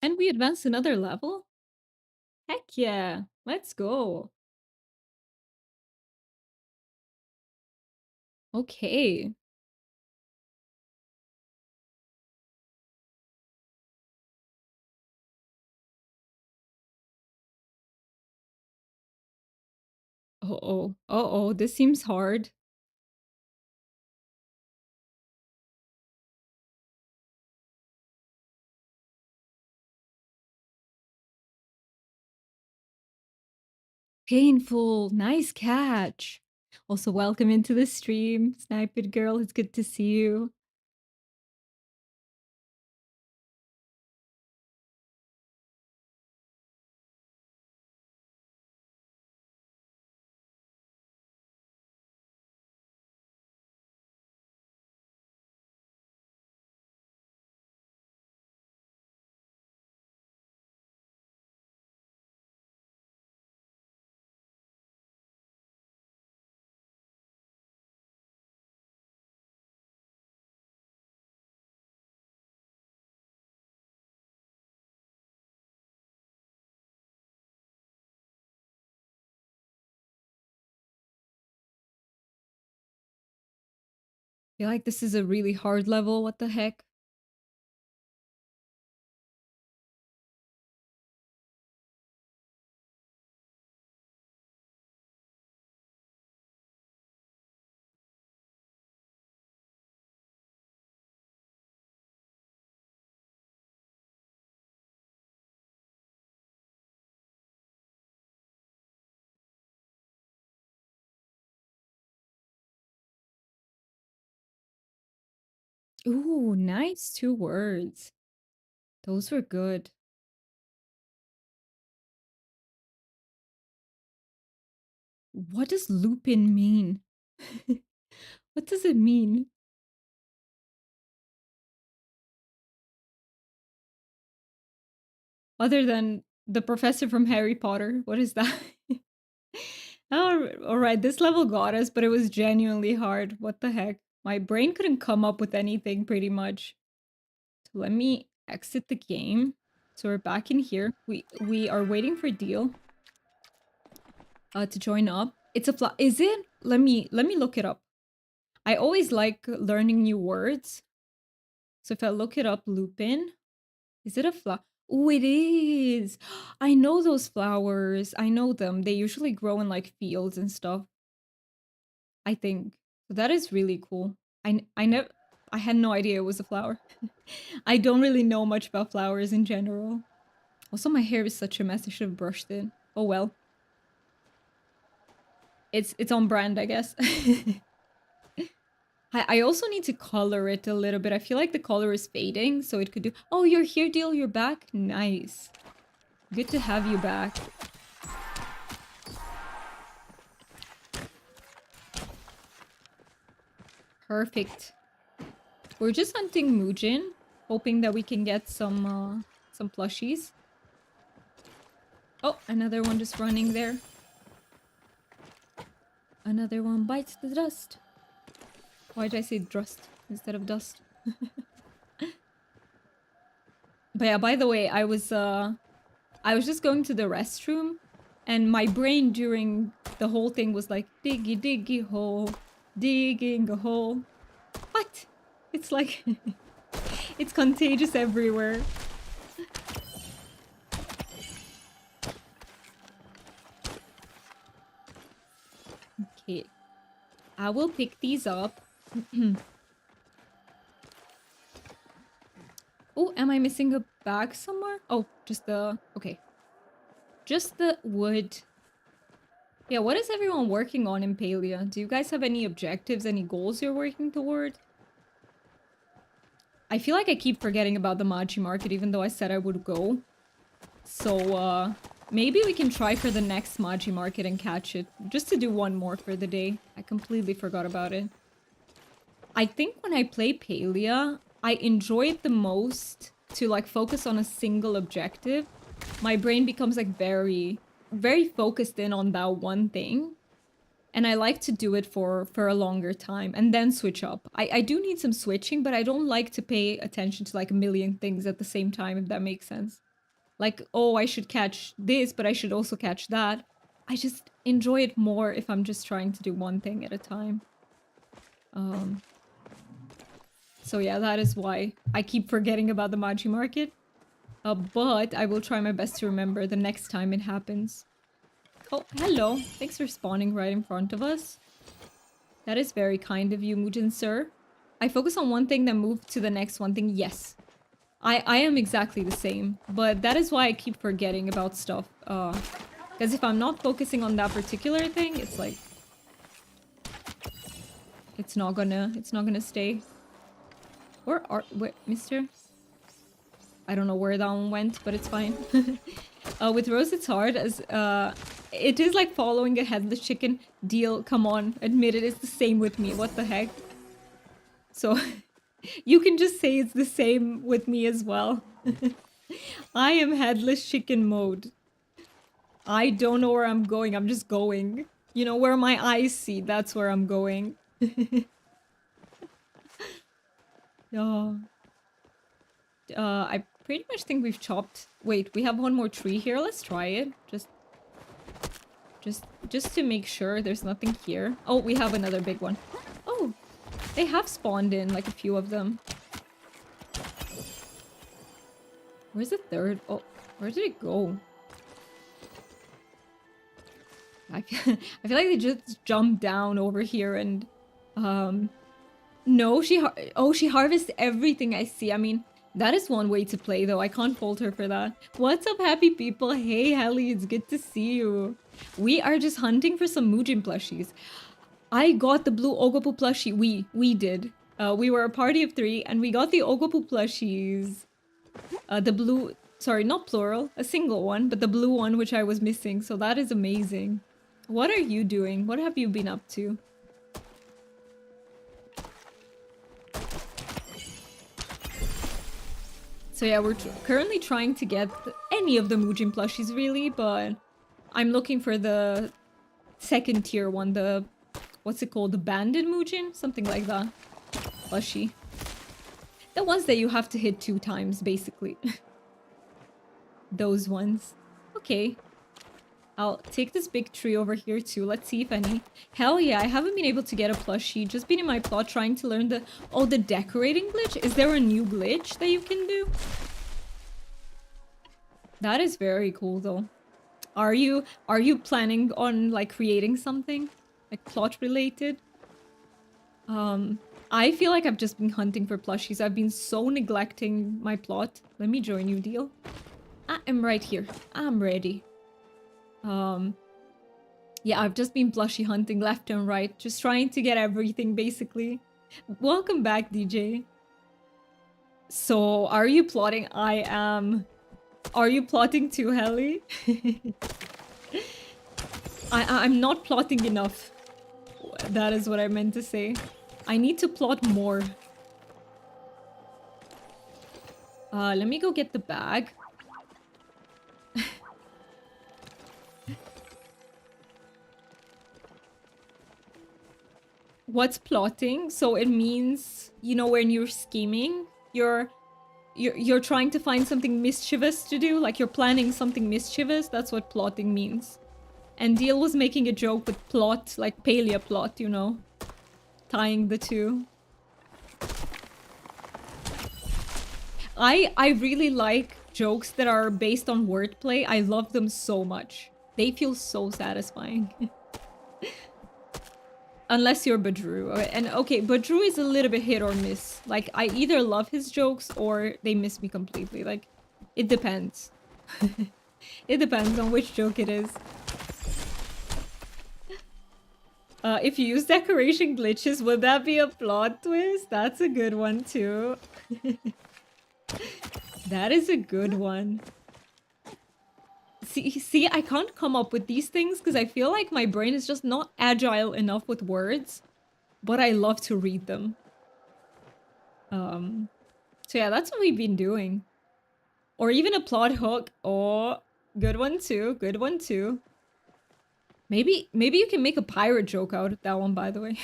And we advanced another level? Heck yeah. Let's go. Okay. Uh-oh. Uh-oh, this seems hard. Painful. Nice catch. Also, welcome into the stream, Sniper Girl. It's good to see you. I feel like this is a really hard level. What the heck? Ooh, nice 2 words. Those were good. What does lupin mean? What does it mean? Other than the professor from Harry Potter, what is that? Oh, all right, this level got us, but it was genuinely hard. What the heck? My brain couldn't come up with anything pretty much. So let me exit the game. So we're back in here. We are waiting for Deal to join up. It's a is it? Let me look it up. I always like learning new words. So if I look it up, lupin, is it a flower? Oh, it is. I know those flowers. I know them. They usually grow in like fields and stuff. I think. So that is really cool. I never I had no idea it was a flower. I don't really know much about flowers in general. Also, my hair is such a mess. I should have brushed it. Oh well. It's on brand, I guess. I also need to color it a little bit. I feel like the color is fading, so it could do... Oh, you're here, Deal. You're back? Nice. Good to have you back. Perfect. We're just hunting Muujin, hoping that we can get some plushies. Oh, another one just running there. Another one bites the dust. Why did I say dust instead of dust? But yeah, by the way, I was just going to the restroom, and my brain during the whole thing was like, diggy diggy hole, digging a hole. What? It's like, it's contagious everywhere. Okay, I will pick these up. Oh, am I missing a bag somewhere? Oh, just the... Okay. Just the wood. Yeah, what is everyone working on in Palia? Do you guys have any objectives, any goals you're working toward? I feel like I keep forgetting about the Maji Market, even though I said I would go. So, maybe we can try for the next Maji Market and catch it. Just to do one more for the day. I completely forgot about it. I think when I play Palia, I enjoy it the most to like focus on a single objective. My brain becomes like very focused in on that one thing. And I like to do it for a longer time and then switch up. I do need some switching, but I don't like to pay attention to like a million things at the same time, if that makes sense. Like, oh, I should catch this, but I should also catch that. I just enjoy it more if I'm just trying to do one thing at a time. So yeah, that is why I keep forgetting about the Maji Market. But I will try my best to remember the next time it happens. Oh, hello. Thanks for spawning right in front of us. That is very kind of you, Muujin sir. I focus on one thing, then move to the next one thing. Yes. I am exactly the same. But that is why I keep forgetting about stuff. Because if I'm not focusing on that particular thing, it's like... It's not gonna stay. Where are... Wait, mister? I don't know where that one went, but it's fine. With Rose, it's hard as... it is like following a headless chicken. Deal, come on. Admit it, it's the same with me. What the heck? So, you can just say it's the same with me as well. I am headless chicken mode. I don't know where I'm going, I'm just going. You know, where my eyes see, that's where I'm going. Oh. I pretty much think we've chopped... Wait, we have one more tree here. Let's try it. Just to make sure there's nothing here. Oh, we have another big one. Oh, they have spawned in, like a few of them. Where's the third? Oh, where did it go? I feel like they just jumped down over here and... No, she harvests everything I see. I mean, that is one way to play, though. I can't fault her for that. What's up, happy people? Hey, Helly, it's good to see you. We are just hunting for some Muujin plushies. I got the Blue Ogopuu plushie. We did. We were a party of 3, and we got the Ogopuus Plushies. The blue... Sorry, not plural. A single one, but the blue one, which I was missing. So that is amazing. What are you doing? What have you been up to? So yeah, we're currently trying to get any of the Muujin plushies, really, but I'm looking for the second tier one, the... What's it called? The Banded Muujin? Something like that. Plushie. The ones that you have to hit 2 times, basically. Those ones. Okay. I'll take this big tree over here too. Let's see if any... Hell yeah, I haven't been able to get a plushie. Just been in my plot trying to learn the... Oh, the decorating glitch? Is there a new glitch that you can do? That is very cool though. Are you planning on like creating something? Like plot related? I feel like I've just been hunting for plushies. I've been so neglecting my plot. Let me join you, deal. I am right here. I'm ready. Yeah, I've just been plushie hunting left and right. Just trying to get everything, basically. Welcome back, DJ. So, are you plotting? I am. Are you plotting too, Helly? I'm not plotting enough. That is what I meant to say. I need to plot more. Let me go get the bag. What's plotting? So it means, you know, when you're scheming, you're trying to find something mischievous to do, like you're planning something mischievous. That's what plotting means. And Deal was making a joke with plot, like Palia plot, you know, tying the two. I really like jokes that are based on wordplay. I love them so much. They feel so satisfying. Unless you're Badru. And okay, Badru is a little bit hit or miss. Like, I either love his jokes or they miss me completely. Like, it depends. It depends on which joke it is. If you use decoration glitches, would that be a plot twist? That's a good one too. That is a good one. See, I can't come up with these things because I feel like my brain is just not agile enough with words, but I love to read them. So yeah, that's what we've been doing. Or even a plot hook. Oh, good one too. Good one too. Maybe you can make a pirate joke out of that one, by the way.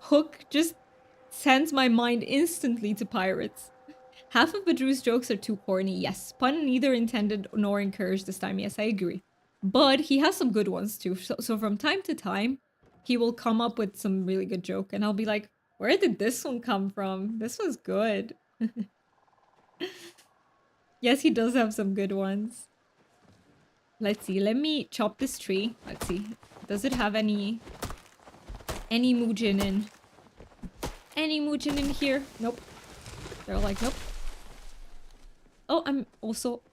Hook just sends my mind instantly to pirates. Half of Badru's jokes are too corny. Yes, pun neither intended nor encouraged this time. Yes, I agree. But he has some good ones too. So from time to time, he will come up with some really good joke, and I'll be like, "Where did this one come from? This was good." Yes, he does have some good ones. Let's see. Let me chop this tree. Let's see. Does it have any Muujin in? Any Muujin in here? Nope. They're like, nope. Oh,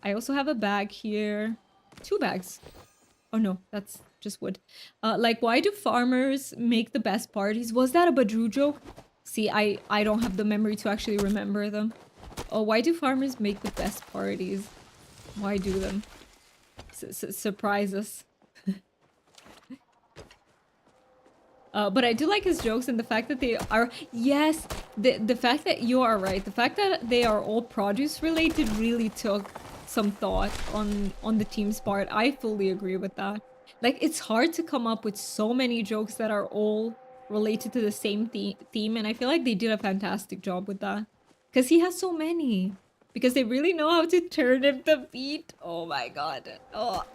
I also have a bag here. 2 bags. Oh no, that's just wood. Like, why do farmers make the best parties? Was that a Badru joke? See, I don't have the memory to actually remember them. Oh, why do farmers make the best parties? Why do them? Surprise us. But I do like his jokes and the fact that they are... Yes! The fact that you are right. The fact that they are all produce related really took some thought on the team's part. I fully agree with that. Like, it's hard to come up with so many jokes that are all related to the same theme, and I feel like they did a fantastic job with that. Because he has so many. Because they really know how to turn up the beat. Oh my god. Oh.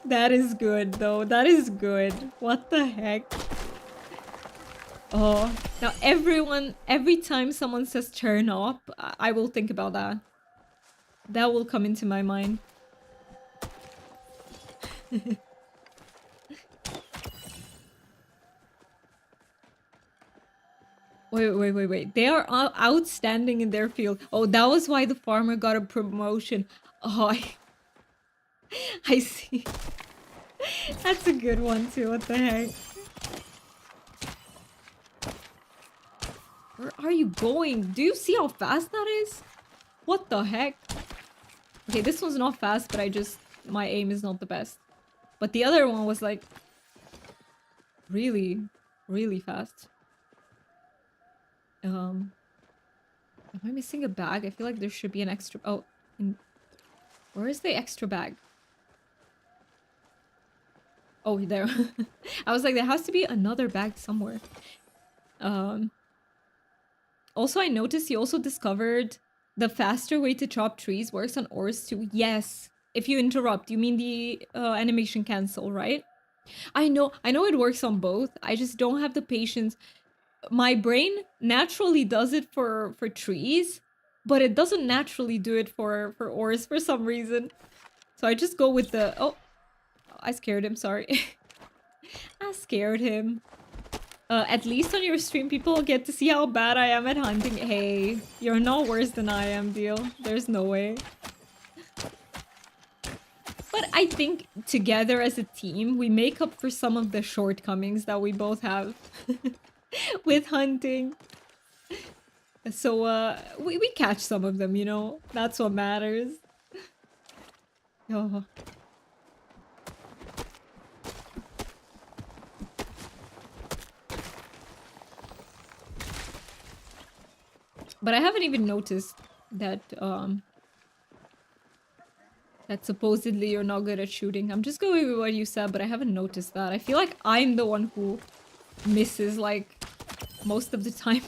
That is good, though. That is good. What the heck? Oh. Now, every time someone says turn up, I will think about that. That will come into my mind. Wait. They are outstanding in their field. Oh, that was why the farmer got a promotion. Oh, I see. That's a good one too. What the heck? Where are you going? Do you see how fast that is? What the heck? Okay, this one's not fast, but my aim is not the best. But the other one was like really, really fast. Am I missing a bag? I feel like there should be an extra... Oh, where is the extra bag? Oh, there. I was like, there has to be another bag somewhere. Also, I noticed he also discovered the faster way to chop trees works on ores too. Yes. If you interrupt, you mean the animation cancel, right? I know it works on both. I just don't have the patience. My brain naturally does it for trees, but it doesn't naturally do it for ores for some reason. So I just go with the... Oh, I scared him, sorry. I scared him. At least on your stream, people get to see how bad I am at hunting. Hey, you're not worse than I am, deal. There's no way. But I think together as a team, we make up for some of the shortcomings that we both have with hunting. So, we catch some of them, you know? That's what matters. Oh. But I haven't even noticed that, that supposedly you're not good at shooting. I'm just going with what you said, but I haven't noticed that. I feel like I'm the one who misses, like, most of the time.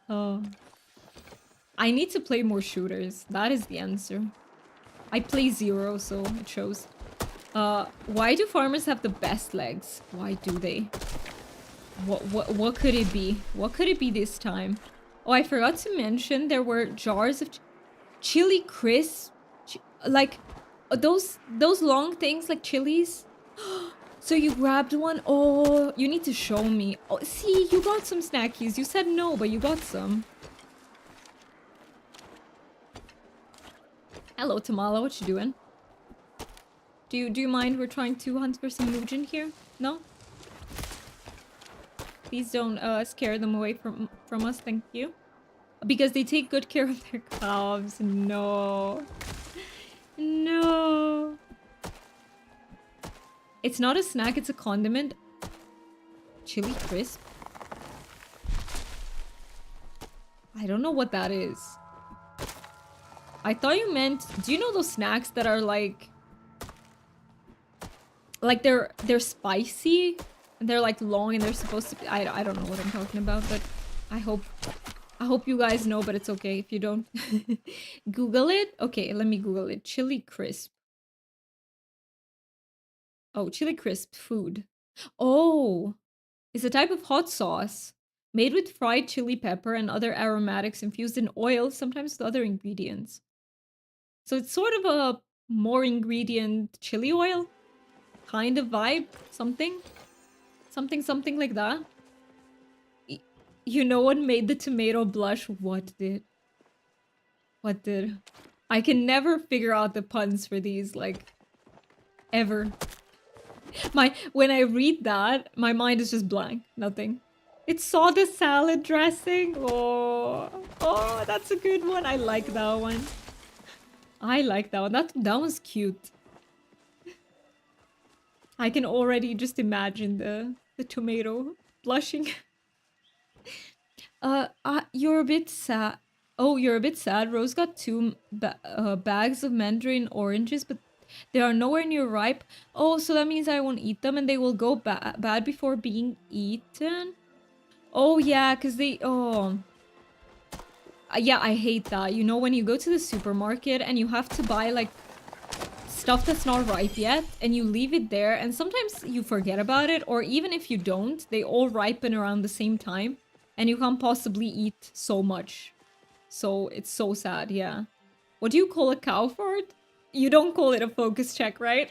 Oh. I need to play more shooters. That is the answer. I play 0, so it shows. Why do farmers have the best legs? Why do they? What could it be? What could it be this time? Oh, I forgot to mention there were jars of chili crisp, like those long things like chilies. So you grabbed one? Oh, you need to show me. Oh, see, you got some snackies. You said no, but you got some. Hello, Tamala. What you doing? Do you mind we're trying to hunt for some Muujin here? No? Please don't scare them away from us, thank you. Because they take good care of their calves. No. No. It's not a snack, it's a condiment. Chili crisp? I don't know what that is. I thought you meant... Do you know those snacks that are like... Like they're spicy? And they're like long and they're supposed to be... I don't know what I'm talking about, but... I hope you guys know, but it's okay if you don't. Google it. Okay, let me Google it. Chili crisp. Oh, chili crisp food. Oh, it's a type of hot sauce made with fried chili pepper and other aromatics infused in oil, sometimes with other ingredients. So it's sort of a more ingredient chili oil kind of vibe. Something like that. You know what made the tomato blush? What did? What did? I can never figure out the puns for these, like, ever. When I read that, my mind is just blank. Nothing. It saw the salad dressing. Oh, that's a good one. I like that one. I like that one. That one's cute. I can already just imagine the tomato blushing. You're a bit sad. Oh, you're a bit sad. Rose got two bags of mandarin oranges, but they are nowhere near ripe. Oh, so that means I won't eat them and they will go bad before being eaten? Oh, yeah, because they... Oh... yeah, I hate that. You know, when you go to the supermarket and you have to buy, like, stuff that's not ripe yet, and you leave it there, and sometimes you forget about it, or even if you don't, they all ripen around the same time, and you can't possibly eat so much. So, it's so sad, yeah. What do you call a cow fart? You don't call it a focus check, right?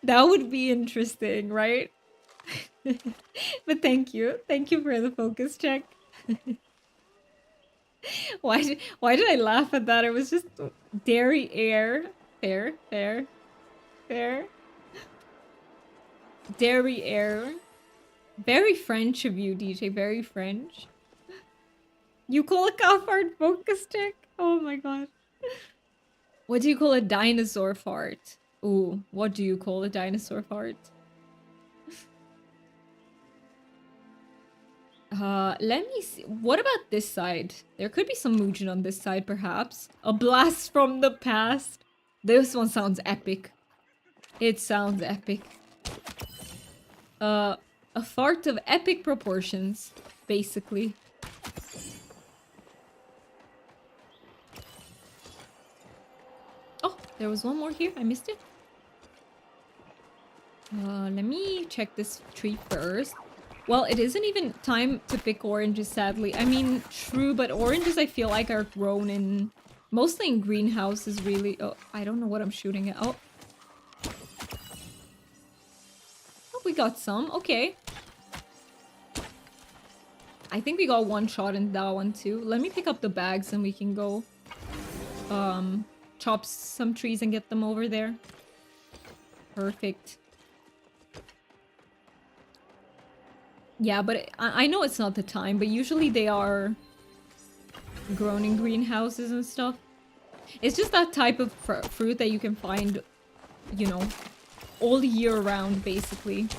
that would be interesting, right? But thank you. Thank you for the focus check. Why did I laugh at that? It was just dairy air. Fair. Dairy air. Very French of you, DJ. Very French. You call a cow fart focus check? Oh my god. What do you call a dinosaur fart? Ooh, what do you call a dinosaur fart? Let me see. What about this side? There could be some Muujin on this side, perhaps. A blast from the past. This one sounds epic. It sounds epic. A fart of epic proportions, basically. Oh, there was one more here. I missed it. Let me check this tree first. Well, it isn't even time to pick oranges, sadly. I mean, true, but oranges I feel like are grown in... mostly in greenhouses, really. Oh, I don't know what I'm shooting at. Oh. Oh, we got some. Okay. I think we got one shot in that one, too. Let me pick up the bags and we can go... chop some trees and get them over there. Perfect. Yeah, but I know it's not the time, but usually they are grown in greenhouses and stuff. It's just that type of fruit that you can find, you know, all year round, basically.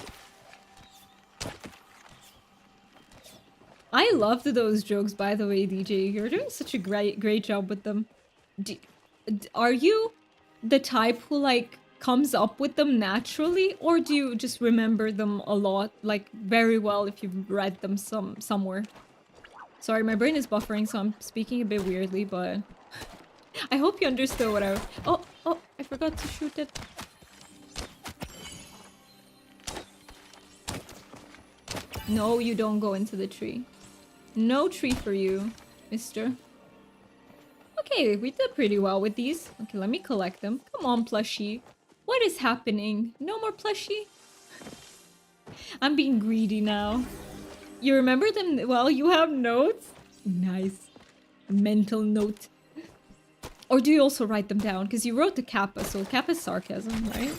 I loved those jokes, by the way, DJ. You're doing such a great job with them. Are you the type who, like, comes up with them naturally, or do you just remember them a lot, like, very well if you've read them somewhere? Sorry, my brain is buffering, so I'm speaking a bit weirdly, but I hope you understood what I... Oh, I forgot to shoot it. No, you don't go into the tree. No tree for you, mister. Okay, we did pretty well with these. Okay, let me collect them. Come on, Plushie. What is happening? No more Plushie? I'm being greedy now. You remember them? Well, you have notes? Nice. A mental note. Or do you also write them down? Because you wrote the kappa, so kappa's sarcasm, right?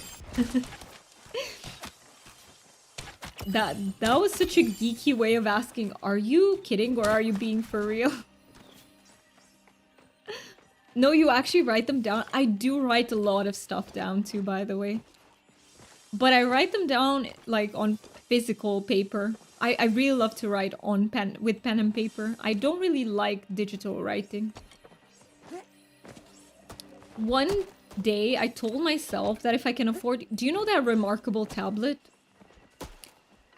That was such a geeky way of asking, are you kidding or are you being for real? No, you actually write them down. I do write a lot of stuff down too, by the way. But I write them down, like, on physical paper. I really love to write on with pen and paper. I don't really like digital writing. One day, I told myself that if I can afford... Do you know that remarkable tablet?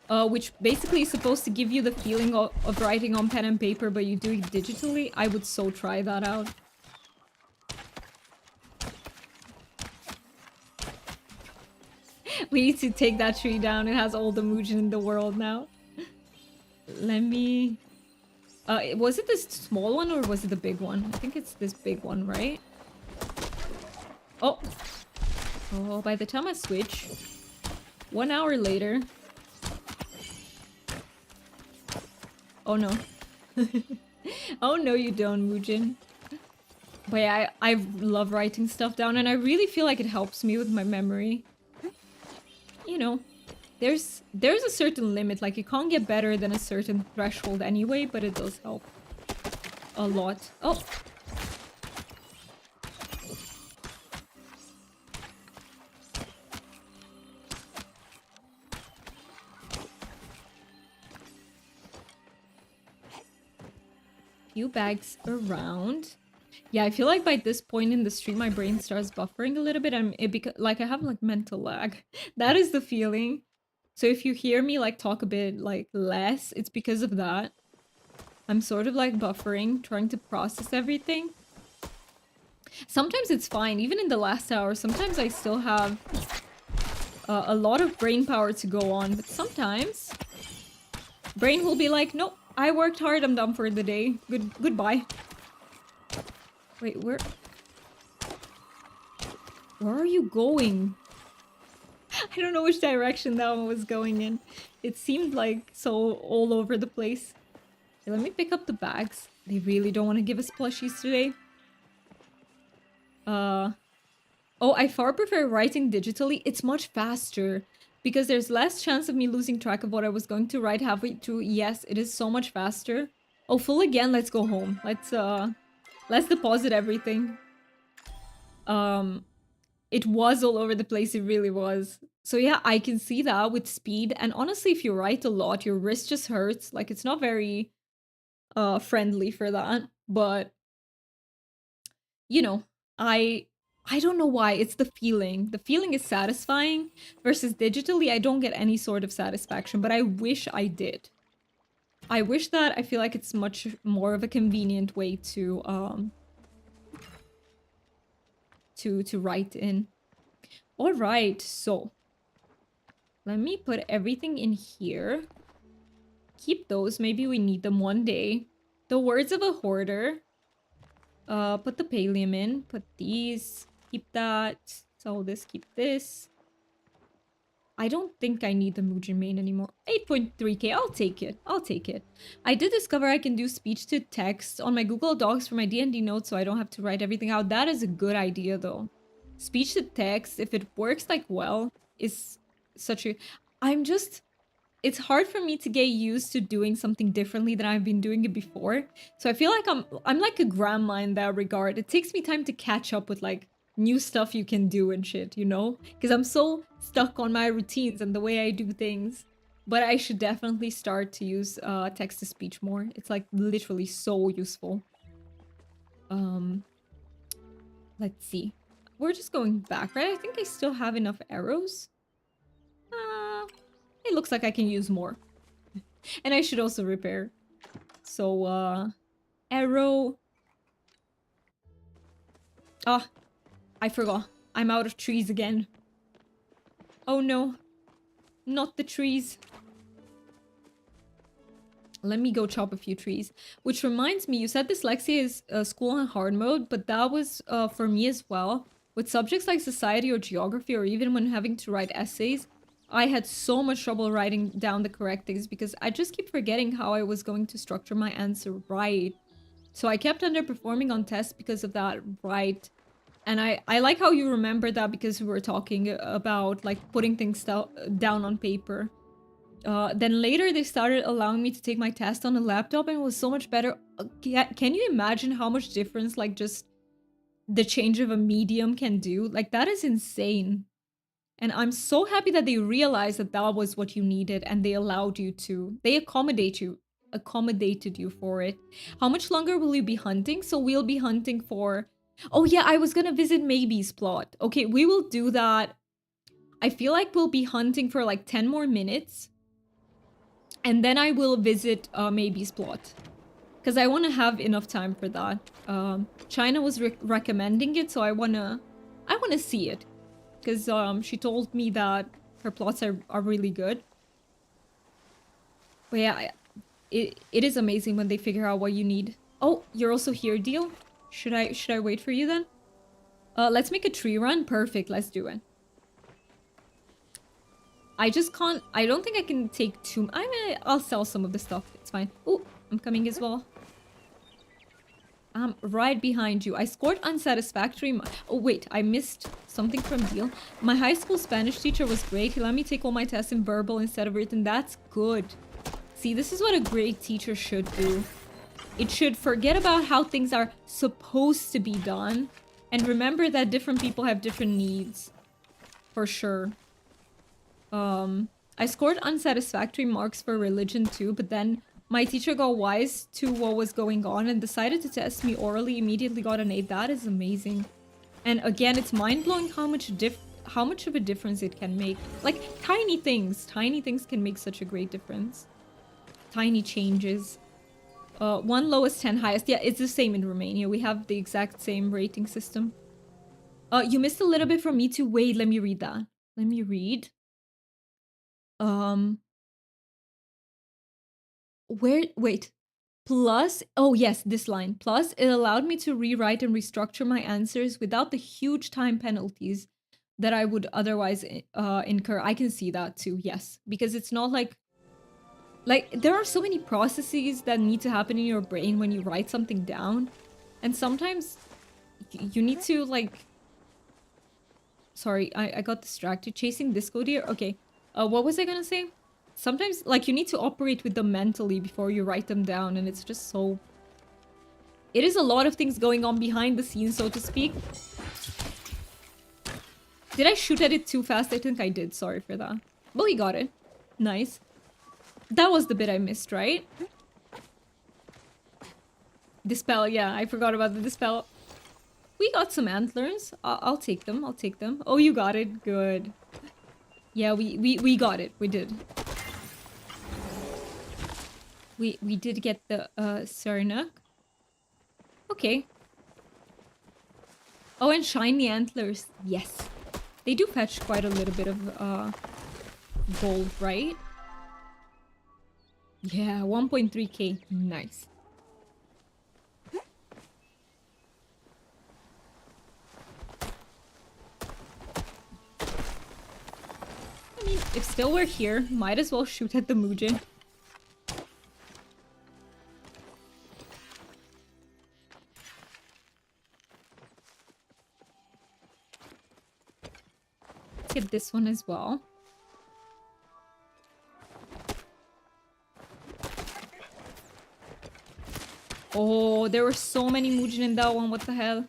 which basically is supposed to give you the feeling of writing on pen and paper, but you do it digitally. I would so try that out. We need to take that tree down. It has all the Muujin in the world now. Let me... was it this small one or was it the big one? I think it's this big one, right? Oh. Oh, by the time I switch... 1 hour later... Oh no. Oh no you don't, Muujin. But yeah, I love writing stuff down and I really feel like it helps me with my memory. You know, there's a certain limit, like it can't get better than a certain threshold anyway, but it does help a lot. Oh! Few bags around. Yeah, I feel like by this point in the stream, my brain starts buffering a little bit, and like I have like mental lag. That is the feeling. So if you hear me like talk a bit like less, it's because of that. I'm sort of like buffering, trying to process everything. Sometimes it's fine, even in the last hour. Sometimes I still have a lot of brain power to go on, but sometimes brain will be like, nope, I worked hard, I'm done for the day. Goodbye. Wait, where are you going? I don't know which direction that one was going in. It seemed like so all over the place. Okay, let me pick up the bags. They really don't want to give us plushies today. Oh, I far prefer writing digitally. It's much faster because there's less chance of me losing track of what I was going to write halfway through. Yes, it is so much faster. Oh, full again. Let's go home. Let's deposit everything. It was all over the place. It really was. So yeah, I can see that with speed. And honestly, if you write a lot, your wrist just hurts. Like it's not very friendly for that. But you know, I don't know why. It's the feeling. The feeling is satisfying versus digitally I don't get any sort of satisfaction, but I wish I did. I wish that. I feel like it's much more of a convenient way to write in. All right, so let me put everything in here. Keep those. Maybe we need them one day. The words of a hoarder. Put the pallium in. Put these. Keep that. Sell this. Keep this. I don't think I need the Muujin main anymore. 8.3k. I'll take it. I'll take it. I did discover I can do speech to text on my Google Docs for my D&D notes, so I don't have to write everything out. That is a good idea, though. Speech to text, if it works like well, is such a... It's hard for me to get used to doing something differently than I've been doing it before. So I feel like I'm like a grandma in that regard. It takes me time to catch up with like new stuff you can do and shit, you know? Because I'm so stuck on my routines and the way I do things. But I should definitely start to use text-to-speech more. It's like literally so useful. Let's see. We're just going back, right? I think I still have enough arrows. It looks like I can use more. And I should also repair. So, arrow. Ah, I forgot. I'm out of trees again. Oh no. Not the trees. Let me go chop a few trees. Which reminds me, you said dyslexia is school on hard mode, but that was for me as well. With subjects like society or geography, or even when having to write essays, I had so much trouble writing down the correct things because I just keep forgetting how I was going to structure my answer right. So I kept underperforming on tests because of that, right? And I like how you remember that because we were talking about like putting things down on paper. Then later they started allowing me to take my test on a laptop and it was so much better. Can you imagine how much difference like just the change of a medium can do? Like that is insane. And I'm so happy that they realized that that was what you needed and they allowed you to. They accommodated you for it. How much longer will you be hunting? So we'll be hunting for... Oh yeah, I was gonna visit Maybe's plot. Okay, we will do that. I feel like we'll be hunting for like 10 more minutes. And then I will visit Maybe's plot. Because I want to have enough time for that. China was recommending it, so I wanna see it. Because she told me that her plots are really good. But yeah, it is amazing when they figure out what you need. Oh, you're also here, Deal? Should I wait for you then? Let's make a tree run. Perfect, let's do it. I just can't... I don't think I can take too... I'll sell some of the stuff. It's fine. Oh, I'm coming as well. I'm right behind you. I scored unsatisfactory... Oh, wait. I missed something from Deal. My high school Spanish teacher was great. He let me take all my tests in verbal instead of written. That's good. See, this is what a great teacher should do. It should forget about how things are supposed to be done. And remember that different people have different needs. For sure. I scored unsatisfactory marks for religion too, but then my teacher got wise to what was going on and decided to test me orally, immediately got an 8. That is amazing. And again, it's mind-blowing how much of a difference it can make. Like, tiny things can make such a great difference. Tiny changes. 1 lowest, 10 highest. Yeah, it's the same in Romania. We have the exact same rating system. You missed a little bit from me too. Wait, let me read that. Let me read. Wait. Plus, oh yes, this line. Plus, it allowed me to rewrite and restructure my answers without the huge time penalties that I would otherwise incur. I can see that too, yes. Because it's not like there are so many processes that need to happen in your brain when you write something down. And sometimes you need to like... Sorry, I got distracted. Chasing disco deer? Okay. What was I gonna say? Sometimes, like, you need to operate with them mentally before you write them down, and it's just so... It is a lot of things going on behind the scenes, so to speak. Did I shoot at it too fast? I think I did. Sorry for that. But we got it. Nice. That was the bit I missed, right? Dispel, yeah, I forgot about the dispel. We got some antlers. I'll take them, I'll take them. Oh, you got it. Good. Yeah, we got it. We did. We did get the Sarnak. Okay. Oh, and shiny antlers. Yes. They do fetch quite a little bit of gold, right? Yeah, 1.3k. Nice. I mean, if still we're here, might as well shoot at the Muujin. Get this one as well. Oh, there were so many Muujin in that one. What the hell?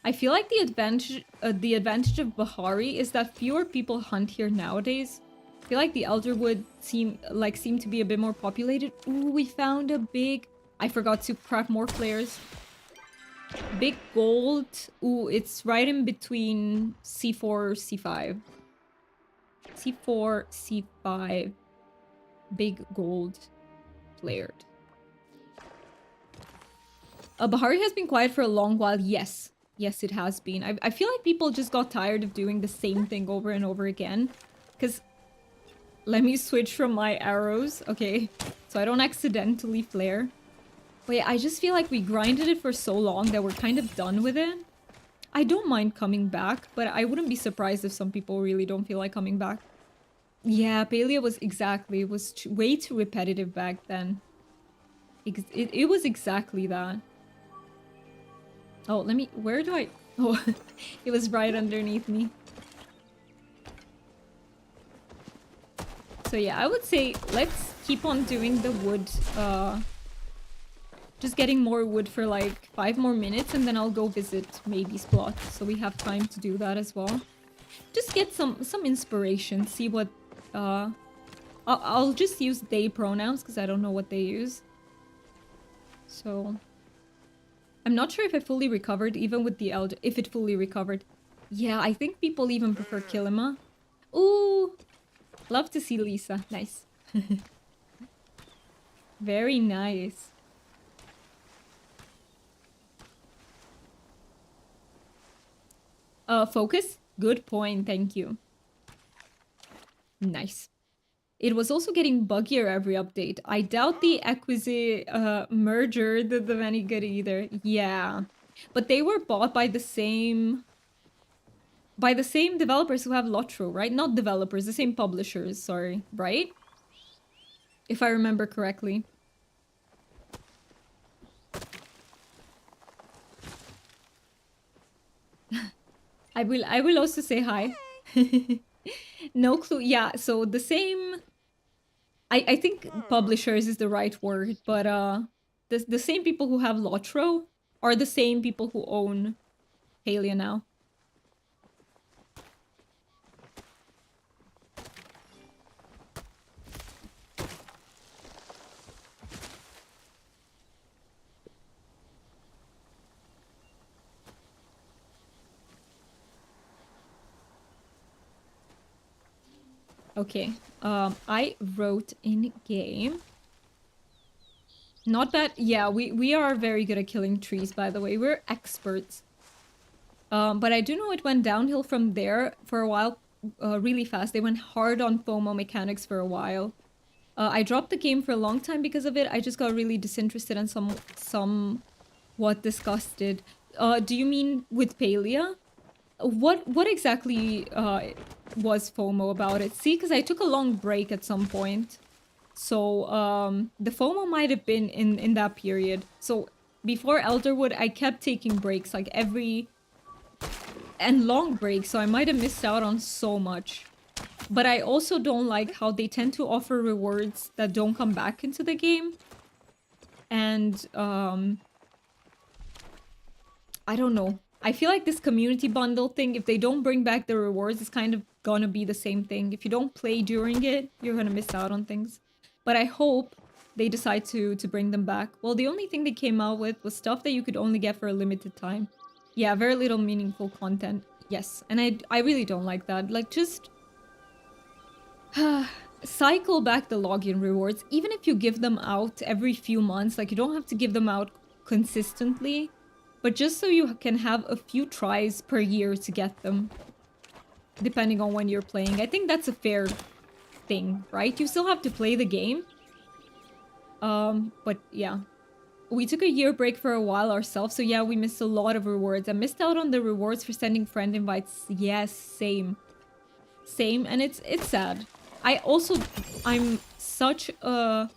I feel like the advantage of Bahari is that fewer people hunt here nowadays. I feel like the Elderwood seem to be a bit more populated. Ooh, we found a big... I forgot to craft more flares. Big gold. Ooh, it's right in between C4, C5. C4, C5. Big gold flared. Bahari has been quiet for a long while. Yes. Yes, it has been. I feel like people just got tired of doing the same thing over and over again. Because... Let me switch from my arrows. Okay. So I don't accidentally flare. Wait, I just feel like we grinded it for so long that we're kind of done with it. I don't mind coming back, but I wouldn't be surprised if some people really don't feel like coming back. Yeah, Palia was exactly... It was way too repetitive back then. It was exactly that. Oh, let me... Where do I... Oh, it was right underneath me. So yeah, I would say let's keep on doing the wood, just getting more wood for like 5 more minutes and then I'll go visit Maybe's plot. So we have time to do that as well. Just get some inspiration, see what, I'll just use they pronouns because I don't know what they use. So, I'm not sure if I fully recovered even with the elder, if it fully recovered. Yeah, I think people even prefer Kilima. Ooh! Love to see Lisa. Nice. Very nice. Focus? Good point, thank you. Nice. It was also getting buggier every update. I doubt the Acquisi merger did them any good either. Yeah. But they were bought by the same developers who have Lotro, right? Not developers, the same publishers, sorry, right? If I remember correctly. I will also say hi. No clue. Yeah, so the same I think publishers is the right word, but the same people who have Lotro are the same people who own Palia now. Okay, I wrote in game. Not bad. Yeah, we are very good at killing trees, by the way. We're experts. But I do know it went downhill from there for a while, really fast. They went hard on FOMO mechanics for a while. I dropped the game for a long time because of it. I just got really disinterested and somewhat disgusted. Do you mean with Palia? What exactly was FOMO about it? See, because I took a long break at some point. So the FOMO might have been in that period. So before Elderwood, I kept taking breaks, like and long breaks, so I might have missed out on so much. But I also don't like how they tend to offer rewards that don't come back into the game. And I don't know. I feel like this community bundle thing, if they don't bring back the rewards, it's kind of gonna be the same thing. If you don't play during it, you're gonna miss out on things. But I hope they decide to bring them back. Well, the only thing they came out with was stuff that you could only get for a limited time. Yeah, very little meaningful content. Yes, and I really don't like that. Like, just cycle back the login rewards. Even if you give them out every few months, like, you don't have to give them out consistently. But just so you can have a few tries per year to get them, depending on when you're playing. I think that's a fair thing, right? You still have to play the game. But yeah. We took a year break for a while ourselves, so yeah, we missed a lot of rewards. I missed out on the rewards for sending friend invites. Yes, same. Same, and it's sad. I'm such a...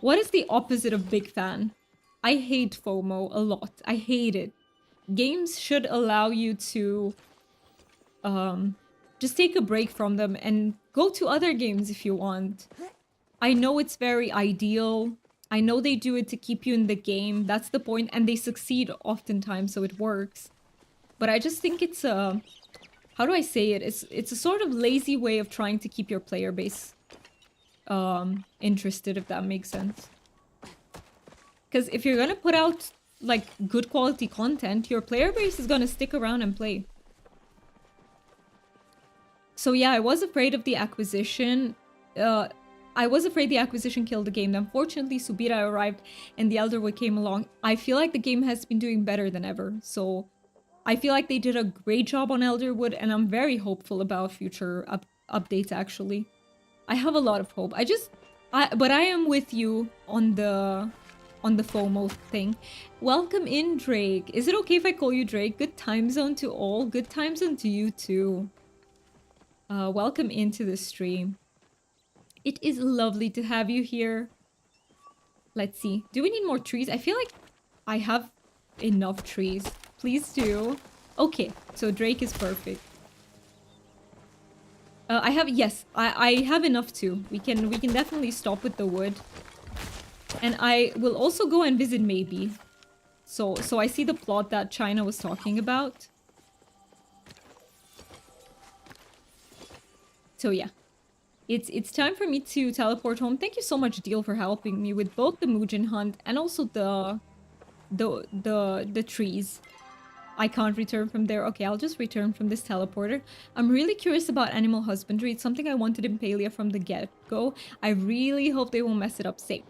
What is the opposite of big fan? I hate FOMO a lot. I hate it. Games should allow you to just take a break from them and go to other games if you want. I know it's very ideal. I know they do it to keep you in the game. That's the point, and they succeed oftentimes, so it works. But I just think it's a... How do I say it? It's a sort of lazy way of trying to keep your player base interested, if that makes sense. Because if you're gonna put out, like, good quality content, your player base is gonna stick around and play. So yeah, I was afraid of the acquisition. I was afraid the acquisition killed the game. Unfortunately, Subira arrived and the Elderwood came along. I feel like the game has been doing better than ever. So I feel like they did a great job on Elderwood, and I'm very hopeful about future updates, actually. I have a lot of hope. But I am with you on the FOMO thing. Welcome in, Drake. Is it okay if I call you Drake? Good time zone to all. Good time zone to you too. Welcome into the stream. It is lovely to have you here. Let's see. Do we need more trees? I feel like I have enough trees. Please do. Okay, so Drake is perfect. I have enough too. We can definitely stop with the wood. And I will also go and visit maybe. So I see the plot that China was talking about. So yeah. It's time for me to teleport home. Thank you so much, Deal, for helping me with both the Muujin hunt and also the trees. I can't return from there. Okay, I'll just return from this teleporter. I'm really curious about animal husbandry. It's something I wanted in Palia from the get-go. I really hope they won't mess it up. Safe.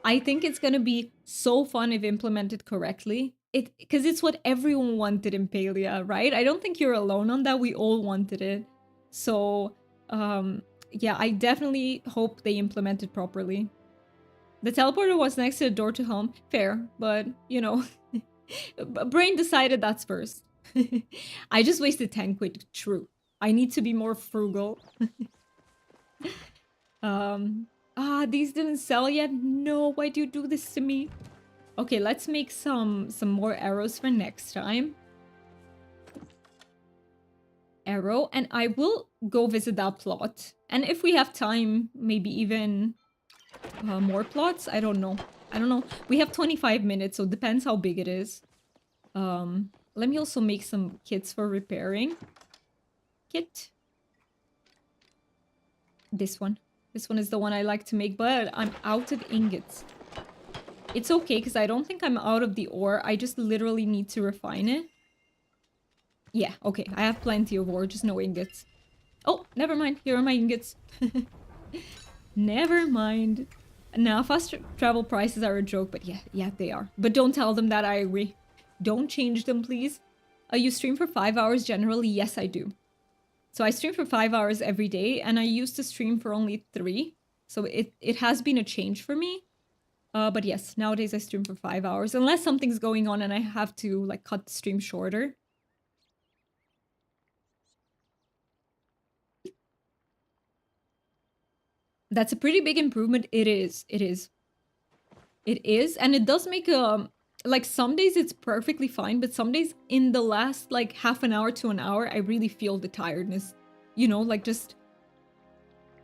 I think it's gonna be so fun if implemented correctly. Because it's what everyone wanted in Palia, right? I don't think you're alone on that. We all wanted it. So, yeah, I definitely hope they implement it properly. The teleporter was next to the door to home. Fair, but, you know, brain decided that's first. I just wasted 10 quid. True. I need to be more frugal. These didn't sell yet? No, why do you do this to me? Okay, let's make some more arrows for next time. Arrow, and I will go visit that plot. And if we have time, maybe even more plots? I don't know. We have 25 minutes, so it depends how big it is. Let me also make some kits for repairing. Kit. This one. This one is the one I like to make, but I'm out of ingots. It's okay, because I don't think I'm out of the ore. I just literally need to refine it. Yeah, okay. I have plenty of ore, just no ingots. Oh, never mind. Here are my ingots. Never mind. Now, fast travel prices are a joke, but yeah, they are. But don't tell them that, I agree. Don't change them, please. You stream for 5 hours generally? Yes, I do. So I stream for 5 hours every day, and I used to stream for only 3. So it has been a change for me. But yes, nowadays I stream for 5 hours, unless something's going on and I have to like cut the stream shorter. That's a pretty big improvement. It is. It is. It is, and it does make like some days it's perfectly fine, but some days in the last like half an hour to an hour, I really feel the tiredness. You know, like just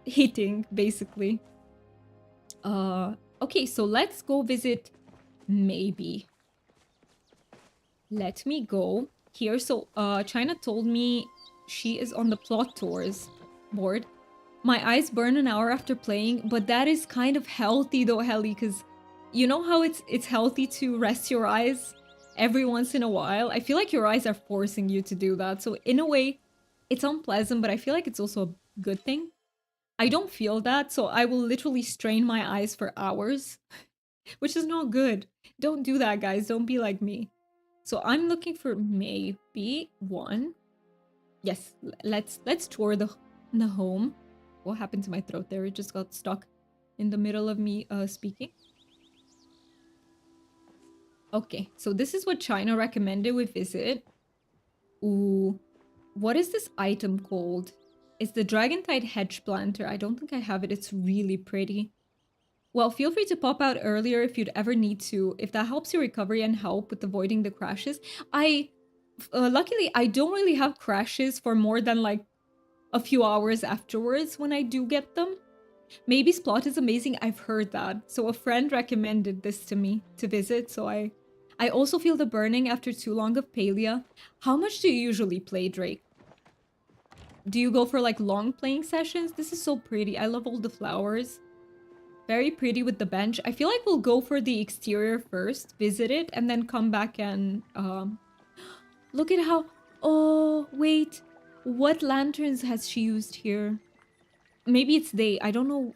hitting basically. Okay, so let's go visit maybe. Let me go here. So China told me she is on the plot tours board. My eyes burn an hour after playing, but that is kind of healthy though, Helly, because you know how it's healthy to rest your eyes every once in a while? I feel like your eyes are forcing you to do that. So in a way, it's unpleasant, but I feel like it's also a good thing. I don't feel that, so I will literally strain my eyes for hours, which is not good. Don't do that, guys. Don't be like me. So I'm looking for maybe one. Yes, let's tour the home. What happened to my throat there? It just got stuck in the middle of me speaking. Okay, so this is what China recommended we visit. Ooh, what is this item called? It's the Dragontide Hedge Planter. I don't think I have it. It's really pretty. Well, feel free to pop out earlier if you'd ever need to, if that helps your recovery and help with avoiding the crashes. Luckily, I don't really have crashes for more than like a few hours afterwards when I do get them. Maybe Splot is amazing. I've heard that. So a friend recommended this to me to visit. So I also feel the burning after too long of Palia. How much do you usually play, Drake? Do you go for like long playing sessions? This is so pretty. I love all the flowers. Very pretty with the bench. I feel like we'll go for the exterior first, visit it, and then come back and look at how... Oh, wait. What lanterns has she used here? Maybe it's they. I don't know.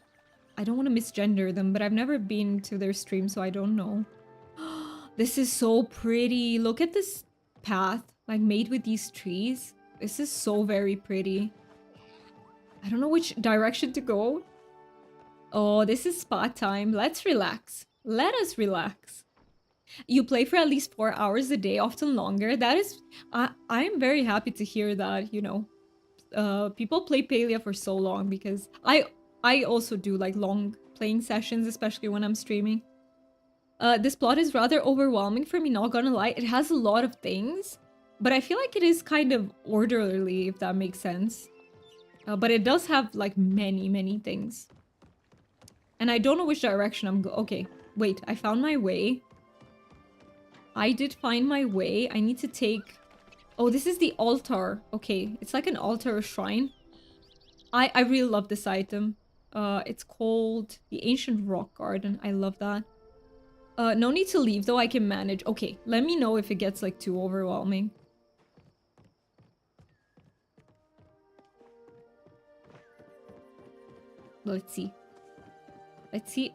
I don't want to misgender them, but I've never been to their stream, so I don't know. This is so pretty. Look at this path, like made with these trees. This is so very pretty. I don't know which direction to go. Oh, this is spa time. Let's relax. Let us relax. You play for at least 4 hours a day, often longer. That is... I'm very happy to hear that, you know. People play Palia for so long because I also do like long playing sessions, especially when I'm streaming. This plot is rather overwhelming for me, not gonna lie. It has a lot of things, but I feel like it is kind of orderly, if that makes sense. But it does have like many things. And I don't know which direction I'm okay, wait, I found my way. I did find my way. I need to take... Oh, this is the altar. Okay, it's like an altar or shrine. I really love this item. It's called the Ancient Rock Garden. I love that. No need to leave though, I can manage. Okay, let me know if it gets like too overwhelming. Let's see. Let's see.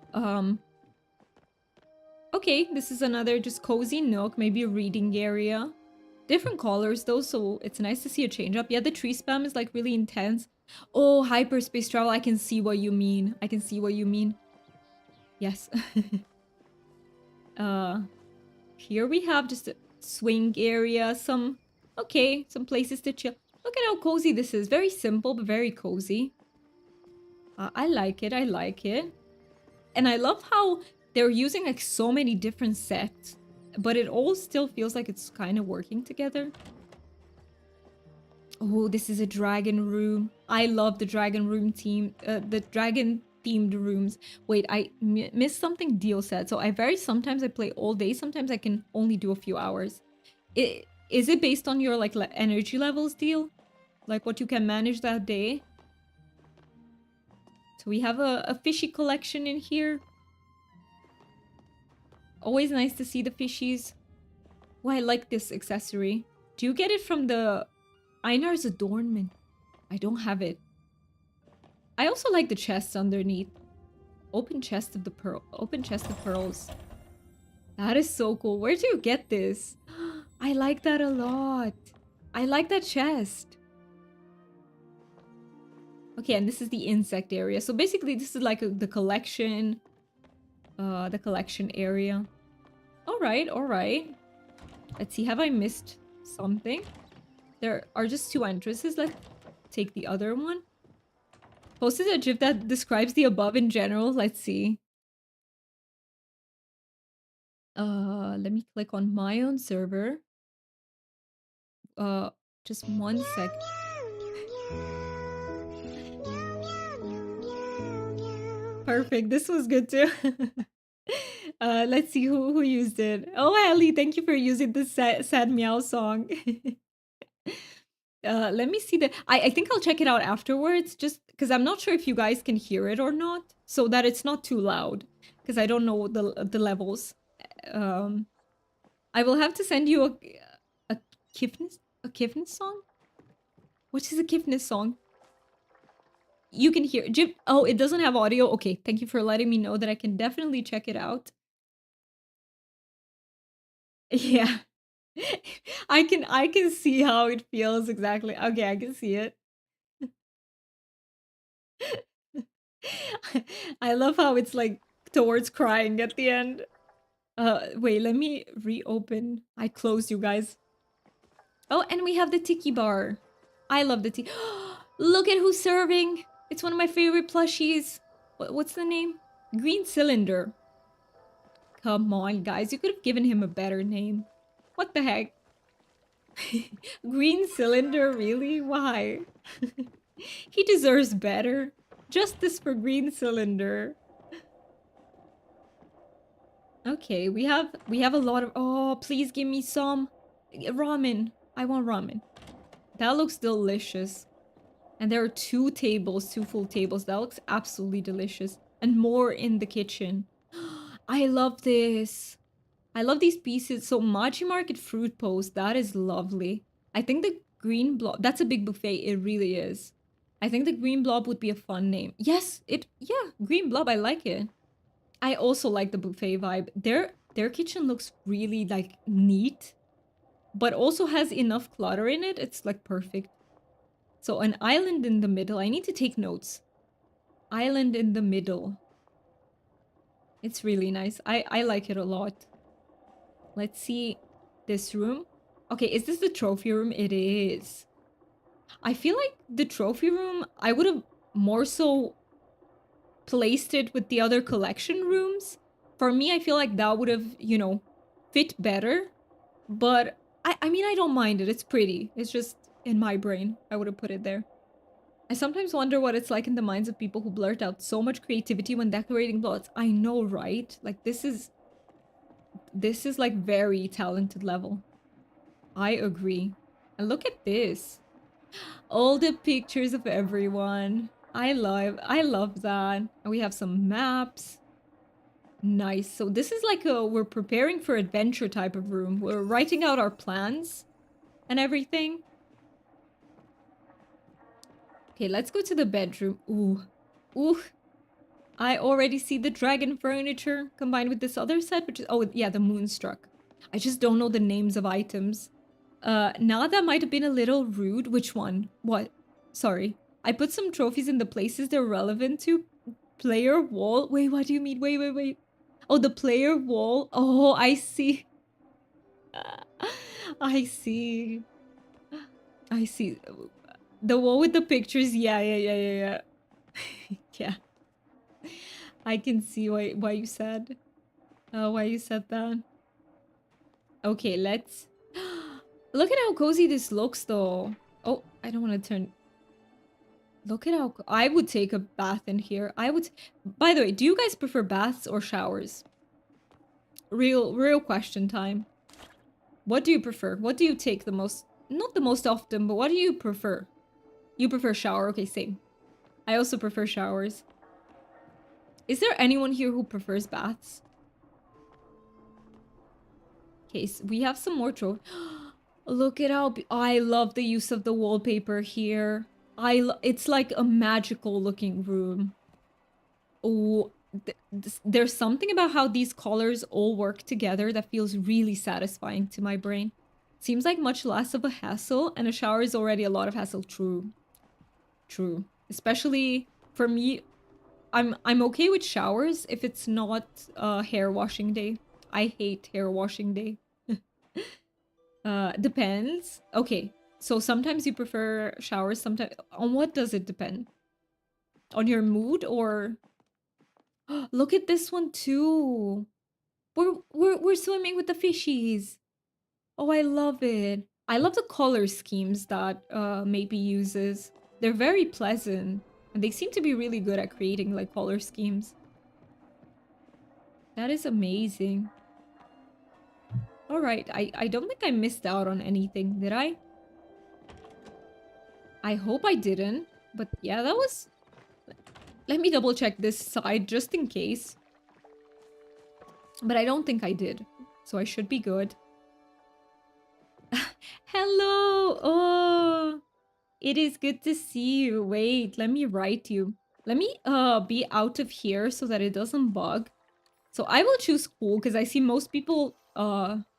Okay, this is another just cozy nook, maybe a reading area. Different colors though, so it's nice to see a change up. Yeah, the tree spam is like really intense. Oh, hyperspace travel, I can see what you mean. I can see what you mean. Yes. Here we have just a swing area, some places to chill. Look at how cozy this is. Very simple, but very cozy. I like it, I like it. And I love how they're using like so many different sets, but it all still feels like it's kind of working together. Oh, this is a dragon room. I love the dragon room team, the dragon themed rooms. Wait, I missed something Deal said. So sometimes I play all day. Sometimes I can only do a few hours. Is it based on your like energy levels, Deal? Like what you can manage that day? So we have a fishy collection in here. Always nice to see the fishies. Oh, I like this accessory. Do you get it from the Einar's adornment? I don't have it. I also like the chests underneath. Open chest of pearls. That is so cool. Where do you get this? I like that a lot. I like that chest. Okay, and this is the insect area. So basically this is like the collection area. All right. Let's see, have I missed something? There are just 2 entrances. Let's take the other one. Posted a GIF that describes the above in general. Let's see. Let me click on my own server. Just 1 sec. Perfect. This was good too. Let's see who used it. Oh, Ellie, thank you for using the sad meow song. Let me see I think I'll check it out afterwards, just because I'm not sure if you guys can hear it or not, so that it's not too loud, because I don't know the levels. I will have to send you a Kifnis song? What is a Kifnis song? You can hear Jim. Oh, it doesn't have audio. Okay, thank you for letting me know that I can definitely check it out. Yeah. I can see how it feels exactly. Okay, I can see it. I love how it's like towards crying at the end. Wait, let me reopen. I closed, you guys. Oh, and we have the tiki bar. I love the tiki. Look at who's serving. It's one of my favorite plushies. What's the name? Green Cylinder. Come on, guys. You could have given him a better name. What the heck? Green Cylinder, really? Why? He deserves better. Justice for Green Cylinder. Okay, we have a lot of... Oh, please give me some ramen. I want ramen. That looks delicious. And there are 2 tables, 2 full tables. That looks absolutely delicious. And more in the kitchen. I love this. I love these pieces. So Maji Market fruit post, that is lovely. I think the green blob, that's a big buffet. It really is. I think the green blob would be a fun name. Yes, yeah, green blob. I like it. I also like the buffet vibe. Their kitchen looks really like neat, but also has enough clutter in it. It's like perfect. So an island in the middle. I need to take notes. Island in the middle. It's really nice. I like it a lot. Let's see this room. Okay, is this the trophy room? It is. I feel like the trophy room, I would have more so placed it with the other collection rooms. For me, I feel like that would have, you know, fit better. But I mean, I don't mind it. It's pretty. It's just in my brain. I would have put it there. I sometimes wonder what it's like in the minds of people who blurt out so much creativity when decorating plots. I know, right? Like, this is like very talented level. I agree. And look at this. All the pictures of everyone. I love that. And we have some maps. Nice. So this is like we're preparing for adventure type of room. We're writing out our plans and everything. Okay, let's go to the bedroom. Ooh. Ooh. I already see the dragon furniture combined with this other set, which is, oh yeah, the Moonstruck. I just don't know the names of items. Now that might have been a little rude. Which one? What? Sorry. I put some trophies in the places they're relevant to. Player wall? Wait, what do you mean? Wait. Oh, the player wall? Oh, I see. I see. I see. The wall with the pictures? Yeah. Yeah. I can see why you said that. Okay, let's look at how cozy this looks though. Oh, I don't want to turn. Look at how I would take a bath in here. I would. By the way, do you guys prefer baths or showers? Real question time. What do you prefer? What do you take the most? Not the most often, but what do you prefer? You prefer shower. Okay, same. I also prefer showers. Is there anyone here who prefers baths? Okay, so we have some more trophies. Look at how I love the use of the wallpaper here. It's like a magical looking room. Oh, there's something about how these colors all work together that feels really satisfying to my brain. Seems like much less of a hassle, and a shower is already a lot of hassle. True. True. Especially for me, I'm okay with showers if it's not hair washing day. I hate hair washing day. Depends. Okay, so sometimes you prefer showers, sometimes... On what does it depend? On your mood or... Look at this one too! We're swimming with the fishies! Oh, I love it! I love the color schemes that Maybe uses. They're very pleasant. And they seem to be really good at creating like color schemes. That is amazing. Alright, I don't think I missed out on anything, did I? I hope I didn't. But yeah, that was... Let me double check this side just in case. But I don't think I did. So I should be good. Hello! Oh! It is good to see you. Wait, let me write you. Let me be out of here so that it doesn't bug. So I will choose cool because I see most people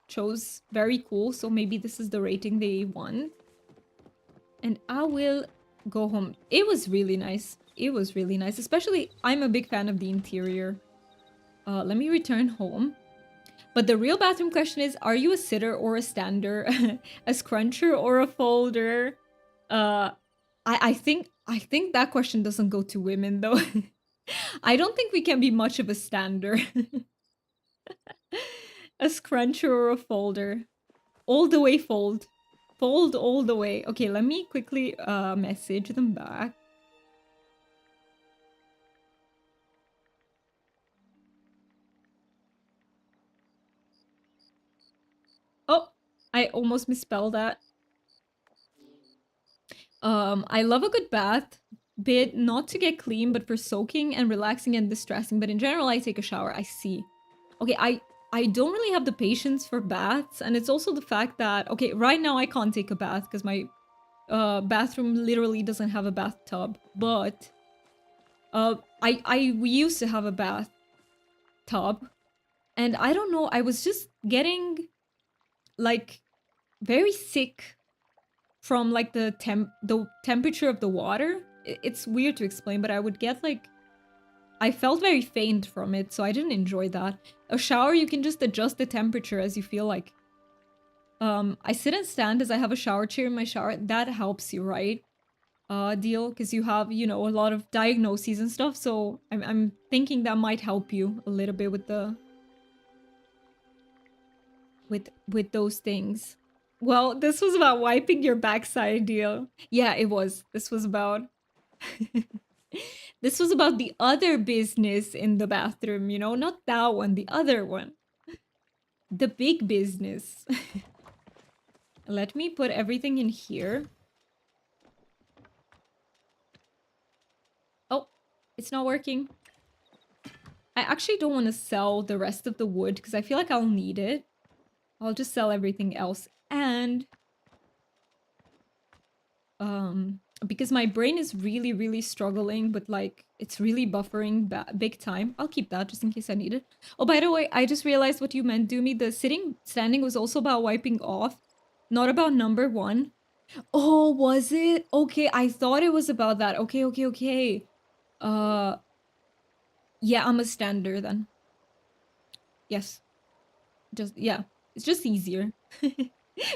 chose very cool. So maybe this is the rating they want. And I will go home. It was really nice. It was really nice. Especially, I'm a big fan of the interior. Let me return home. But the real bathroom question is, are you a sitter or a stander? A scruncher or a folder? I think that question doesn't go to women though. I don't think we can be much of a stander. A scruncher or a folder. All the way fold. Fold all the way. Okay, let me quickly message them back. Oh, I almost misspelled that. I love a good bath. Bit not to get clean, but for soaking and relaxing and distressing. But in general, I take a shower. I see. Okay, I don't really have the patience for baths, and it's also the fact that, okay, right now I can't take a bath because my bathroom literally doesn't have a bathtub. But we used to have a bathtub, and I don't know, I was just getting like very sick from like the temperature of the water. It's weird to explain, but I would get like... I felt very faint from it, so I didn't enjoy that. A shower, you can just adjust the temperature as you feel like. I sit and stand as I have a shower chair in my shower. That helps you, right? Deal, because you have, you know, a lot of diagnoses and stuff, so I'm thinking that might help you a little bit with the... with those things. Well, this was about wiping your backside, Deal. Yeah, it was. This was about... This was about the other business in the bathroom, you know? Not that one, the other one. The big business. Let me put everything in here. Oh, it's not working. I actually don't want to sell the rest of the wood because I feel like I'll need it. I'll just sell everything else. And because my brain is really, really struggling, but like it's really buffering big time. I'll keep that just in case I need it. Oh, by the way, I just realized what you meant, Doomy. The standing was also about wiping off, not about number one. Oh, was it? Okay, I thought it was about that. Okay, okay, okay. Uh, yeah, I'm a stander then. Yes, just yeah, it's just easier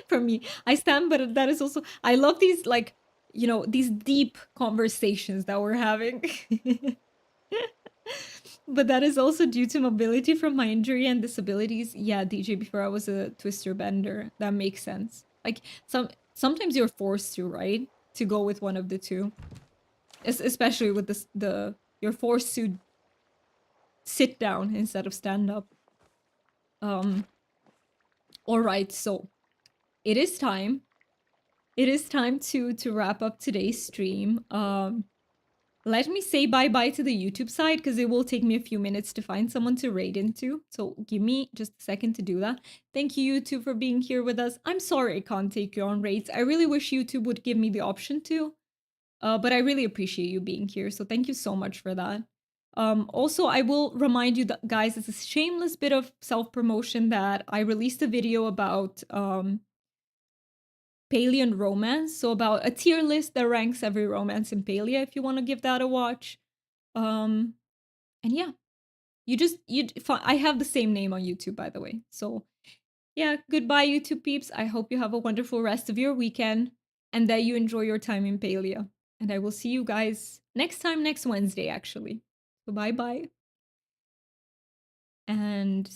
for me. I stand, but that is also I love these like these deep conversations that we're having. But that is also due to mobility from my injury and disabilities. Yeah, DJ, before I was a twister bender. That makes sense. Like sometimes you're forced to, right? To go with one of the two. Especially with the you're forced to sit down instead of stand up. Um all right, so it is time. It is time to wrap up today's stream. Let me say bye-bye to the YouTube side because it will take me a few minutes to find someone to raid into. So give me just a second to do that. Thank you, YouTube, for being here with us. I'm sorry I can't take you on raids. I really wish YouTube would give me the option to. But I really appreciate you being here. So thank you so much for that. Also, I will remind you that, guys, it's a shameless bit of self-promotion that I released a video about Palia and romance. So about a tier list that ranks every romance in Palia if you want to give that a watch. And yeah, I have the same name on YouTube, by the way. So yeah, goodbye, YouTube peeps. I hope you have a wonderful rest of your weekend and that you enjoy your time in Palia. And I will see you guys next time, next Wednesday, actually. So bye bye. And